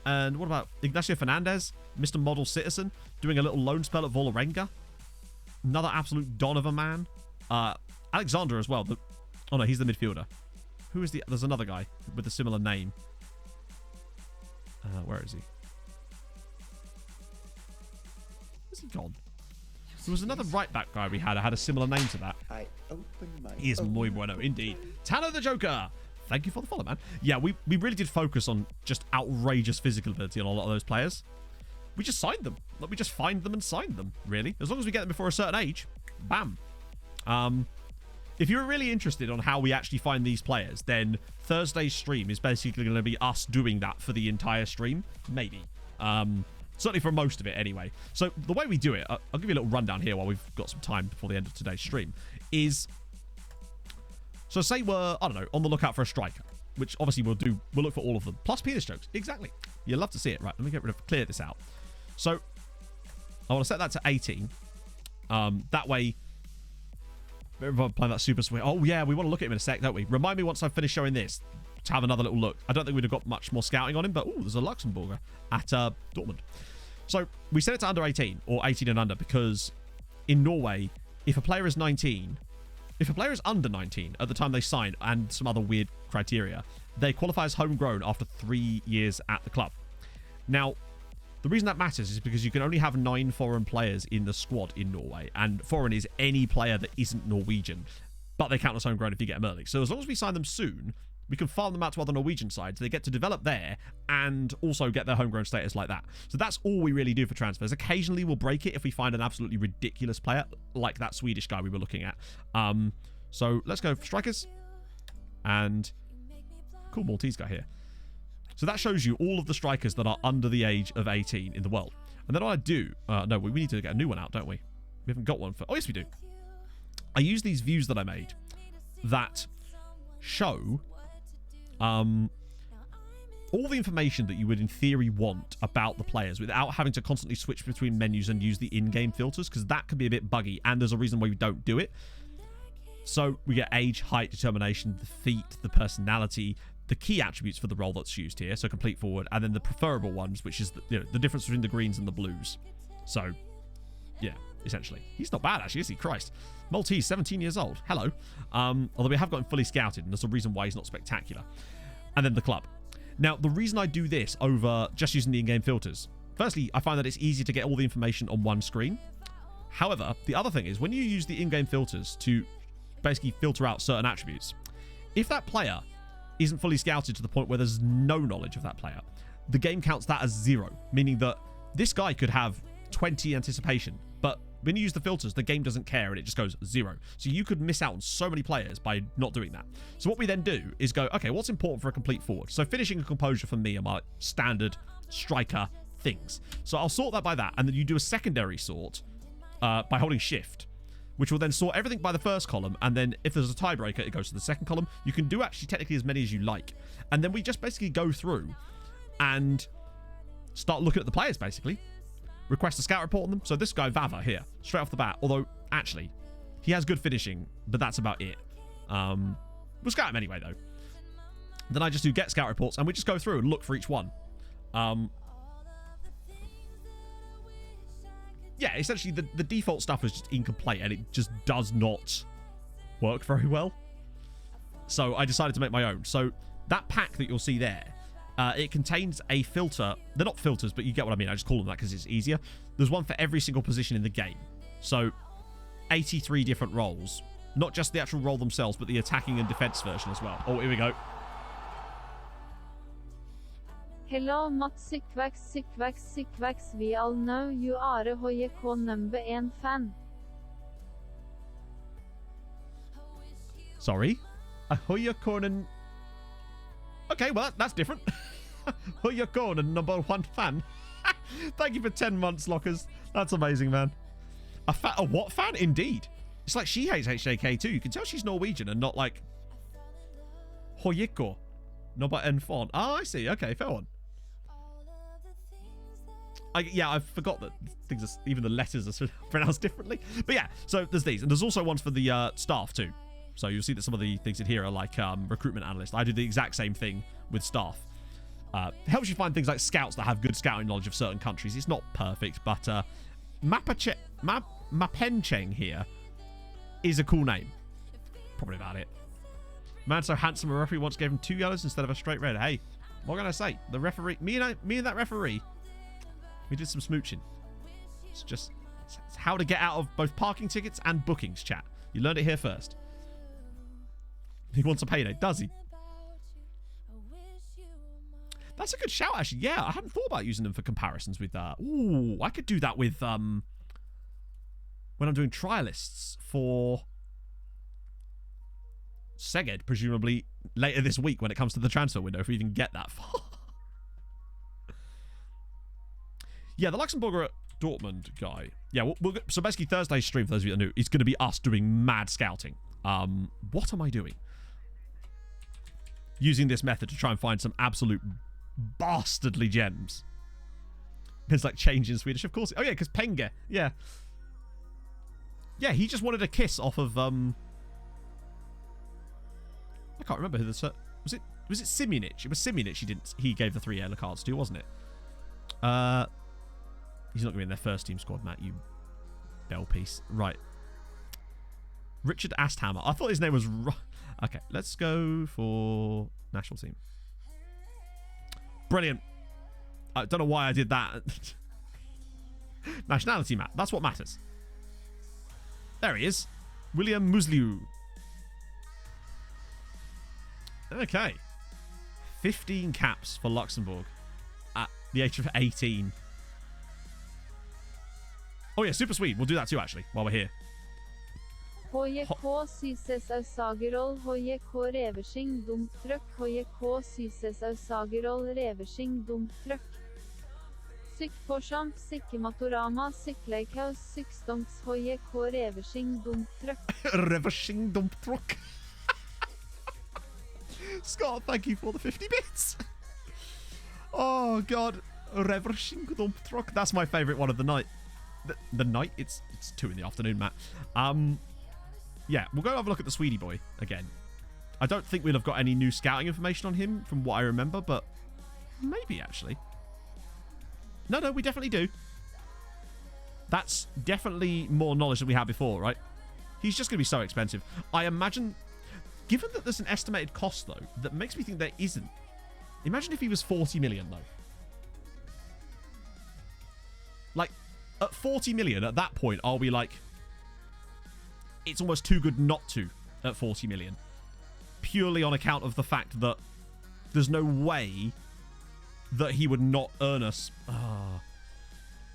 And what about Ignacio Fernandez, Mr. Model Citizen, doing a little loan spell at Vålerenga. Another absolute don of a man. Alexander as well. Oh, no, he's the midfielder. Who is the... There's another guy with a similar name. Where is he? Where's he gone? There was another right-back guy we had. I had a similar name to that. I open my... He is muy bueno, indeed. Tano the Joker. Thank you for the follow, man. Yeah, we really did focus on just outrageous physical ability on a lot of those players. We just signed them. Like, we just find them and signed them, really. As long as we get them before a certain age, bam. If you're really interested on how we actually find these players, then Thursday's stream is basically going to be us doing that for the entire stream. Maybe. Certainly for most of it, anyway. So the way we do it, I'll give you a little rundown here while we've got some time before the end of today's stream, is... So say we're, I don't know, on the lookout for a striker, which obviously we'll look for all of them. Plus penis jokes. Exactly. You'll love to see it. Right, let me clear this out. So I want to set that to 18. That way, everyone playing that super sweet. Oh yeah, we want to look at him in a sec, don't we? Remind me once I've finished showing this to have another little look. I don't think we'd have got much more scouting on him, but there's a Luxembourger at Dortmund. So we set it to under 18 or 18 and under because in Norway, if a player is 19, if a player is under 19 at the time they sign and some other weird criteria, they qualify as homegrown after 3 years at the club. Now, the reason that matters is because you can only have 9 foreign players in the squad in Norway, and foreign is any player that isn't Norwegian, but they count as homegrown if you get them early. So as long as we sign them soon, we can farm them out to other Norwegian sides. They get to develop there and also get their homegrown status like that. So that's all we really do for transfers. Occasionally we'll break it if we find an absolutely ridiculous player, like that Swedish guy we were looking at. So let's go for strikers. And cool Maltese guy here. So that shows you all of the strikers that are under the age of 18 in the world. And then what I do... no, we need to get a new one out, don't we? We haven't got one for... Oh, yes, we do. I use these views that I made that show... all the information that you would in theory want about the players without having to constantly switch between menus and use the in-game filters, because that can be a bit buggy, and there's a reason why we don't do it. So we get age, height, determination, the feet, the personality, the key attributes for the role that's used here, so complete forward, and then the preferable ones, which is the difference between the greens and the blues. So yeah, essentially. He's not bad, actually, is he? Christ. Maltese, 17 years old. Hello. Although we have got him fully scouted, and there's a reason why he's not spectacular. And then the club. Now, the reason I do this over just using the in-game filters, firstly, I find that it's easier to get all the information on one screen. However, the other thing is when you use the in-game filters to basically filter out certain attributes, if that player isn't fully scouted to the point where there's no knowledge of that player, the game counts that as 0, meaning that this guy could have 20 anticipation, but when you use the filters, the game doesn't care and it just goes 0. So you could miss out on so many players by not doing that. So what we then do is go, okay, what's important for a complete forward? So finishing and composure for me are my standard striker things. So I'll sort that by that, and then you do a secondary sort by holding shift, which will then sort everything by the first column, and then if there's a tiebreaker, it goes to the second column. You can do actually technically as many as you like. And then we just basically go through and start looking at the players, basically. Request a scout report on them. So this guy, Vava, here, straight off the bat, although, actually, he has good finishing, but that's about it. We'll scout him anyway, though. Then I just do get scout reports, and we just go through and look for each one. Yeah, essentially, the default stuff is just incomplete, and it just does not work very well. So I decided to make my own. So that pack that you'll see there, it contains a filter. They're not filters, but you get what I mean. I just call them that because it's easier. There's one for every single position in the game. So 83 different roles. Not just the actual role themselves, but the attacking and defense version as well. Oh, here we go. Hello Matt Sikvax, we all know you are a HJK number 1 fan. Sorry? A HJK... Okay, well, that's different. HJK number 1 fan. Thank you for 10 months, Lockers. That's amazing, man. A what fan? Indeed. It's like she hates HJK too. You can tell she's Norwegian and not like... HJK number 1 fan. Oh, I see. Okay, fair one. Yeah, I forgot that things are, even the letters are pronounced differently. But yeah, so there's these. And there's also ones for the staff too. So you'll see that some of the things in here are like recruitment analyst. I do the exact same thing with staff. Helps you find things like scouts that have good scouting knowledge of certain countries. It's not perfect, but Mapencheng here is a cool name. Probably about it. Man so handsome, a referee once gave him 2 yellows instead of a straight red. Hey, what can I say? The referee, me and that referee, we did some smooching. It's just it's how to get out of both parking tickets and bookings, chat. You learned it here first. He wants a payday, does he? That's a good shout, actually. Yeah, I hadn't thought about using them for comparisons with... ooh, I could do that with... when I'm doing trialists for... Szeged, presumably later this week when it comes to the transfer window, if we even get that far. Yeah, the Luxembourger Dortmund guy. Yeah, so basically Thursday's stream, for those of you that are new, is going to be us doing mad scouting. What am I doing? Using this method to try and find some absolute bastardly gems. It's like change in Swedish, of course. Oh yeah, because Penge. Yeah. Yeah, he just wanted a kiss off of... I can't remember who the... Was it Simunic? It was Simunic he gave the 3 yellow cards to, wasn't it? He's not going to be in their first team squad, Matt, you bell piece. Right. Richard Asthammer. I thought his name was... Okay, let's go for national team. Brilliant. I don't know why I did that. Nationality, Matt. That's what matters. There he is. William Musliu. Okay. 15 caps for Luxembourg at the age of 18. Oh yeah, Super Swede. We'll do that too, actually, while we're here. HJK Syses Sagerol, HJK Reversing Dumt Trøkk, HJK Syses Sagerol Reversing Dumt Trøkk. Sykkforsamp, Sikkematorama, Sykkleikhaus, Sykkstonks, HJK Reversing Dumt Trøkk. Reversing Dumt Trøkk. Scott, thank you for the 50 bits. Oh god, Reversing Dumt Trøkk. That's my favourite one of the night. The night? It's 2 in the afternoon, Matt. Yeah, we'll go have a look at the Sweetie boy again. I don't think we'll have got any new scouting information on him from what I remember, but maybe actually. No, we definitely do. That's definitely more knowledge than we had before, right? He's just going to be so expensive. I imagine, given that there's an estimated cost, though, that makes me think there isn't. Imagine if he was 40 million, though. Like, at 40 million, at that point, are we like... It's almost too good not to at 40 million. Purely on account of the fact that there's no way that he would not earn us.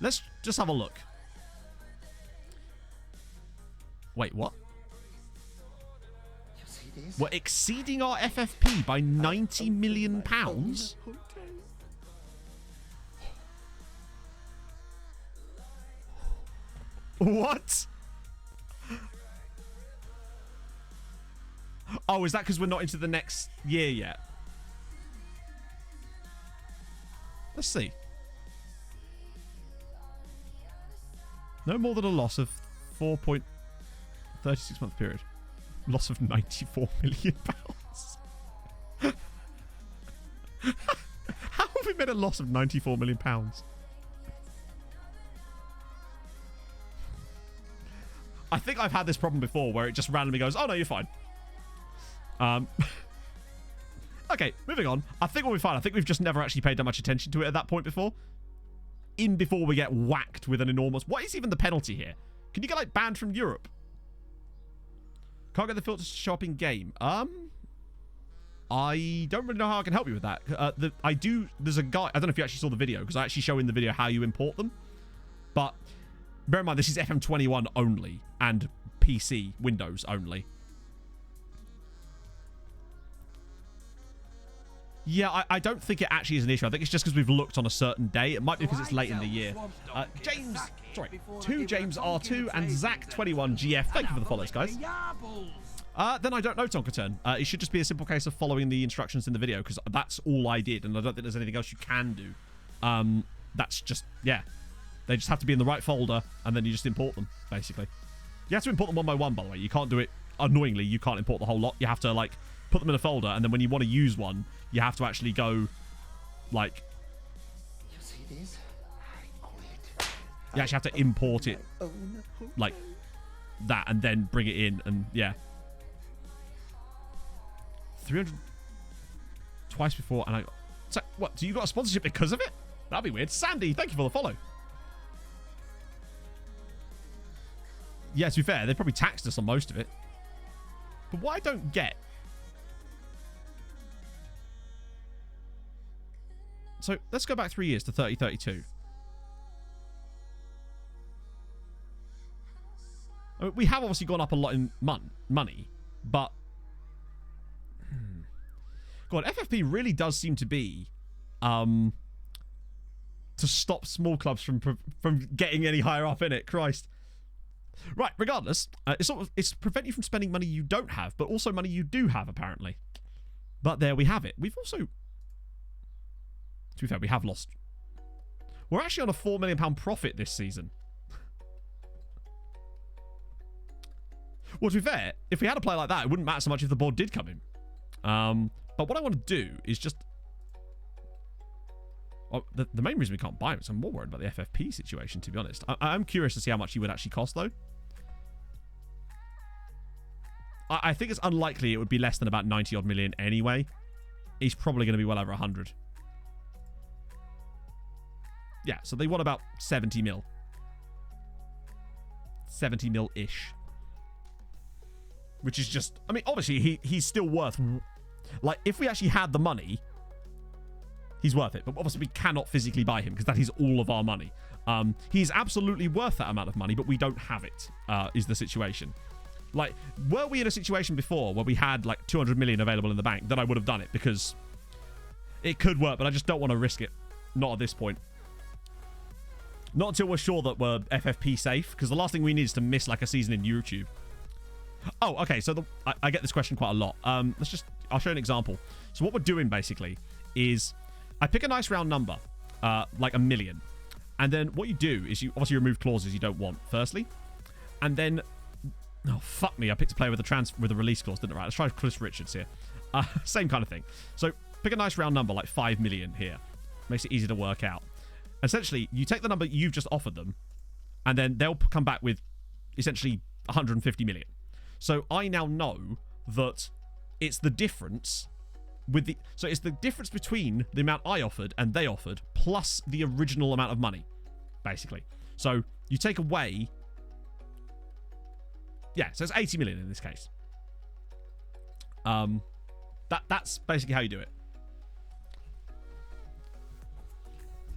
Let's just have a look. Wait, what? We're exceeding our FFP by 90 million pounds? What? Oh, is that because we're not into the next year yet? Let's see. No more than a loss of 4.36 month period. Loss of 94 million pounds. How have we made a loss of 94 million pounds? I think I've had this problem before where it just randomly goes, oh no, you're fine. Okay, moving on. I think we'll be fine. I think we've just never actually paid that much attention to it at that point before. Before we get whacked with an enormous... What is even the penalty here? Can you get, like, banned from Europe? Can't get the filters to show up in game. I don't really know how I can help you with that. There's a guy... I don't know if you actually saw the video, because I actually show in the video how you import them. But bear in mind, this is FM21 only, and PC, Windows only. Yeah, I don't think it actually is an issue. I think it's just because we've looked on a certain day. It might be because it's late in the year. James R2 and Zach21GF. Thank you for the follows, guys. Then I don't know, Tonkaturn. It should just be a simple case of following the instructions in the video, because that's all I did, and I don't think there's anything else you can do. That's just, yeah. They just have to be in the right folder, and then you just import them, basically. You have to import them one by one, by the way. You can't do it, annoyingly, you can't import the whole lot. You have to, like, put them in a folder, and then when you want to use one, you have to actually go, like... You see this? I quit. You actually have to import it, like, that, and then bring it in, and, yeah. 300 twice before, and I... So, what, so you got a sponsorship because of it? That'd be weird. Sandy, thank you for the follow. Yeah, to be fair, they probably taxed us on most of it. But what I don't get... So, let's go back 3 years to 3032. I mean, we have obviously gone up a lot in money, but... God, FFP really does seem to be... to stop small clubs from getting any higher up in it. Christ. Right, regardless, it's prevent you from spending money you don't have, but also money you do have, apparently. But there we have it. We've also... To be fair, we have lost. We're actually on a £4 million profit this season. Well, to be fair, if we had a play like that, it wouldn't matter so much if the board did come in. But what I want to do is just... Well, the main reason we can't buy him is I'm more worried about the FFP situation, to be honest. I'm curious to see how much he would actually cost, though. I think it's unlikely it would be less than about 90-odd million anyway. He's probably going to be well over 100. Yeah, so they want about 70 mil. 70 mil-ish. Which is just... I mean, obviously, he's still worth... Like, if we actually had the money... He's worth it, but obviously we cannot physically buy him because that is all of our money. He's absolutely worth that amount of money, but we don't have it, is the situation. Like, were we in a situation before where we had like 200 million available in the bank, then I would have done it because it could work, but I just don't want to risk it. Not at this point. Not until we're sure that we're FFP safe, because the last thing we need is to miss like a season in YouTube. Oh, okay, so I get this question quite a lot. I'll show you an example. So what we're doing basically is... I pick a nice round number, like 1 million. And then what you do is you obviously remove clauses you don't want, firstly. And then... Oh, fuck me. I picked a player with a release clause, didn't I? Let's try Chris Richards here. Same kind of thing. So pick a nice round number, like 5 million here. Makes it easy to work out. Essentially, you take the number you've just offered them, and then they'll come back with essentially 150 million. So I now know that it's the difference... So it's the difference between the amount I offered and they offered plus the original amount of money, basically. So you take away... Yeah, so it's 80 million in this case. That's basically how you do it.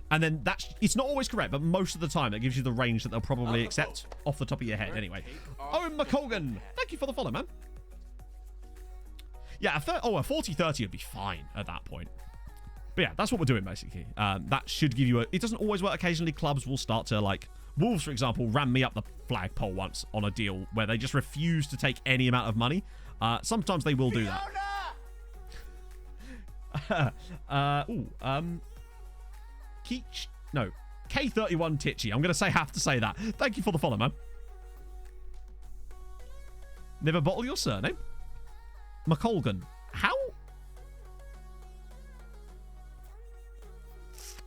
And then it's not always correct, but most of the time that gives you the range that they'll probably accept off the top of your head anyway. Oh, McColgan, thank you for the follow, man. Yeah, a 40-30 would be fine at that point. But yeah, that's what we're doing, basically. That should give you a... It doesn't always work. Occasionally, clubs will start to, like... Wolves, for example, ran me up the flagpole once on a deal where they just refused to take any amount of money. Sometimes they will do that. K31 Titchy. I'm going to have to say that. Thank you for the follow, man. Never bottle your surname. McColgan. How?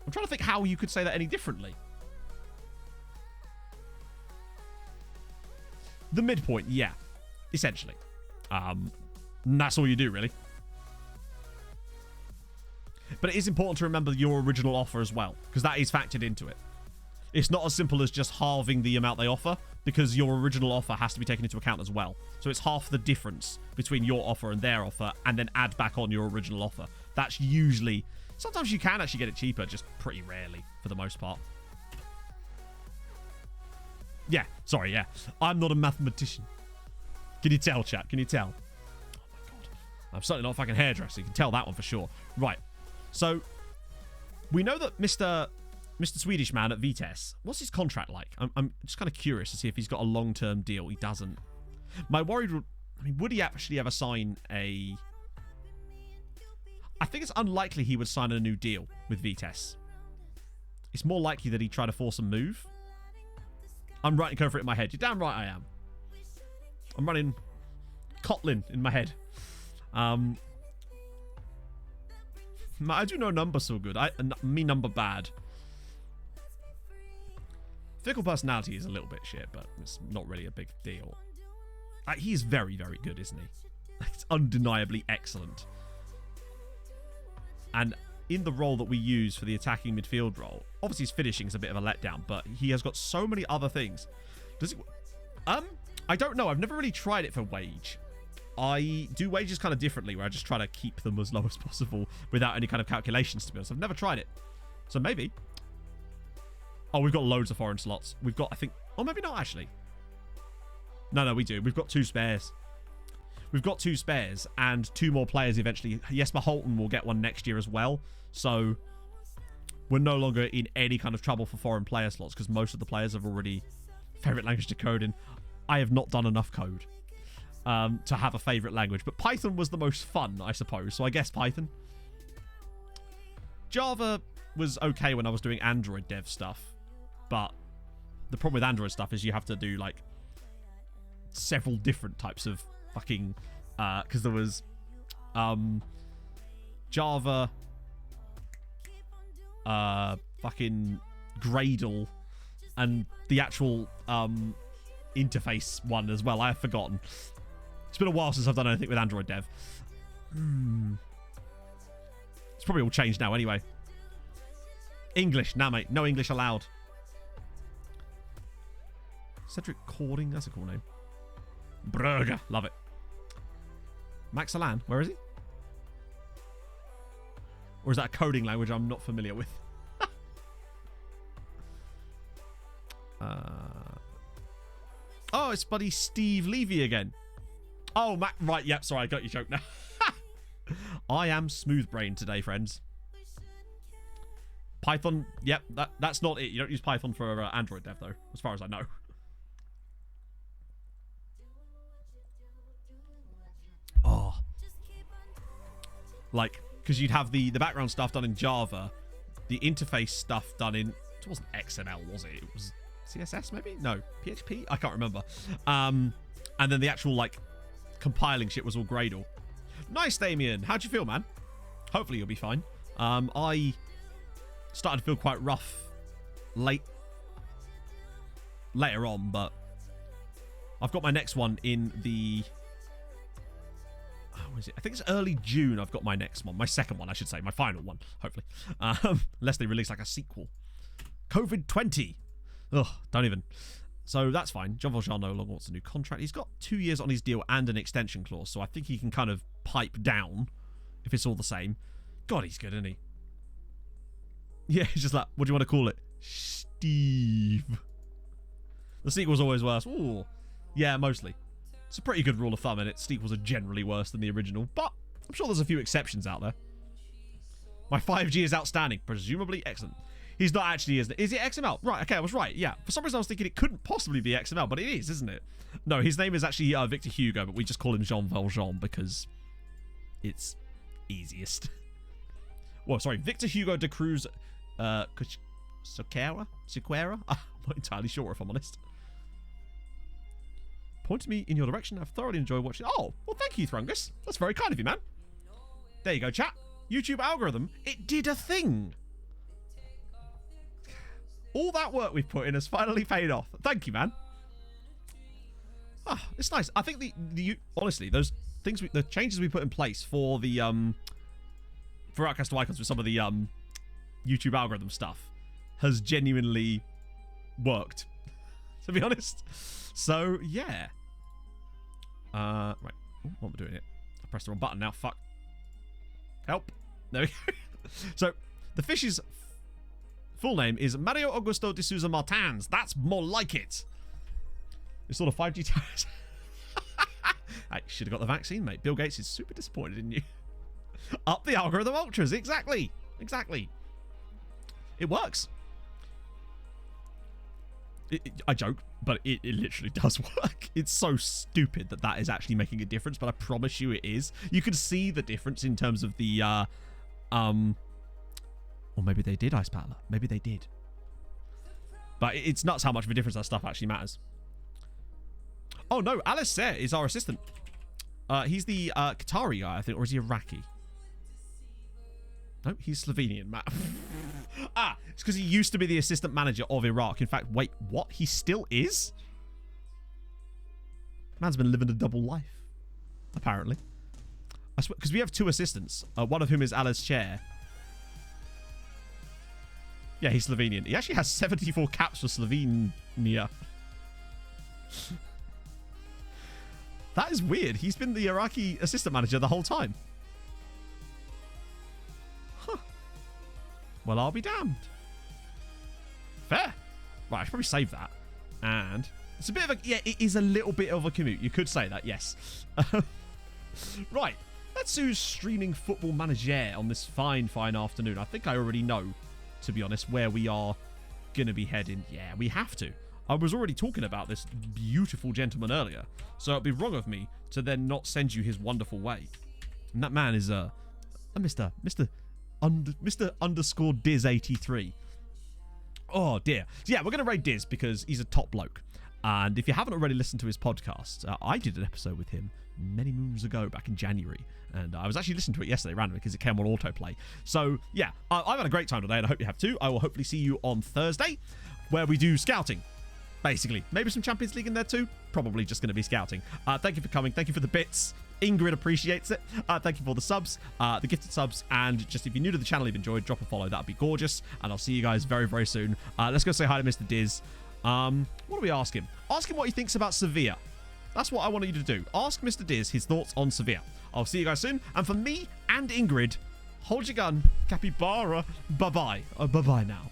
I'm trying to think how you could say that any differently. The midpoint, yeah. Essentially. And that's all you do, really. But it is important to remember your original offer as well, because that is factored into it. It's not as simple as just halving the amount they offer, because your original offer has to be taken into account as well. So it's half the difference between your offer and their offer, and then add back on your original offer. That's usually... Sometimes you can actually get it cheaper, just pretty rarely, for the most part. Yeah, sorry, yeah. I'm not a mathematician. Can you tell, chat? Can you tell? Oh, my God. I'm certainly not a fucking hairdresser. You can tell that one for sure. Right. So, we know that Mr. Swedish man at Vitesse, what's his contract like? I'm just kind of curious to see if he's got a long-term deal. He doesn't. My worried... I mean, would he actually ever sign a... I think it's unlikely he would sign a new deal with Vitesse. It's more likely that he'd try to force a move. I'm writing code for it in my head. You're damn right I am. I'm running Kotlin in my head. I do know number so good. Me number bad. Fickle personality is a little bit shit, but it's not really a big deal. He is very, very good, isn't he? It's undeniably excellent. And in the role that we use for the attacking midfield role, obviously his finishing is a bit of a letdown, but he has got so many other things. Does it? I don't know. I've never really tried it for wage. I do wages kind of differently, where I just try to keep them as low as possible without any kind of calculations, to be honest. I've never tried it. So maybe. Oh, we've got loads of foreign slots. We've got, I think... Oh, maybe not, actually. No, we do. We've got 2 spares. We've got 2 spares and 2 more players eventually. Jesper Holten will get one next year as well. So we're no longer in any kind of trouble for foreign player slots, because most of the players have already... Favorite language to code in. I have not done enough code to have a favorite language. But Python was the most fun, I suppose. So I guess Python. Java was okay when I was doing Android dev stuff. But the problem with Android stuff is you have to do, like, several different types of fucking... Because there was Java, fucking Gradle, and the actual interface one as well. I have forgotten. It's been a while since I've done anything with Android dev. It's probably all changed now anyway. English. Nah, mate. No English allowed. Cedric Cording. That's a cool name. Brugge. Love it. Max Alan. Where is he? Or is that a coding language I'm not familiar with? Oh, it's buddy Steve Levy again. Oh, Mac. Right, yep. Sorry, I got your joke now. I am smooth-brained today, friends. Python. Yep, that's not it. You don't use Python for Android dev, though, as far as I know. Oh. Like, because you'd have the background stuff done in Java, the interface stuff done in... It wasn't XML, was it? It was CSS, maybe? No. PHP? I can't remember. And then the actual, like, compiling shit was all Gradle. Nice, Damien. How'd you feel, man? Hopefully you'll be fine. I started to feel quite rough later on, but I've got my next one in the... Oh, is it? I think it's early June I've got my next one. My second one, I should say. My final one, hopefully. Unless they release, like, a sequel. COVID-20. Ugh, don't even. So that's fine. John Valjean no longer wants a new contract. He's got 2 years on his deal and an extension clause, so I think he can kind of pipe down if it's all the same. God, he's good, isn't he? Yeah, he's just like, what do you want to call it? Steve. The sequel's always worse. Ooh. Yeah, mostly. It's a pretty good rule of thumb, and sequels are generally worse than the original, but I'm sure there's a few exceptions out there. My 5G is outstanding. Presumably excellent. He's not actually, isn't it? Is it XML? Right, okay, I was right. Yeah. For some reason, I was thinking it couldn't possibly be XML, but it is, isn't it? No, his name is actually Victor Hugo, but we just call him Jean Valjean because it's easiest. Well, sorry, Victor Hugo de Cruz Sequeira? I'm not entirely sure, if I'm honest. Point me in your direction. I've thoroughly enjoyed watching. Oh, well, thank you, Thrungus. That's very kind of you, man. There you go, chat. YouTube algorithm. It did a thing. All that work we've put in has finally paid off. Thank you, man. Ah, it's nice. I think honestly, those things, the changes we put in place for the for Outcast to Icons with some of the YouTube algorithm stuff has genuinely worked, to be honest. So yeah. Right. Ooh, what am I doing here? I pressed the wrong button now. Fuck. Help. There we go. So the fish's full name is Mario Augusto de Souza Martins. That's more like it. It's sort of 5G towers. I should have got the vaccine, mate. Bill Gates is super disappointed in you. Up the algorithm ultras. Exactly. Exactly. It works. I joke, but it literally does work. It's so stupid that is actually making a difference, but I promise you it is. You can see the difference in terms of the, or maybe they did, Ice Battler. Maybe they did. But it's nuts how much of a difference that stuff actually matters. Oh, no. Alice Sayre is our assistant. He's the Qatari guy, I think, or is he Iraqi? No, he's Slovenian, Matt. It's because he used to be the assistant manager of Iraq. In fact, wait, what? He still is? Man's been living a double life, apparently. I swear, because we have 2 assistants, one of whom is Alice Sayre. Yeah, he's Slovenian. He actually has 74 caps for Slovenia. That is weird. He's been the Iraqi assistant manager the whole time. Huh. Well, I'll be damned. Fair. Right, I should probably save that. And it's a bit of a... Yeah, it is a little bit of a commute. You could say that, yes. Right. Let's do streaming Football Manager on this fine, fine afternoon. I think I already know, to be honest, where we are going to be heading. Yeah, we have to. I was already talking about this beautiful gentleman earlier, so it'd be wrong of me to then not send you his wonderful way. And that man is a Mr. underscore Diz83. Oh dear. So yeah, we're going to raid Diz because he's a top bloke. And if you haven't already listened to his podcast, I did an episode with him many moons ago, back in January. And I was actually listening to it yesterday randomly because it came on autoplay. So yeah, I've had a great time today and I hope you have too. I will hopefully see you on Thursday where we do scouting. Basically, maybe some Champions League in there too. Probably just going to be scouting. Thank you for coming. Thank you for the bits. Ingrid appreciates it. Thank you for the subs, the gifted subs, and just if you're new to the channel, you've enjoyed, drop a follow. That'd be gorgeous. And I'll see you guys very, very soon. Let's go say hi to Mr. Diz. What do we ask him? Ask him what he thinks about Sevilla. That's what I want you to do. Ask Mr. Diz his thoughts on Sevilla. I'll see you guys soon. And for me and Ingrid, hold your gun, capybara. Bye-bye. Bye-bye now.